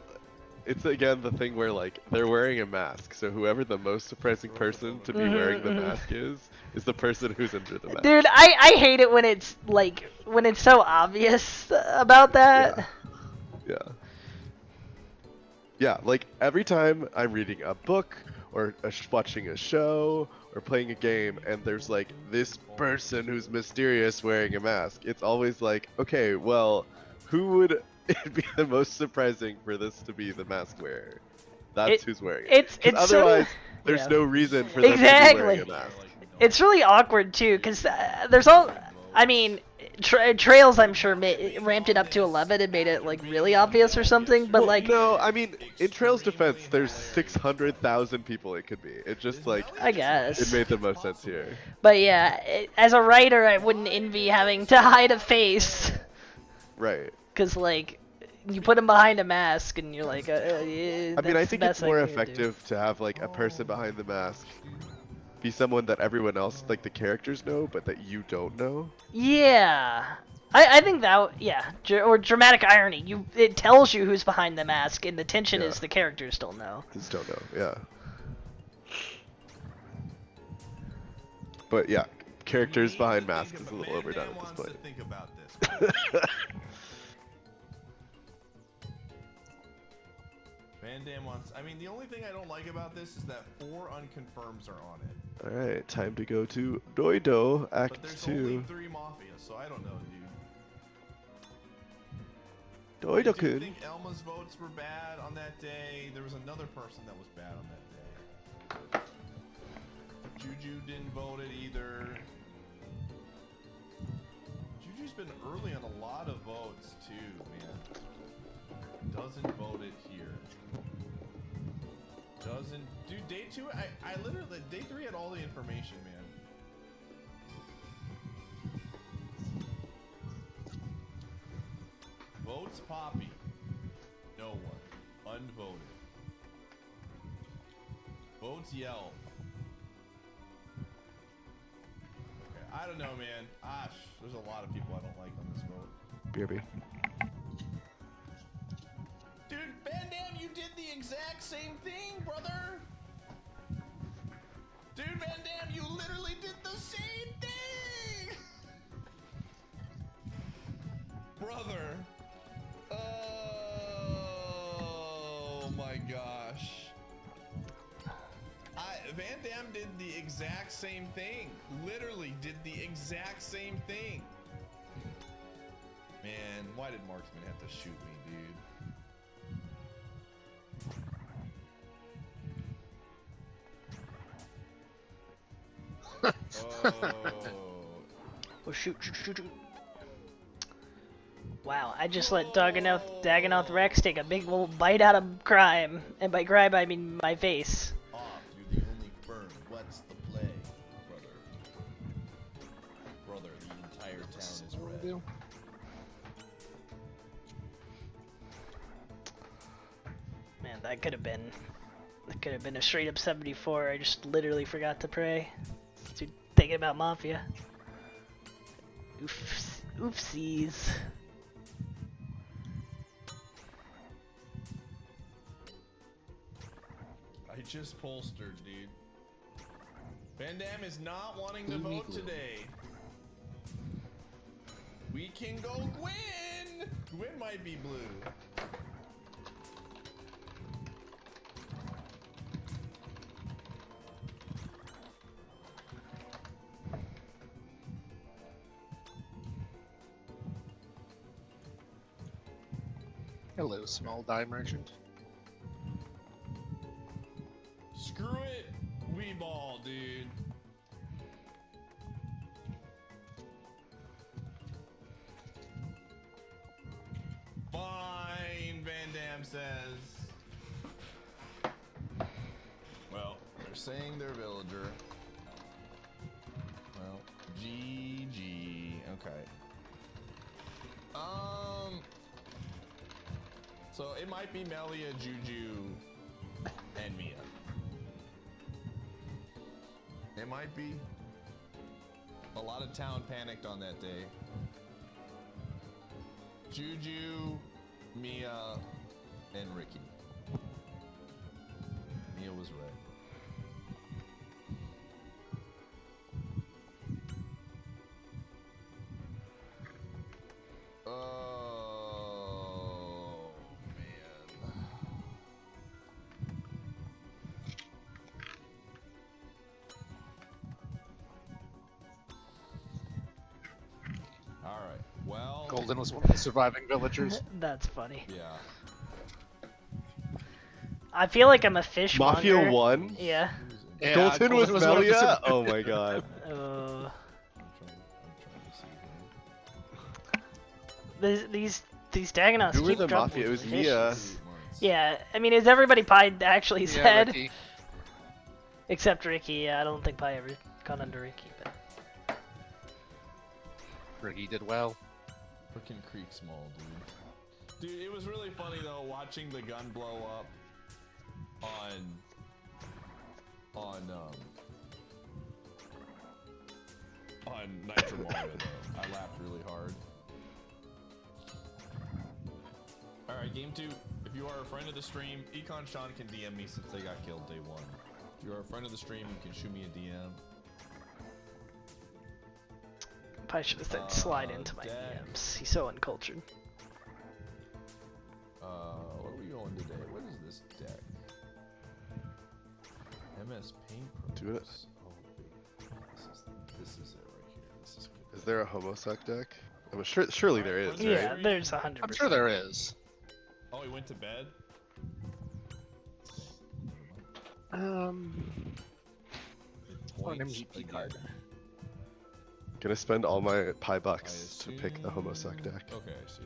It's again the thing where like they're wearing a mask, so whoever the most surprising person to be wearing the mask is the person who's under the mask. Dude, I hate it when it's like when it's so obvious about that. Yeah. Yeah, like every time I'm reading a book or watching a show or playing a game and there's like this person who's mysterious wearing a mask, it's always like, okay, well, who would it be the most surprising for this to be the mask wearer? That's who's wearing it. It's otherwise, there's no reason for them to be wearing a mask. It's really awkward too, because there's all. I mean, Trails I'm sure ramped it up to 11 and made it like really obvious or something. But like, no, I mean, in Trails' defense, there's 600,000 people it could be. It just like I guess it made the most sense here. But yeah, as a writer, I wouldn't envy having to hide a face. Right. Because like, you put him behind a mask and you're like, I mean, I think it's more effective to have like a person behind the mask be someone that everyone else, like the characters know, but that you don't know. Yeah, I think that, yeah, or dramatic irony. It tells you who's behind the mask, and the tension is the characters don't know. Just don't know, yeah. But yeah, characters behind masks is a little overdone at this point. Think about this. Van Damme wants. I mean, the only thing I don't like about this is that 4 unconfirms are on it. Alright, time to go to Doido, Act But there's 2. only 3 Mafia, so I don't know, dude. Doido Do you kun. think Elma's votes were bad on that day? There was another person that was bad on that day. Juju didn't vote it either. Juju's been early on a lot of votes too, man. Doesn't vote it here. Doesn't. Dude, day 2, I literally, day 3 had all the information, man. Votes Poppy. No one. Unvoted. Votes Yell. Okay, I don't know, man. There's a lot of people I don't like on this vote. BRB. Dude, Van Damme, you did the exact same thing, brother! Dude, Van Damme, you literally did the same thing! Brother. Oh my gosh. Van Damme did the exact same thing. Literally did the exact same thing. Man, why did Marksman have to shoot me, dude? Oh shoot. Wow, I just let Daggonothy Rex take a big old bite out of crime. And by crime, I mean my face. You're the only firm. What's the play, brother? Brother, the entire town is red. Man, that could have been a straight up 74. I just literally forgot to pray. Dude, thinking about Mafia. Oops, oopsies. I just polstered, dude. Van Damme is not wanting to vote today. We can go Gwyn! Gwyn might be blue. Hello, small die merchant. Screw it, Weeball, dude. Fine, Van Damme says. Well, they're saying they're villager. Well, GG. Okay. So it might be Melia, Juju, and Mia. It might be. A lot of town panicked on that day. Juju, Mia, and Ricky. Mia was red. Oh, man. All right. Well, Golden was one of the surviving villagers. That's funny. Yeah. I feel like I'm a fishmonger. Mafia 1? Yeah. Yeah, Golden with was one of the Melia? Oh my god. These Dagonauts Who were keep the dropping Mafia? It was fishes. Mia. Yeah, I mean, is everybody Pi actually said? Ricky. Except Ricky, yeah, I don't think Pi ever got under Ricky, but... Ricky did well. Frickin' Creek Small, dude. Dude, it was really funny though watching the gun blow up on Nitro Mario though. I laughed really hard. Alright, game 2. If you are a friend of the stream, Econ Sean can DM me since they got killed day 1. If you are a friend of the stream, you can shoot me a DM. Pi should have said slide into my DMs. He's so uncultured. Where are we going today? What is this deck? MS Paint Do it. Oh, this is it right here. This is good. Is there a homosec deck? I'm sure, surely there is, Yeah, right? there's 100%. I'm sure there is. Oh, he went to bed? An Points MGP card. Gonna spend all my Pi bucks to pick the homosec deck. Okay, I see.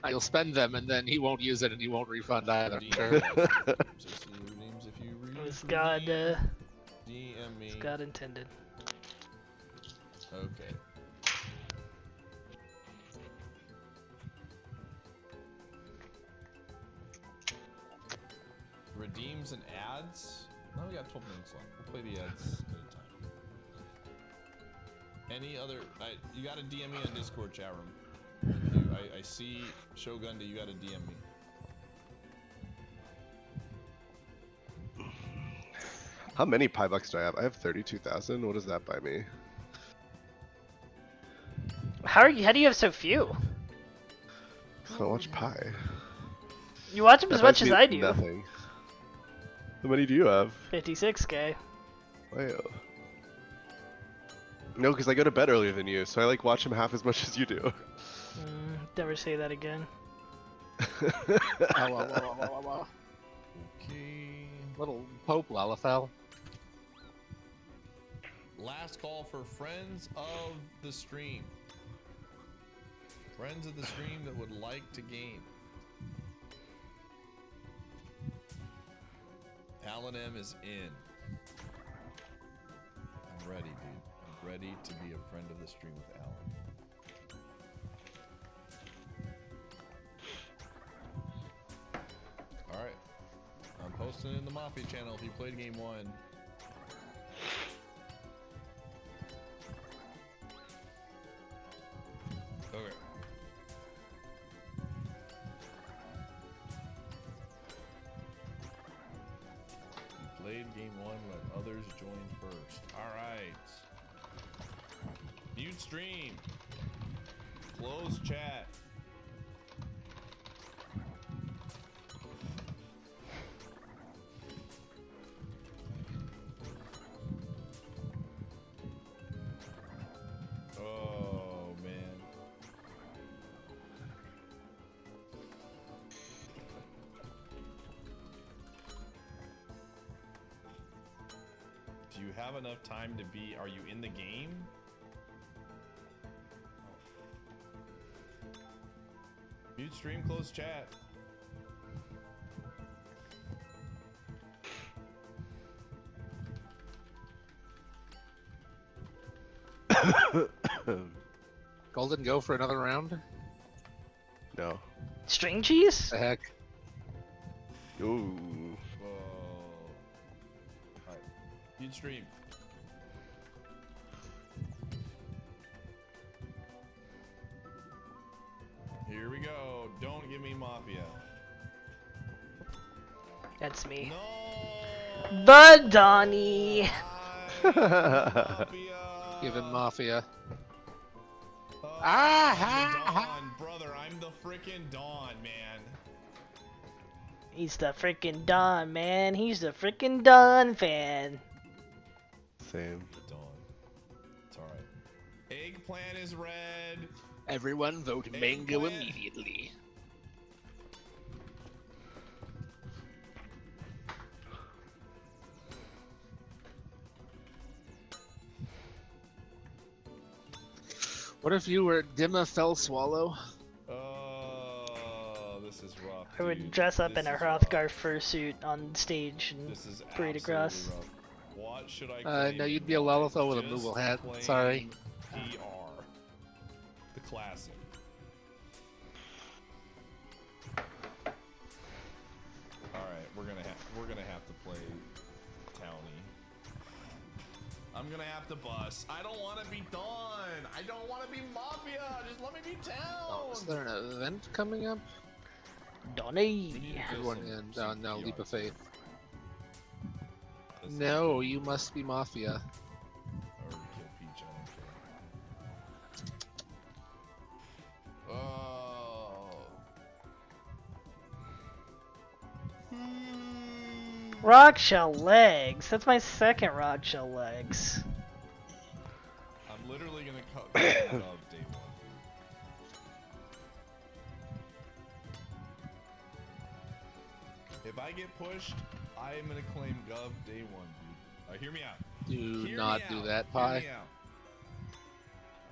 You'll spend them and then he won't use it and he won't refund either. Sure. As God, DM me. as God intended. Okay. Redeems and ads? No, we got 12 minutes left. We'll play the ads at a time. Any other... you gotta DM me in Discord chat room. I see Shogun, you gotta DM me. How many Pi bucks do I have? I have 32,000. What does that buy me? How do you have so few? 'Cause I don't watch Pi. You watch them That as much buys as me I do. Nothing. How many do you have? 56k. Wow. No, because I go to bed earlier than you, so I like watch him half as much as you do. Never say that again. Okay. Little Pope Lalafell. Last call for friends of the stream. Friends of the stream that would like to game. Alan M is in. I'm ready, dude. I'm ready to be a friend of the stream with Alan. Alright. I'm posting it in the Mafia channel if you played game 1. Okay. You played game 1, let others join first. Alright. Mute stream. Close chat. Oh, man. you have enough time to be? Are you in the game? Mute stream, close chat. Golden, go for another round? No. String cheese? The heck? Ooh. Whoa. Alright. Mute stream. Here we go. Don't give me Mafia. That's me. The Donnie. Give him Mafia. Dawn, brother, I'm the freaking Dawn, man. He's the freaking Don, man. He's the freaking Don fan. Same. Dawn. It's alright. Eggplant is red. Everyone vote mango immediately. What if you were Dimma Fell Swallow? Oh, this is rough. I would dude. dress up This in a is Hrothgar fursuit on stage and This is parade across. absolutely rough. What should I claim? No, you'd be a Lelithal with a Just Moogle hat. claim Sorry. PR. The classic. Alright, we're gonna have to play Townie. I'm gonna have to bus. I don't wanna be Dawn! I don't wanna be Mafia! Just let me be Town! Is there an event coming up? Donnie! Everyone in no, Leap of Faith. No, you must be Mafia. I already killed Peach, I don't care. Oh. Rock shell legs. That's my second rock shell legs. I'm literally gonna cut day one. If I get pushed, I am gonna claim Gov day one, dude. Alright, hear me out. Do Hear not me do out. that, Hear Pi. me out.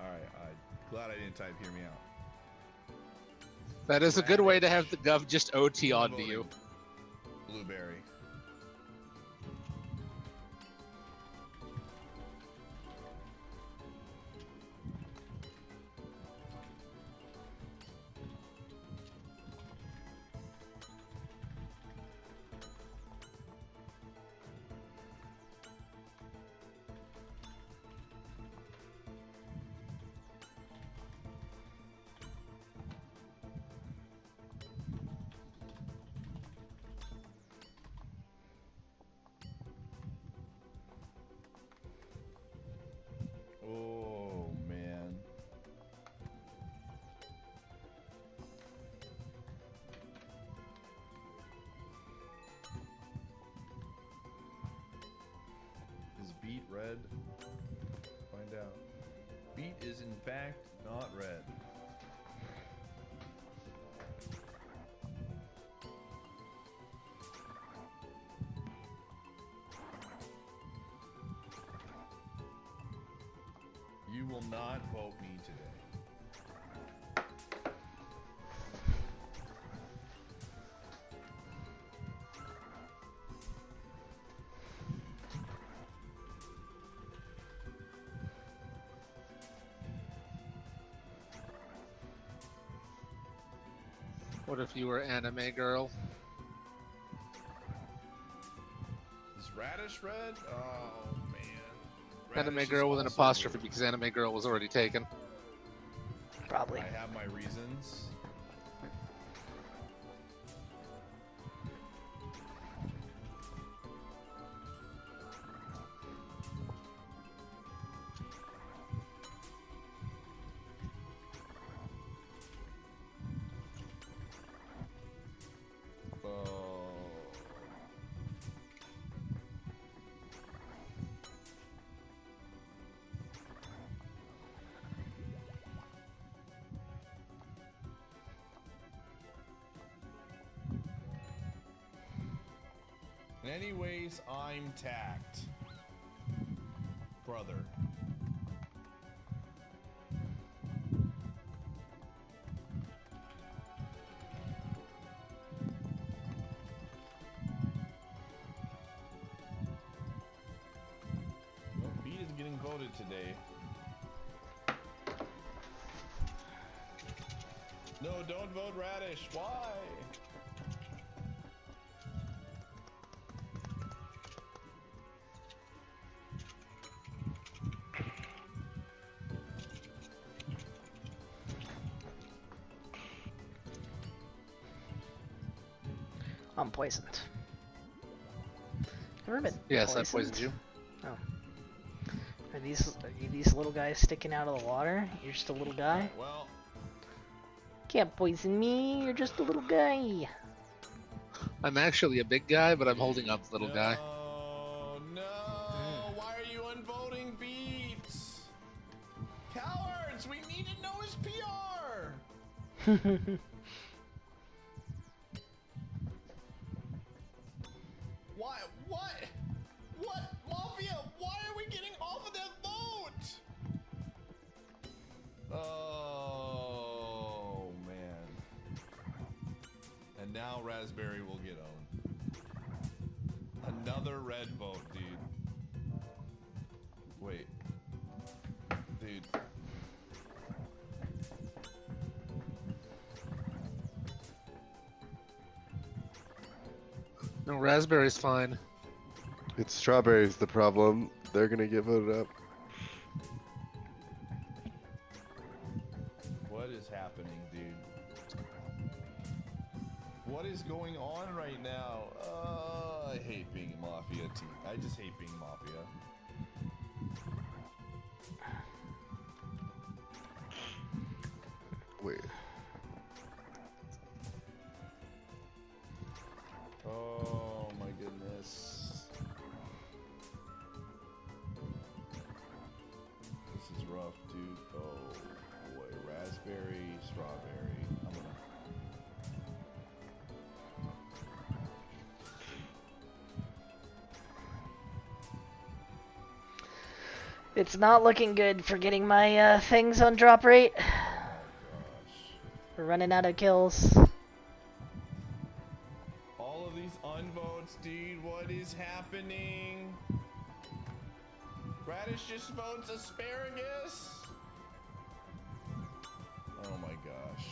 Alright, I'm glad I didn't type hear me out. That is a good way to have the Gov just OT onto you. Blueberry. Oh man. Is beet red? Find out. Beet is in fact not red. You will not vote me today. What if you were Anime Girl? Is Radish red? Oh man. Anime Radish Girl is with an also apostrophe red. because Anime Girl was already taken. Probably. I have my reasons. Anyways, I'm tacked. brother. Well, Beat is getting voted today. No, don't vote Radish. Why? I'm poisoned. Ever been Yes, poisoned? I poisoned you. Oh. Are you these little guys sticking out of the water? You're just a little guy? Well, can't poison me, you're just a little guy. I'm actually a big guy, but I'm holding up the little guy. No, why are you unvoting Beats? Cowards, we need to know his PR. Why? What? Mafia? Why are we getting off of that vote? Oh man. And now Raspberry will get owned. Another red vote, dude. Wait. Dude. No, Raspberry's fine. It's Strawberry's the problem. They're gonna get voted up. What is happening, dude? What is going on right now? I hate being Mafia team. I just hate being Mafia. Wait. Oh my goodness. This is rough, dude. Oh boy. Raspberry, strawberry. I'm gonna... It's not looking good for getting my things on drop rate. We're running out of kills. All of these unvotes, dude. What is happening? Radish just votes asparagus? Oh my gosh.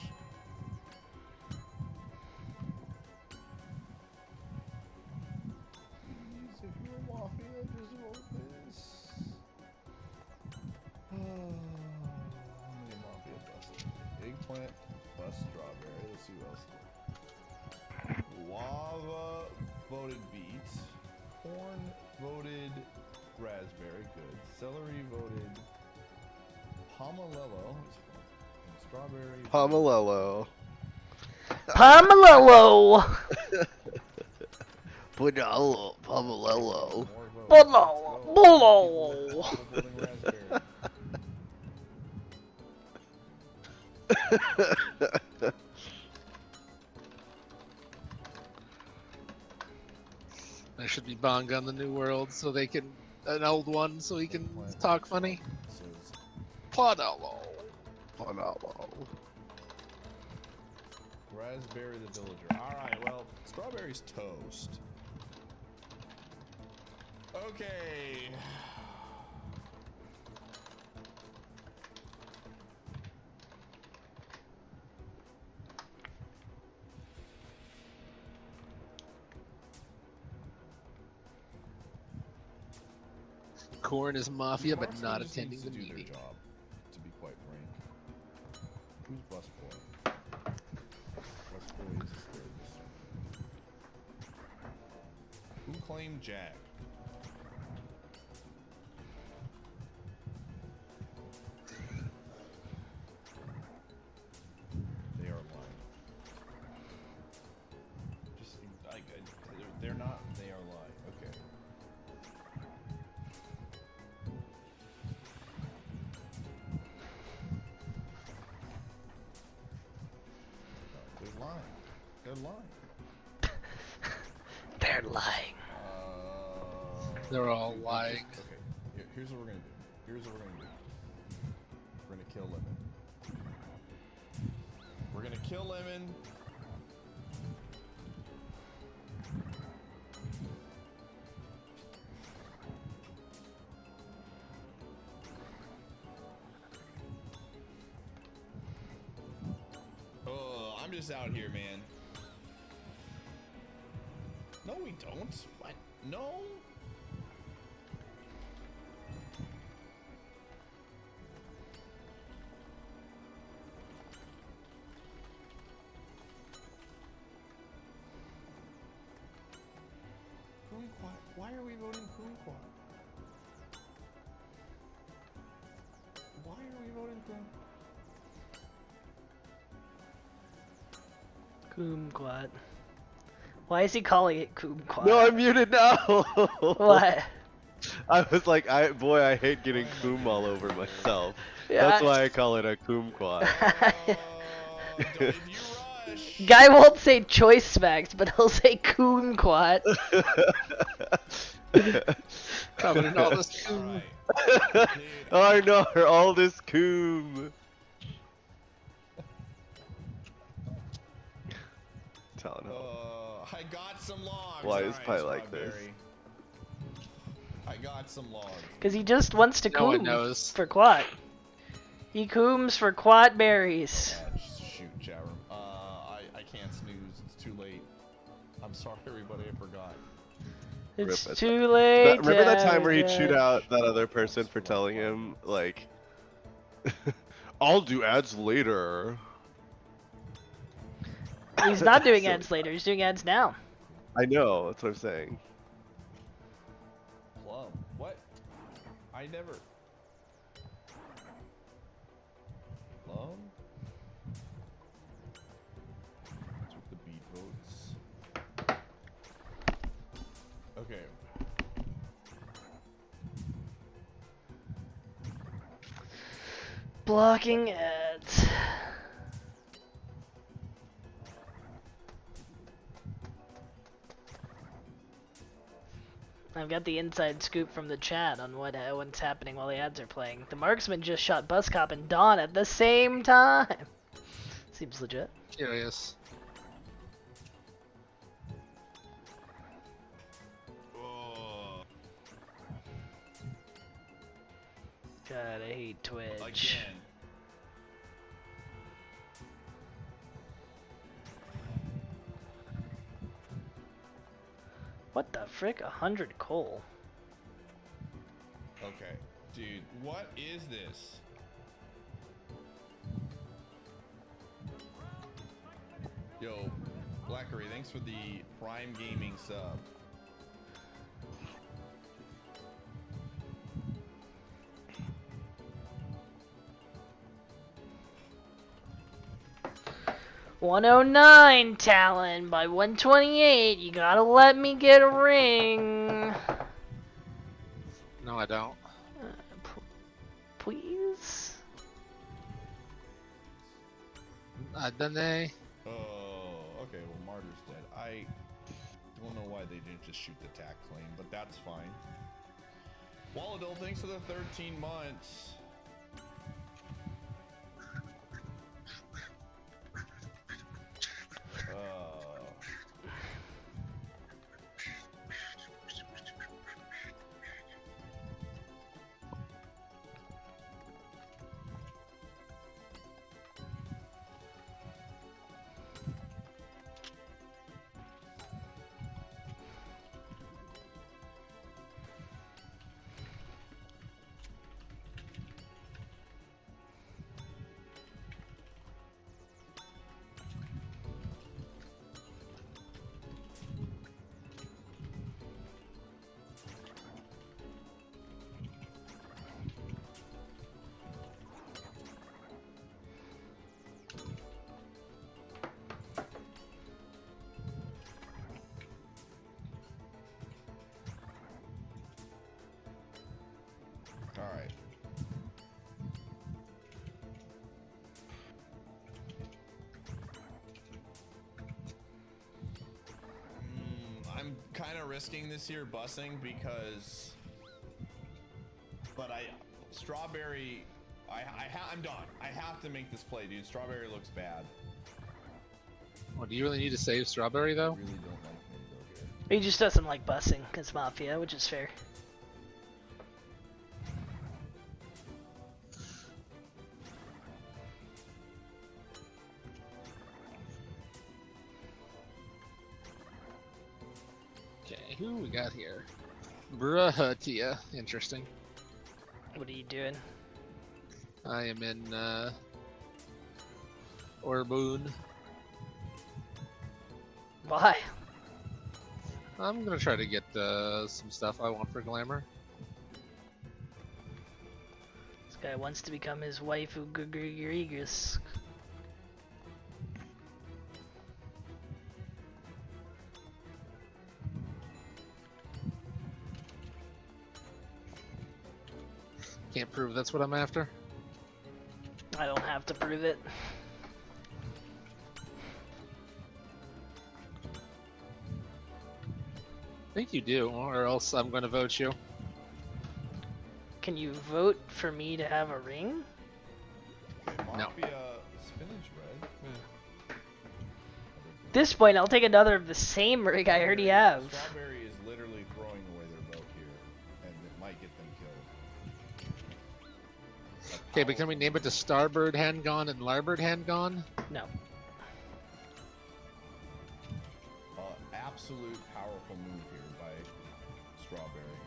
Please, if you're Mafia, just vote this. How many Mafia busted? Eggplant, bust strawberry. Let's see what else. Lava voted beets. Corn voted raspberry. Good. Celery voted pomalello. And strawberry. Pomalello. Pomalello! Pomalello. Pomalello. Pomalello. I should be Bonga on the New World so they can, an old one so he can talk funny. Ponello. Ponello. Raspberry the villager. Alright, well, strawberry's toast. Okay. Corn is Mafia, but Marksman not just attending needs the to do meeting. their job, to be quite frank. Who's busboy? Busboy is the third this time. Who claimed Jack? They are lying. Just, they're not. They are lying. Okay. They're lying. They're lying. They're lying. They're all lying. Okay. Here's what we're gonna do. Here's what we're gonna do. We're gonna kill Lemon. We're gonna kill Lemon. Oh, I'm just out here, man. No, we don't. What? No. Kumquat. Why are we voting Kumquat? Why are we voting Kumquat. Why is he calling it Kumquat? No, I'm muted now. What? I was like, boy, I hate getting coom all over myself. Yeah, That's why I call it a kumquat. Guy won't say choice smacks, but he'll say Kumquat. Covered in all this coom. I know, all this coom. Talon I got some logs. Why is Alright, Pi like this? Strawberry. I got some logs. Because he just wants to No one coom knows. for Quat. He cooms for Quat berries. Shoot, chat room. I can't snooze. It's too late. I'm sorry, everybody. I forgot. It's Rip, too late. Remember that time where he'd Jack. shoot out that other person for telling him, like, I'll do ads later. He's not doing So- ads later. He's doing ads now. I know, that's what I'm saying. Plum. What? I never. Plum? Took the beat votes. Okay. Blocking ads. I've got the inside scoop from the chat on what's happening while the ads are playing. The marksman just shot Buzzcop and Dawn at the same time. Seems legit. Curious. God, I hate Twitch. Again. What the frick? 100 coal. Okay. Dude, what is this? Yo, Blackery, thanks for the Prime Gaming sub. $109 Talon by 128. You gotta let me get a ring. No, I don't. Please? Don't they? Oh, okay, well, Martyr's dead. I don't know why they didn't just shoot the tack claim, but that's fine. Walladole, thanks for the 13 months. Alright. I'm kind of risking this here busing because but Strawberry, I'm done. I have to make this play, dude. Strawberry looks bad. Well, do you really need to save Strawberry though? I really don't like Mango here. He just doesn't like busing against Mafia, which is fair. Okay, who we got here? Bruhatia. Interesting. What are you doing? I am in Orboon. Why? I'm gonna try to get some stuff I want for Glamour. This guy wants to become his waifu Gugurigus. Can't prove that's what I'm after. I don't have to prove it. I think you do, or else I'm gonna vote you. Can you vote for me to have a ring? No. Mafia spinach bread. At this point, I'll take another of the same ring I already have. Strawberry is literally throwing away their vote here, and it might get them killed. Okay, but can we name it to Starbird Hand Gone and Larbird Hand Gone? No. Absolute powerful move here by Strawberry.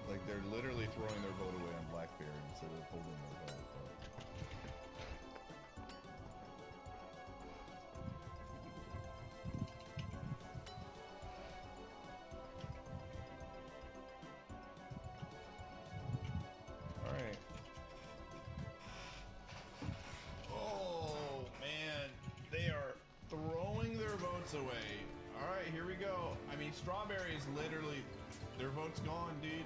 Like they're literally throwing their vote away on Blackberry instead of holding their vote. Alright. Oh man, they are throwing their votes away. Alright, here we go. I mean, Strawberry is literally, their vote's gone, dude.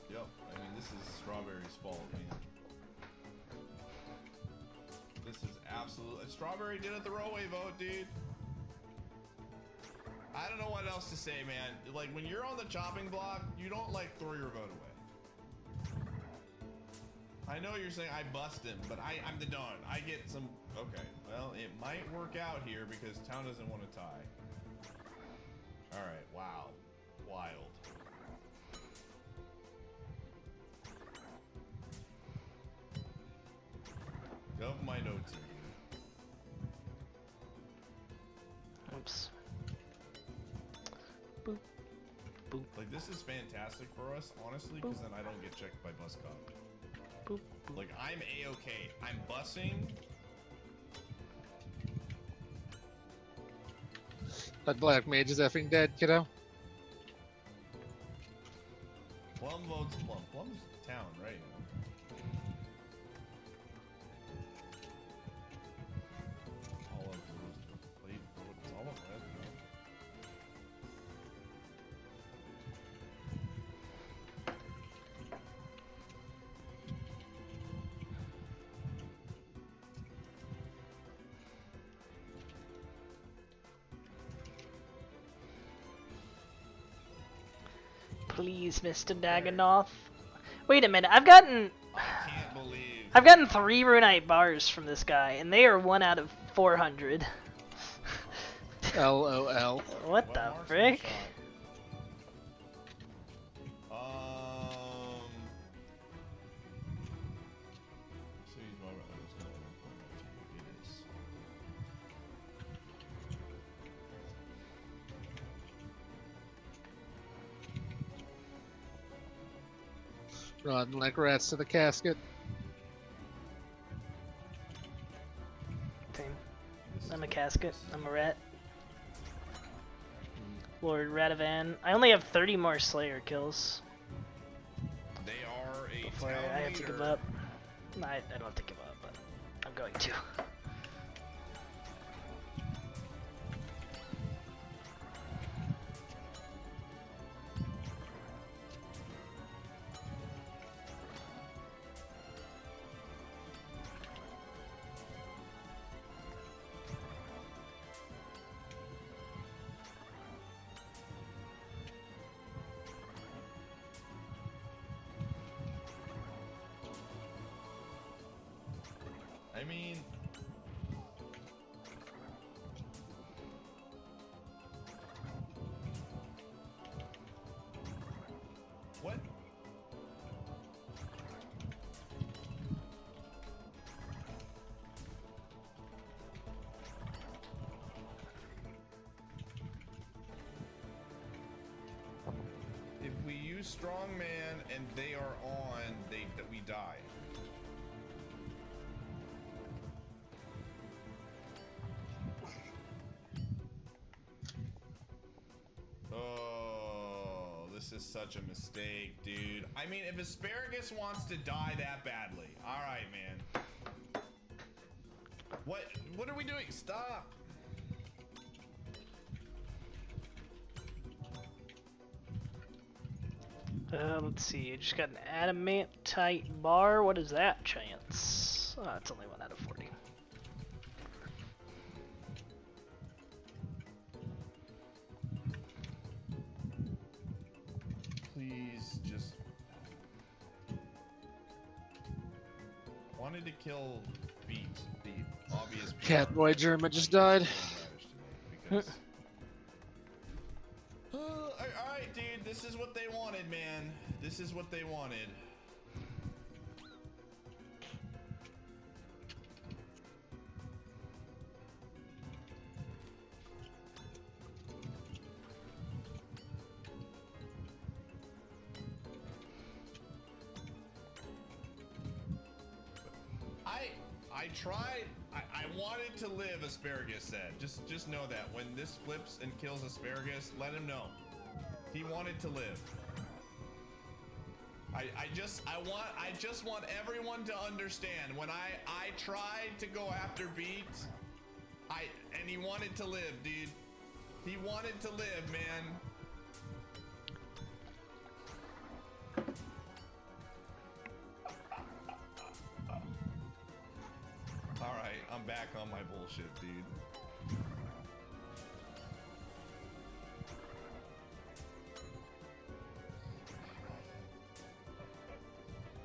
Yep, I mean, this is Strawberry's fault, man. This is absolutely, Strawberry did a throwaway vote, dude. I don't know what else to say, man. Like, when you're on the chopping block, you don't, like, throw your vote away. I know you're saying I bust him, but I'm the Don. I get some... Okay, well, it might work out here because Town doesn't want to tie. Alright, wow. Wild. Gov my notes here. Oops. Like, this is fantastic for us, honestly, because then I don't get checked by bus cop. Like, I'm A-okay. I'm busing. That Black Mage is effing dead, kiddo. Plum votes Plum. Plum's Town, right? All of those played votes. All of red, no? Please, Mr. Daggonothy. Wait a minute, I've gotten 3 Runite bars from this guy, and they are 1 out of 400. LOL. What the frick? Run like rats to the casket. Same. I'm a casket. I'm a rat. Lord Radavan. I only have 30 more Slayer kills. They are a before town I have to give leader. up. I don't have to give up, but I'm going to. mean... What? If we use strongman and they are on, that we die. Oh, this is such a mistake, dude. I mean, if Asparagus wants to die that badly, all right, man. What are we doing? Stop. Let's see, you just got an adamantite bar. What is that chance? Oh, it's only 1 out of 40. Please just... Wanted to kill Beat, the obvious... Catboy German just died. Because... Alright, dude, this is what they wanted, man. This is what they wanted. I tried. I wanted to live, Asparagus said. Just know that. When this flips and kills Asparagus, let him know. He wanted to live. I just want everyone to understand. When I tried to go after Beat, and he wanted to live, dude. He wanted to live, man. Alright, I'm back on my bullshit, dude.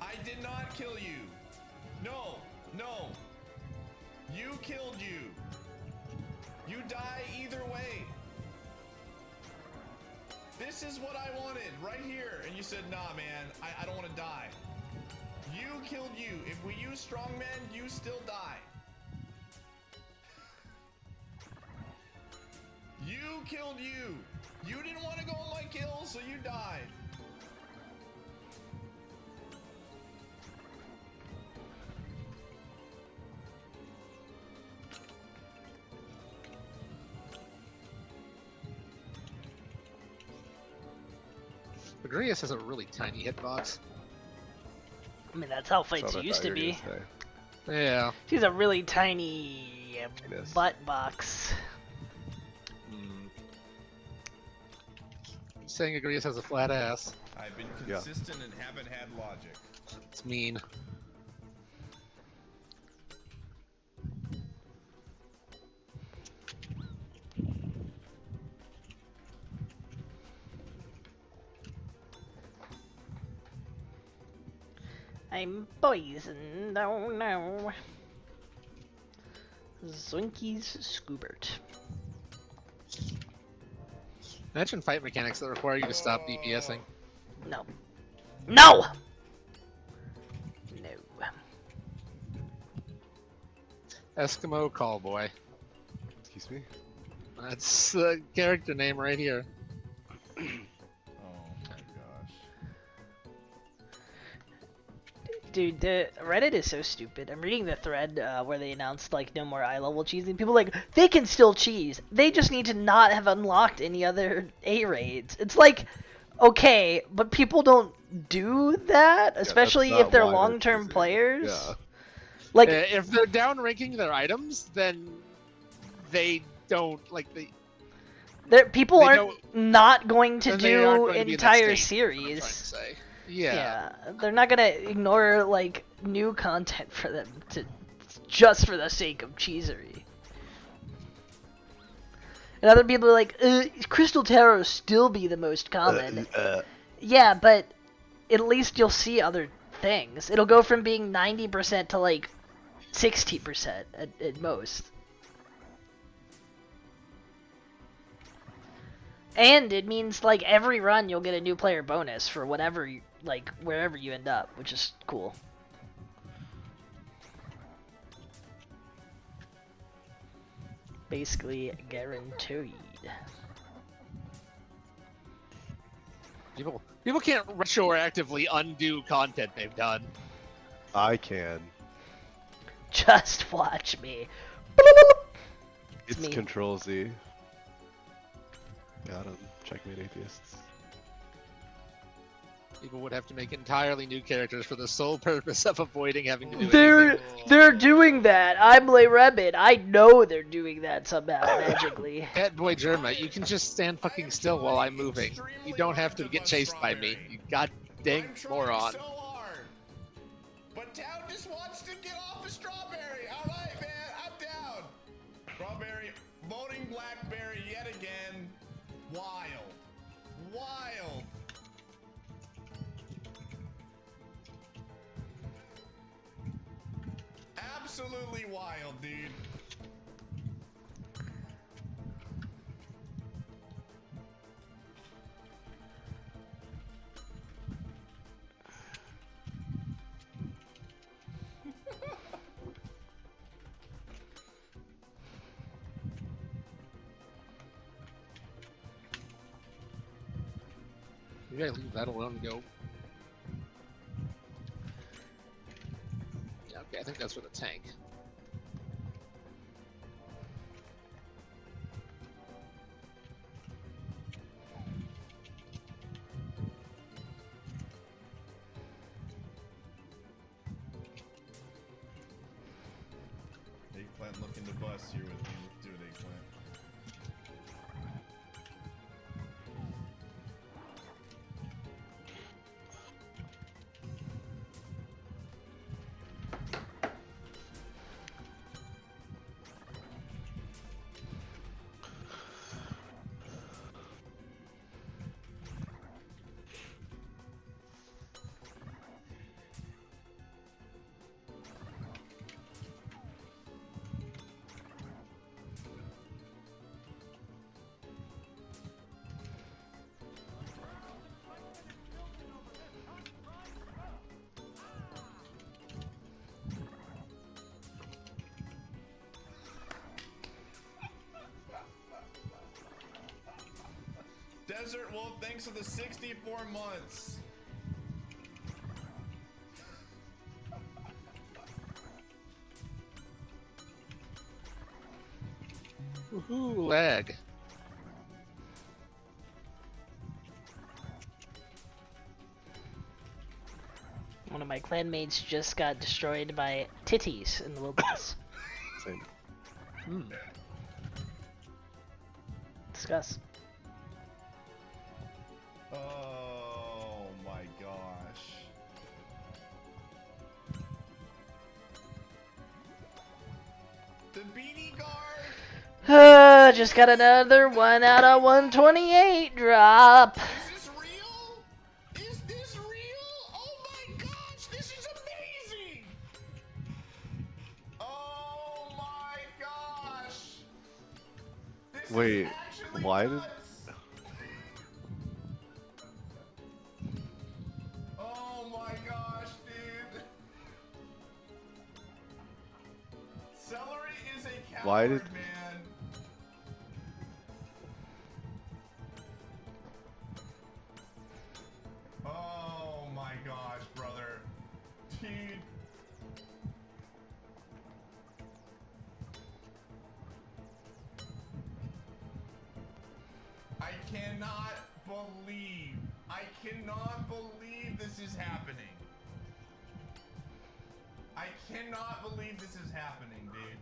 I did not kill you. No, no. You killed you. You die either way. This is what I wanted right here. And you said, nah, man, I don't want to die. You killed you. If we use strongmen, you still die. You killed you. You didn't want to go on my kill, so you died. Agrias has a really tiny hitbox. I mean, that's how fights used to be. Yeah. She's a really tiny butt box. Saying Agrias has a flat ass. I've been consistent and haven't had logic. It's mean. I'm poisoned, oh no. Zoinky's Scoobert. Imagine fight mechanics that require you to stop DPSing. No. No! No. Eskimo Callboy. Excuse me? That's the character name right here. Oh my gosh. Dude, the Reddit is so stupid. I'm reading the thread where they announced like no more eye level cheesing. People are like, they can still cheese. They just need to not have unlocked any other A raids. It's like, okay, but people don't do that, especially if they're long-term players. Yeah. Like, if they're downranking their items, then they don't people aren't not going to do an entire series. Yeah, they're not gonna ignore like new content for them to just for the sake of cheesery. And other people are like, Crystal Tarot still be the most common. Yeah, but at least you'll see other things. It'll go from being 90% to like 60% at most. And it means like every run you'll get a new player bonus for whatever you, like wherever you end up, which is cool. Basically guaranteed. People can't retroactively undo content they've done. I can. Just watch me. It's me. Control Z. Got him. Checkmate atheists. People would have to make entirely new characters for the sole purpose of avoiding having to do anything. They're doing that. I'm Le Rebid. I know they're doing that somehow magically. Cat Boy Germa, you can just stand fucking still while I'm moving. You don't have to get chased by me. You god dang moron. So hard. But Town just wants to get off of Strawberry. Alright, man, I'm down. Strawberry, voting Blackberry yet again. Wild. Wild. Absolutely wild, dude. You gotta leave that alone and go. Yeah, okay, I think that's for the tank. Eggplant looking to bust here with me. Let's do it, Eggplant. Desert Wolf, thanks for the 64 months. Woohoo, lag. One of my clanmates just got destroyed by titties in the wilderness. Same. Hmm. Discuss. Oh my gosh. The beanie guard. Just got another 1 out of 128 drop. Is this real? Is this real? Oh my gosh, this is amazing. Oh my gosh. This Wait, is actually why did? nuts. Oh my gosh, dude. Celery is a coward, Why did? man. Oh my gosh, brother. Dude. I cannot believe this is happening. I cannot believe this is happening, dude.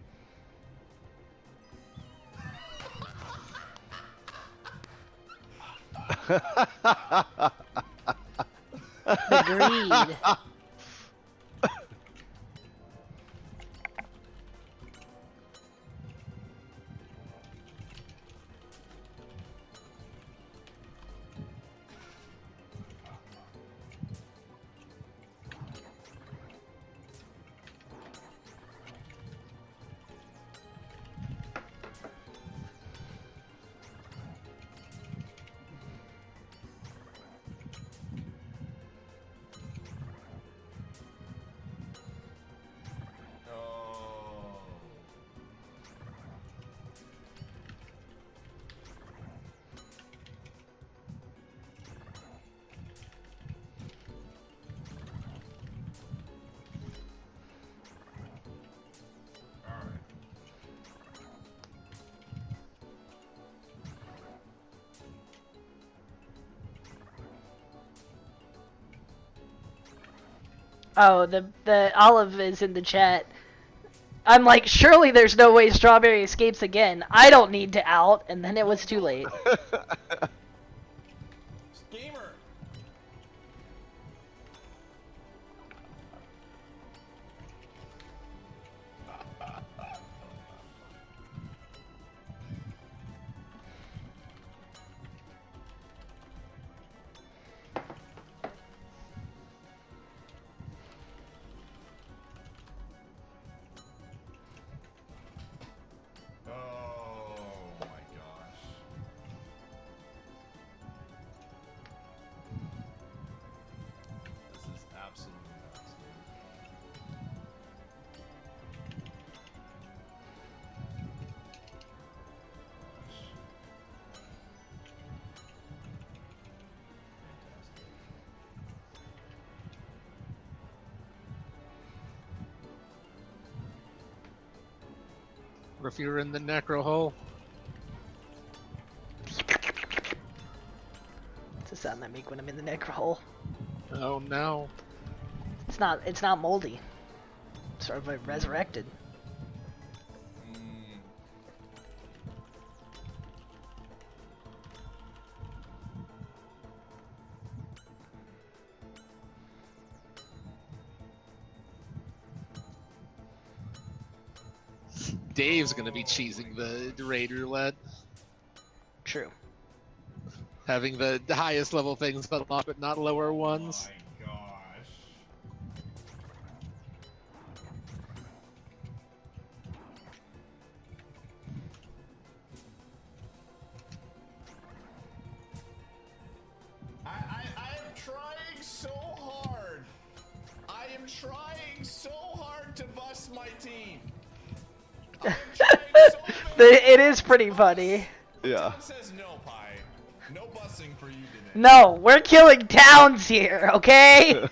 Agreed. Oh, the Olive is in the chat. I'm like, surely there's no way Strawberry escapes again. I don't need to out, and then it was too late. Gamer. Oh my gosh. This is absolutely nuts. Or if you're in the necro hole. It's the sound I make when I'm in the necro hole. Oh no. It's not moldy. It's sort of like resurrected. Dave's gonna be cheesing the raid roulette. True. Having the highest level things unlocked, but not lower ones. My gosh. I am trying so hard. I am trying so hard to bust my team. It is pretty funny. Yeah. Says no, Pi. No busing for you today. No, we're killing towns here, okay?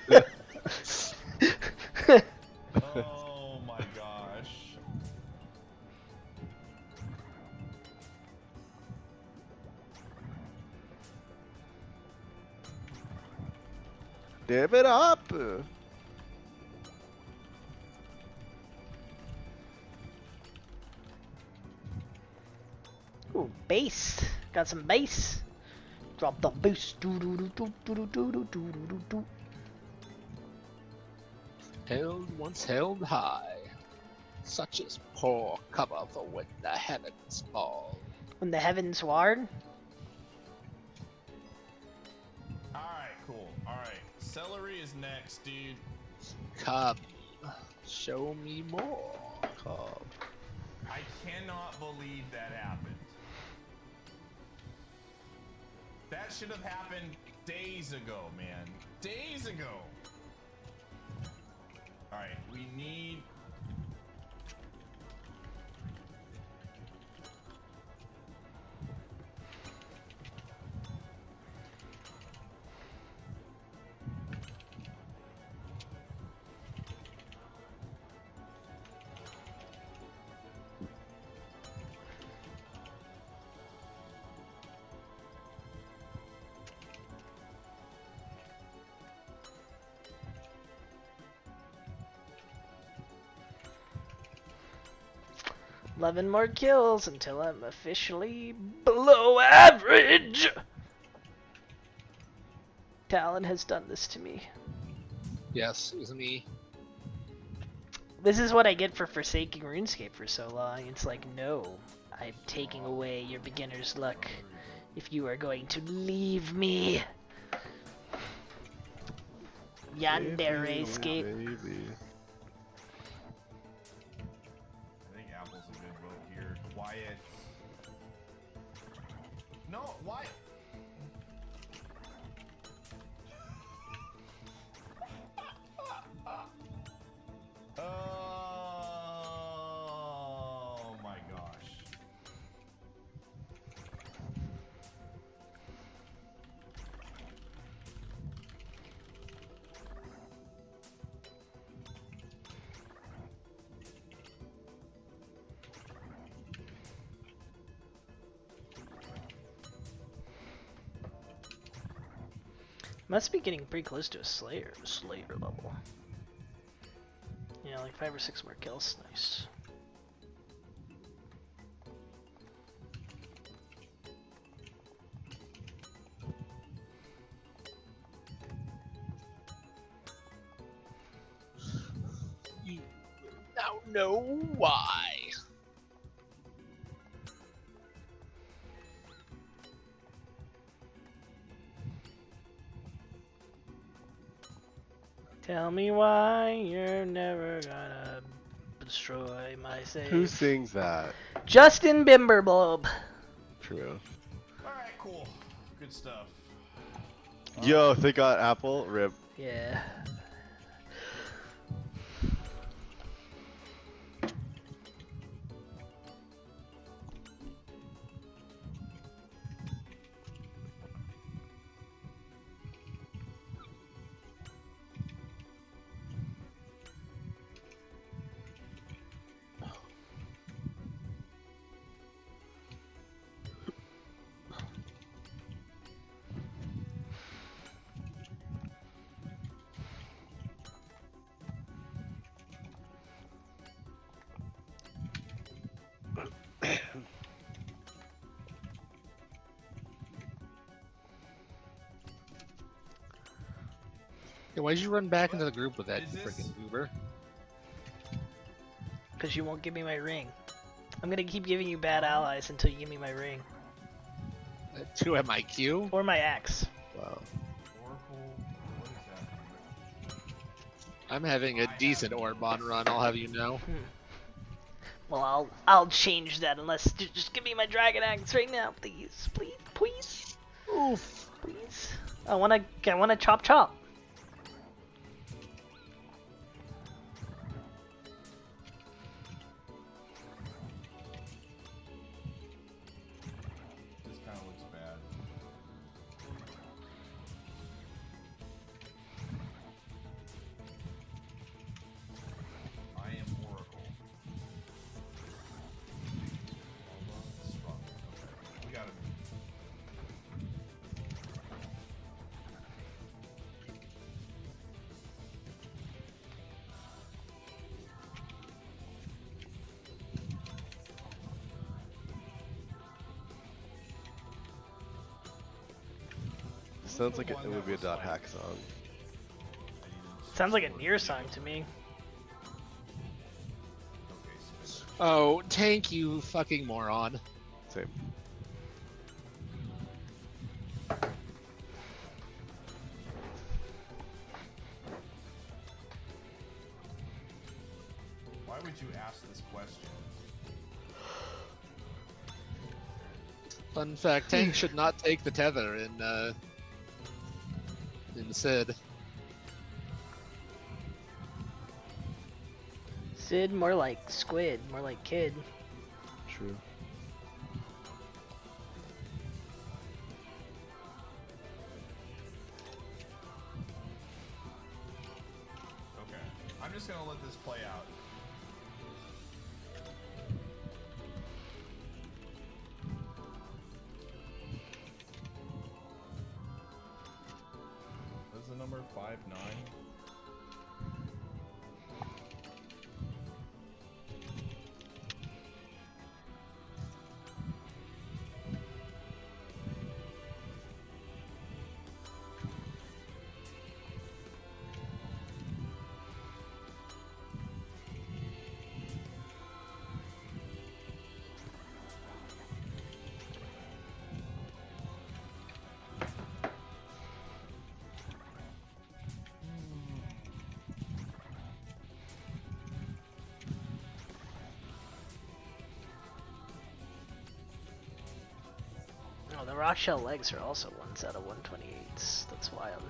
Oh my gosh. Give it up. Ooh, bass. Got some bass. Drop the bass. Held once held high, such as poor cover for when the heavens fall. When the heavens ward. Alright, cool. Alright. Celery is next, dude. Come, show me more. Come. I cannot believe that happened. That should have happened days ago, man. Days ago. Alright, we need... $11 more kills until I'm officially below average. Talon has done this to me. Yes, it was me. This is what I get for forsaking RuneScape for so long. It's like, no, I'm taking away your beginner's luck if you are going to leave me. Yandere escape. Baby. I think Apple's a good vote here. Quiet. No, why? Oh my gosh. Must be getting pretty close to a Slayer level. Yeah, like 5 or 6 more kills. Nice. You now know why. Tell me why you're never gonna destroy my save. Who sings that? Justin Bimberblob. True. Alright, cool. Good stuff. Yo, they got Apple. Rip. Yeah. Yeah, why'd you run back into the group with that freaking Uber? Because you won't give me my ring. I'm gonna keep giving you bad allies until you give me my ring. 2 MIQ? Or my axe. Wow. I'm having a decent Orbon run, I'll have you know. Well, I'll change that unless just give me my dragon axe right now, please, please. Oof. Please. I wanna chop. This kind of looks bad. I am Oracle. Strong. Okay, we got it. Sounds like it would be a dot hack song. Sounds like a Nier song to me. Oh, tank, you fucking moron. Same. Why would you ask this question? Fun fact, tank should not take the tether in Sid. Sid, more like squid, more like kid. True. Okay, I'm just gonna let this play out. What's the number? 5-9? Oh, the rock shell legs are also 1s out of 128s. That's wild.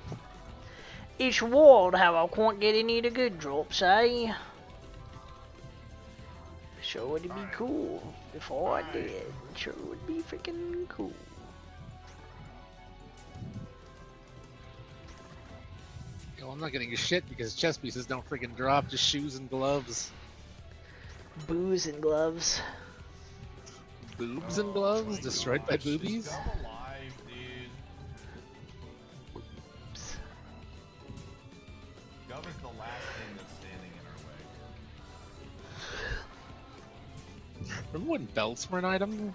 It's wild how I can't get any of the good drops, eh? Sure would be cool if I did. Sure would be freaking cool. Yo, I'm not getting shit because chess pieces don't freaking drop, just shoes and gloves. Booze and gloves. Boobs and gloves? Destroyed by boobies? Just come alive, dude. Gov is the last thing that's standing in our way. Remember when belts were an item?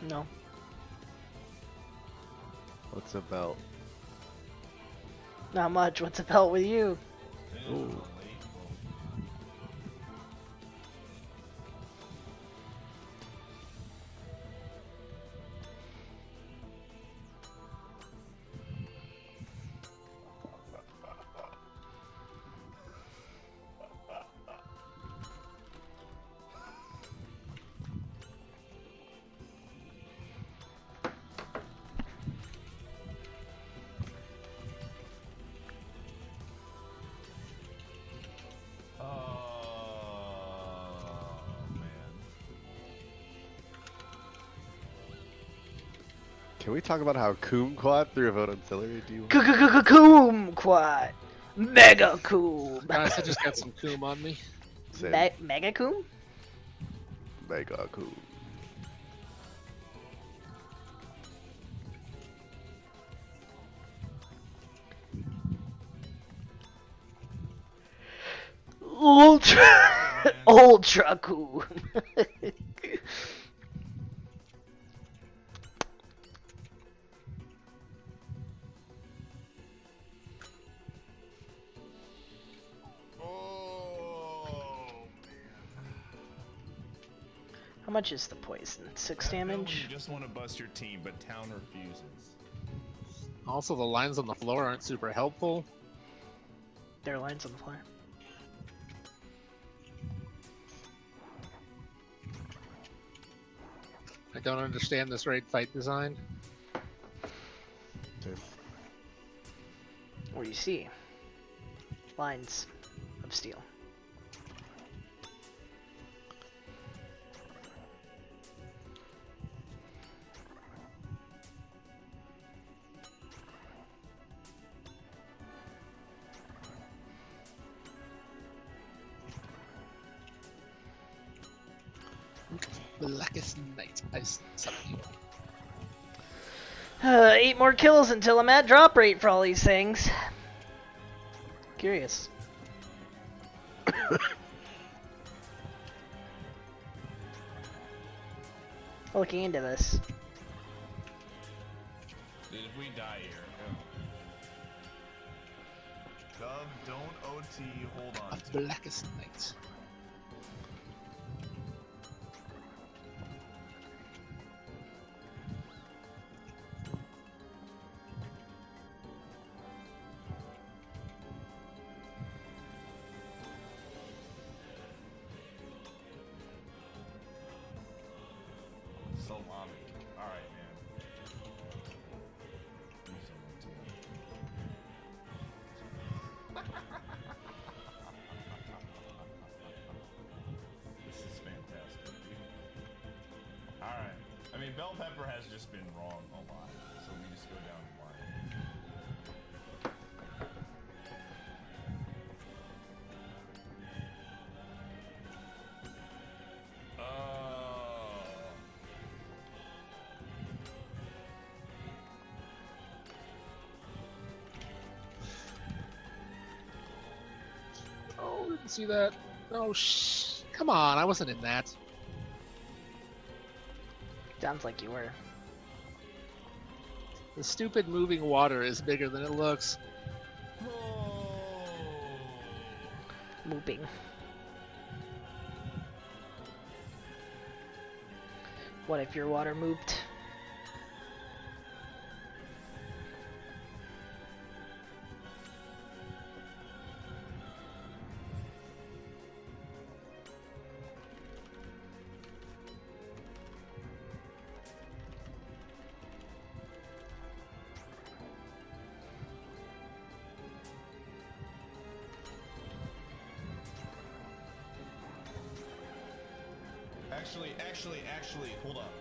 No. What's a belt? Not much. What's a belt with you? Ooh. Can we talk about how Kumquat threw a vote on Celery? Do you? Kumquat, Mega Coom. Guys, I just got some coom on me. Mega Coom. Mega Coom. Ultra Coom. How much is the poison? 6 damage? You just want to bust your team, but town refuses. Also, the lines on the floor aren't super helpful. There are lines on the floor. I don't understand this raid fight design. What do you see? Lines of steel. Blackest night. I summon you. 8 more kills until I'm at drop rate for all these things. Curious. Looking into this. Dude, if we die here. Dub, don't OT, hold on. A blackest night. Salami. Alright, man. This is fantastic. Alright. I mean, Bell Pepper has just been wrong a lot, so we just go down the line. Oh, didn't see that. Oh, come on, I wasn't in that. Sounds like you were. The stupid moving water is bigger than it looks. Moving. What if your water moved? Actually, hold up.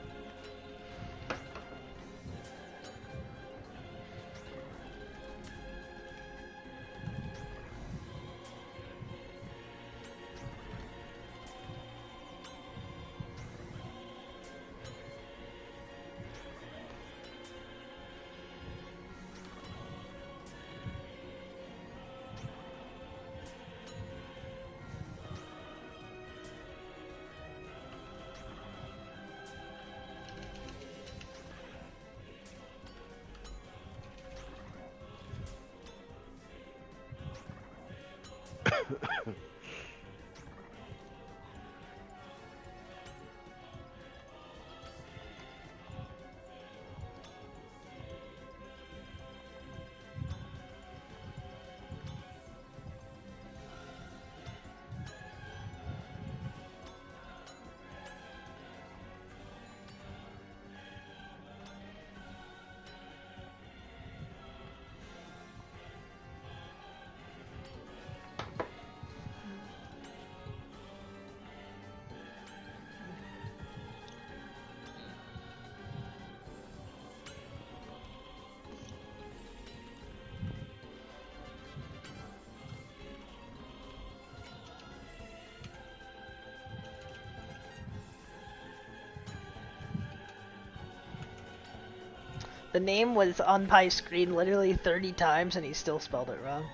The name was on my screen literally 30 times and he still spelled it wrong.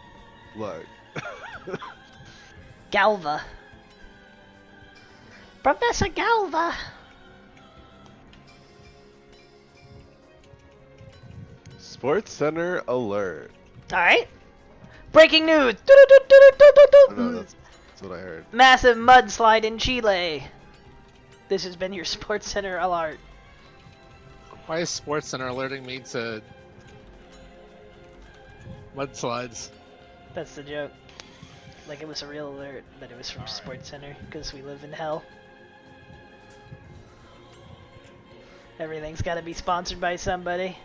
Like. Galva. Professor Galva. Sports Center alert. Alright. Breaking news. No, that's what I heard. Massive mudslide in Chile. This has been your Sports Center alert. Why is Sports Center alerting me to mudslides? That's the joke. Like it was a real alert, but it was from Sports Center because we live in hell. Everything's got to be sponsored by somebody.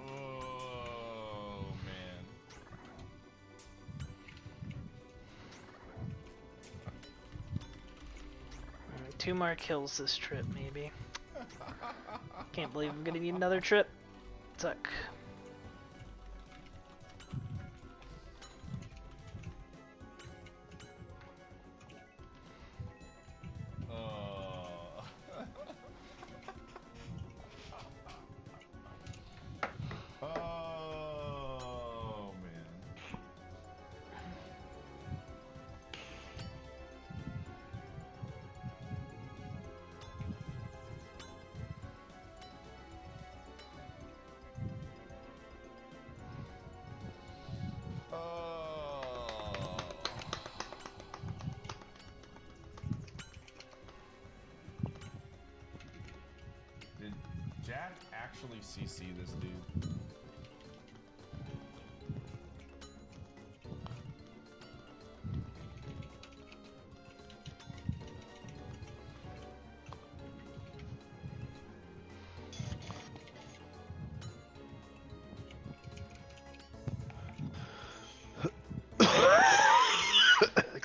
Oh man. Two more kills this trip, maybe. Can't believe I'm gonna need another trip. Suck. Oh man. Did Jack actually CC this dude?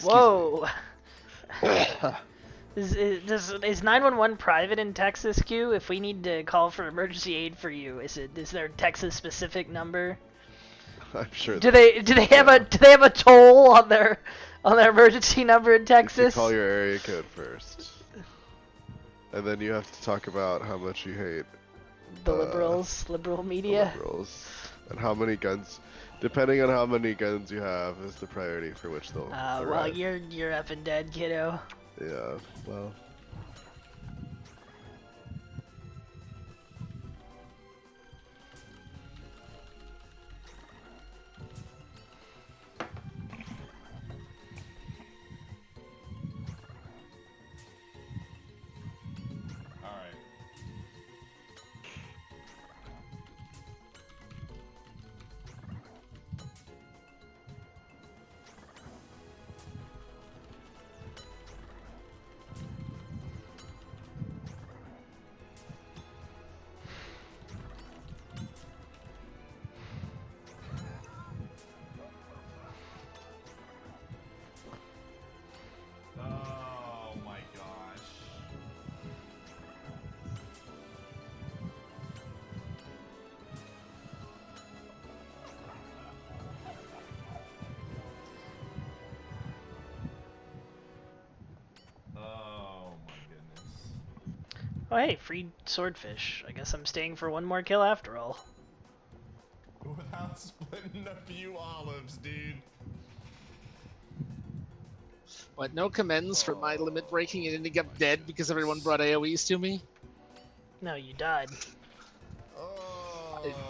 Whoa! Is 911 private in Texas, Q? If we need to call for emergency aid for you, is there a Texas specific number? I'm sure. Do they have a toll on their emergency number in You Texas? call your area code first, and then you have to talk about how much you hate The liberal media. the liberals, and how many guns. Depending on how many guns you have, is the priority for which they'll. Well, arrive. you're effing dead, kiddo. Yeah. Well. All right. Oh my gosh. Oh my goodness. Oh hey, free swordfish. I guess I'm staying for one more kill after all. Without splitting a few olives, dude. What, no commends for my limit breaking and ending up dead because everyone brought AoEs to me? No, you died.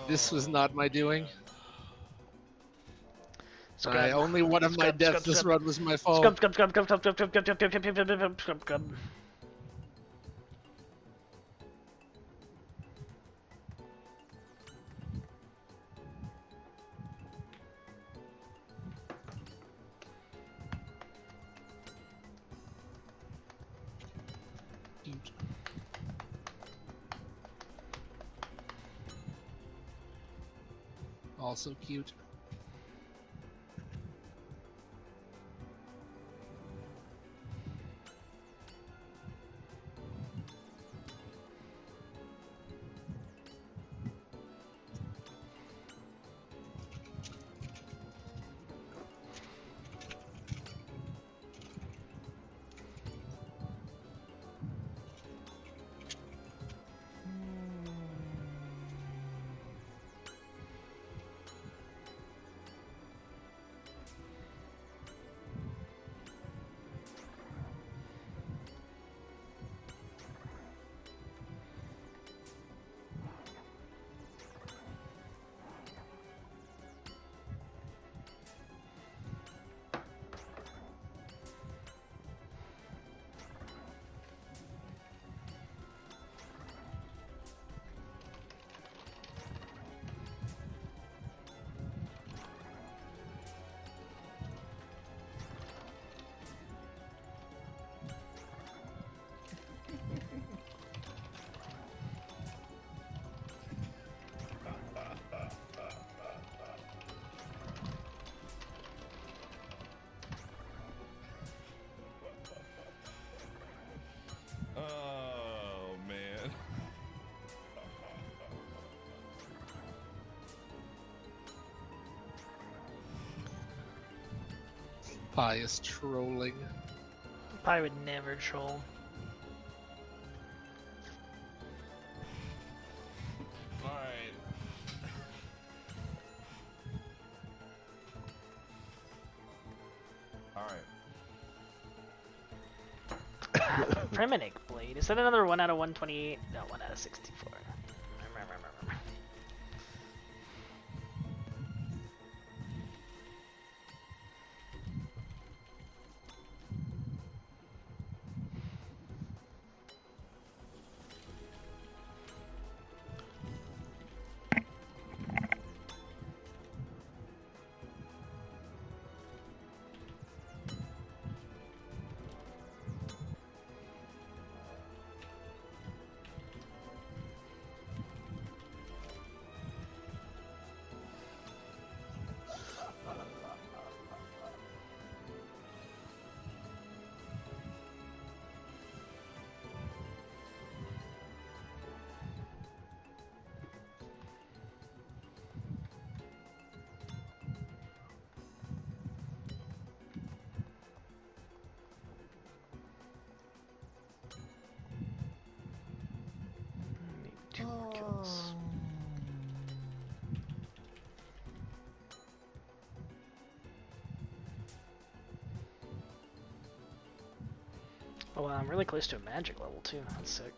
This was not my doing. Sorry, only one of my deaths this run was my fault. cute. Also cute. Oh man. Pi is trolling. Pi would never troll. Alright. Alright. Premonic Blade. Is that another 1 out of 128? No, 1 out of 64. Two more kills. Oh wow, I'm really close to a magic level too. That's sick.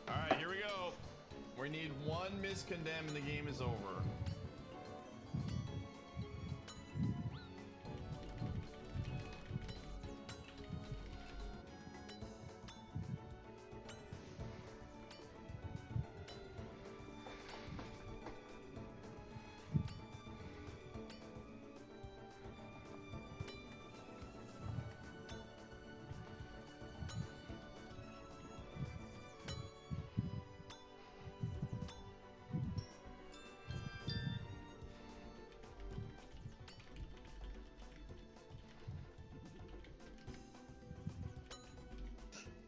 Alright, here we go. We need one miscondemn and the game is over.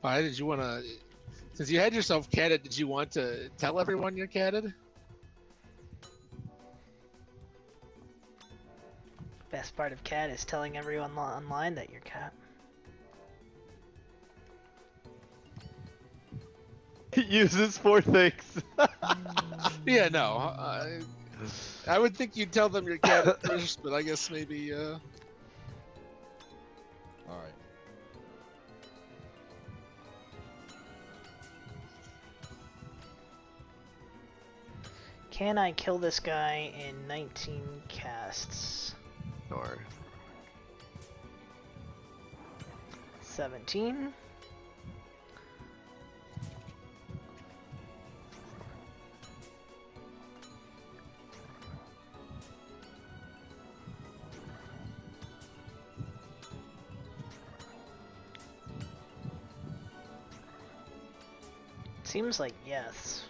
Why did you want to? Since you had yourself catted, did you want to tell everyone you're catted? Best part of cat is telling everyone online that you're cat. Uses 4 things. Yeah, no. I would think you'd tell them you're catted first, but I guess maybe. All right. Can I kill this guy in 19 casts? Or 17. Seems like yes.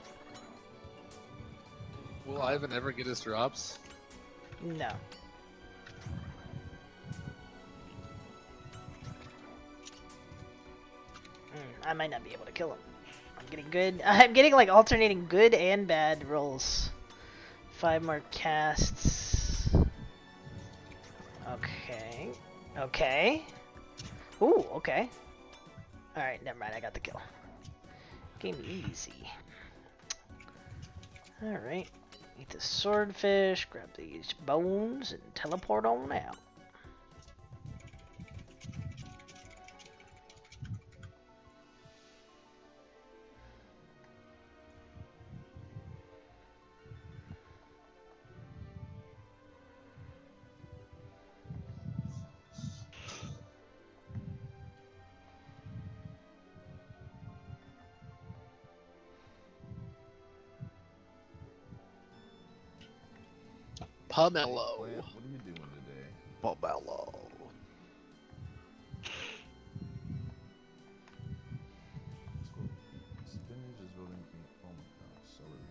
Will Ivan ever get his drops? No. I might not be able to kill him. I'm getting good. I'm getting like alternating good and bad rolls. 5 more casts. Okay. Okay. Ooh, okay. Alright, never mind. I got the kill. Game easy. Alright. Eat the swordfish, grab these bones, and teleport on out. Pomelo. What are you doing today? Pomelo. Spinach is voting me. Oh my gosh, celery.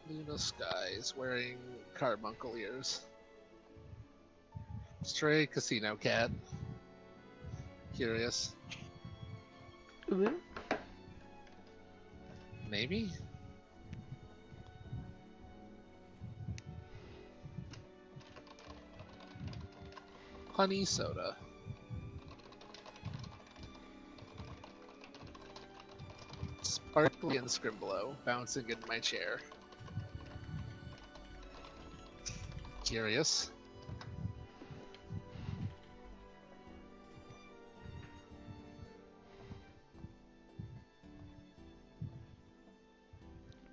Luna Sky is wearing carbuncle ears. Stray casino cat. Curious. Ooh. Maybe? Honey soda. Sparkly and Scrimblow bouncing in my chair. Curious.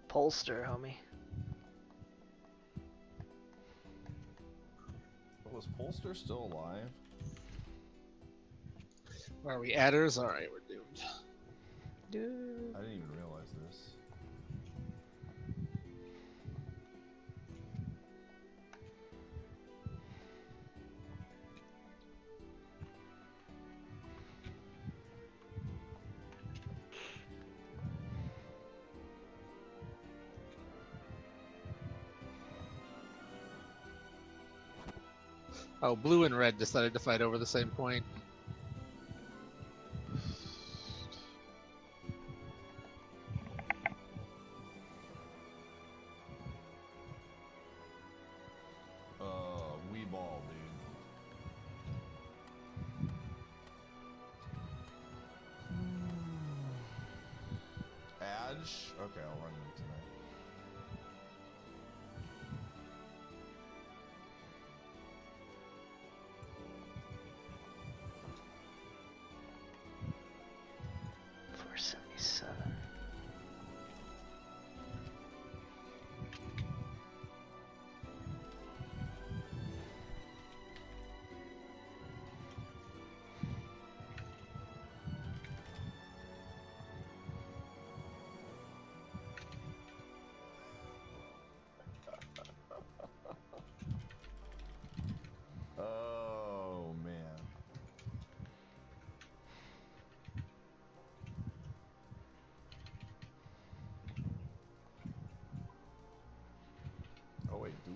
Polster, homie. Was Polster still alive? Are we adders? Alright, we're doomed. I didn't even realize this. Oh, blue and red decided to fight over the same point. Wee ball, dude. Adge? Okay, I'll run into tonight.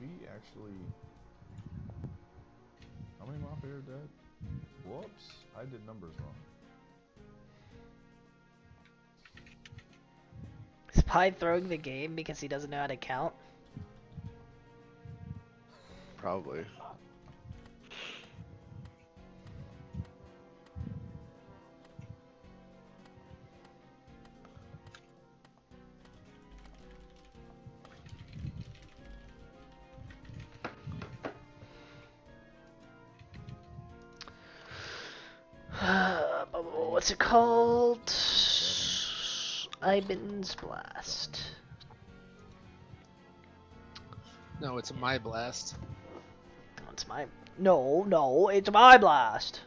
we actually... How many Mafia are dead? Whoops, I did numbers wrong. Is Pi throwing the game because he doesn't know how to count? Probably. What's it called? Iban's Blast. No, it's my blast. It's my... No, it's my blast.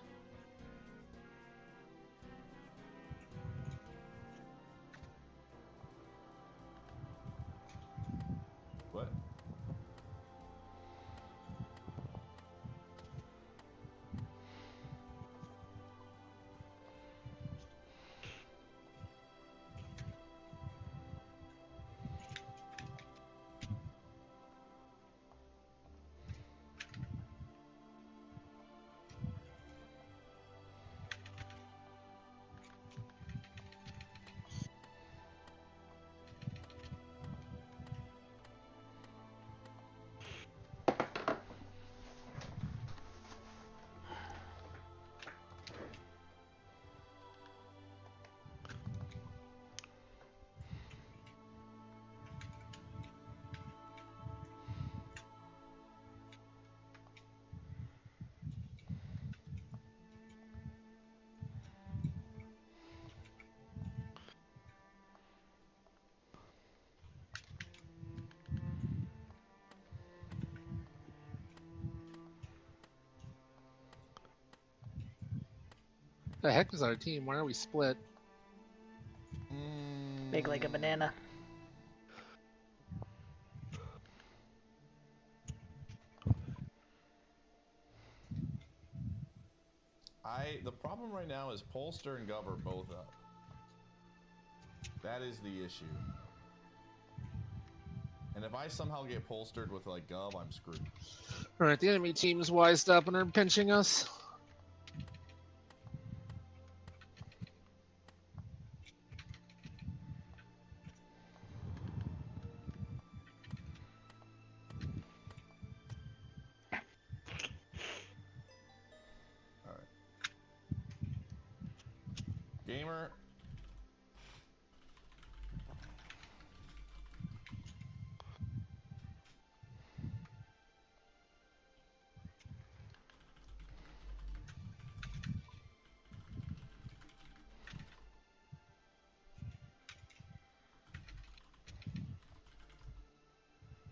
What? The heck is our team? Why are we split? Make like a banana. The problem right now is Polster and Gov are both up. That is the issue. And if I somehow get polstered with like Gov, I'm screwed. Alright, the enemy team's wised up and are pinching us. Gamer.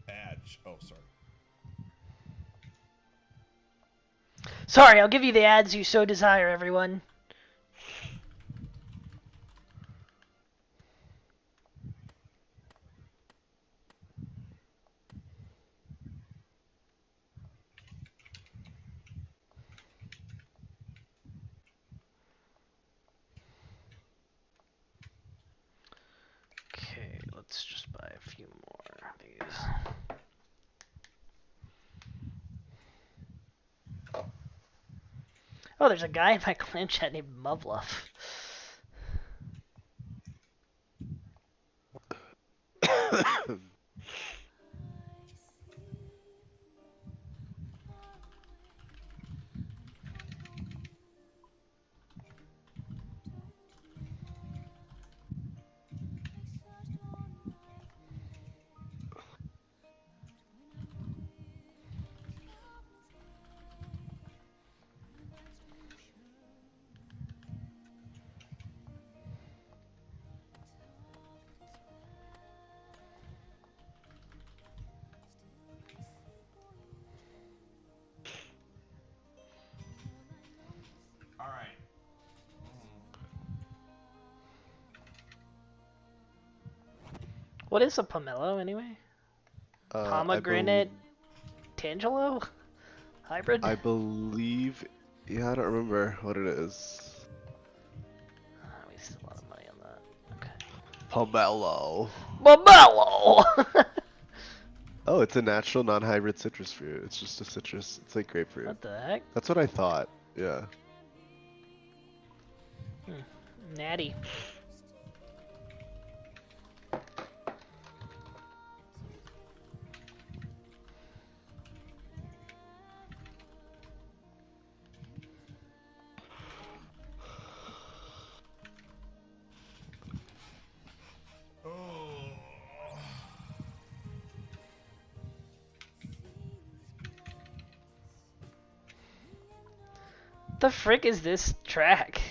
Badge. Oh, sorry. Sorry, I'll give you the ads you so desire, everyone. Okay, let's just buy a few more of these. Oh, there's a guy in my clan chat named Muvluff. Alright. What is a pomelo anyway? Pomegranate Tangelo? Hybrid? I believe... Yeah, I don't remember what it is. We waste a lot of money on that. Okay. Pomelo. Pomelo! Oh, it's a natural non-hybrid citrus fruit. It's just a citrus. It's like grapefruit. What the heck? That's what I thought. Yeah. Natty. The frick is this track?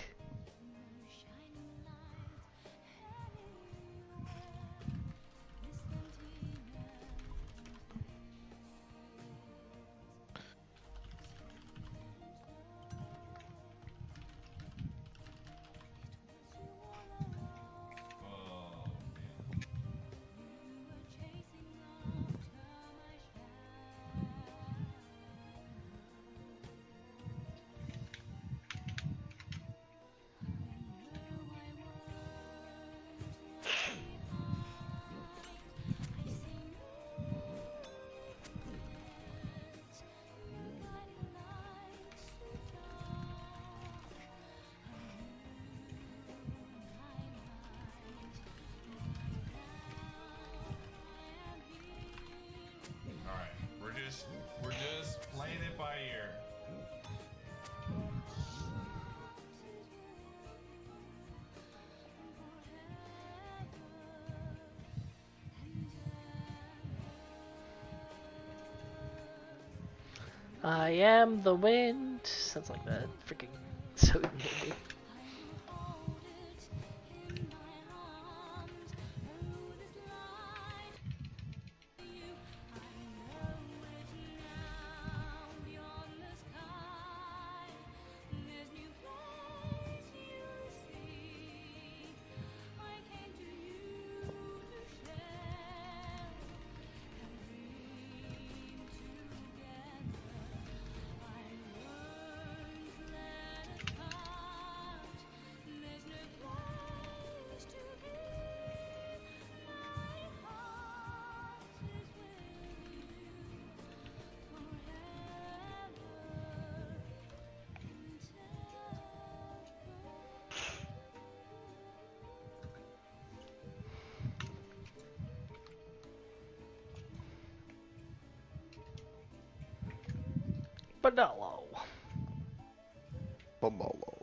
We're just playing it by ear. I am the wind. Sounds like that. Freaking so movie. Banalo. Pomolo.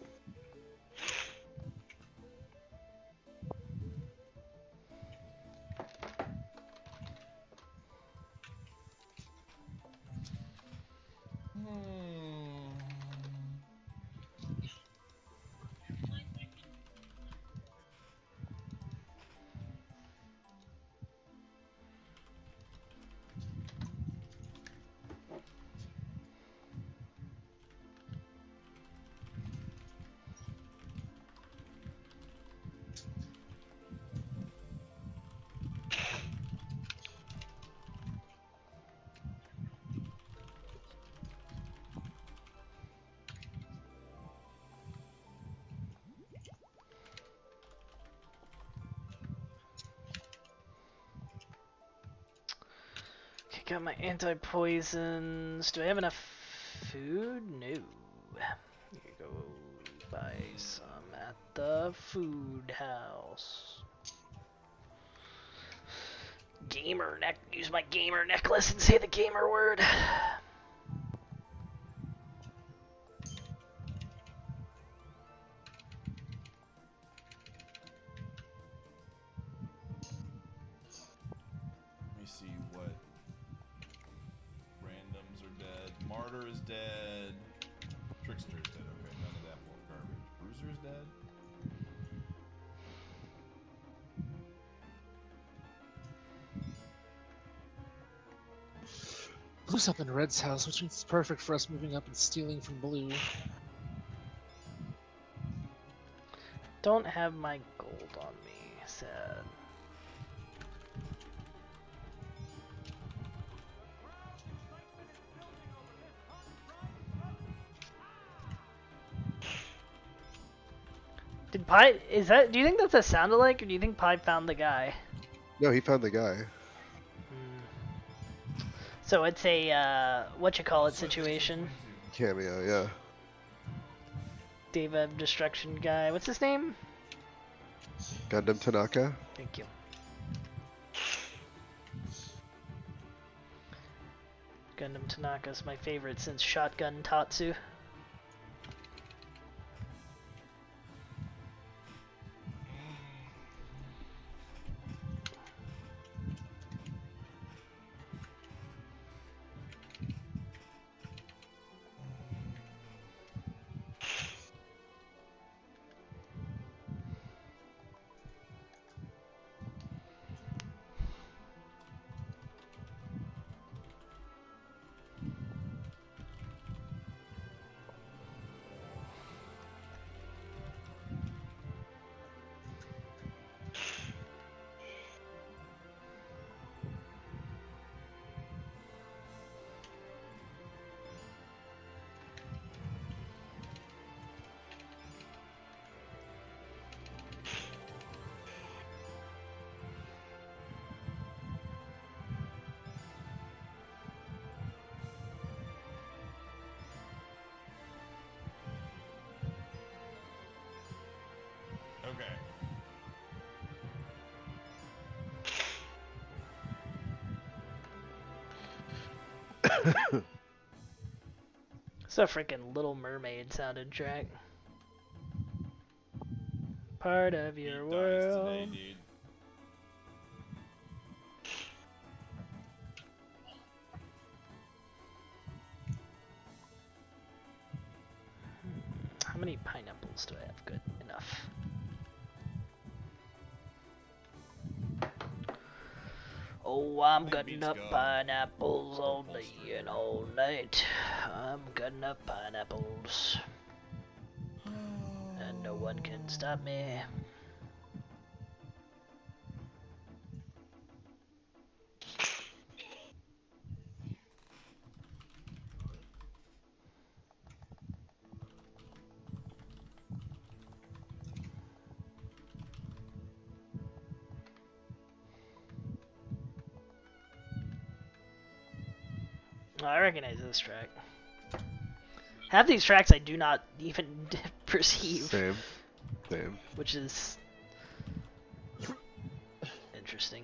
Okay, got my anti-poisons. Do I have enough food? No. Here you go. Buy some at the food house. Gamer neck. Use my gamer necklace and say the gamer word. Let me see what randoms are dead. Martyr is dead. Trickster is dead. Okay, none of that more garbage. Bruiser is dead. Blue's up in Red's house, which means it's perfect for us moving up and stealing from Blue. Don't have my gold on me. Sad. Did Pi? Is that? Do you think that's a sound alike, or do you think Pi found the guy? No, he found the guy. So it's a what-you-call-it situation. Cameo, yeah. Deva Destruction guy. What's his name? Gundam Tanaka. Thank you. Gundam Tanaka's my favorite since Shotgun Tatsu. Okay. It's a freaking Little Mermaid sounded track. Part of your world. Today, dude. How many pineapples do I have? Good enough. Oh, I'm cutting up pineapples all day and all night. I'm cutting up pineapples. And no one can stop me. Oh, I recognize this track. Half these tracks I do not even perceive. Same. Same. Which is interesting.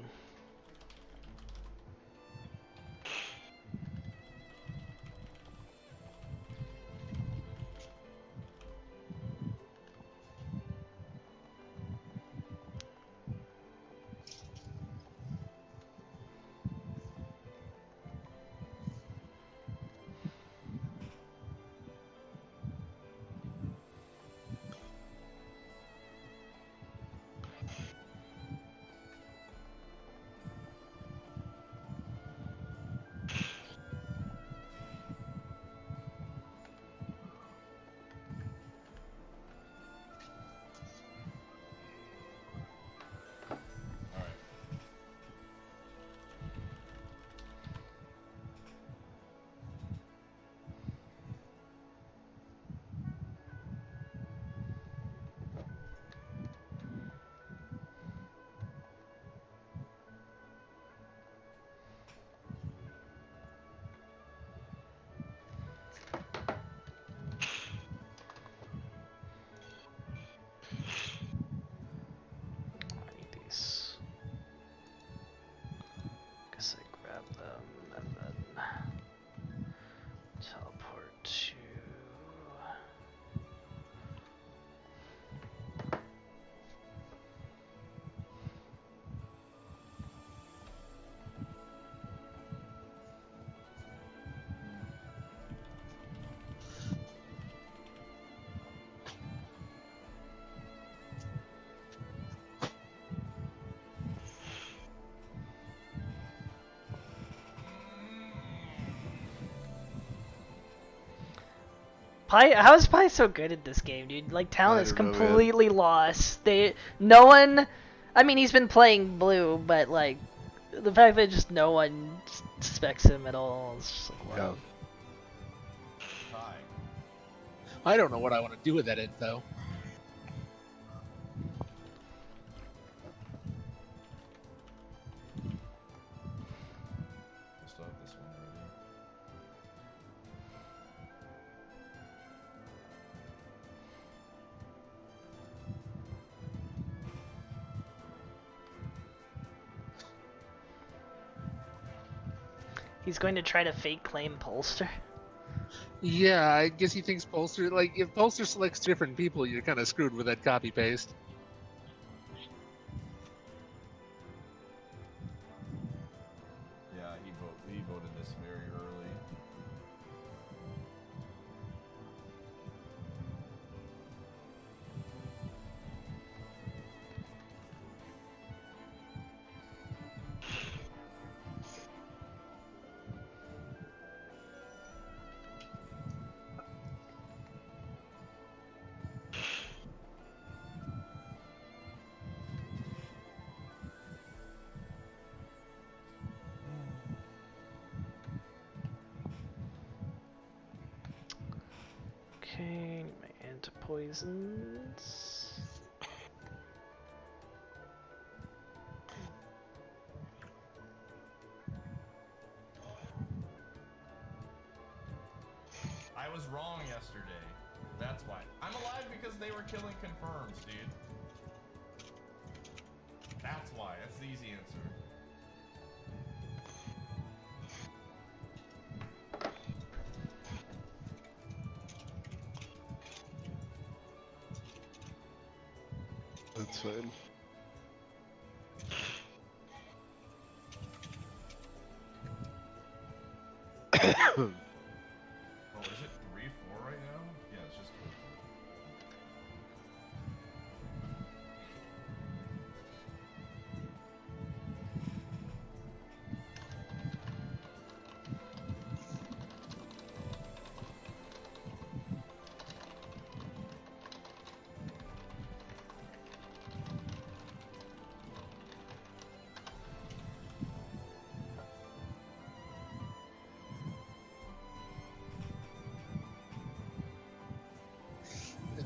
Guess I grab them and then teleport to... How is Pi so good at this game, dude? Like, talent is completely lost. No one... I mean, he's been playing blue, but, like, the fact that just no one suspects him at all is just like, wow. I don't know what I want to do with that info. Still have this one ready. He's going to try to fake claim Polster. Yeah, I guess he thinks Polster, like, if Polster selects different people, you're kind of screwed with that copy-paste. Yeah, he voted this very early. Okay, my antipoisons. I was wrong yesterday. That's why. I'm alive because they were killing confirms, dude. That's why. That's the easy answer. That's fine. Oh, is it 3-4 right now? Yeah, it's just 3-4.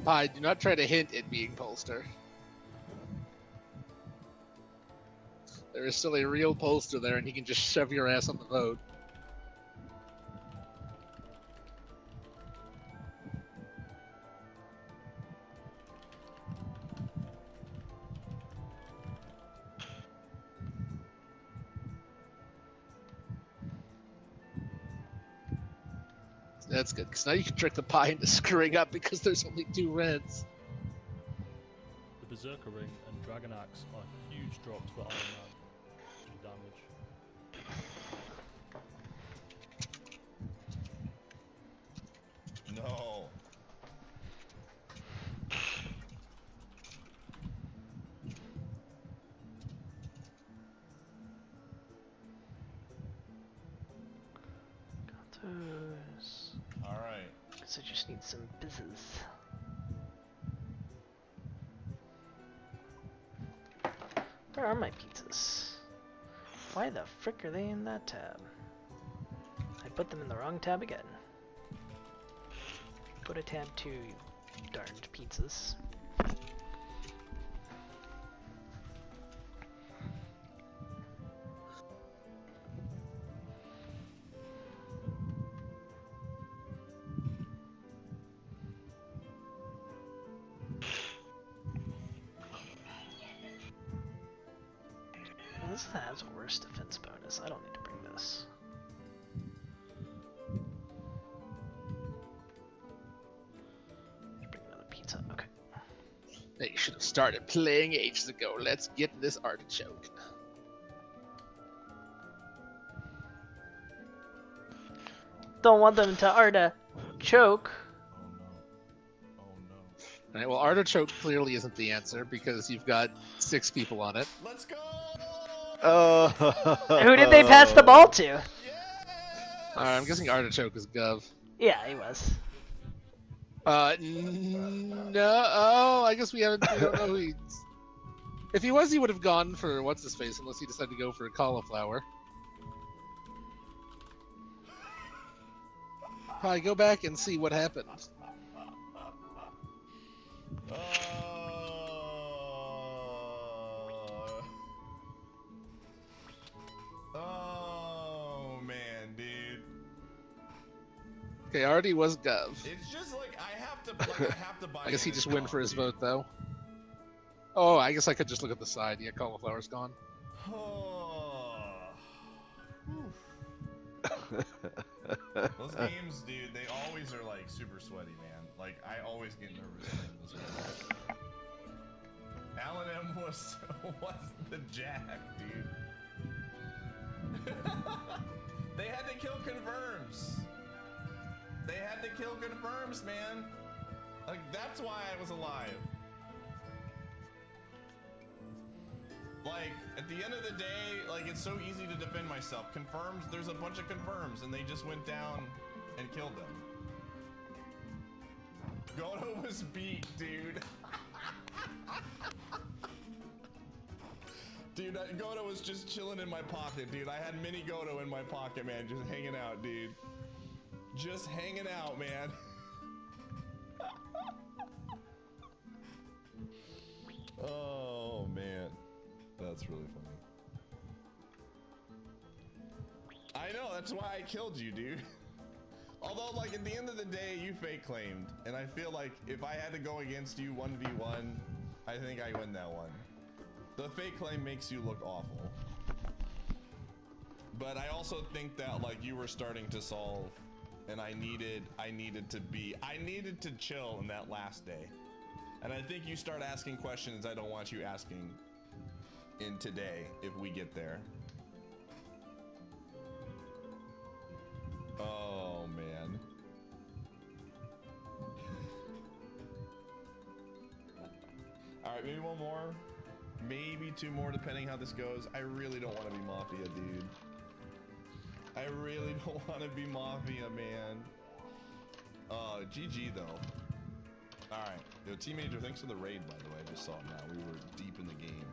Pie, do not try to hint at being Polster. There is still a real Polster there, and he can just shove your ass on the vote. That's good, because now you can trick the Pie into screwing up because there's only 2 reds. The Berserker Ring and Dragon Axe are huge drops for Iron Man damage. No. Those. Alright. So I just need some bizzes. Where are my pizzas? Why the frick are they in that tab? I put them in the wrong tab again. Go to tab 2, you darned pizzas. This has a worse defense bonus. I don't need to bring this. Bring another pizza. Okay. They should have started playing ages ago. Let's get this artichoke. Don't want them to artichoke. Alright, well, artichoke clearly isn't the answer because you've got 6 people on it. Let's go! Who did they pass the ball to? Alright, I'm guessing artichoke is Gov. Yeah, he was. No. Oh, I guess we don't know who he's... If he was, he would have gone for what's-his-face, unless he decided to go for cauliflower. Probably go back and see what happened. Oh man, dude. Okay, already was Gov. It's just like I have to buy. I guess he just went for his vote though. Oh, I guess I could just look at the side. Yeah, cauliflower's gone. Those games, dude, they always are like super sweaty, man. Like I always get nervous playing those games. Alan M was the jack, dude. They had to kill confirms. They had to kill confirms, man. Like that's why I was alive. Like, at the end of the day, like, it's so easy to defend myself. Confirms, there's a bunch of confirms, and they just went down and killed them. Goto was beat, dude. Dude, Goto was just chilling in my pocket, dude. I had mini Goto in my pocket, man, just hanging out, dude. Just hanging out, man. Oh, man. That's really funny. I know, that's why I killed you, dude. Although, like, at the end of the day, you fake claimed. And I feel like if I had to go against you 1v1, I think I win that one. The fake claim makes you look awful. But I also think that, like, you were starting to solve, and I needed to chill in that last day. And I think you start asking questions I don't want you asking in today if we get there. Oh man. Alright, maybe one more. Maybe two more depending how this goes. I really don't want to be Mafia, dude. I really don't want to be Mafia, man. GG though. Alright. Yo, Team Major, thanks for the raid, by the way. I just saw it now. We were deep in the game.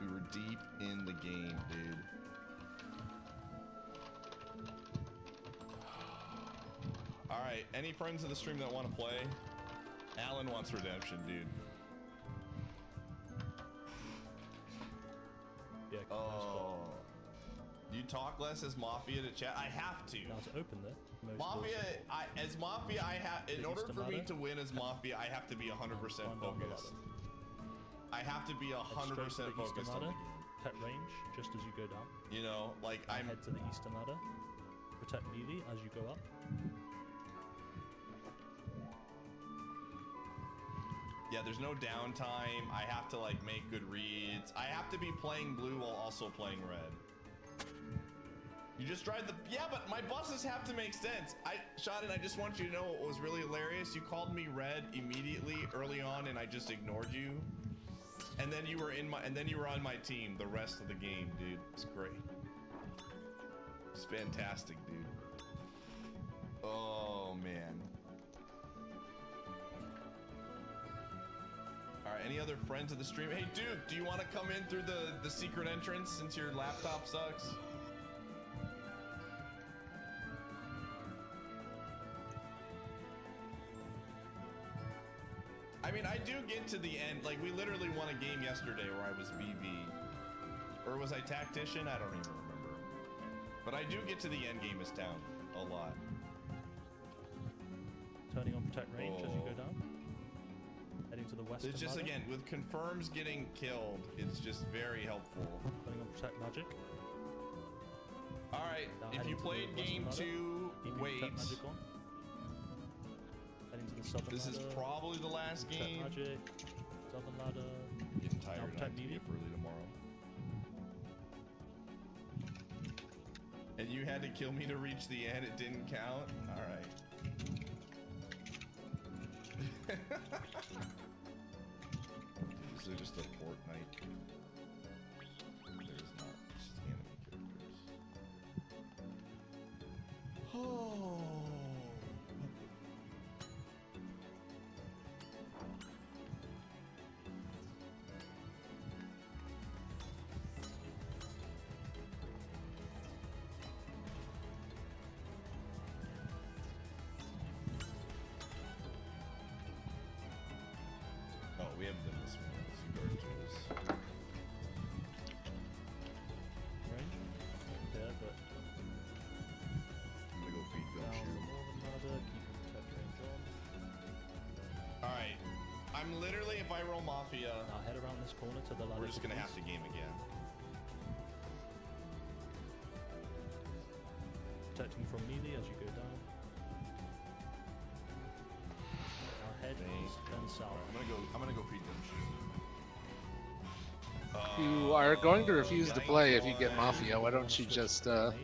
We were deep in the game, dude. Alright, any friends of the stream that want to play? Alan wants redemption, dude. Yeah, oh. You talk less as Mafia to chat? I have to. Now to open there. Mafia, as Mafia, I have, in order for me to win as Mafia, I have to be 100% focused. I have to be 100% focused on the game. Pet range, just as you go down. You know, like I head to the eastern ladder. Protect melee as you go up. Yeah, there's no downtime. I have to like make good reads. I have to be playing blue while also playing red. You just tried the, yeah, but my buses have to make sense. Shadin, I just want you to know what was really hilarious. You called me red immediately early on and I just ignored you. And then you were on my team the rest of the game, dude. It's great. It's fantastic, dude. Oh, man. All right, any other friends of the stream? Hey, Duke, do you want to come in through the secret entrance since your laptop sucks? I mean, I do get to the end. Like, we literally won a game yesterday where I was BB. Or was I Tactician? I don't even remember. But I do get to the end game as Town a lot. Turning on Protect range as you go down. Heading to the west. It's just, again, with confirms getting killed, it's just very helpful. Turning on Protect magic. Alright, if you played game 2, wait. This is probably the last game. Magic, southern ladder. Getting tired. I have to be up early tomorrow. And you had to kill me to reach the end. It didn't count. All right. Is there just a Fortnite? There's not. It's just anime characters. Oh. We haven't done this one. Let's see guard tools. Range? Yeah, but I'm gonna go feed Gumshoe. Alright. I'm literally, if I roll Mafia, I'll head around this corner to the ladder. We're just gonna have to game again. as you go down. Now head east, then south. I'm gonna go feed them shit. You are going to refuse to play if you get Mafia. Why don't you just And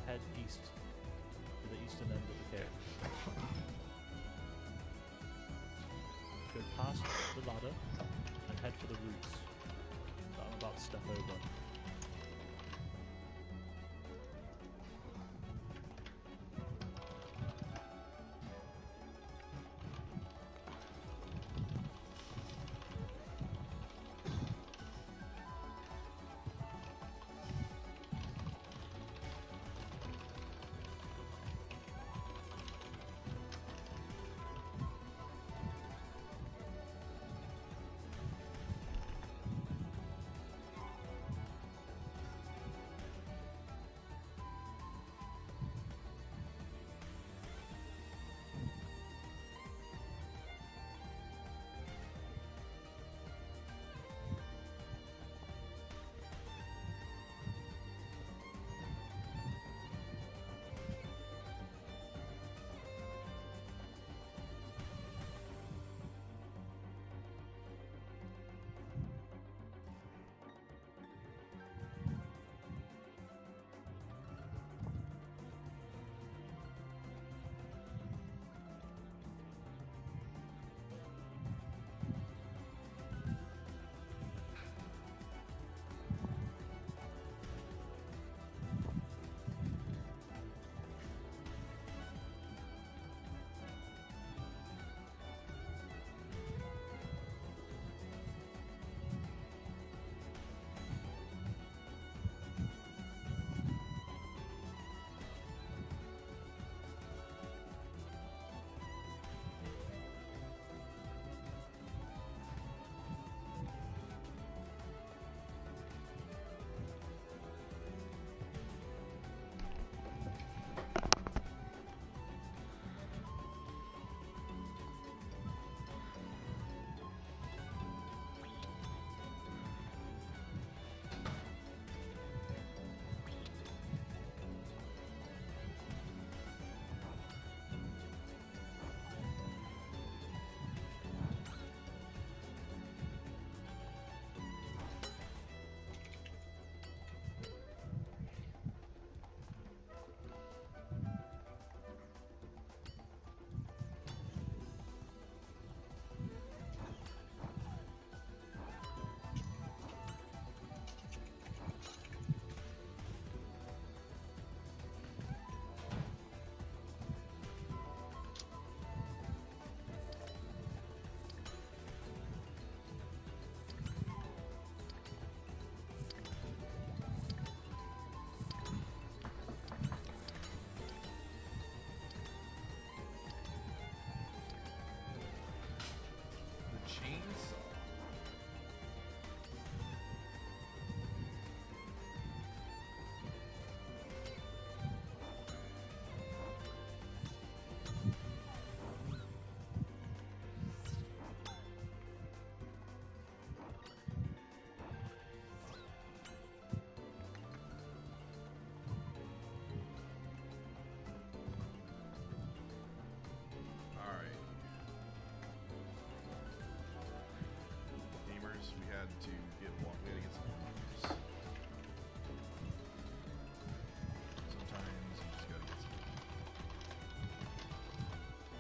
head east to the eastern end of the cave. Go past the ladder and head for the roots that I'm about to step over.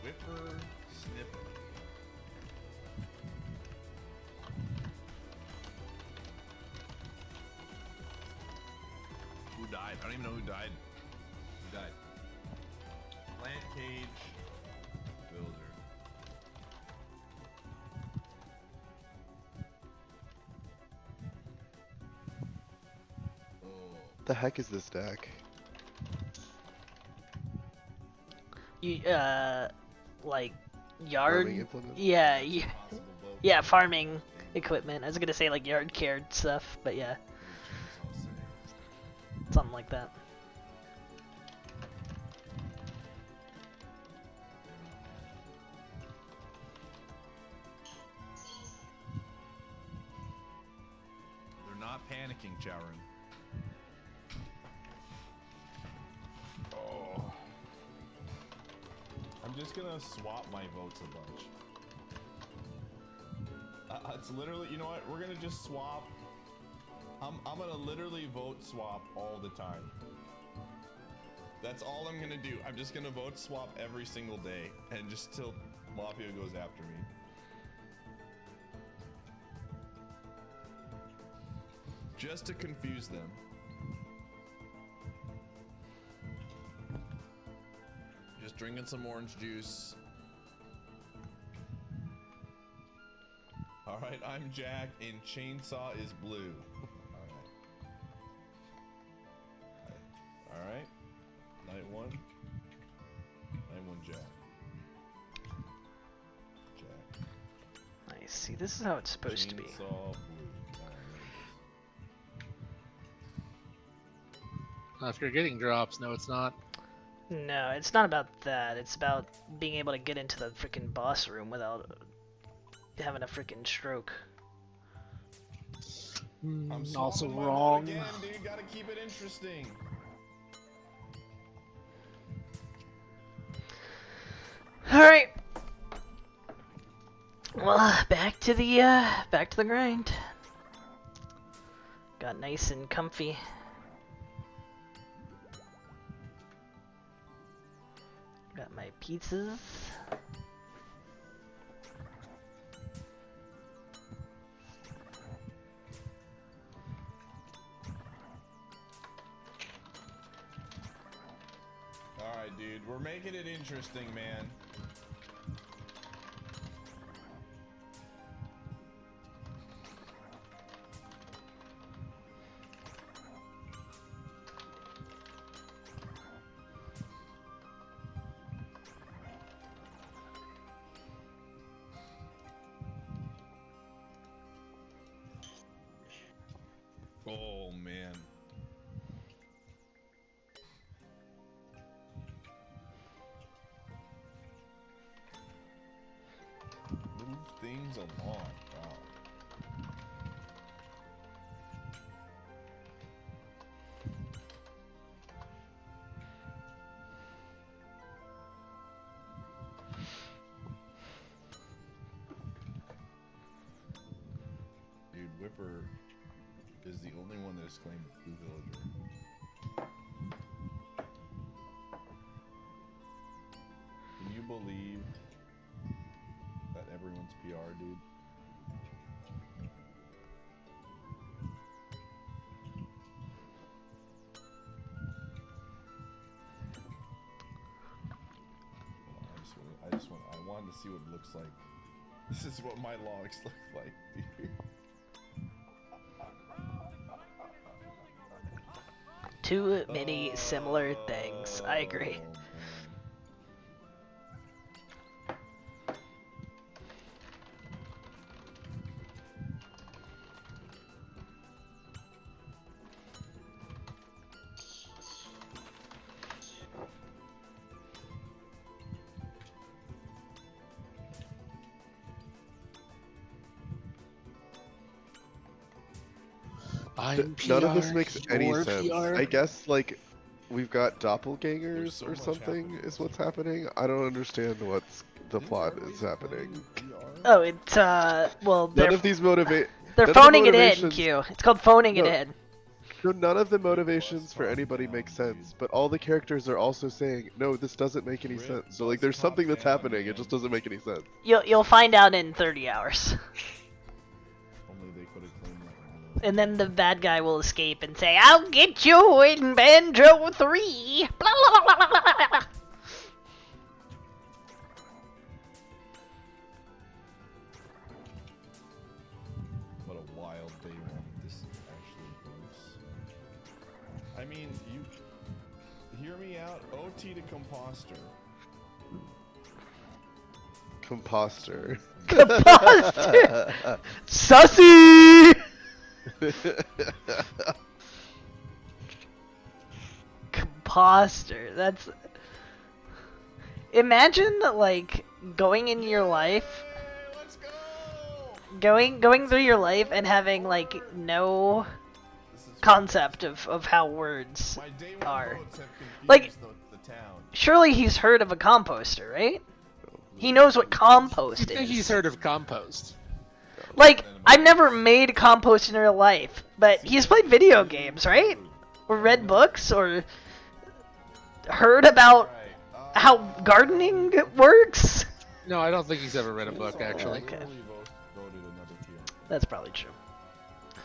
Whipper Snipper. Who died? I don't even know who died. Who died? Plant Cage Builder. The heck is this deck? You like yard. Farming implement? Yeah, yeah, farming equipment. I was gonna say like yard care stuff, but yeah, something like that. They're not panicking, Chowrin. Oh. just gonna swap my votes a bunch. It's literally, you know what? We're gonna just swap. I'm gonna literally vote swap all the time. That's all I'm gonna do. I'm just gonna vote swap every single day, and just till Mafia goes after me. Just to confuse them. Just drinking some orange juice. Alright, I'm Jack, and Chainsaw is blue. Alright. Night one. Night one, Jack. Jack. Nice. See, this is how it's supposed to be. Chainsaw blue. If you're getting drops, no, it's not. No, it's not about that. It's about being able to get into the freaking boss room without having a freaking stroke. I'm also swapping my wrong. vote again, dude. Gotta keep it interesting. Alright. Well, back to the grind. Got nice and comfy. Got my pizzas. Alright, dude. We're making it interesting, man. Oh, man. Move things along. Wow. Dude, Whipper is the only one that has claimed Blue Villager. Can you believe that everyone's PR, dude? I wanted to see what it looks like. This is what my logs look like, dude. Too many similar things. I agree. None of this makes any you're sense. PR. I guess, like, we've got doppelgangers or something is what's happening. I don't understand what's the plot is happening. Oh, it's well, None of these they're phoning it in, Q. It's called phoning it in. So none of the motivations for anybody make sense, but all the characters are also saying, no, this doesn't make any sense. So, like, there's something that's happening, it just doesn't make any sense. You'll find out in 30 hours. And then the bad guy will escape and say, "I'll get you in Banjo 3." Blah, blah, blah, blah, blah, blah. What a wild day one. This is actually gross. I mean, you hear me out. OT to Composter. Composter. Composter. Sussy. Composter. That's. Imagine like going in your life, going through your life and having like no concept of how words are. Like, surely he's heard of a composter, right? He knows what compost I think is. he's heard of compost. Like, I've never made compost in real life, but he's played video games, right? Or read books, or heard about how gardening works? No, I don't think he's ever read a book, actually. Okay. That's probably true.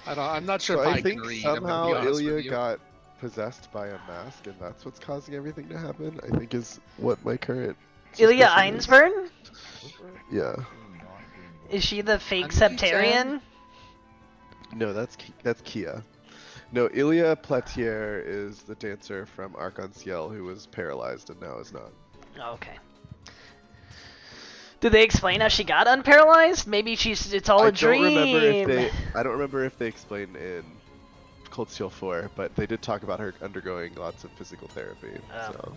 I'm not sure So if I I think can read. somehow I'm gonna be honest with Ilya you. got possessed by a mask, and that's what's causing everything to happen. I think is what my current. Ilya suspicion is. Einsburn? Yeah. Is she the fake septarian? No, that's Kia. No, Ilya Platier is the dancer from Arc-en-Ciel who was paralyzed and now is not. Oh, okay. Did they explain how she got unparalyzed? Maybe it's all a dream. I don't remember if they explained in Cold Steel 4, but they did talk about her undergoing lots of physical therapy. So.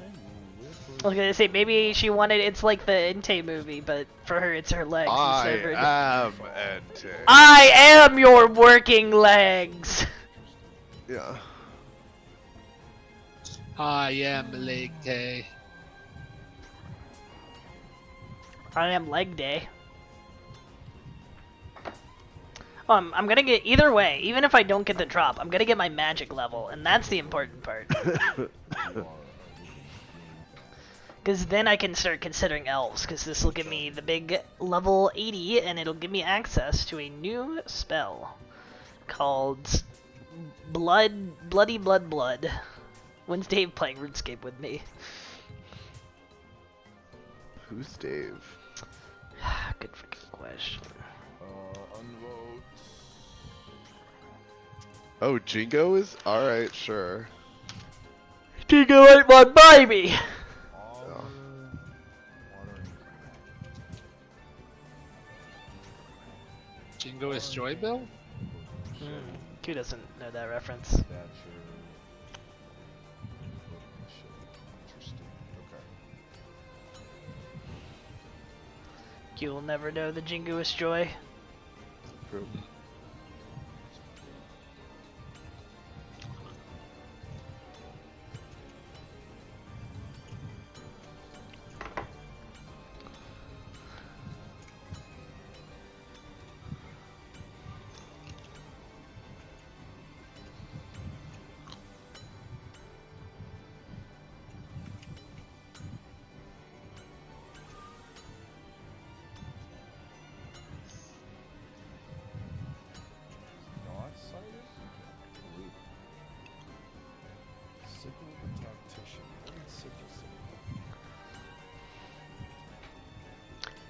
I was gonna say maybe she wanted. It's like the Entei movie, but for her it's her legs. instead of her- am Entei. I am your working legs. Yeah. I am leg day. I am leg day. I'm gonna get either way. Even if I don't get the drop, I'm gonna get my magic level, and that's the important part. Because then I can start considering elves, because this will give me the big level 80, and it'll give me access to a new spell called Bloody Blood. When's Dave playing RuneScape with me? Who's Dave? Good freaking question. Unvote. Oh, Jingo is? Alright, sure. Jingo ain't my baby! Jingo is Joy Bill? Who doesn't know that reference? You will never know the Jingoist joy. True.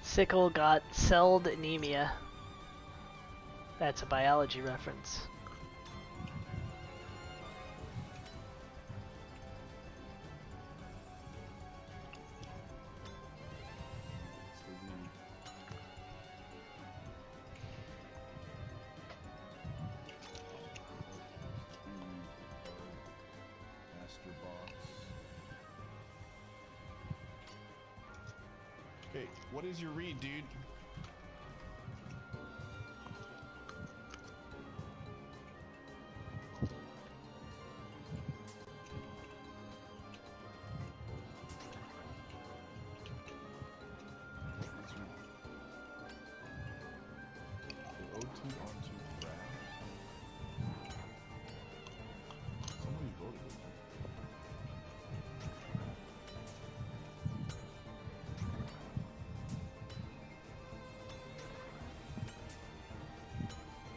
Sickle got celled anemia. That's a biology reference. Okay, what is your read, dude?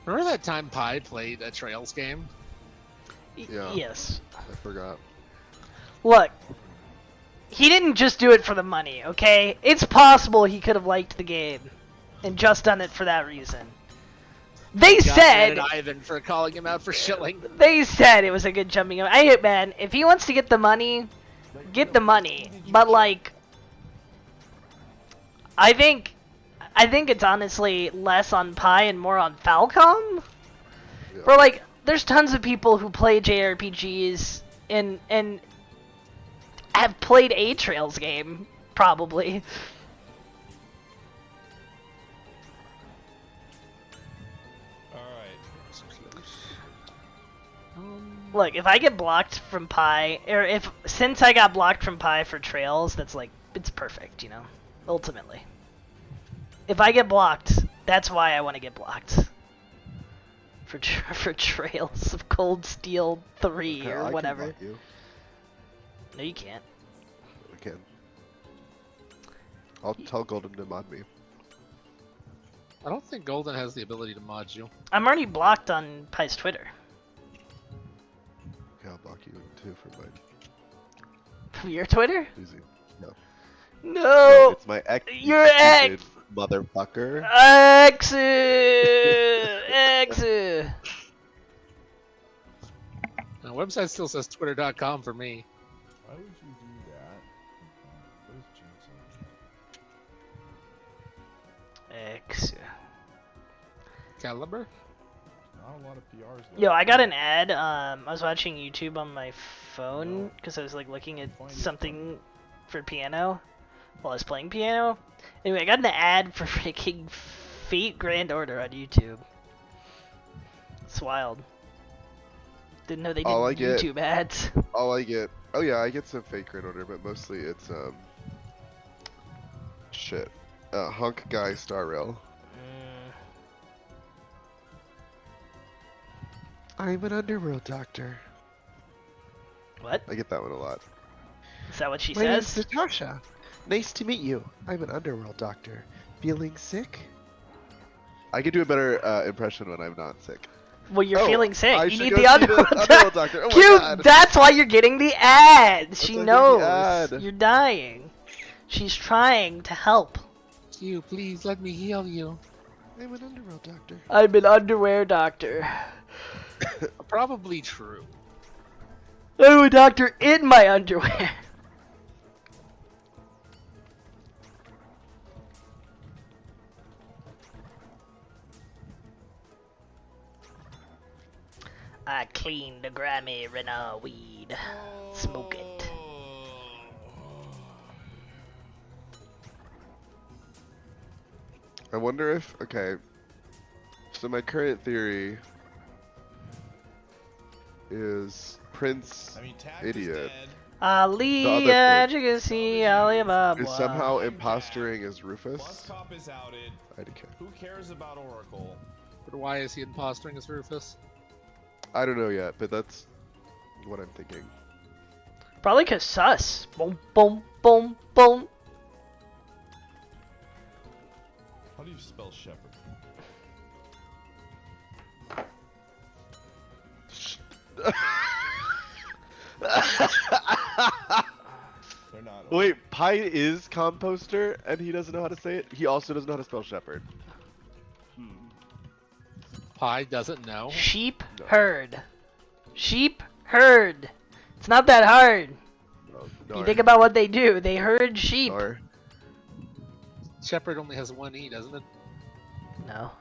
Remember that time Pi played a Trails game? Yeah. Yes. I forgot. Look, he didn't just do it for the money, okay? It's possible he could have liked the game and just done it for that reason. They Got said... mad at Ivan for calling him out for shilling. They said it was a good jumping. Man, if he wants to get the money, get the money. But like, I think it's honestly less on Pi and more on Falcom. Yeah. Bro, like, there's tons of people who play JRPGs and have played a Trails game, probably. Look, if I get blocked from Pi, or since I got blocked from Pi for Trails, that's like, it's perfect, you know, ultimately. If I get blocked, that's why I want to get blocked. For Trails of Cold Steel 3 Okay, or I whatever. Can block you. No, you can't. I can. I'll tell Golden to mod me. I don't think Golden has the ability to mod you. I'm already blocked on Pi's Twitter. Okay, I'll block you too for mine. From your Twitter? Easy. No. No! It's my ex. Your ex! Motherfucker. Exit! The website still says twitter.com for me. Why would you do that? What is Jinx? X. Caliber? Not a lot of PRs left. Yo, I got an ad. I was watching YouTube on my phone because I was like looking at something for piano while I was playing piano. Anyway, I got an ad for freaking Fate Grand Order on YouTube. It's wild. Didn't know they did YouTube ads. All I get. Oh yeah, I get some fake Grand Order, but mostly it's shit. Hunk Guy Star Rail. I'm an underworld doctor. What? I get that one a lot. Is that what she My name's says? Natasha. Nice to meet you. I'm an underworld doctor. Feeling sick? I can do a better impression when I'm not sick. Well, you're feeling sick. I You should need go the see underworld underworld doctor. Oh my Cute. God. That's why you're getting the ad. She why I'm knows getting the ad. you're dying. She's trying to help. You, please let me heal you. I'm an underworld doctor. I'm an underwear doctor. Probably true. I'm a doctor in my underwear. I clean the Grammy Renault weed. Smoke it. I wonder if, okay, so my current theory is Prince Idiot Ali, The other you can see Alibaba. is somehow impostoring as Rufus. Bus cop is outed. IDK. Who cares about Oracle? But why is he impostoring as Rufus? I don't know yet, but that's what I'm thinking. Probably cause sus. Boom, boom, boom, boom. How do you spell shepherd? They're not. Wait, Pi is composter, and he doesn't know how to say it? He also doesn't know how to spell shepherd. Pi doesn't know. Sheep herd. Sheep herd. It's not that hard. You think about what they do. They herd sheep. Shepherd only has one E, doesn't it? No.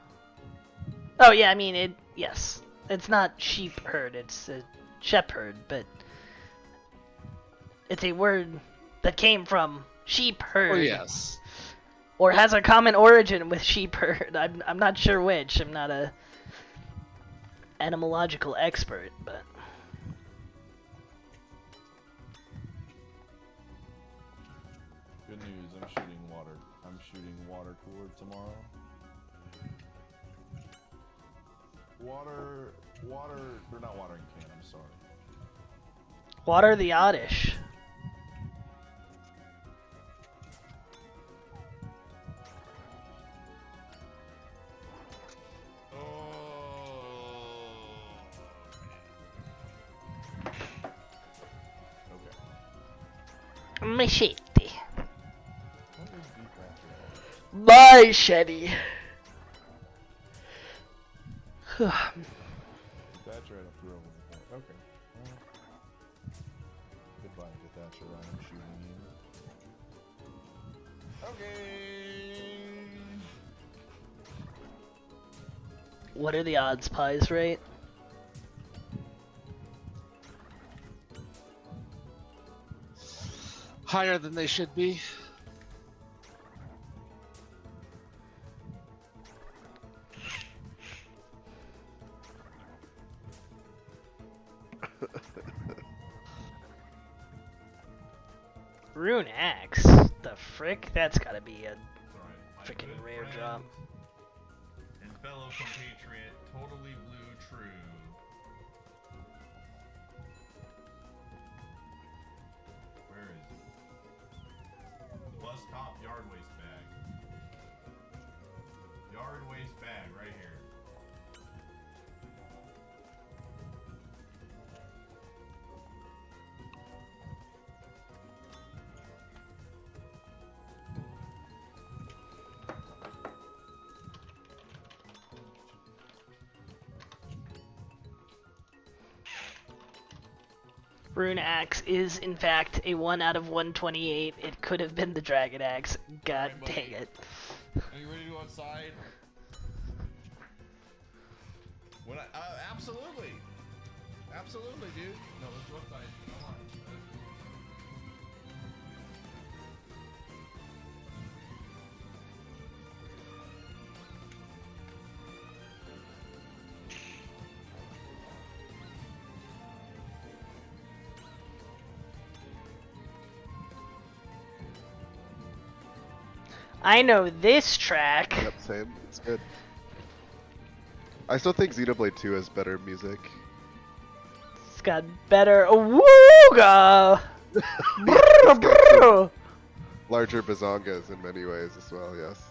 Oh yeah, I mean it. Yes, it's not sheep herd. It's a shepherd, but it's a word that came from sheep herd. Oh yes. Or has a common origin with sheep herd. I'm not sure which. I'm not a etymological expert, but. Good news, I'm shooting water. I'm shooting water cooler tomorrow. Or not watering can, I'm sorry. Water the Oddish. Machete. Machete. Thatcher had a throw in the back. Okay. Well, goodbye to Thatcher. I am shooting you. Okay. What are the odds, Pies, right? Higher than they should be. Rune Axe? The frick? That's gotta be a Freaking good rare friend drop. And fellow compatriot, Totally Blue True. Where is it? Bus top yard waste bag. Yard waste bag right here. Rune Axe is, in fact, a 1 out of 128. It could have been the Dragon Axe. God dang it. Are you ready to go outside? When absolutely. Absolutely, dude. No, let's go outside. Come on. I know this track. Yep, same. It's good. I still think Xenoblade 2 has better music. It's got better. Wooga! Brr, brr. Larger bazongas in many ways as well, yes.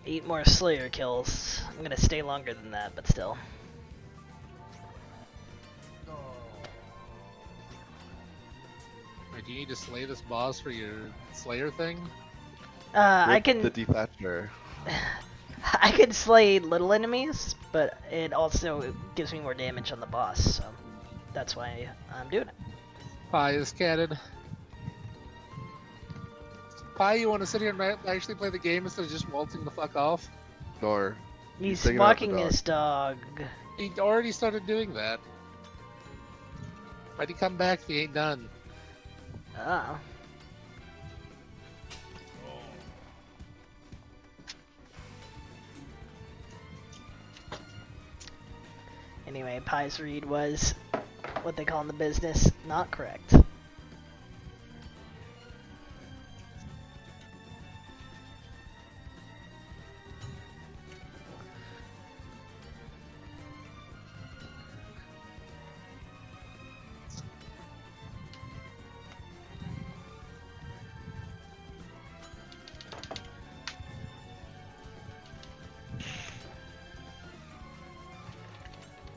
Eight more Slayer kills. I'm gonna stay longer than that, but still. Wait, do you need to slay this boss for your Slayer thing? I can. The dethatcher. I can slay little enemies, but it also gives me more damage on the boss, so that's why I'm doing it. Pie is cannon. Pie, you want to sit here and actually play the game instead of just waltzing the fuck off? Nor. He's walking his dog. He already started doing that. Why'd he come back if he ain't done? Oh. Anyway, Pie's read was what they call in the business not correct.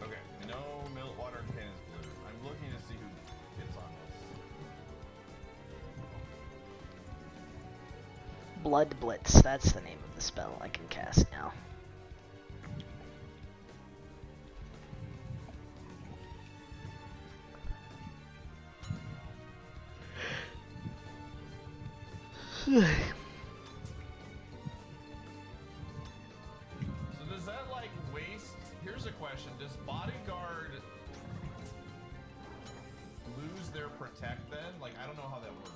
Okay, no milk water can is blue. I'm looking to see who gets on this. Blood Blitz, that's the name of the spell I can cast now. So does that like waste? Here's a question: does Bodyguard lose their protect then? Like I don't know how that works.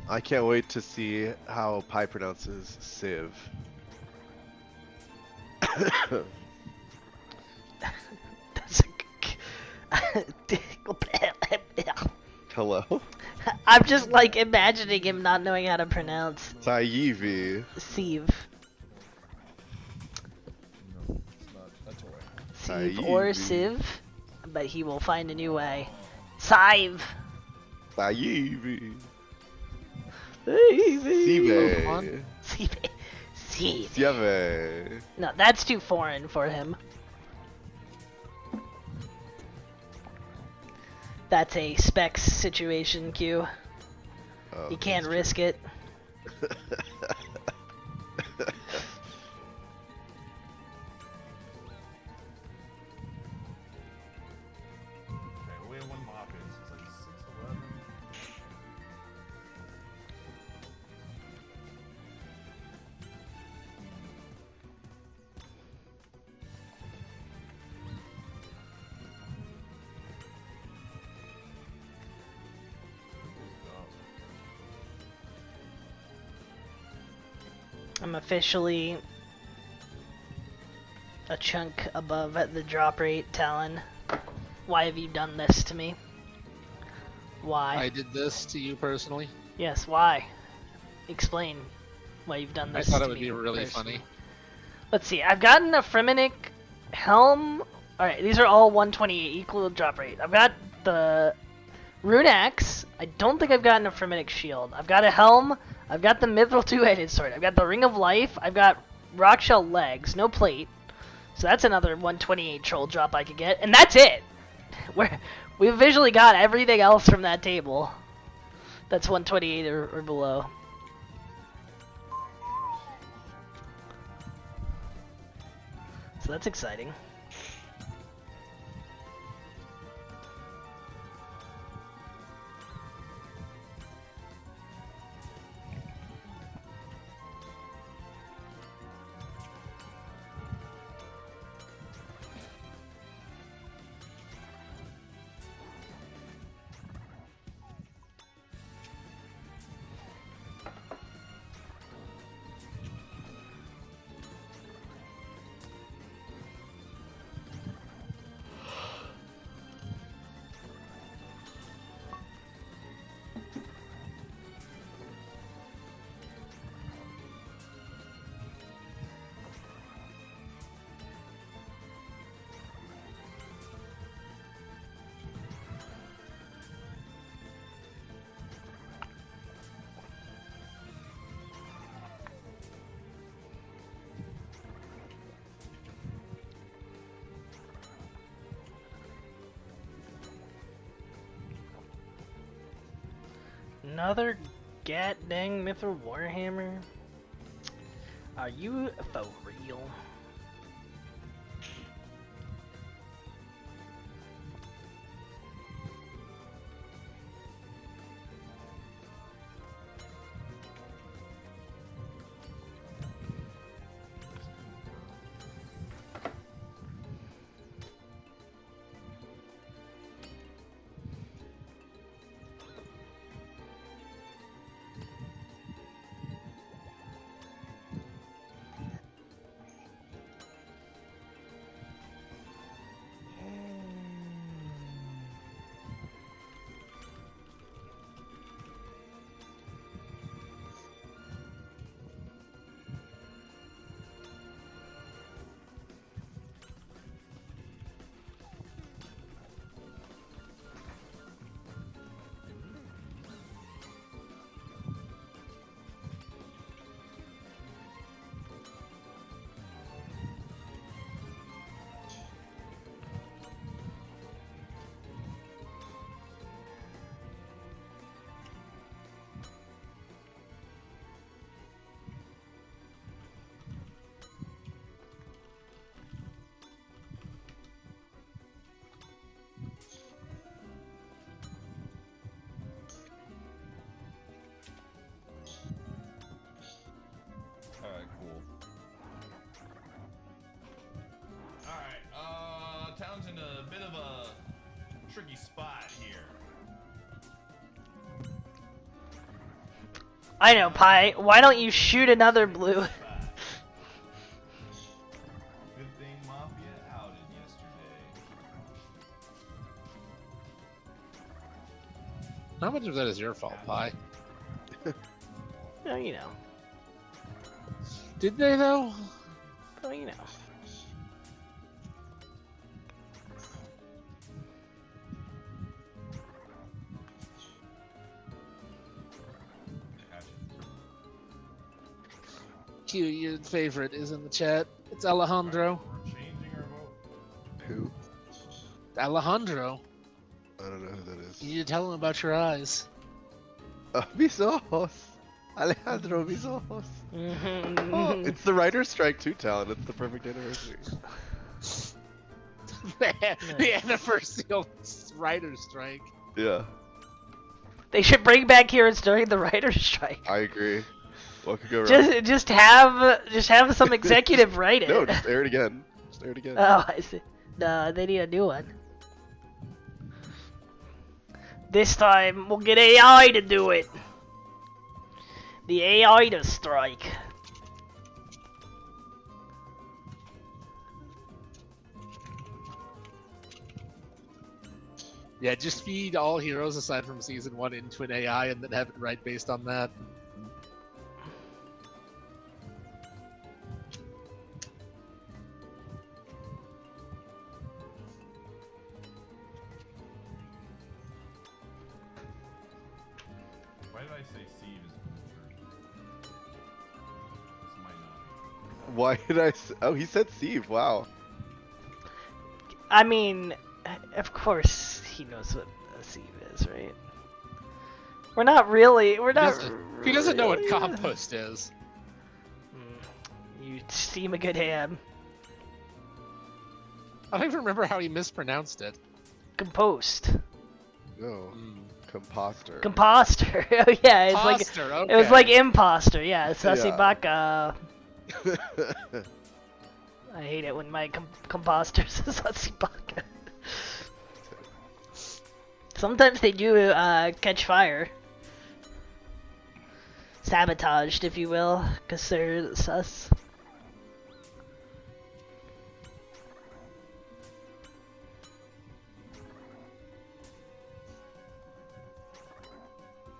I can't wait to see how Pi pronounces Civ. Hello? I'm just like imagining him not knowing how to pronounce Saivi. Sieve. No, it's not. That's alright. Sieve or Civ, but he will find a new way. Sive. Saivi. Sieve. Sive. Sieve. Sieve. No, that's too foreign for him. That's a specs situation, Q. Oh, You can't risk it. We have one mock in. It's like 6:11. I'm officially a chunk above at the drop rate, Talon. Why have you done this to me? Why? I did this to you personally. Yes, why? Explain why you've done I this thought to it would me be really personally. funny. Let's see, I've gotten a Fremennik helm. Alright, these are all 128 equal drop rate. I've got the Rune Axe. I don't think I've gotten a Fremennik shield. I've got a helm. I've got the Mithril two-headed sword. I've got the Ring of Life. I've got Rockshell legs, no plate. So that's another 128 troll drop I could get. And that's it! We've visually got everything else from that table. That's 128 or below. So that's exciting. Another gat dang Mithril Warhammer? Are you for real? Alright, cool. Alright, Town's in a bit of a tricky spot here. I know, Pi. Why don't you shoot another blue? Good thing Mafia outed yesterday. How much of that is your fault, Pi? Well, you know. Did they though? Well, you know. Q, your favorite is in the chat. It's Alejandro. We're changing our vote. Who? Alejandro. I don't know who that is. You need to tell him about your eyes. Mis ojos. Alejandro, mis ojos. Oh, it's the writer's strike too, Talon. It's the perfect anniversary. The anniversary writer's strike. Yeah. They should bring back heroes during the writer's strike. I agree. What could go wrong? Just have some executive write it. No, just air it again. Just air it again. Oh, I see. No, they need a new one. This time we'll get AI to do it. The AI to strike. Yeah, just feed all heroes aside from season 1 into an AI and then have it write based on that. Why did I say Steve is Boofer? This might not be. Why did I? Oh, he said Steve. Wow. I mean, of course he knows what a sieve is, right? We're not. He doesn't know what compost is. You seem a good ham. I don't even remember how he mispronounced it. Compost. No. Composter. Composter. Oh yeah, it's Imposter, like it was okay. like imposter. Yeah, Sasibaka. I hate it when my composter says Sasibaka. Sometimes they do catch fire. Sabotaged, if you will, because they're sus.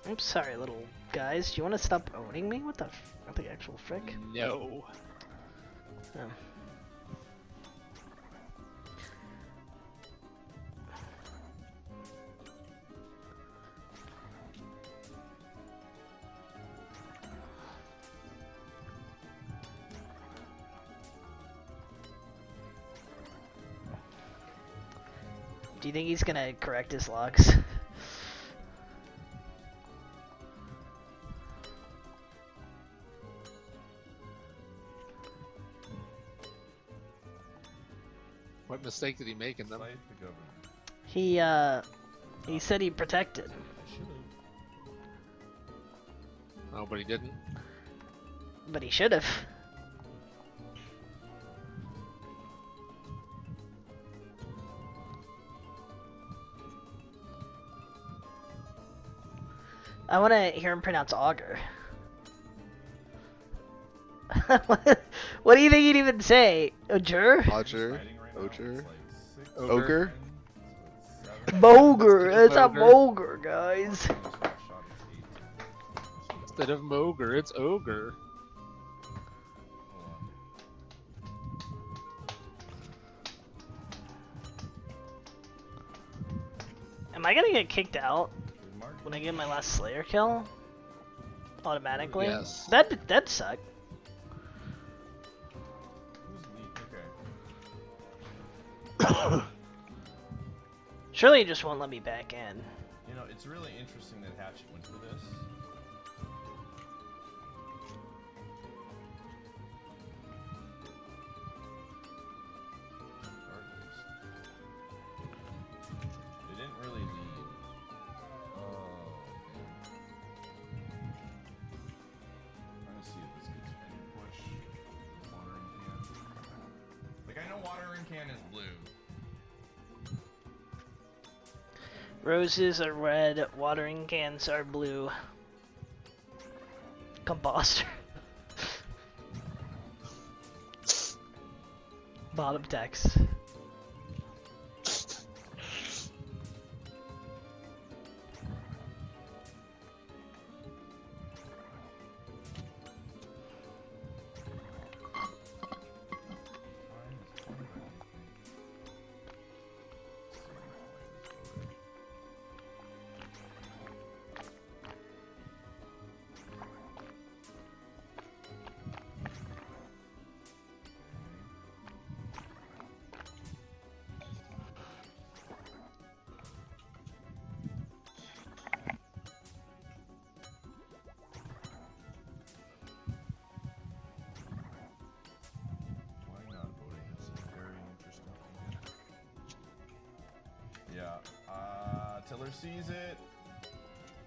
I'm sorry, little guys. Do you want to stop owning me? What the actual frick? No. Oh. Do you think he's gonna correct his logs? What mistake did he make in them? He said he protected. Oh, but he didn't. But he should have. I want to hear him pronounce auger. What do you think he'd even say? Oger? Oger. Oger. Ogre. Moger. It's a moger, guys. Instead of moger, it's ogre. Am I gonna get kicked out when I get my last Slayer kill? Automatically? Yes. That'd suck. Surely it just won't let me back in. You know, it's really interesting that Hatchet went for this. They didn't really lead. Oh, trying to see if this gets any push. Watering can. Like, I know watering can is blue. Roses are red, watering cans are blue. Composter. Bottom text. Tiller sees it.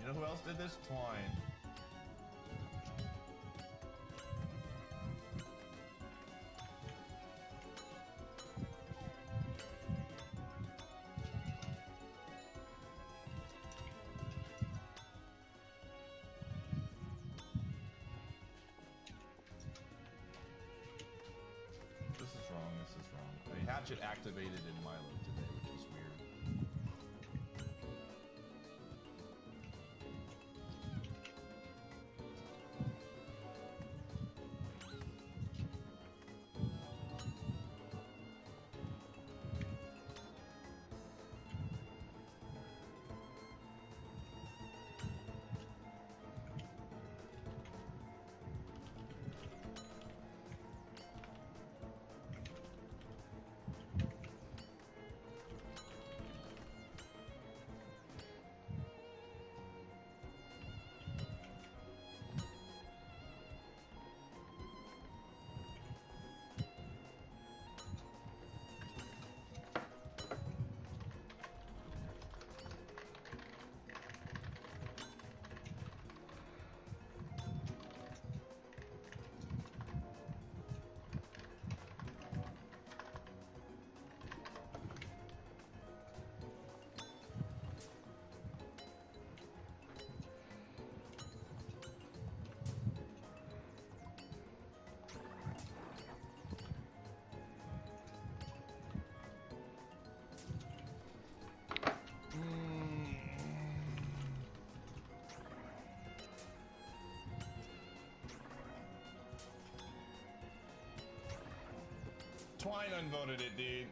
You know who else did this? Twine. This is wrong. This is wrong. I mean, Hatchet activated in Milo today, which is weird. Twine unvoted it, dude.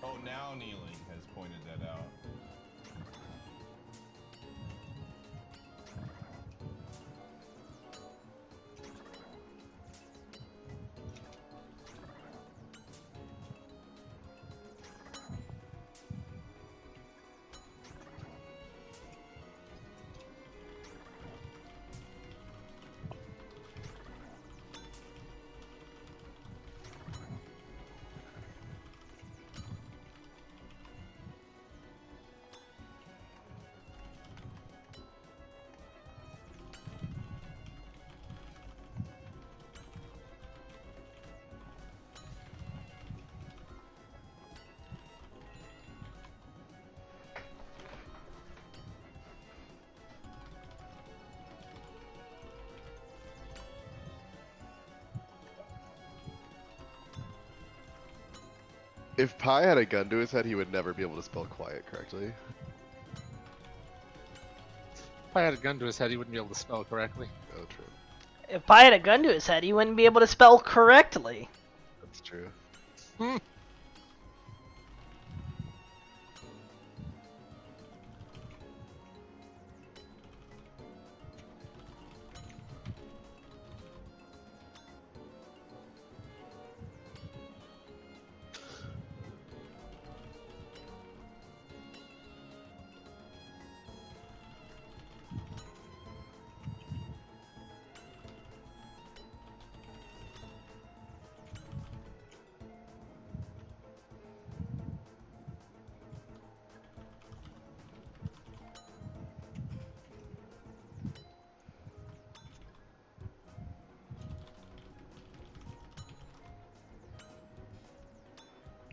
Oh, now Kneeling has pointed that out. If Pi had a gun to his head, he would never be able to spell quiet correctly. If I had a gun to his head, he wouldn't be able to spell correctly. Oh, true. If I had a gun to his head, he wouldn't be able to spell correctly. That's true.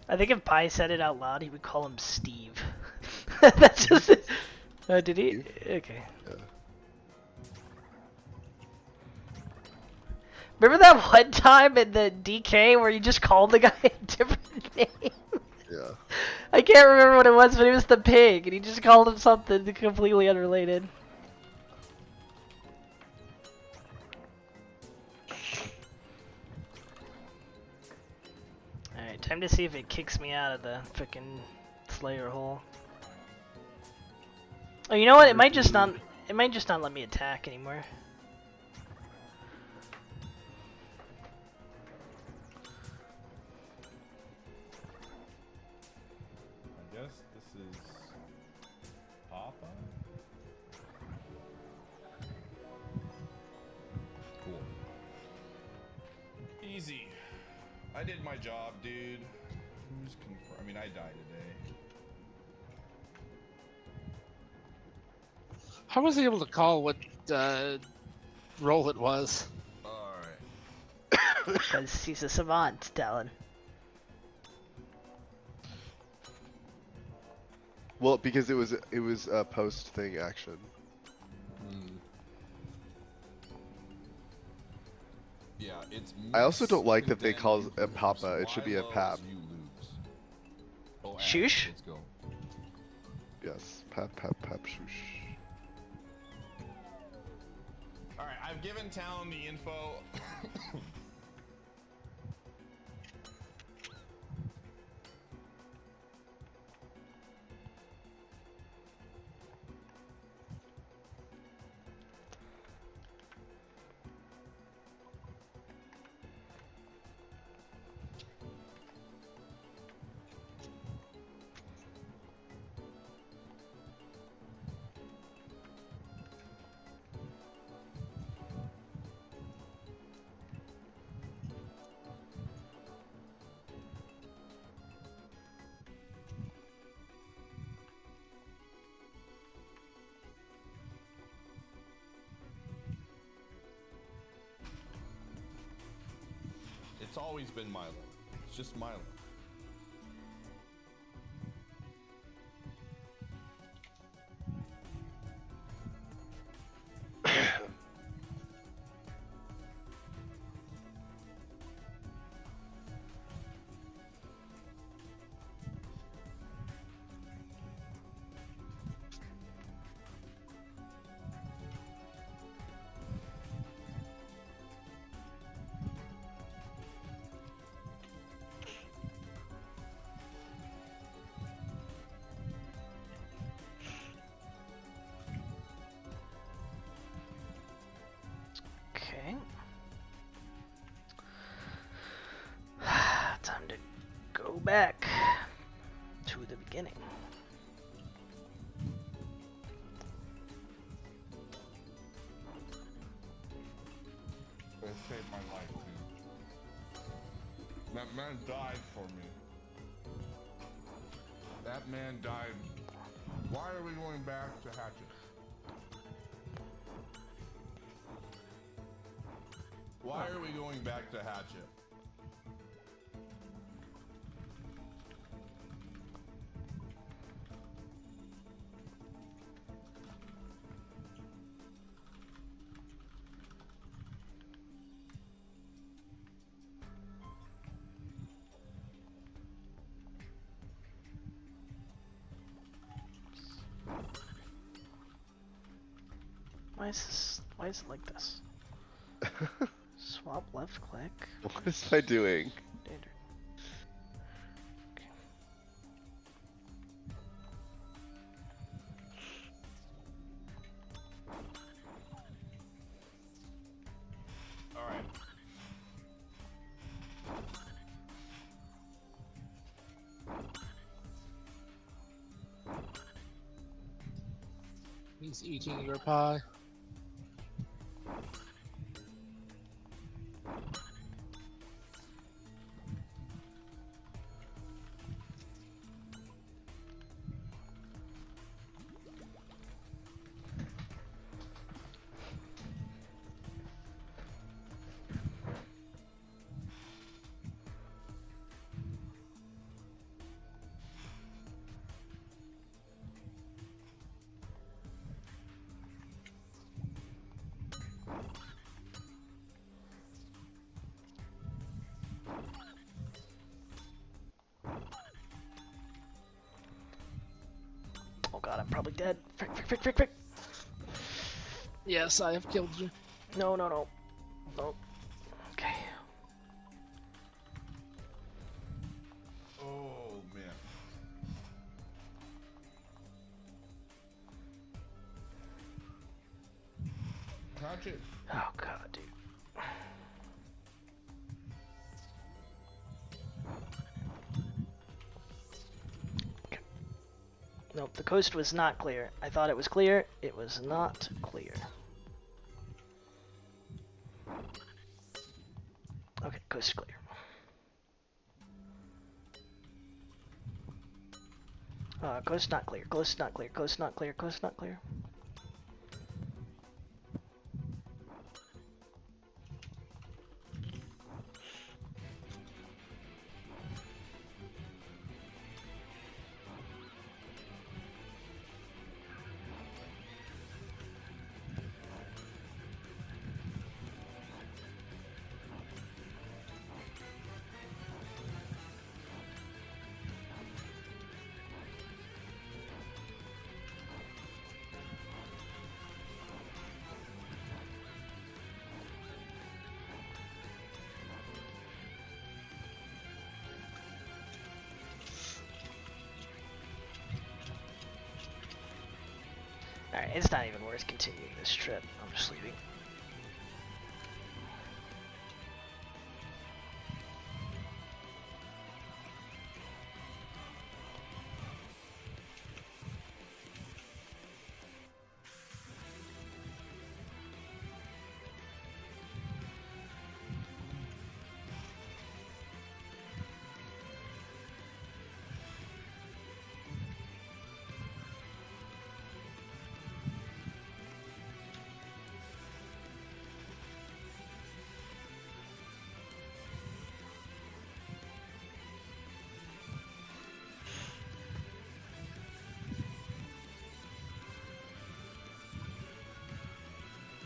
I think if Pi said it out loud, he would call him Steve. That's just. Did he? Okay. Yeah. Remember that one time in the DK where you just called the guy a different name? Yeah. I can't remember what it was, but it was the pig, and he just called him something completely unrelated. Alright, time to see if it kicks me out of the frickin' Slayer hole. Oh, you know what? It might just not let me attack anymore. I guess this is Papa? Cool. Easy. I did my job, dude. Who's I mean, I died today. How was he able to call what role it was? Alright. Because he's a savant, Talon. Well, because it was a post thing action. Yeah, it's. I also don't like that they call a Papa. It should be a Pap. Oh, Shush? Let's go. Yes, Pap, shush. Alright, I've given Talon the info. It's always been Milo. It's just Milo. Okay. Time to go back to the beginning. It saved my life, dude. That man died for me. That man died. Why are we going back to Hatchet? Why are we going back to Hatchet? Why is it like this? Swap left click. What is I doing? Standard. All right. He's eating your pie. Oh god, I'm probably dead. Frick, frick, frick, frick, frick. Yes, I have killed you. No, no, no. No. Okay. Oh man. Hatchet. Oh god, dude. Nope, the coast was not clear. I thought it was clear. It was not clear. Okay, Coast clear. Coast not clear. Coast not clear. Coast not clear. Coast not clear. Alright, it's not even worth continuing this trip. I'm just leaving.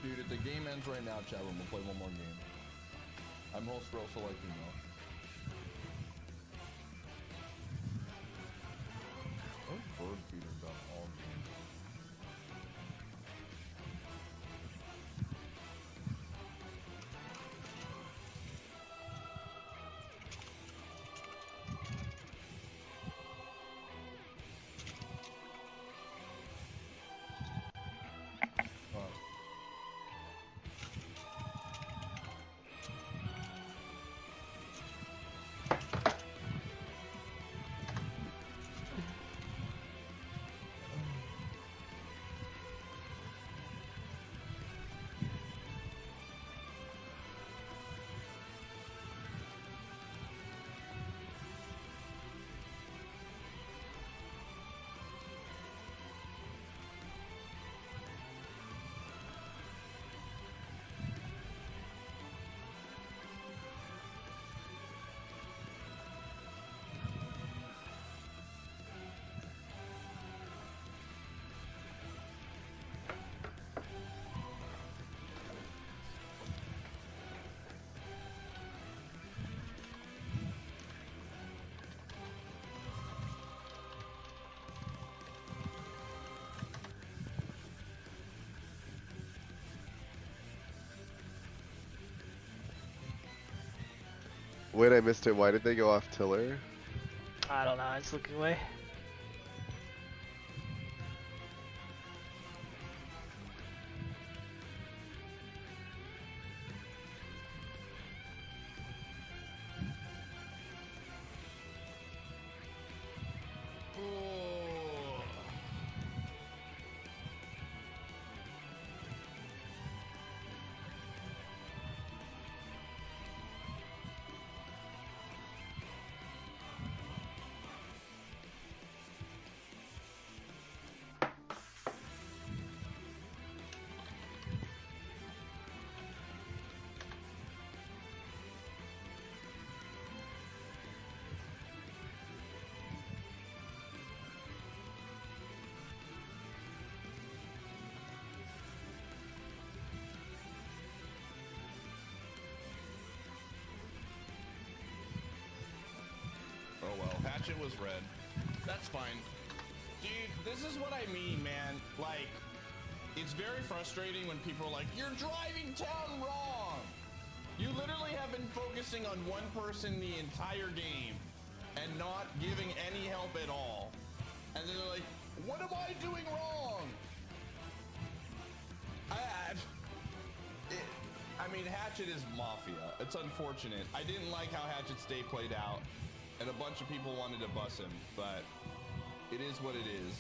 Dude, if the game ends right now, chat room, we'll play one more game. I'm host for also like email. What bird feeder done all game? Wait, I missed it. Why did they go off Tiller? I don't know, it's looking away. Oh well, Hatchet was red. That's fine. Dude, this is what I mean, man. Like, it's very frustrating when people are like, you're driving town wrong! You literally have been focusing on one person the entire game and not giving any help at all. And then they're like, what am I doing wrong? I mean, Hatchet is Mafia. It's unfortunate. I didn't like how Hatchet's day played out, and a bunch of people wanted to bus him, but it is what it is.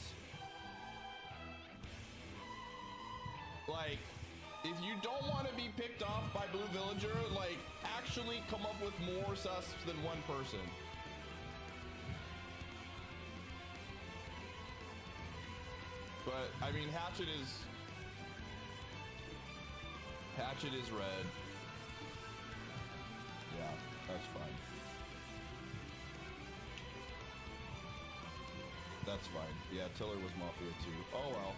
Like, If you don't want to be picked off by Blue Villager, like, actually come up with more susps than one person. But, I mean, Hatchet is red. Yeah, that's fine. That's fine. Yeah, Tiller was Mafia too. Oh well.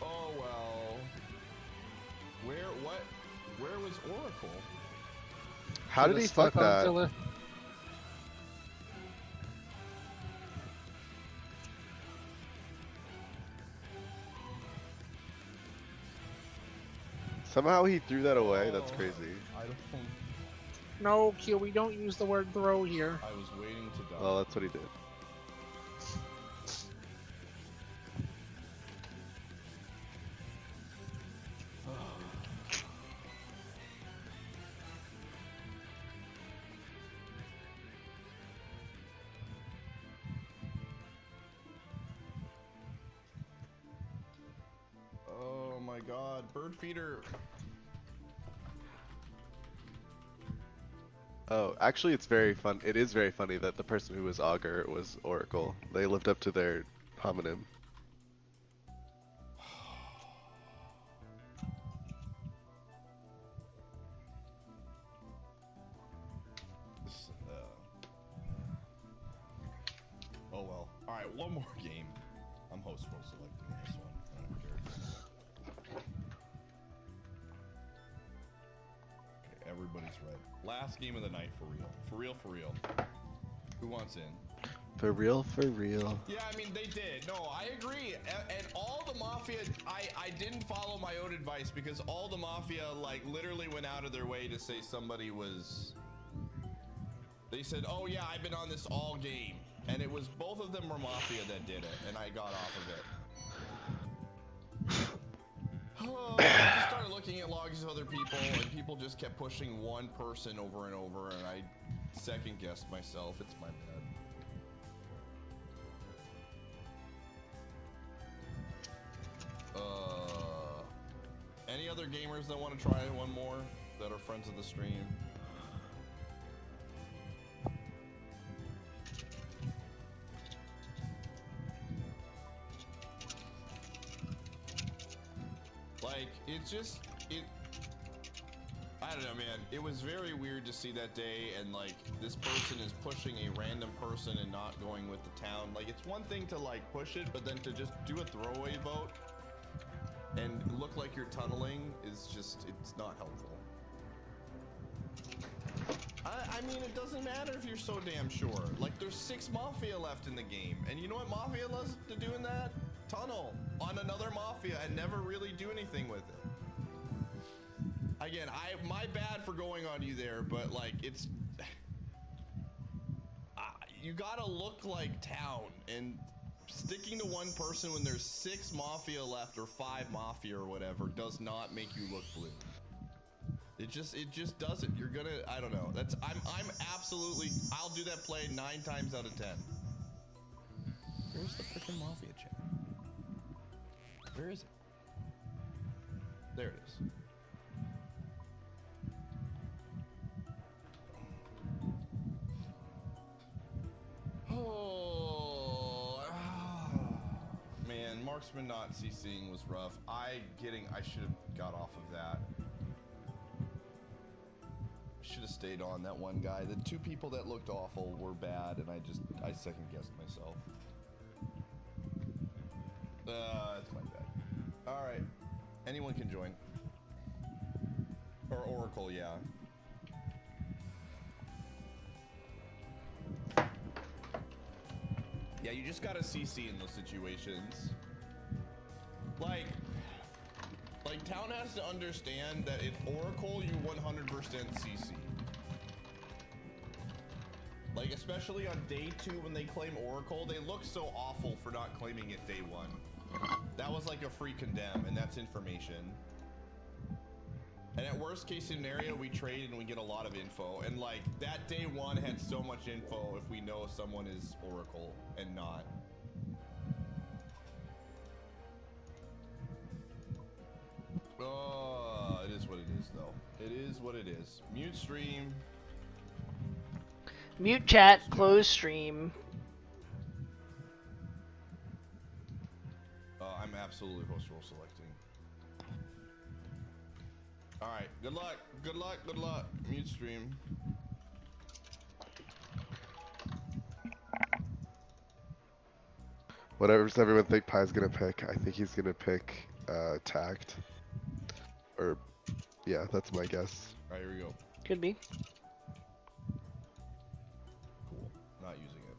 Oh well. Where was Oracle? How did he fuck that? Tiller. Somehow he threw that away. That's crazy. I don't. No, Q, we don't use the word throw here. I was waiting to die. Well, that's what he did. Oh my god, bird feeder. Oh, actually, it's very fun. It is very funny that the person who was Augur was Oracle. They lived up to their homonym. Oh well. All right, one more game. I'm host role selecting this one. I don't care. Okay, everybody's red. Last game of the night for real. For real, for real. Who wants in? For real, for real. Yeah, I mean, they did. No, I agree. And all the Mafia, I didn't follow my own advice because all the Mafia, like, literally went out of their way to say somebody was... They said, oh yeah, I've been on this all game. And it was, both of them were Mafia that did it, and I got off of it. Oh, I just started looking at logs of other people, and people just kept pushing one person over and over, and I second-guessed myself. It's my bad. Any other gamers that want to try one more that are friends of the stream? Like, I don't know, man. It was very weird to see that day, and like, this person is pushing a random person and not going with the town. Like, it's one thing to like push it, but then to just do a throwaway vote and look like you're tunneling is just, it's not helpful. I mean, it doesn't matter if you're so damn sure. Like, there's 6 Mafia left in the game, and you know what Mafia loves to do in that? Tunnel on another Mafia and never really do anything with it. Again, my bad for going on you there, but like, it's... you gotta look like town, and sticking to one person when there's 6 Mafia left, or 5 Mafia or whatever, does not make you look blue. It just doesn't. You're gonna, I don't know. I'm absolutely, I'll do that play 9 times out of 10. Where's the freaking Mafia chat? Where is it? There it is. Oh, man, Marksman not CCing was rough. I should have got off of that. Should have stayed on that one guy. The 2 people that looked awful were bad, and I second guessed myself. It's my bad. All right, anyone can join. Or Oracle, yeah. Yeah, you just gotta CC in those situations. Like Town has to understand that in Oracle, you 100% CC. Like, especially on day 2 when they claim Oracle, they look so awful for not claiming it day 1. That was like a free condemn, and that's information. And at worst case scenario, we trade and we get a lot of info. And like, that day 1 had so much info if we know someone is Oracle and not. Oh, it is what it is, though. It is what it is. Mute stream. Mute chat, close stream. I'm absolutely host role selecting. Alright, good luck, good luck, good luck. Mute stream. Whatever does everyone think Pie's gonna pick? I think he's gonna pick tact. Or, yeah, that's my guess. Alright, here we go. Could be. Cool. Not using it.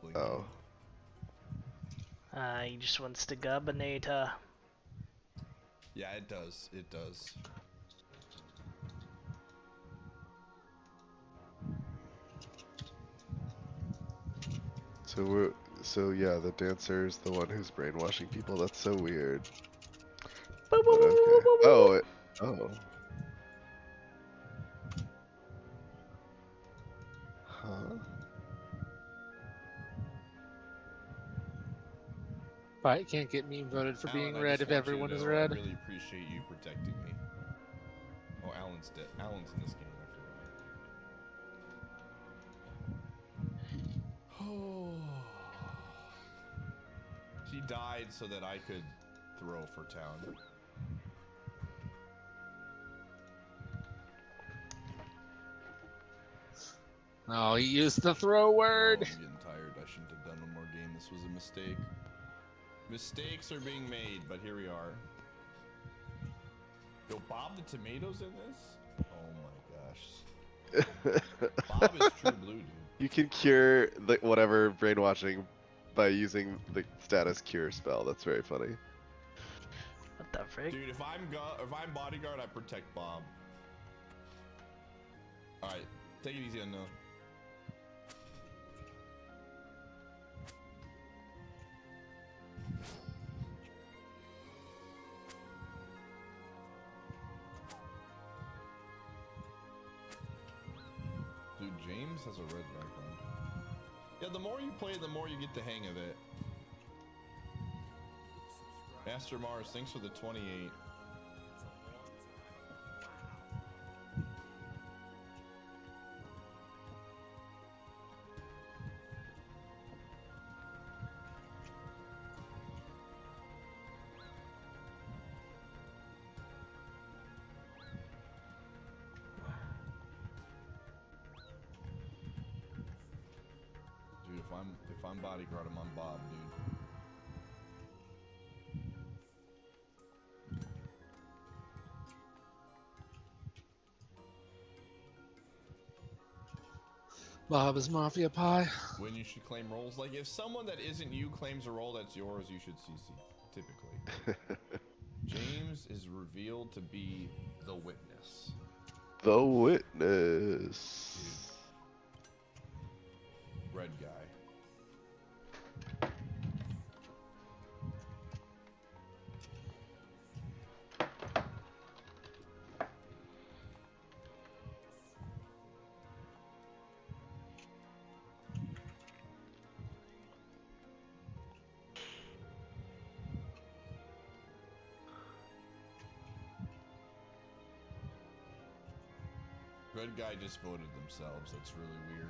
Blink. Oh. He just wants to gubinate. Yeah, it does. It does. So yeah, the dancer is the one who's brainwashing people. That's so weird. But okay. Oh, oh. Huh? But it can't get me voted for being Alan, red if everyone is red. I really appreciate you protecting me. Oh, Alan's dead. Alan's in this game. I forgot. Oh. He died so that I could throw for town. Oh, he used the throw word. Oh, I'm getting tired. I shouldn't have done one more game. This was a mistake. Mistakes are being made, but here we are. Yo, Bob the Tomatoes in this? Oh my gosh. Bob is true blue, dude. You can cure the whatever brainwashing by using the status cure spell. That's very funny. What the frick? Dude, if I'm bodyguard, I protect Bob. All right, take it easy on Noah. Dude, James has a red background. Yeah, the more you play, the more you get the hang of it. Master Mars, thanks for the 28. Dude, if I'm bodyguard, I'm on Bob, dude. Bob is Mafia Pie. When you should claim roles, like if someone that isn't you claims a role that's yours, you should CC, typically. James is revealed to be the witness. The witness. Red guy. Red guy just voted themselves. That's really weird.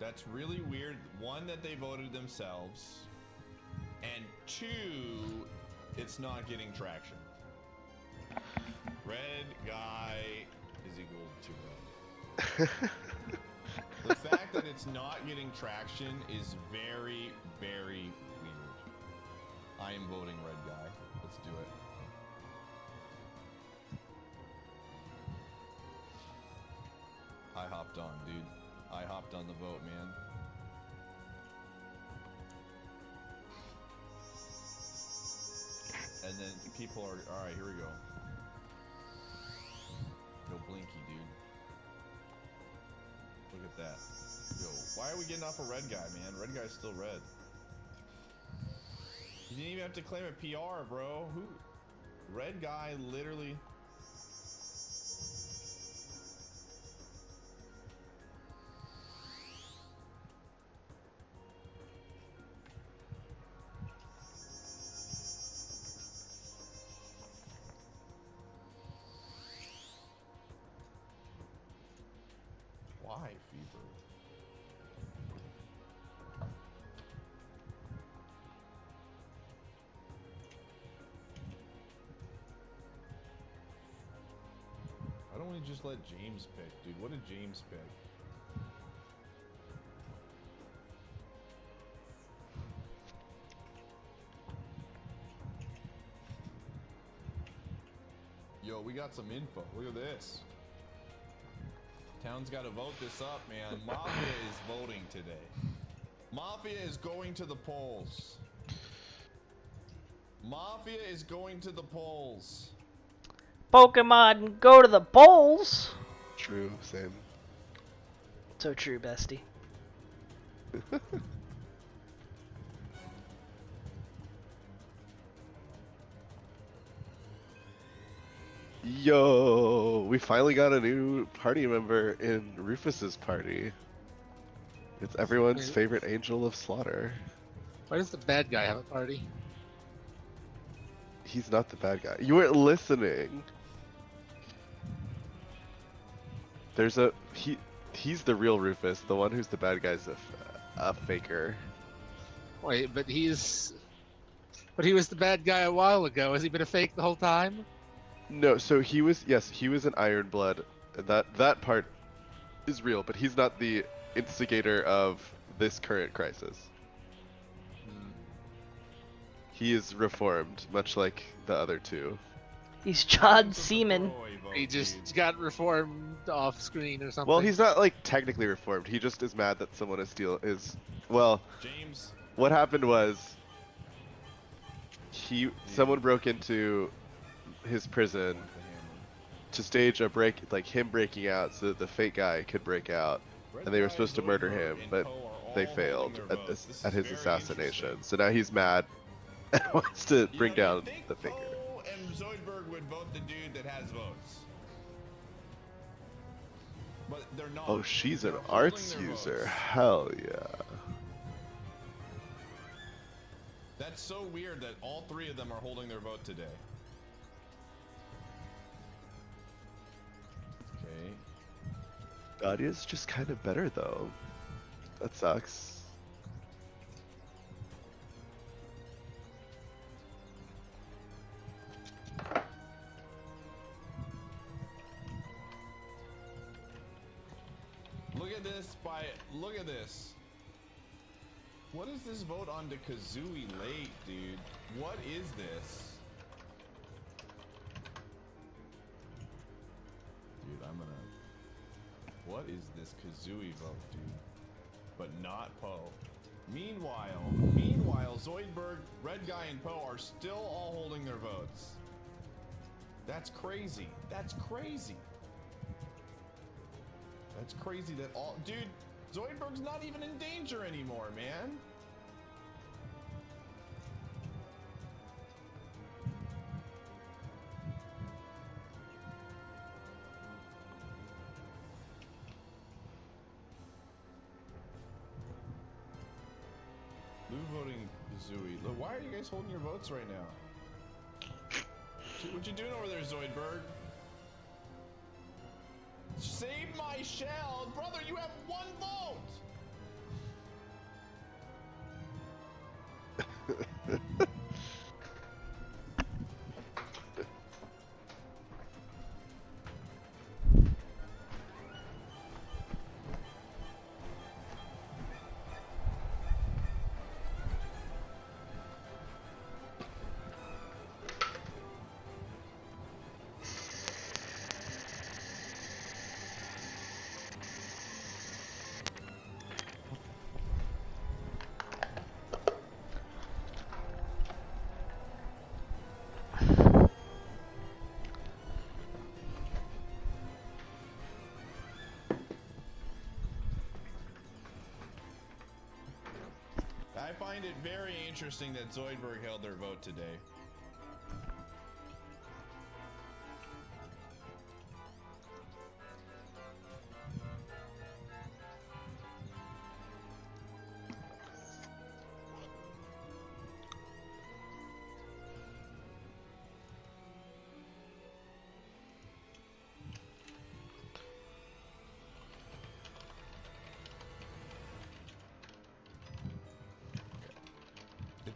That's really weird. One, that they voted themselves. And two, it's not getting traction. Red guy is equal to red. The fact that it's not getting traction is very, very weird. I am voting red guy. Let's do it. I hopped on, dude. I hopped on the vote, man. And then people are... Alright, here we go. Yo, Blinky, dude. Look at that. Yo, why are we getting off a red guy, man? Red guy's still red. You didn't even have to claim a PR, bro. Who? Red guy literally... fever. Why don't we just let James pick, dude? What did James pick? Yo, we got some info. Look at this. Town's got to vote this up, man. Mafia is voting today. Mafia is going to the polls. Mafia is going to the polls. Pokemon, go to the polls. True, same. So true, bestie. Yo, we finally got a new party member in Rufus's party. It's everyone's favorite angel of slaughter. Why does the bad guy have a party? He's not the bad guy. You weren't listening. There's a he's the real Rufus. The one who's the bad guy's a faker. Wait, but he was the bad guy a while ago. Has he been a fake the whole time? No, so he was an Iron Blood. That part is real, but he's not the instigator of this current crisis. He is reformed, much like the other two. He's John Seaman. He just got reformed off screen or something. Well, he's not like technically reformed. He just is mad that someone well. James. What happened was someone broke into his prison to stage a break, like him breaking out, so that the fake guy could break out, and they were supposed to murder him, but they failed at his assassination. So now he's mad and wants to bring down the faker. Poe and Zoidberg would vote the dude that has votes. But they're not. Oh, she's an They're arts holding their user. votes. Hell yeah. That's so weird that all three of them are holding their vote today. Okay. Nadia's just kind of better though. That sucks. Look at this. What is this vote on to Kazooie late, dude? What is this? Dude, what is this Kazooie vote, dude? But not Poe. Meanwhile, Zoidberg, Red Guy, and Poe are still all holding their votes. That's crazy. That's crazy. That's crazy that dude, Zoidberg's not even in danger anymore, man. Blue voting Kazooie. Look, why are you guys holding your votes right now? What you doing over there, Zoidberg? Save my shell! Brother, you have one vote! I find it very interesting that Zoidberg held their vote today.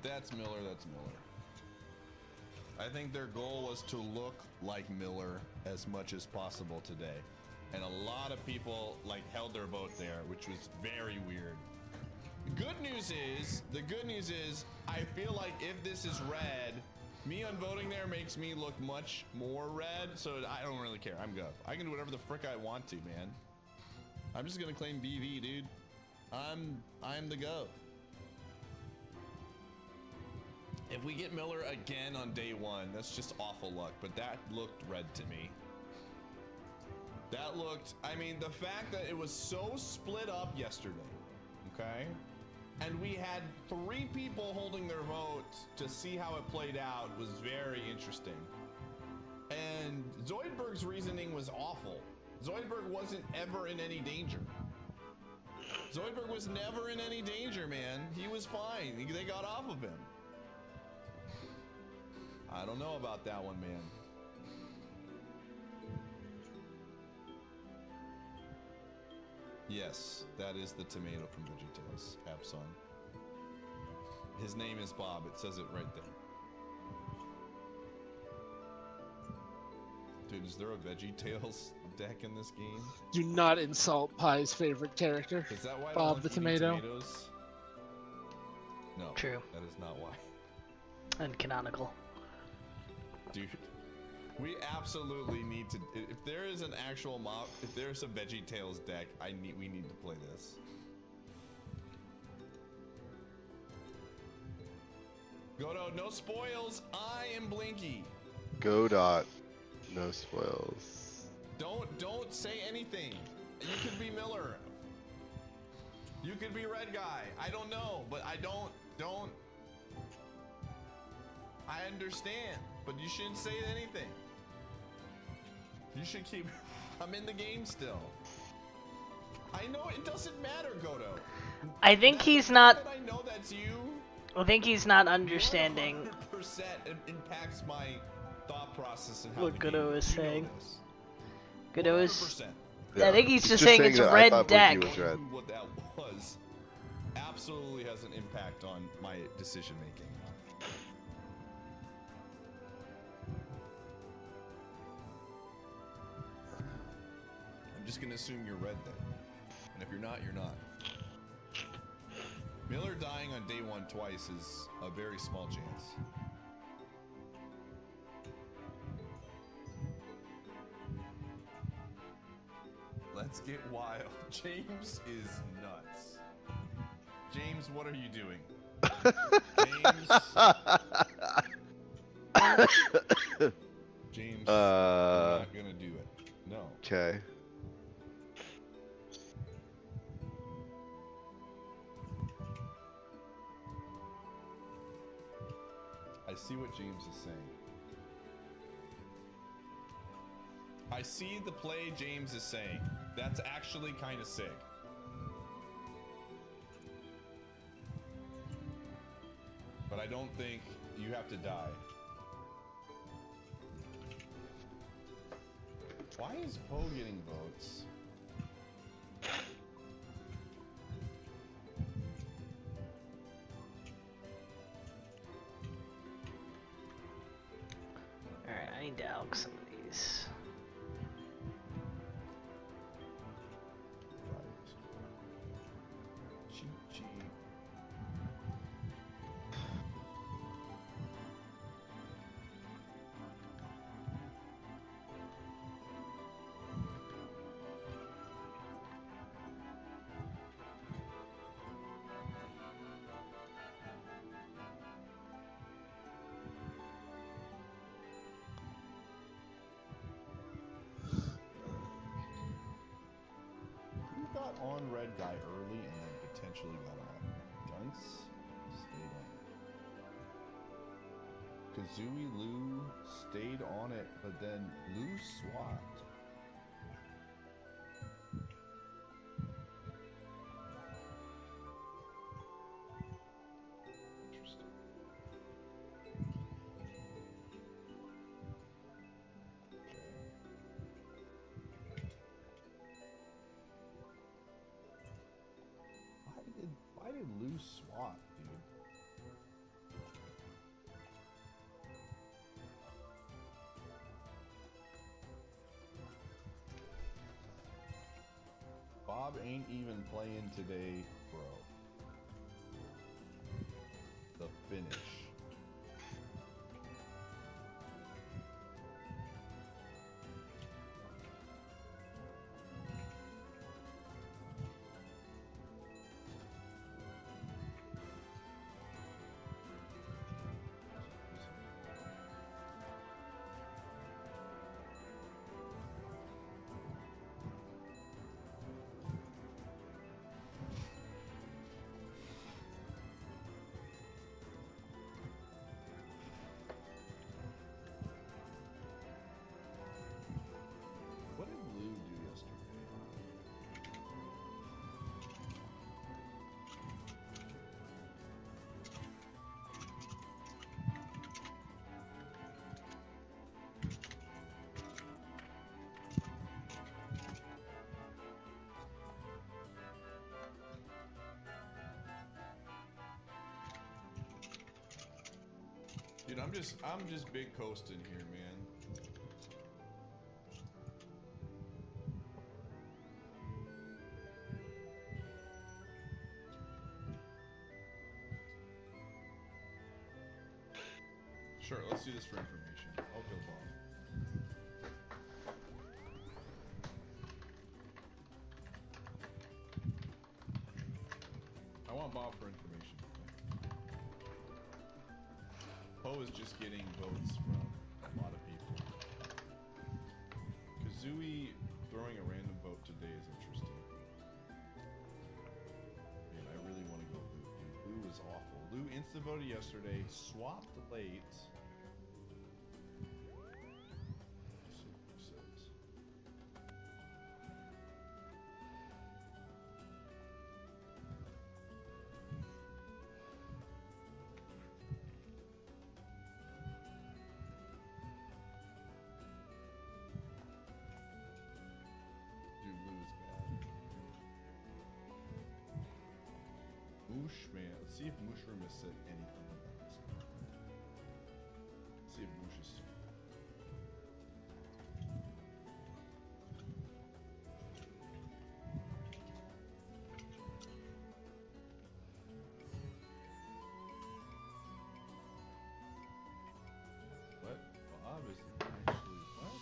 If that's Miller, that's Miller. I think their goal was to look like Miller as much as possible today. And a lot of people like held their vote there, which was very weird. The good news is, I feel like if this is red, me unvoting there makes me look much more red, so I don't really care. I'm Gov. I can do whatever the frick I want to, man. I'm just gonna claim BV, dude. I'm the Gov. If we get Miller again on day one, that's just awful luck, but that looked red to me. That looked, I mean, the fact that it was so split up yesterday, okay? And we had 3 people holding their vote to see how it played out was very interesting. And Zoidberg's reasoning was awful. Zoidberg wasn't ever in any danger. Zoidberg was never in any danger, man. He was fine. They got off of him. I don't know about that one, man. Yes, that is the tomato from VeggieTales, Abson. His name is Bob. It says it right there. Dude, is there a VeggieTales deck in this game? Do not insult Pie's favorite character. Is that why Bob the tomato? Tomatoes? No. True. That is not why. And canonical. Dude, we absolutely need to. If there is an actual mob, if there's a VeggieTales deck, we need to play this. Godo, no spoils. I am Blinky. Godot, no spoils. Don't say anything. You could be Miller. You could be Red Guy. I don't know, but I don't. I understand, but you shouldn't say anything. You should keep. I'm in the game still. I know it doesn't matter, Godo. I think he's not. I know that's you. I think he's not understanding 100% impacts my thought process and how what the Godo game, is you know saying. this. Godo is. 100%. I think he's just saying it's that I red thought deck. Blinky was red. What that was absolutely has an impact on my decision making. I'm just gonna assume you're red then, and if you're not, you're not. Miller dying on day 1 twice is a very small chance. Let's get wild. James is nuts. James, what are you doing? James. James, you're not gonna do it. No. Okay. I see what James is saying. I see the play James is saying. That's actually kind of sick. But I don't think you have to die. Why is Poe getting votes? Alright, I need to alch some of these. Who got on red guy early and then potentially got off? Dunce stayed on it. Kazooie Lou stayed on it, but then Lou swapped. Interesting. Why did Lou swap, dude? Bob ain't even playing today, bro. The finish. What did Lou do yesterday? Dude, I'm just big coasting here, man. Sure, let's do this for information. I'll kill Bob. I want Bob for information. Poe is just getting votes from a lot of people. Kazooie throwing a random vote today is interesting. Man, I really want to go Lou. Lou is awful. Lou insta-voted yesterday, swapped late. Let's see what he says. Dude, Lou is bad. Moosh, man. Let's see if Mushroom has said anything about this guy. Let's see if Moosh is. What? Bob is actually what?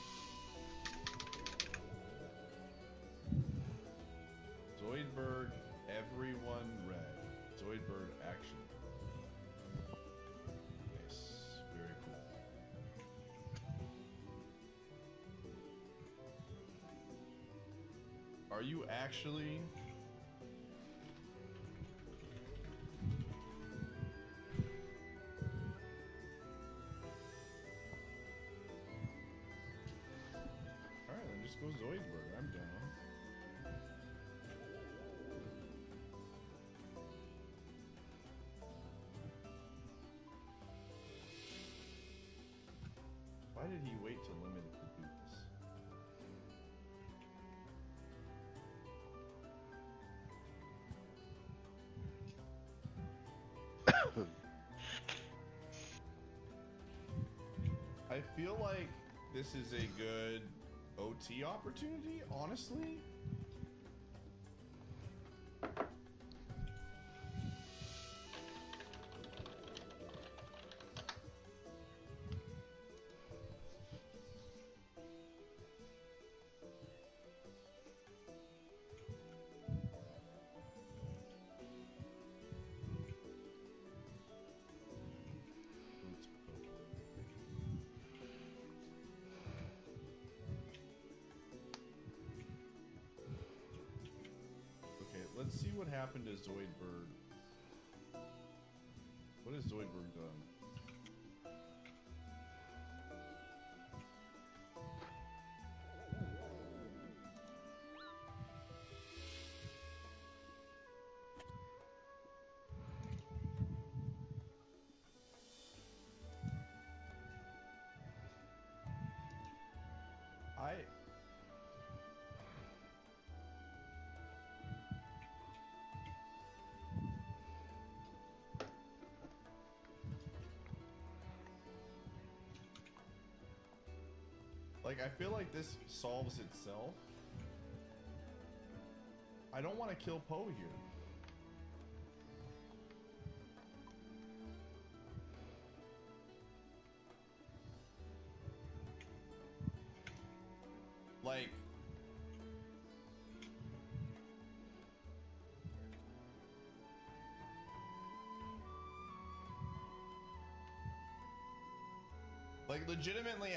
Zoidberg, everyone read. Zoidberg action. Nice. Very cool. Are you actually? Alright, then just go Zoidberg. I'm down. Why did he wait to limit it to do this? I feel like this is a good OT opportunity, honestly. Okay, let's see what happened to Zoidberg. What has Zoidberg done? Like, I feel like this solves itself. I don't want to kill Poe here. Like, legitimately,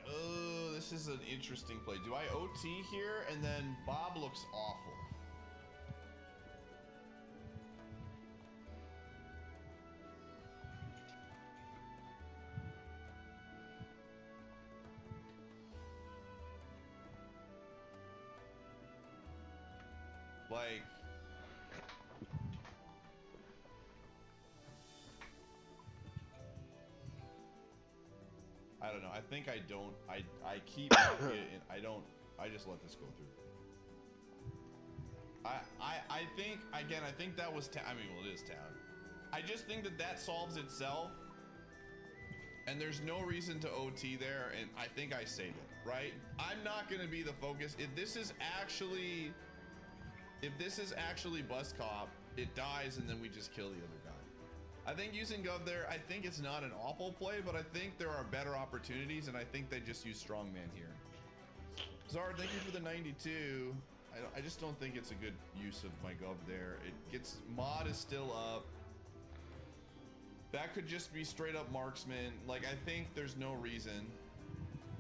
oh, this is an interesting play. Do I OT here? And then Bob looks awful. Like, I don't know. I think I don't. I keep Mafia and I just let this go through. I think again. I think that was. I mean, well, it is town. I just think that solves itself, and there's no reason to OT there. And I think I save it. Right? I'm not gonna be the focus. If this is actually Bus Cop, it dies, and then we just kill the other guy. I think using Gov there, I think it's not an awful play, but I think there are better opportunities, and I think they just use Strongman here. Zard, thank you for the 92. I just don't think it's a good use of my Gov there. It gets, Mod is still up. That could just be straight up marksman. Like, I think there's no reason.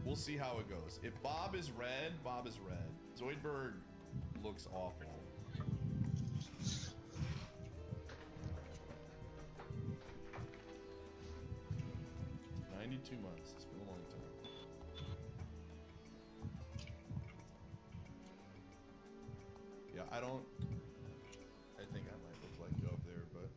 We'll see how it goes. If Bob is red, Bob is red. Zoidberg looks awful. 92 months. It's been a long time. Yeah, I think I might look like Gov there, but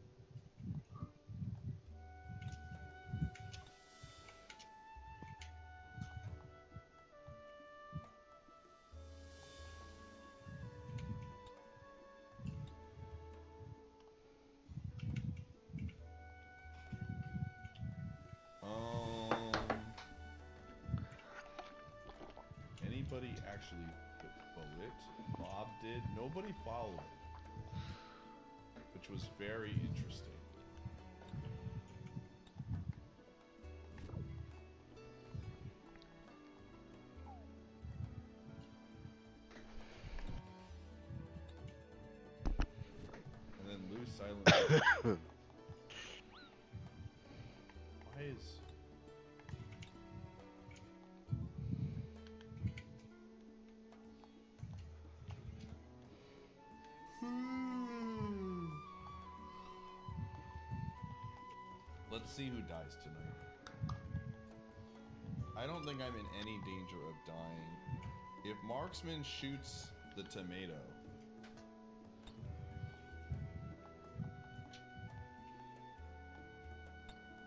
anybody actually voted? Bob did. Nobody followed, which was very interesting. And then lose silence. Why is... Let's see who dies tonight. I don't think I'm in any danger of dying. If Marksman shoots the tomato,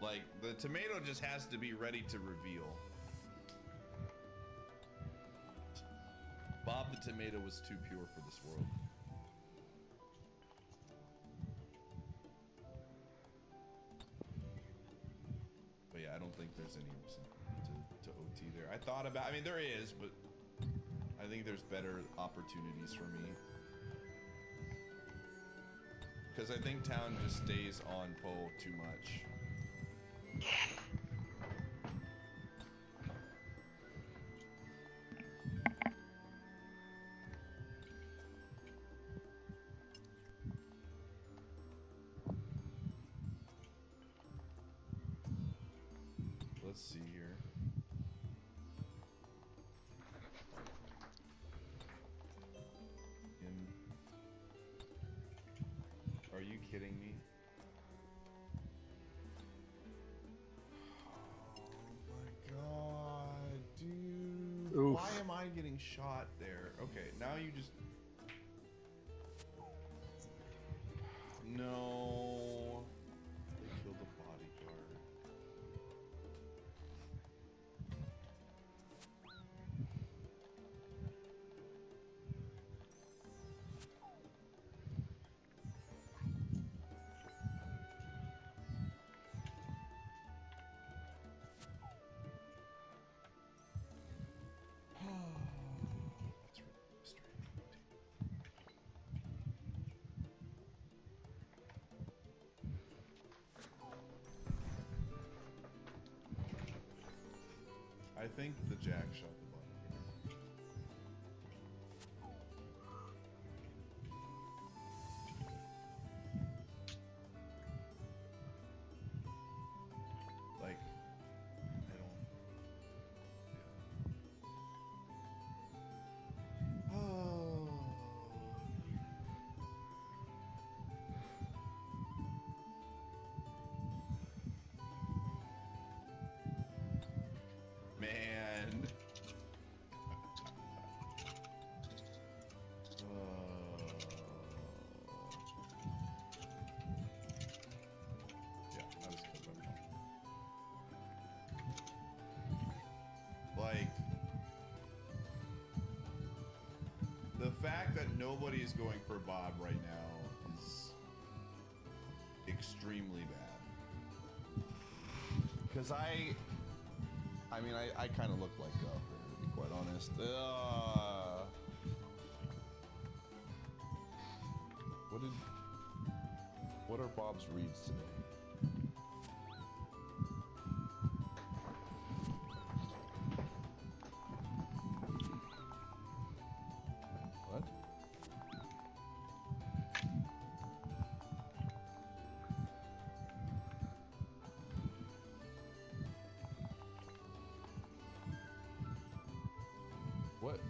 like, the tomato just has to be ready to reveal. Bob the tomato was too pure for this world. I don't think there's any reason to OT there. I thought about, I mean, there is, but I think there's better opportunities for me. Because I think Town just stays on Poe too much. Let's see here. Are you kidding me? Oh my god, dude. Oof. Why am I getting shot there? Okay, now you just... No. They killed the bodyguard. I think the jack shot the button here. Like, I don't. Yeah. Oh. Man. Yeah, I just killed that one. Like, the fact that nobody is going for Bob right now is extremely bad. Because I mean, I kind of look like Guff there, to be quite honest. What are Bob's reads today? What? What?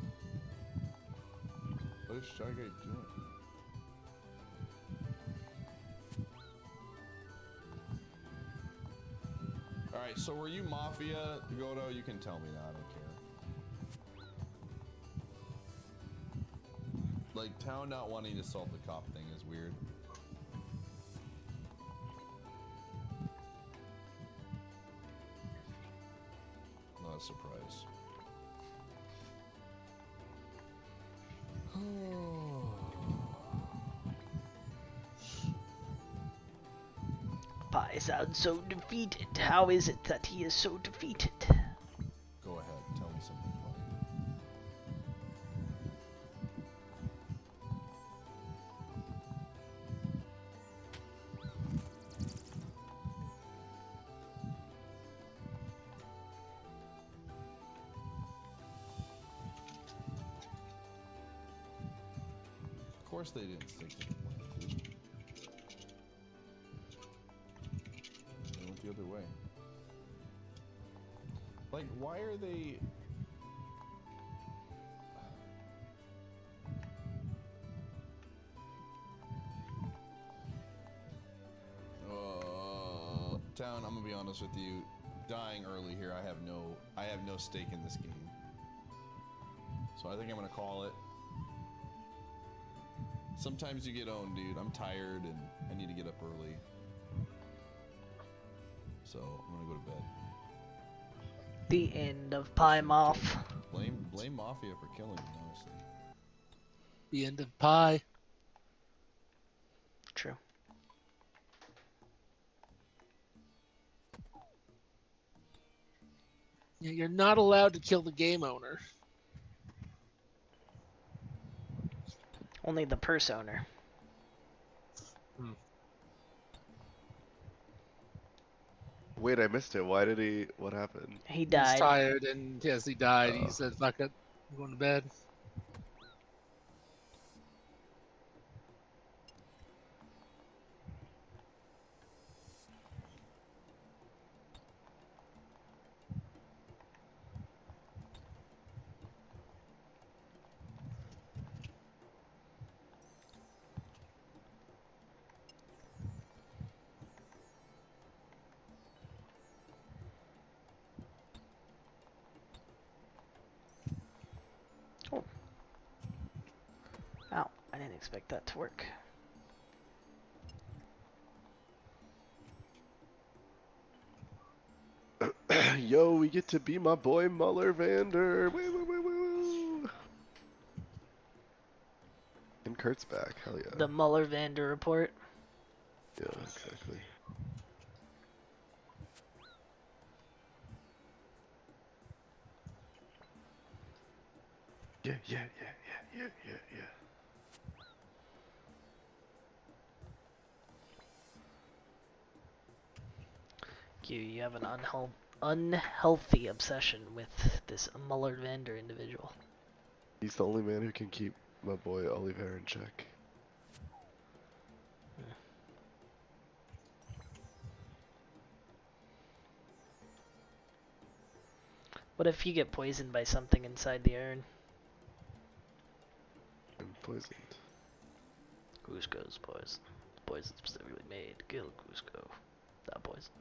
What is Shy Guy doing? Alright, so were you Mafia, Godo? You can tell me that, I don't care. Like, Town not wanting to solve the cop thing is weird. Not a surprise. Pi sounds so defeated. How is it that he is so defeated? Go ahead, tell me something funny. Of course they didn't stick to the plan, dude. They went the other way. Like, why are they... Town, I'm gonna be honest with you. Dying early here, I have no stake in this game. So I think I'm gonna call it. Sometimes you get owned, dude. I'm tired and I need to get up early. So I'm gonna go to bed. The end of Pi Moth. Blame Mafia for killing me, honestly. The end of Pi. True. Yeah, you're not allowed to kill the game owner. Only the purse owner. Wait, I missed it. Why did he? What happened? He died. He's tired, and yes, he died. He said, "Fuck it, I'm going to bed." Oh. Ow, I didn't expect that to work. Yo, we get to be my boy Muller Vander. Woo, woo, woo, woo. And Kurt's back. Hell yeah. The Muller-Vander report. Yeah, exactly. Yeah. You have an unhealthy obsession with this Muller Vander individual. He's the only man who can keep my boy Oliver in check. What if you get poisoned by something inside the urn? I'm poisoned. Cusco's poison. Poison specifically made to kill Cusco. Not poison.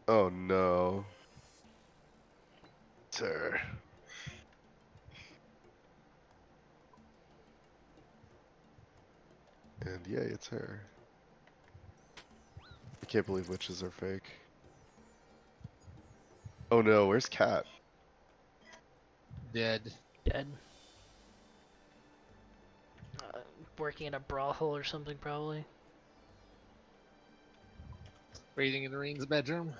Oh no. It's her. And yeah, it's her. I can't believe witches are fake. Oh no, where's Cat? Dead. Dead. Working in a brothel or something, probably. Waiting in Noreen's bedroom.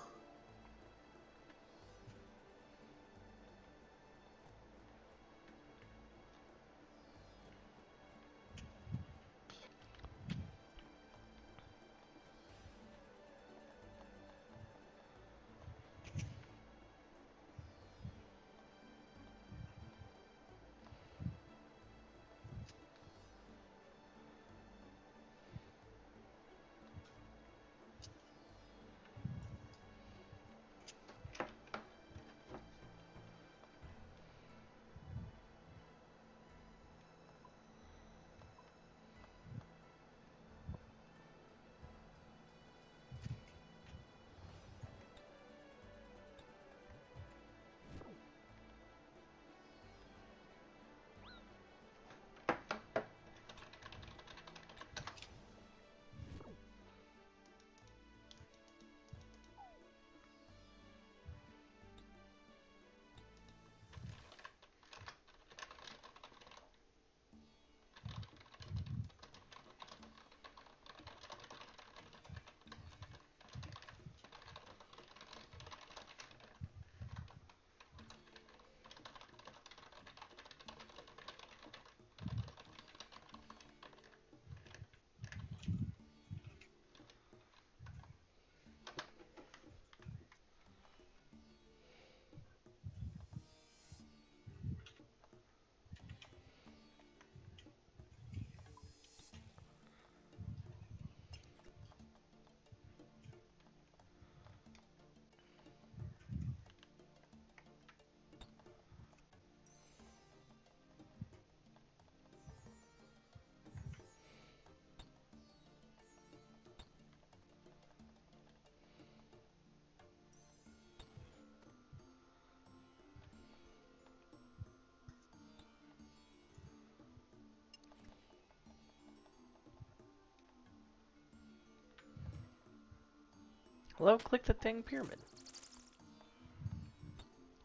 Hello, click the thing pyramid.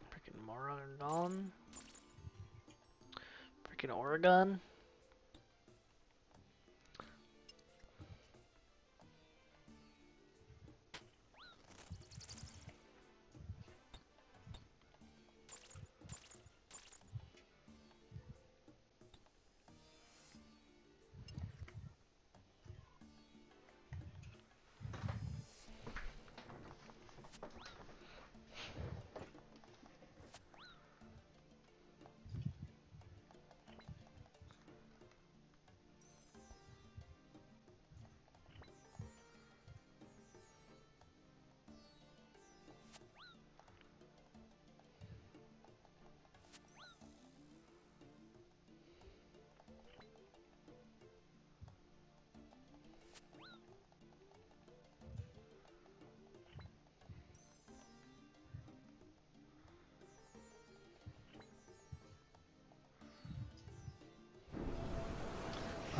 Freaking moron. Freaking Oregon.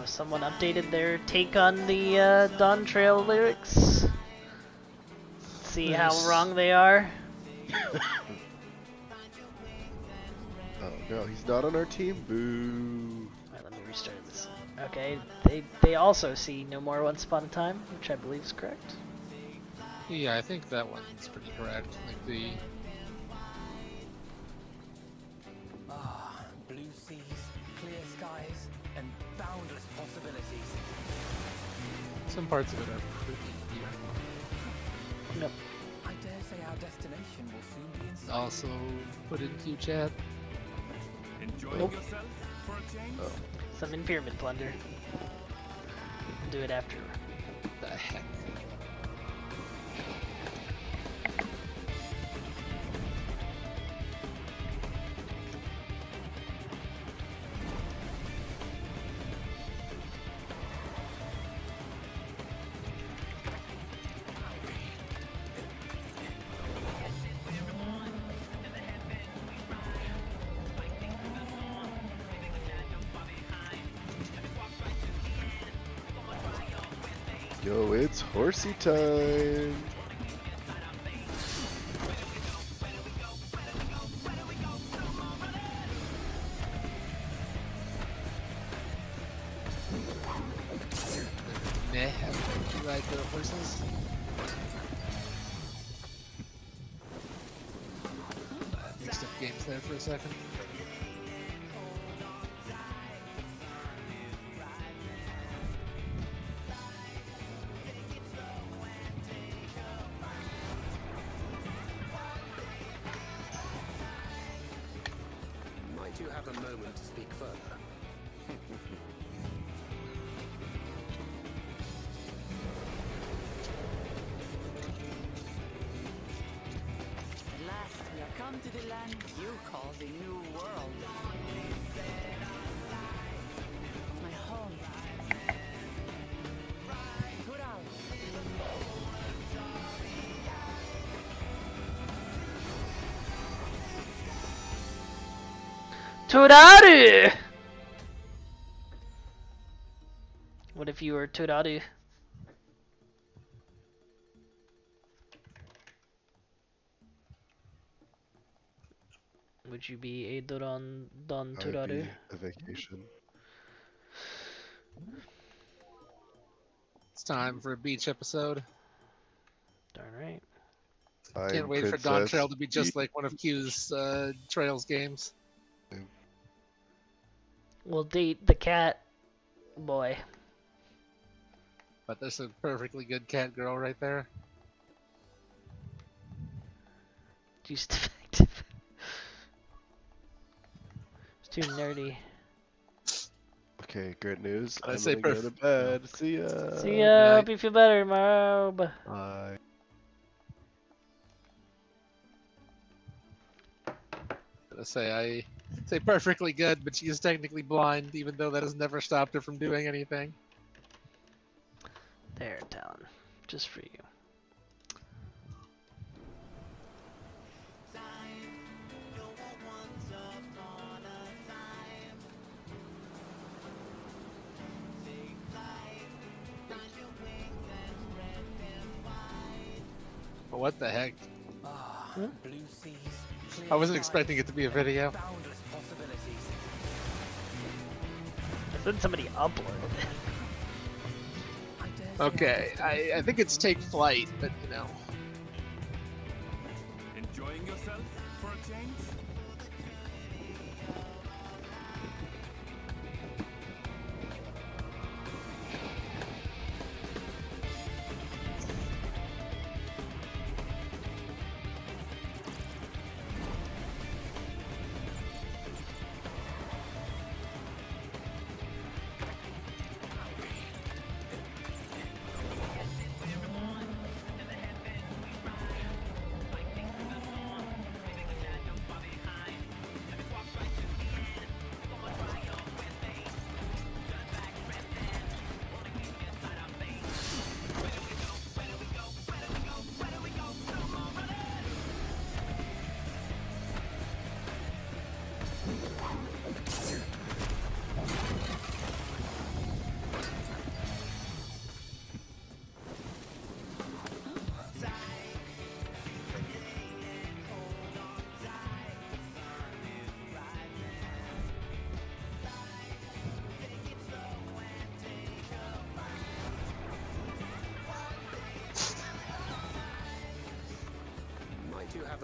Someone updated their take on the Dawn Trail lyrics. See how wrong they are. Oh no, he's not on our team. Boo. Alright, let me restart this. Okay, they also see No More Once Upon a Time, which I believe is correct. Yeah, I think that one's pretty correct. Like the Blue seas, clear skies, and boundless possibilities. some parts of it are pretty. Yep. I dare say our destination will soon be in sight. Also put in Q chat. Enjoying Nope. yourself for a change? Oh. Some in pyramid plunder. Do it after. The heck. Yo, it's horsey time. Meh, have you ride the horses? Mixed up games there for a second. Might you have a moment to speak further? At last, we are come to the land you call the New World. My home. Tural. Todaru! What if you were Todaru? Would you be a Don I would Todaru? be a vacation. It's time for a beach episode. Darn right. Can't wait for Dawn Trail to be just like one of Q's Trails games. We'll date the cat boy. But there's a perfectly good cat girl right there. Just effective. It's too nerdy. Okay, great news. I I'm say gonna go to bed. See ya. See ya. Hope you feel better tomorrow. Bye. I say perfectly good, but she is technically blind, even though that has never stopped her from doing anything. There, Talon. Just for you. What the heck? Blue seas, I wasn't expecting it to be a video. boundless possibilities. I said somebody uploaded it. Okay, I think it's Take Flight, but you know. Enjoying yourself for a change?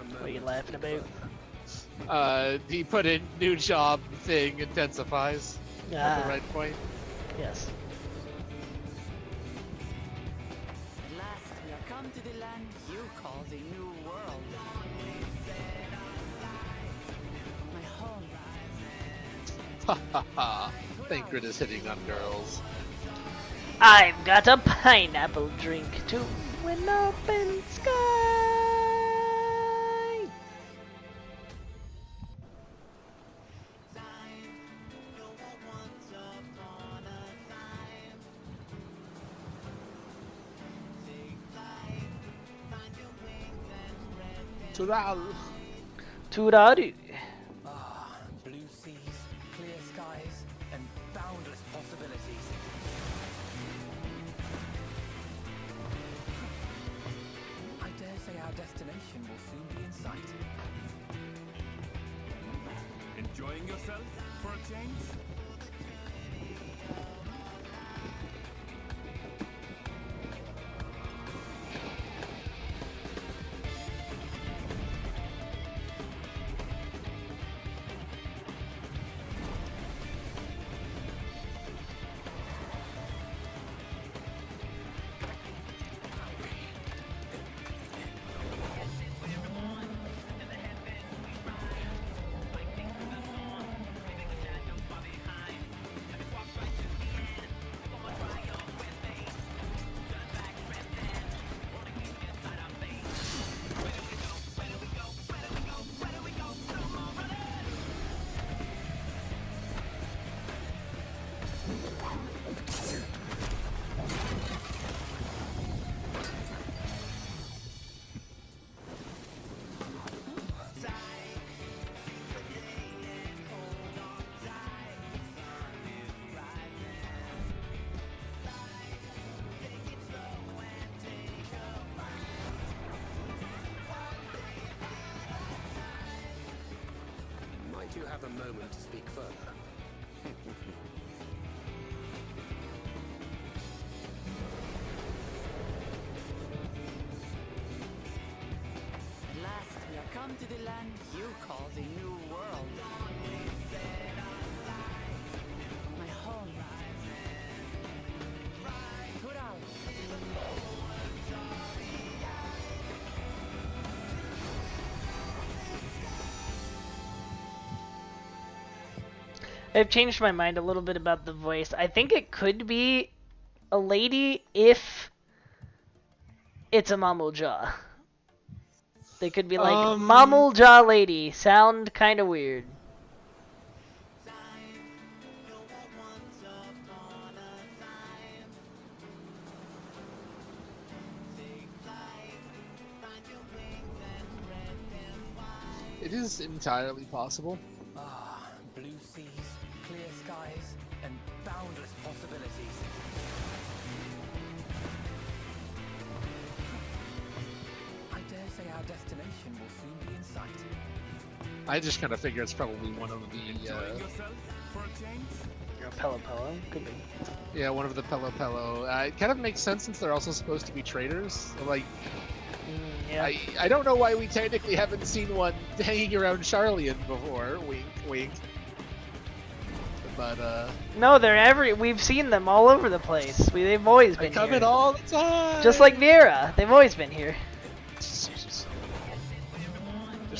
What are you laughing about? He put in new job thing intensifies at the Ah. right point. Yes. At last, we have come to the land you call the New World. My home. Ha ha ha. Thancred is hitting on girls. I've got a pineapple drink to an open sky. Turaru. Blue seas, clear skies, and boundless possibilities. I dare say our destination will soon be in sight. Enjoying yourself for a change? Might you have a moment to speak further? At last, we have come to the land you call the New World. My home. I've changed my mind a little bit about the voice. I think it could be a lady if it's a Mamul Jaw. They could be like, Mamul Jaw lady. Sound kind of weird. It is entirely possible. Blue seas, clear skies, and boundless possibilities. I destination will soon be in sight. I just kind of figure it's probably one of the. Pello Pello could be. Yeah, one of the Pello Pello. It kind of makes sense since they're also supposed to be traders. So, like, yeah. I don't know why we technically haven't seen one hanging around Charlian before. Wink, wink. But no, we've seen them all over the place. They've always been come here. in all the time. Just like Vera, they've always been here. Just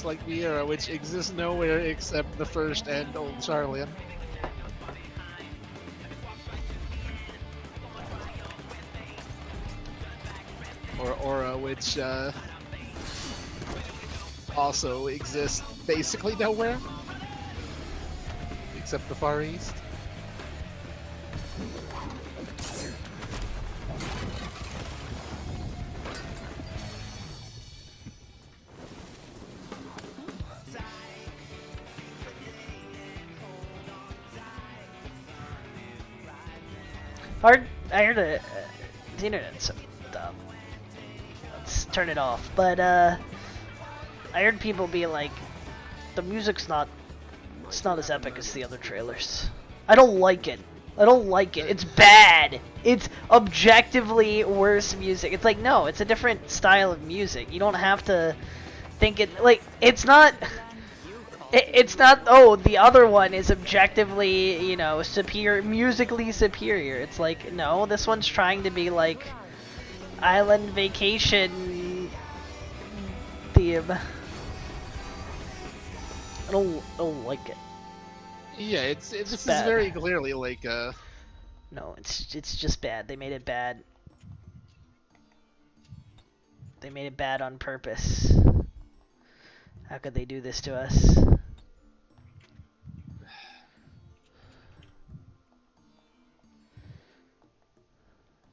like Viera, which exists nowhere except the first and old Charlian. Or Aura, which also exists basically nowhere except the Far East. I heard the internet's so dumb. Let's turn it off. But I heard people be like, the music's not as epic as the other trailers. I don't like it. I don't like it. It's bad. It's objectively worse music. It's like, no, it's a different style of music. You don't have to think it like it's not. It's not. Oh, the other one is objectively, you know, musically superior. It's like, no, this one's trying to be like island vacation theme. I don't like it. Yeah, this is bad. very clearly like No, it's just bad. They made it bad. They made it bad on purpose. How could they do this to us?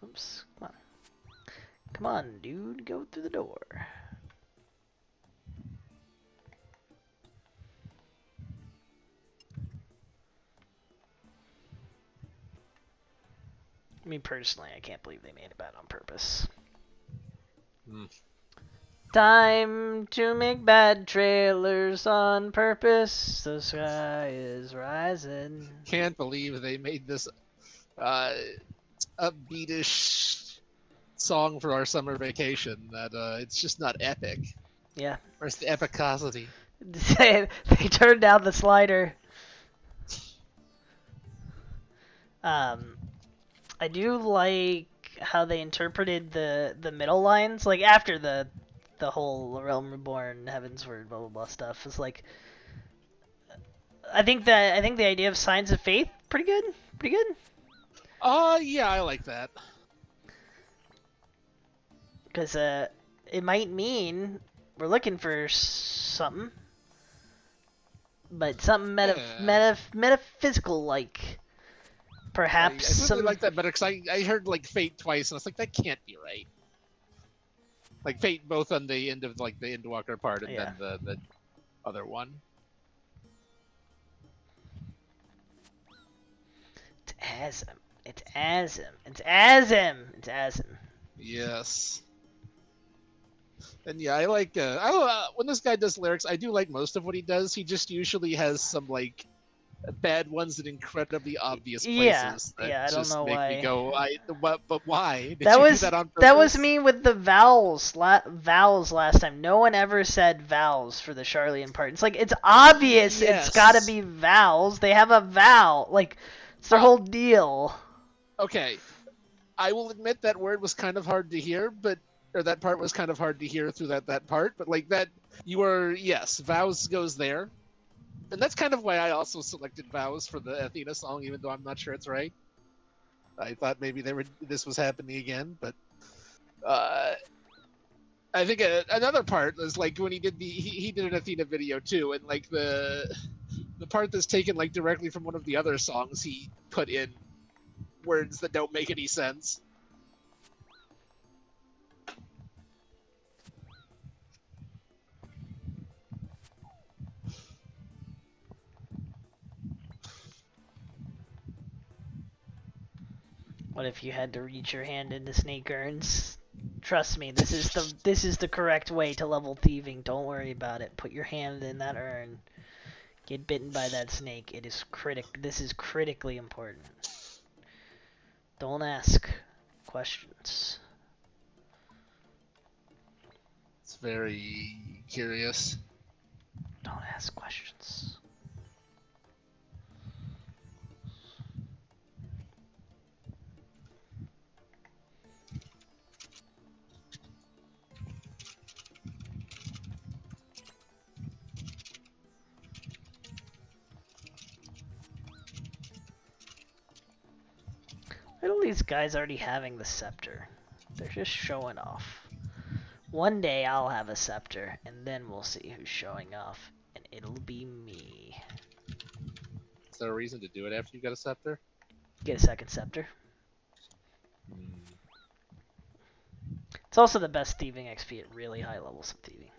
Oops, come on. Come on, dude, go through the door. I mean, personally, I can't believe they made it bad on purpose. Time to make bad trailers on purpose. The sky is rising. Can't believe they made this upbeatish song for our summer vacation. That it's just not epic. Yeah. Where's the epicosity? They turned down the slider. I do like how they interpreted the middle lines, like after the whole Realm Reborn, Heavensward, blah blah blah stuff. Is like, I think the idea of Signs of Faith pretty good. Yeah, I like that. Because it might mean we're looking for something, but something metaphysical, like perhaps I certainly like that better because I heard like Fate twice and I was like, that can't be right. Like Fate both on the end of like the Endwalker part and then the other one. It's Asm. It's Asm. It's Asm. It's Asm. Yes. And yeah, I like when this guy does lyrics, I do like most of what he does. He just usually has some like bad ones in incredibly obvious places. I don't know make why. Me go, but why? Did that you was do that on purpose? That was me with the vowels last time. No one ever said vowels for the Charlian part. It's like it's obvious. Yes. It's got to be vowels. They have a vowel. Like it's their whole deal. Okay, I will admit that word was kind of hard to hear, or that part was kind of hard to hear through that part. But like that, vows goes there. And that's kind of why I also selected vows for the Athena song, even though I'm not sure it's right. I thought maybe this was happening again, but I think another part was like when he did he did an Athena video too, and like the part that's taken like directly from one of the other songs, he put in words that don't make any sense. What if you had to reach your hand into snake urns? Trust me, this is the correct way to level thieving. Don't worry about it. Put your hand in that urn. Get bitten by that snake. It is This is critically important. Don't ask questions. It's very curious. Don't ask questions. Look at all these guys already having the scepter. They're just showing off. One day I'll have a scepter, and then we'll see who's showing off, and it'll be me. Is there a reason to do it after you get a scepter? Get a second scepter. It's also the best thieving XP at really high levels of thieving.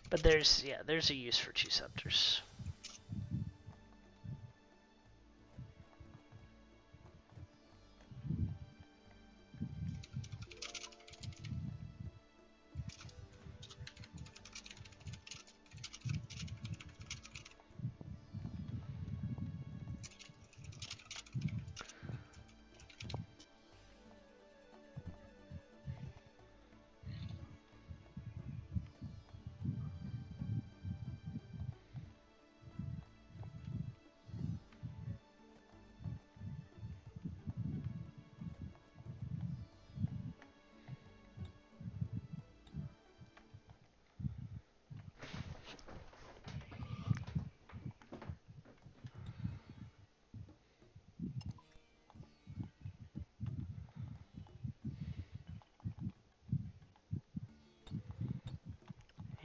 But there's a use for 2 scepters.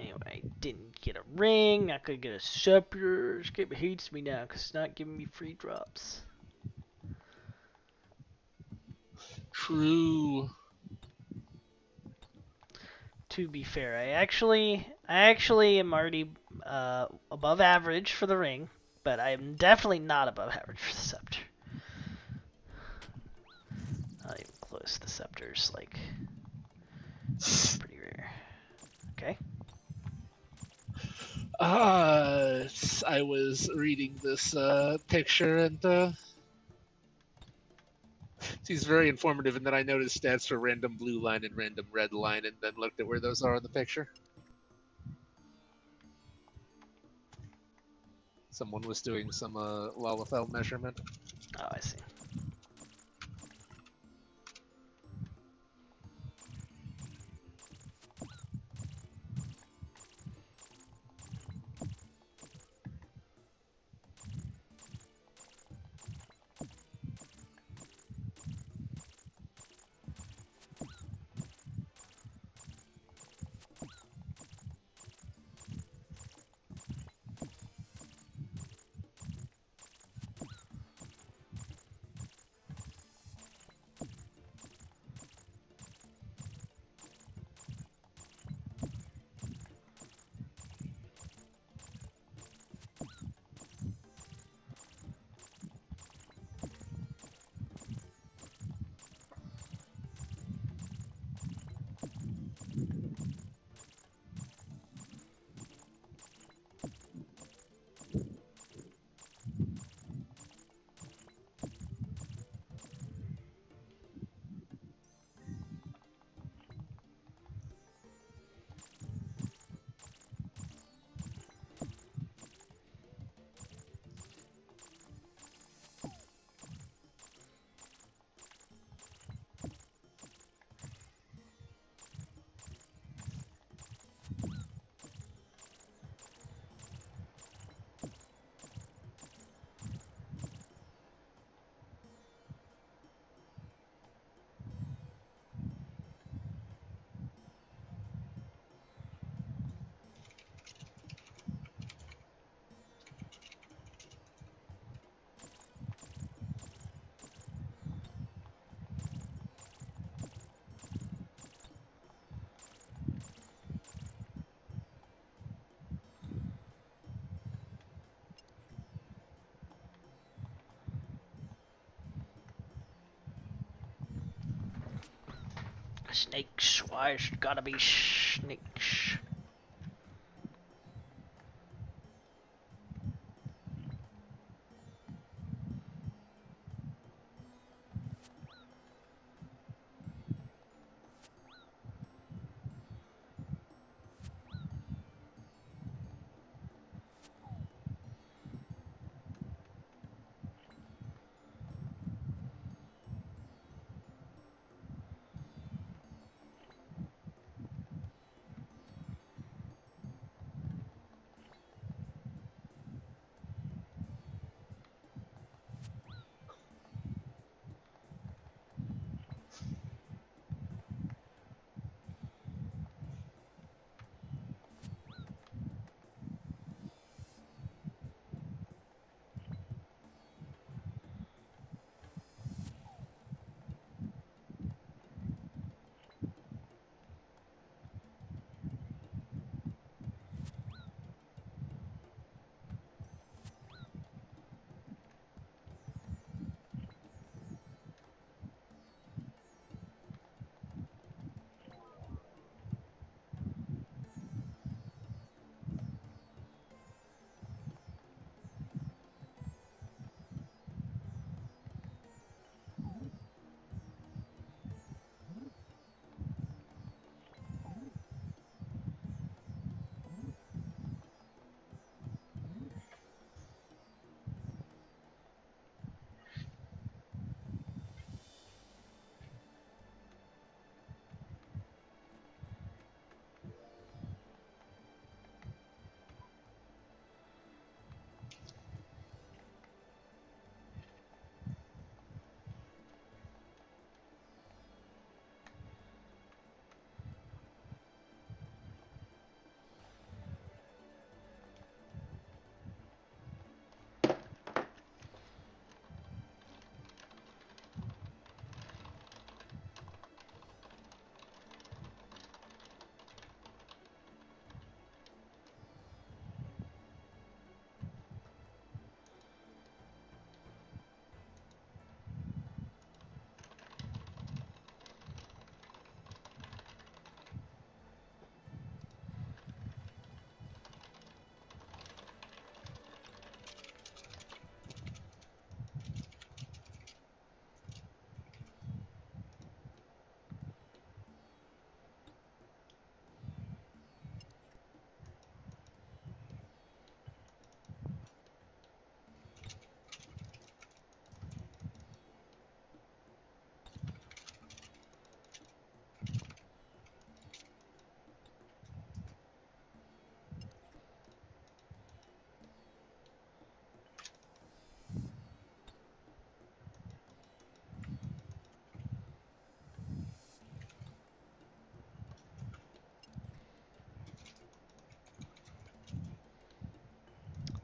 Anyway, I didn't get a ring, not gonna get a scepter. This game hates me now because it's not giving me free drops. True. To be fair, I actually am already above average for the ring, but I am definitely not above average for the scepter. Not even close. The scepter's like pretty rare. Okay. I was reading this picture and seems very informative, and then I noticed stats for random blue line and random red line, and then looked at where those are in the picture. Someone was doing some Lalafell measurement. Oh, I see. Snakes. Why is it gotta be snakes?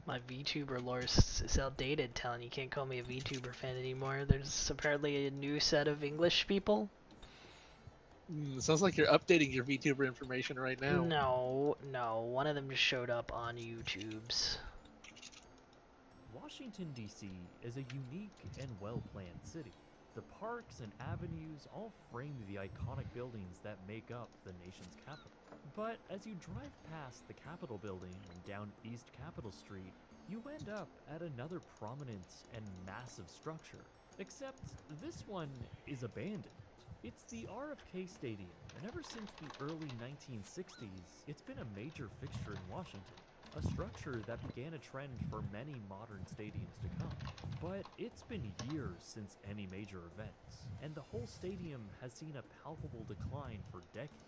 My VTuber lore is outdated, Talon. You can't call me a VTuber fan anymore. There's apparently a new set of English people. Sounds like you're updating your VTuber information right now. No. One of them just showed up on YouTube's. Washington, D.C. is a unique and well-planned city. The parks and avenues all frame the iconic buildings that make up the nation's capital. But as you drive past the Capitol building and down East Capitol Street, you end up at another prominent and massive structure. Except this one is abandoned. It's the RFK Stadium, and ever since the early 1960s, it's been a major fixture in Washington. A structure that began a trend for many modern stadiums to come. But it's been years since any major events, and the whole stadium has seen a palpable decline for decades.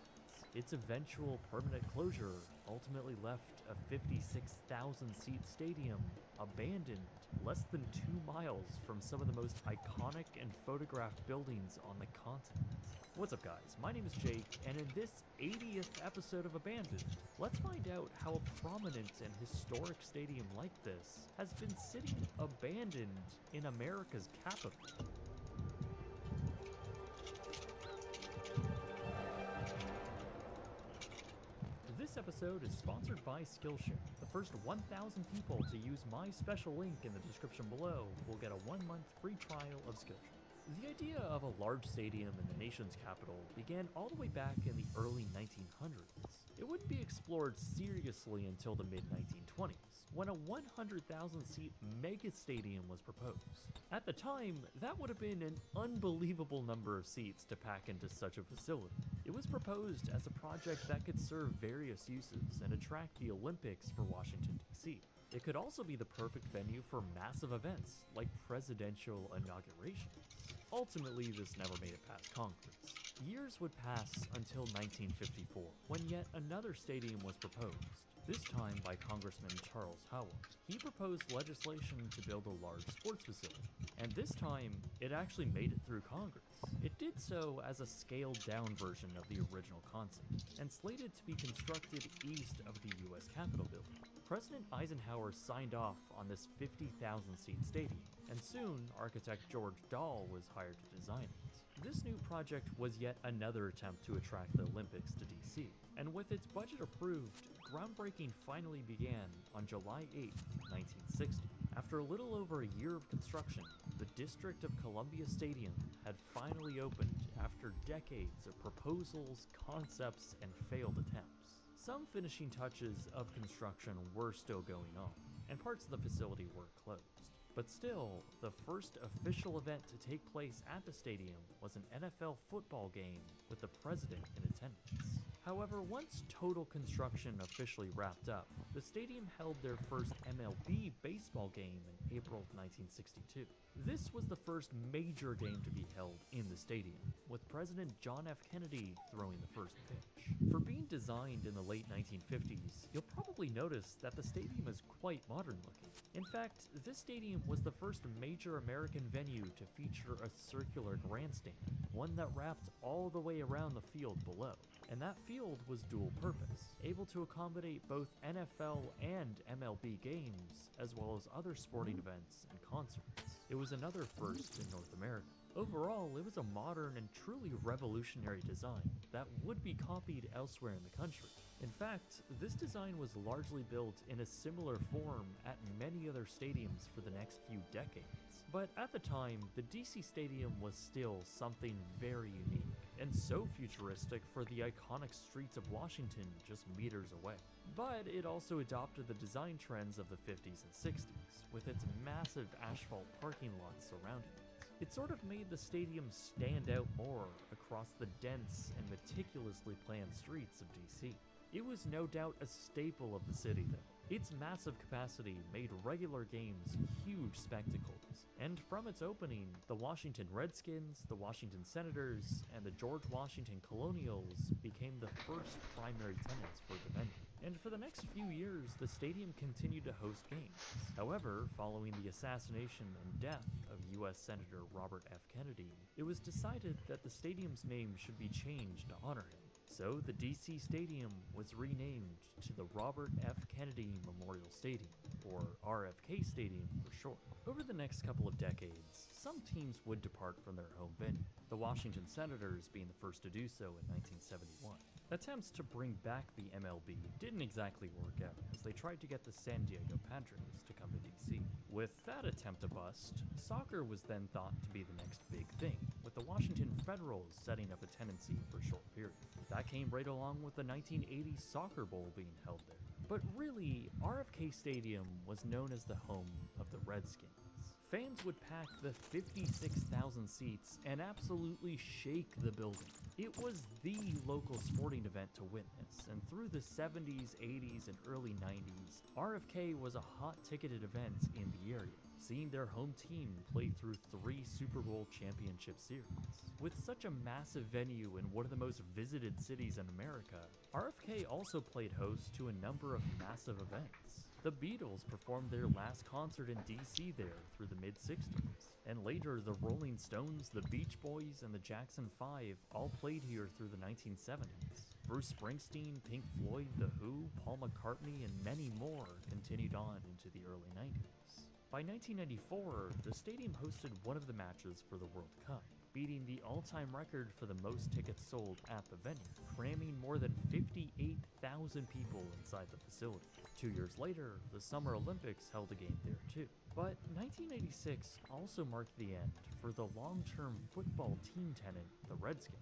Its eventual permanent closure ultimately left a 56,000-seat stadium abandoned less than 2 miles from some of the most iconic and photographed buildings on the continent. What's up, guys? My name is Jake, and in this 80th episode of Abandoned, let's find out how a prominent and historic stadium like this has been sitting abandoned in America's capital. This episode is sponsored by Skillshare. The first 1,000 people to use my special link in the description below will get a 1-month free trial of Skillshare. The idea of a large stadium in the nation's capital began all the way back in the early 1900s. It wouldn't be explored seriously until the mid-1920s, when a 100,000-seat mega stadium was proposed. At the time, that would have been an unbelievable number of seats to pack into such a facility. It was proposed as a project that could serve various uses and attract the Olympics for Washington, D.C. It could also be the perfect venue for massive events, like presidential inaugurations. Ultimately, this never made it past Congress. Years would pass until 1954, when yet another stadium was proposed, this time by Congressman Charles Howell. He proposed legislation to build a large sports facility, and this time, it actually made it through Congress. It did so as a scaled-down version of the original concept, and slated to be constructed east of the U.S. Capitol building. President Eisenhower signed off on this 50,000-seat stadium, and soon architect George Dahl was hired to design it. This new project was yet another attempt to attract the Olympics to DC, and with its budget approved, groundbreaking finally began on July 8, 1960. After a little over a year of construction, the District of Columbia Stadium had finally opened after decades of proposals, concepts, and failed attempts. Some finishing touches of construction were still going on, and parts of the facility were closed. But still, the first official event to take place at the stadium was an NFL football game with the president in attendance. However, once total construction officially wrapped up, the stadium held their first MLB baseball game in April of 1962. This was the first major game to be held in the stadium, with President John F. Kennedy throwing the first pitch. For being designed in the late 1950s, you'll probably notice that the stadium is quite modern looking. In fact, this stadium was the first major American venue to feature a circular grandstand, one that wrapped all the way around the field below. And that field was dual purpose, able to accommodate both NFL and MLB games, as well as other sporting events and concerts. It was another first in North America. Overall, it was a modern and truly revolutionary design that would be copied elsewhere in the country. In fact, this design was largely built in a similar form at many other stadiums for the next few decades. But at the time, the DC Stadium was still something very unique, and so futuristic for the iconic streets of Washington just meters away. But it also adopted the design trends of the 50s and 60s, with its massive asphalt parking lots surrounding it. It sort of made the stadium stand out more across the dense and meticulously planned streets of DC. It was no doubt a staple of the city though. Its massive capacity made regular games huge spectacles, and from its opening, the Washington Redskins, the Washington Senators, and the George Washington Colonials became the first primary tenants for the venue. And for the next few years, the stadium continued to host games. However, following the assassination and death of U.S. Senator Robert F. Kennedy, it was decided that the stadium's name should be changed to honor him. So the DC Stadium was renamed to the Robert F. Kennedy Memorial Stadium, or RFK Stadium for short. Over the next couple of decades, some teams would depart from their home venue, the Washington Senators being the first to do so in 1971. Attempts to bring back the MLB didn't exactly work out, as they tried to get the San Diego Padres to come to DC. With that attempt to bust, soccer was then thought to be the next big thing, with the Washington Federals setting up a tenancy for a short period. That came right along with the 1980 Soccer Bowl being held there. But really, RFK Stadium was known as the home of the Redskins. Fans would pack the 56,000 seats and absolutely shake the building. It was the local sporting event to witness, and through the 70s, 80s, and early 90s, RFK was a hot-ticketed event in the area, seeing their home team play through 3 Super Bowl championship series. With such a massive venue in one of the most visited cities in America, RFK also played host to a number of massive events. The Beatles performed their last concert in DC there through the mid-60s, and later the Rolling Stones, the Beach Boys, and the Jackson 5 all played here through the 1970s. Bruce Springsteen, Pink Floyd, The Who, Paul McCartney, and many more continued on into the early 90s. By 1994, the stadium hosted one of the matches for the World Cup. beating the all-time record for the most tickets sold at the venue, cramming more than 58,000 people inside the facility. 2 years later, the Summer Olympics held a game there too. But 1986 also marked the end for the long-term football team tenant, the Redskins.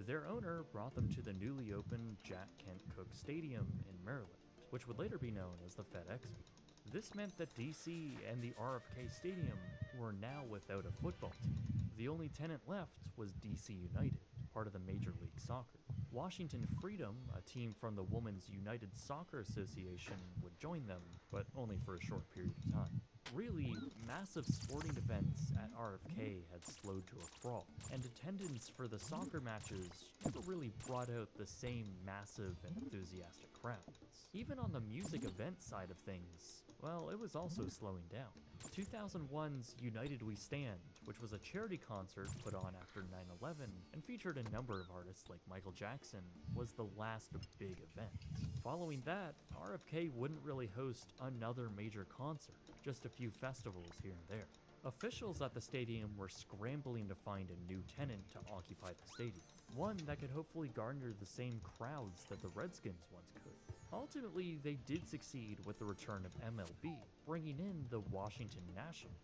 Their owner brought them to the newly opened Jack Kent Cooke Stadium in Maryland, which would later be known as the FedEx Field. This meant that DC and the RFK Stadium were now without a football team. The only tenant left was DC United, part of the Major League Soccer. Washington Freedom, a team from the Women's United Soccer Association, would join them, but only for a short period of time. Really, massive sporting events at RFK had slowed to a crawl, and attendance for the soccer matches never really brought out the same massive and enthusiastic crowds. Even on the music event side of things, well, it was also slowing down. 2001's United We Stand, which was a charity concert put on after 9/11 and featured a number of artists like Michael Jackson, was the last big event. Following that, RFK wouldn't really host another major concert, just a few festivals here and there. Officials at the stadium were scrambling to find a new tenant to occupy the stadium, one that could hopefully garner the same crowds that the Redskins once could. Ultimately, they did succeed with the return of MLB, bringing in the Washington Nationals.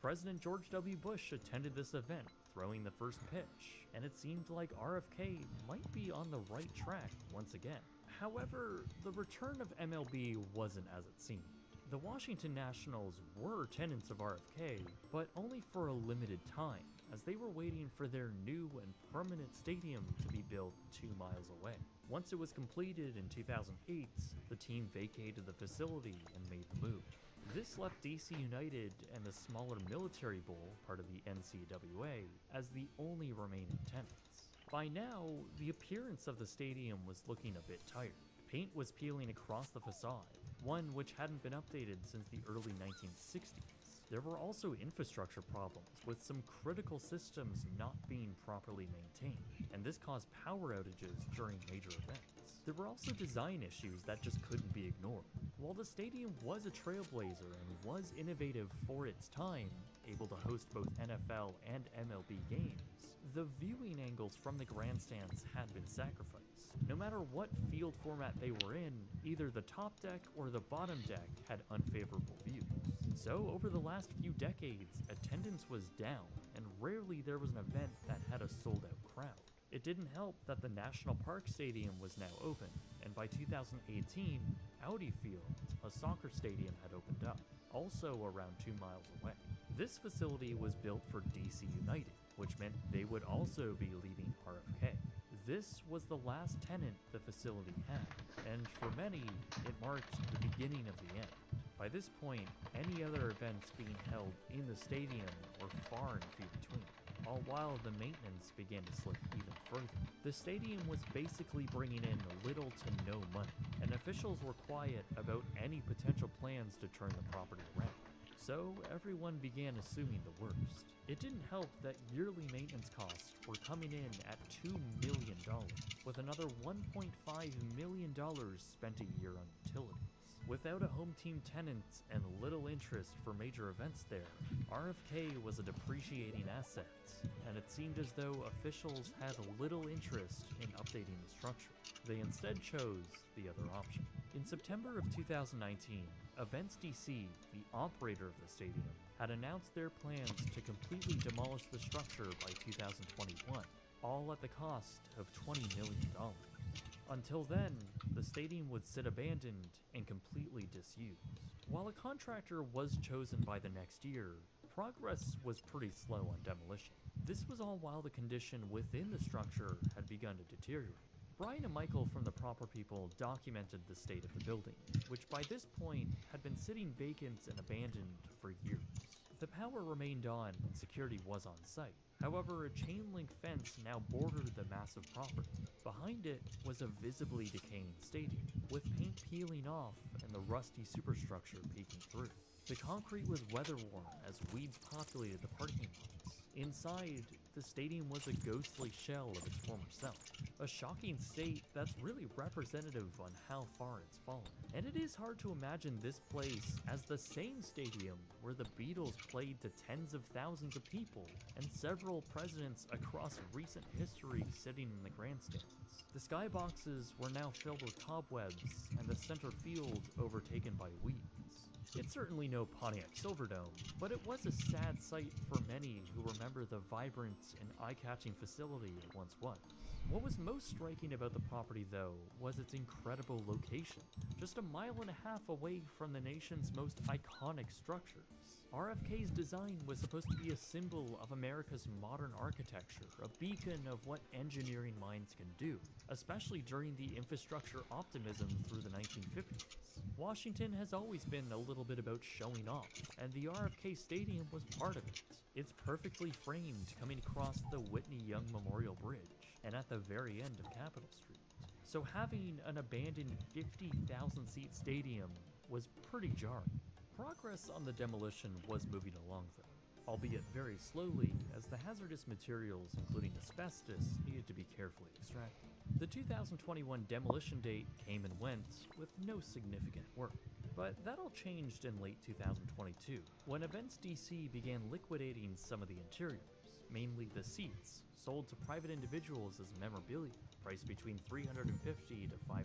President George W. Bush attended this event, throwing the first pitch, and it seemed like RFK might be on the right track once again. However, the return of MLB wasn't as it seemed. The Washington Nationals were tenants of RFK, but only for a limited time, as they were waiting for their new and permanent stadium to be built 2 miles away. Once it was completed in 2008, the team vacated the facility and made the move. This left DC United and the smaller Military Bowl, part of the NCAA, as the only remaining tenants. By now, the appearance of the stadium was looking a bit tired. Paint was peeling across the facade, one which hadn't been updated since the early 1960s. There were also infrastructure problems, with some critical systems not being properly maintained, and this caused power outages during major events. There were also design issues that just couldn't be ignored. While the stadium was a trailblazer and was innovative for its time, able to host both NFL and MLB games, the viewing angles from the grandstands had been sacrificed. No matter what field format they were in, either the top deck or the bottom deck had unfavorable views. So over the last few decades, attendance was down, and rarely there was an event that had a sold-out crowd. It didn't help that the National Park Stadium was now open, and by 2018, Audi Field, a soccer stadium, had opened up, also around 2 miles away. This facility was built for DC United, which meant they would also be leaving RFK. This was the last tenant the facility had, and for many, it marked the beginning of the end. By this point, any other events being held in the stadium were far and few between, all while the maintenance began to slip even further. The stadium was basically bringing in little to no money, and officials were quiet about any potential plans to turn the property around. So everyone began assuming the worst. It didn't help that yearly maintenance costs were coming in at $2 million, with another $1.5 million spent a year on utilities. Without a home team tenant and little interest for major events there, RFK was a depreciating asset, and it seemed as though officials had little interest in updating the structure. They instead chose the other option. In September of 2019, Events DC, the operator of the stadium, had announced their plans to completely demolish the structure by 2021, all at the cost of $20 million. Until then, the stadium would sit abandoned and completely disused. While a contractor was chosen by the next year, progress was pretty slow on demolition. This was all while the condition within the structure had begun to deteriorate. Brian and Michael from The Proper People documented the state of the building, which by this point had been sitting vacant and abandoned for years. The power remained on and security was on site. However, a chain-link fence now bordered the massive property. Behind it was a visibly decaying stadium, with paint peeling off and the rusty superstructure peeking through. The concrete was weather-worn as weeds populated the parking lots. Inside, the the stadium was a ghostly shell of its former self. A shocking state that's really representative on how far it's fallen. And it is hard to imagine this place as the same stadium where the Beatles played to tens of thousands of people, and several presidents across recent history sitting in the grandstands. The skyboxes were now filled with cobwebs, and the center field overtaken by weeds. It's certainly no Pontiac Silverdome, but it was a sad sight for many who remember the vibrant and eye-catching facility it once was. What was most striking about the property, though, was its incredible location, just a mile and a half away from the nation's most iconic structures. RFK's design was supposed to be a symbol of America's modern architecture, a beacon of what engineering minds can do, especially during the infrastructure optimism through the 1950s. Washington has always been a little bit about showing off, and the RFK Stadium was part of it. It's perfectly framed coming across the Whitney Young Memorial Bridge, and at the very end of Capitol Street. So having an abandoned 50,000-seat stadium was pretty jarring. Progress on the demolition was moving along though, albeit very slowly, as the hazardous materials, including asbestos, needed to be carefully extracted. The 2021 demolition date came and went with no significant work, but that all changed in late 2022, when Events DC began liquidating some of the interiors, mainly the seats, sold to private individuals as memorabilia, priced between $350 to $500.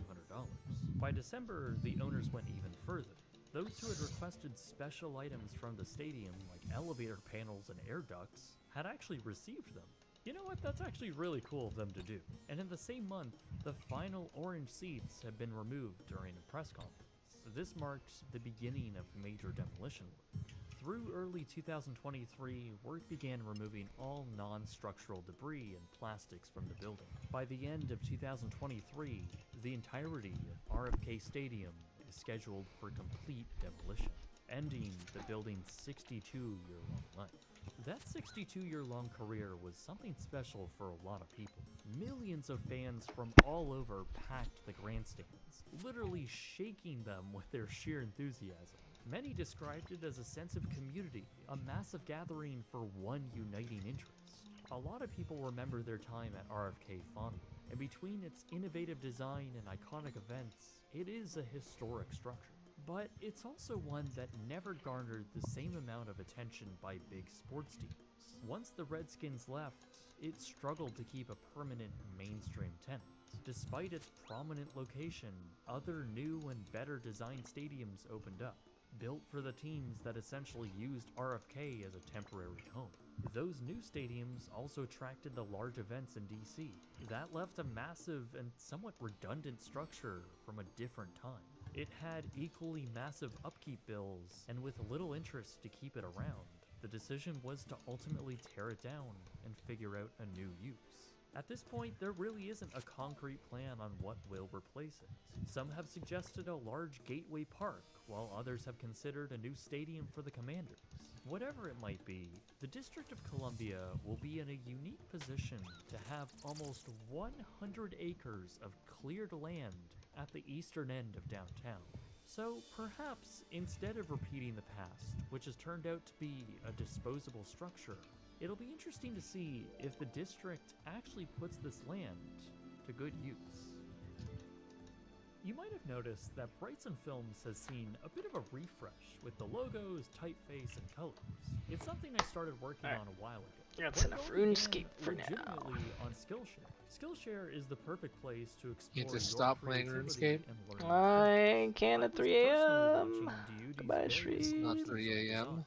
By December, the owners went even further. Those who had requested special items from the stadium, like elevator panels and air ducts, had actually received them. You know what, that's actually really cool of them to do. And in the same month, the final orange seats had been removed during a press conference. This marked the beginning of major demolition work. Through early 2023, work began removing all non-structural debris and plastics from the building. By the end of 2023, the entirety of RFK Stadium is scheduled for complete demolition, ending the building's 62-year-long life. That 62-year-long career was something special for a lot of people. Millions of fans from all over packed the grandstands, literally shaking them with their sheer enthusiasm. Many described it as a sense of community, a massive gathering for one uniting interest. A lot of people remember their time at RFK fondly, and between its innovative design and iconic events, it is a historic structure. But it's also one that never garnered the same amount of attention by big sports teams. Once the Redskins left, it struggled to keep a permanent mainstream tenant. Despite its prominent location, other new and better designed stadiums opened up, built for the teams that essentially used RFK as a temporary home. Those new stadiums also attracted the large events in DC. That left a massive and somewhat redundant structure from a different time. It had equally massive upkeep bills, and with little interest to keep it around, the decision was to ultimately tear it down and figure out a new use. At this point, there really isn't a concrete plan on what will replace it. Some have suggested a large gateway park, while others have considered a new stadium for the Commanders. Whatever it might be, the District of Columbia will be in a unique position to have almost 100 acres of cleared land at the eastern end of downtown. So perhaps instead of repeating the past, which has turned out to be a disposable structure, it'll be interesting to see if the district actually puts this land to good use. You might have noticed that Brightson Films has seen a bit of a refresh with the logos, typeface, and colors. It's something I started working on a while ago. That's enough RuneScape for now. Legitimately on Skillshare. Skillshare is the perfect place to explore You just stop playing RuneScape? I can at 3 a.m. Goodbye, stream. It's not 3 a.m.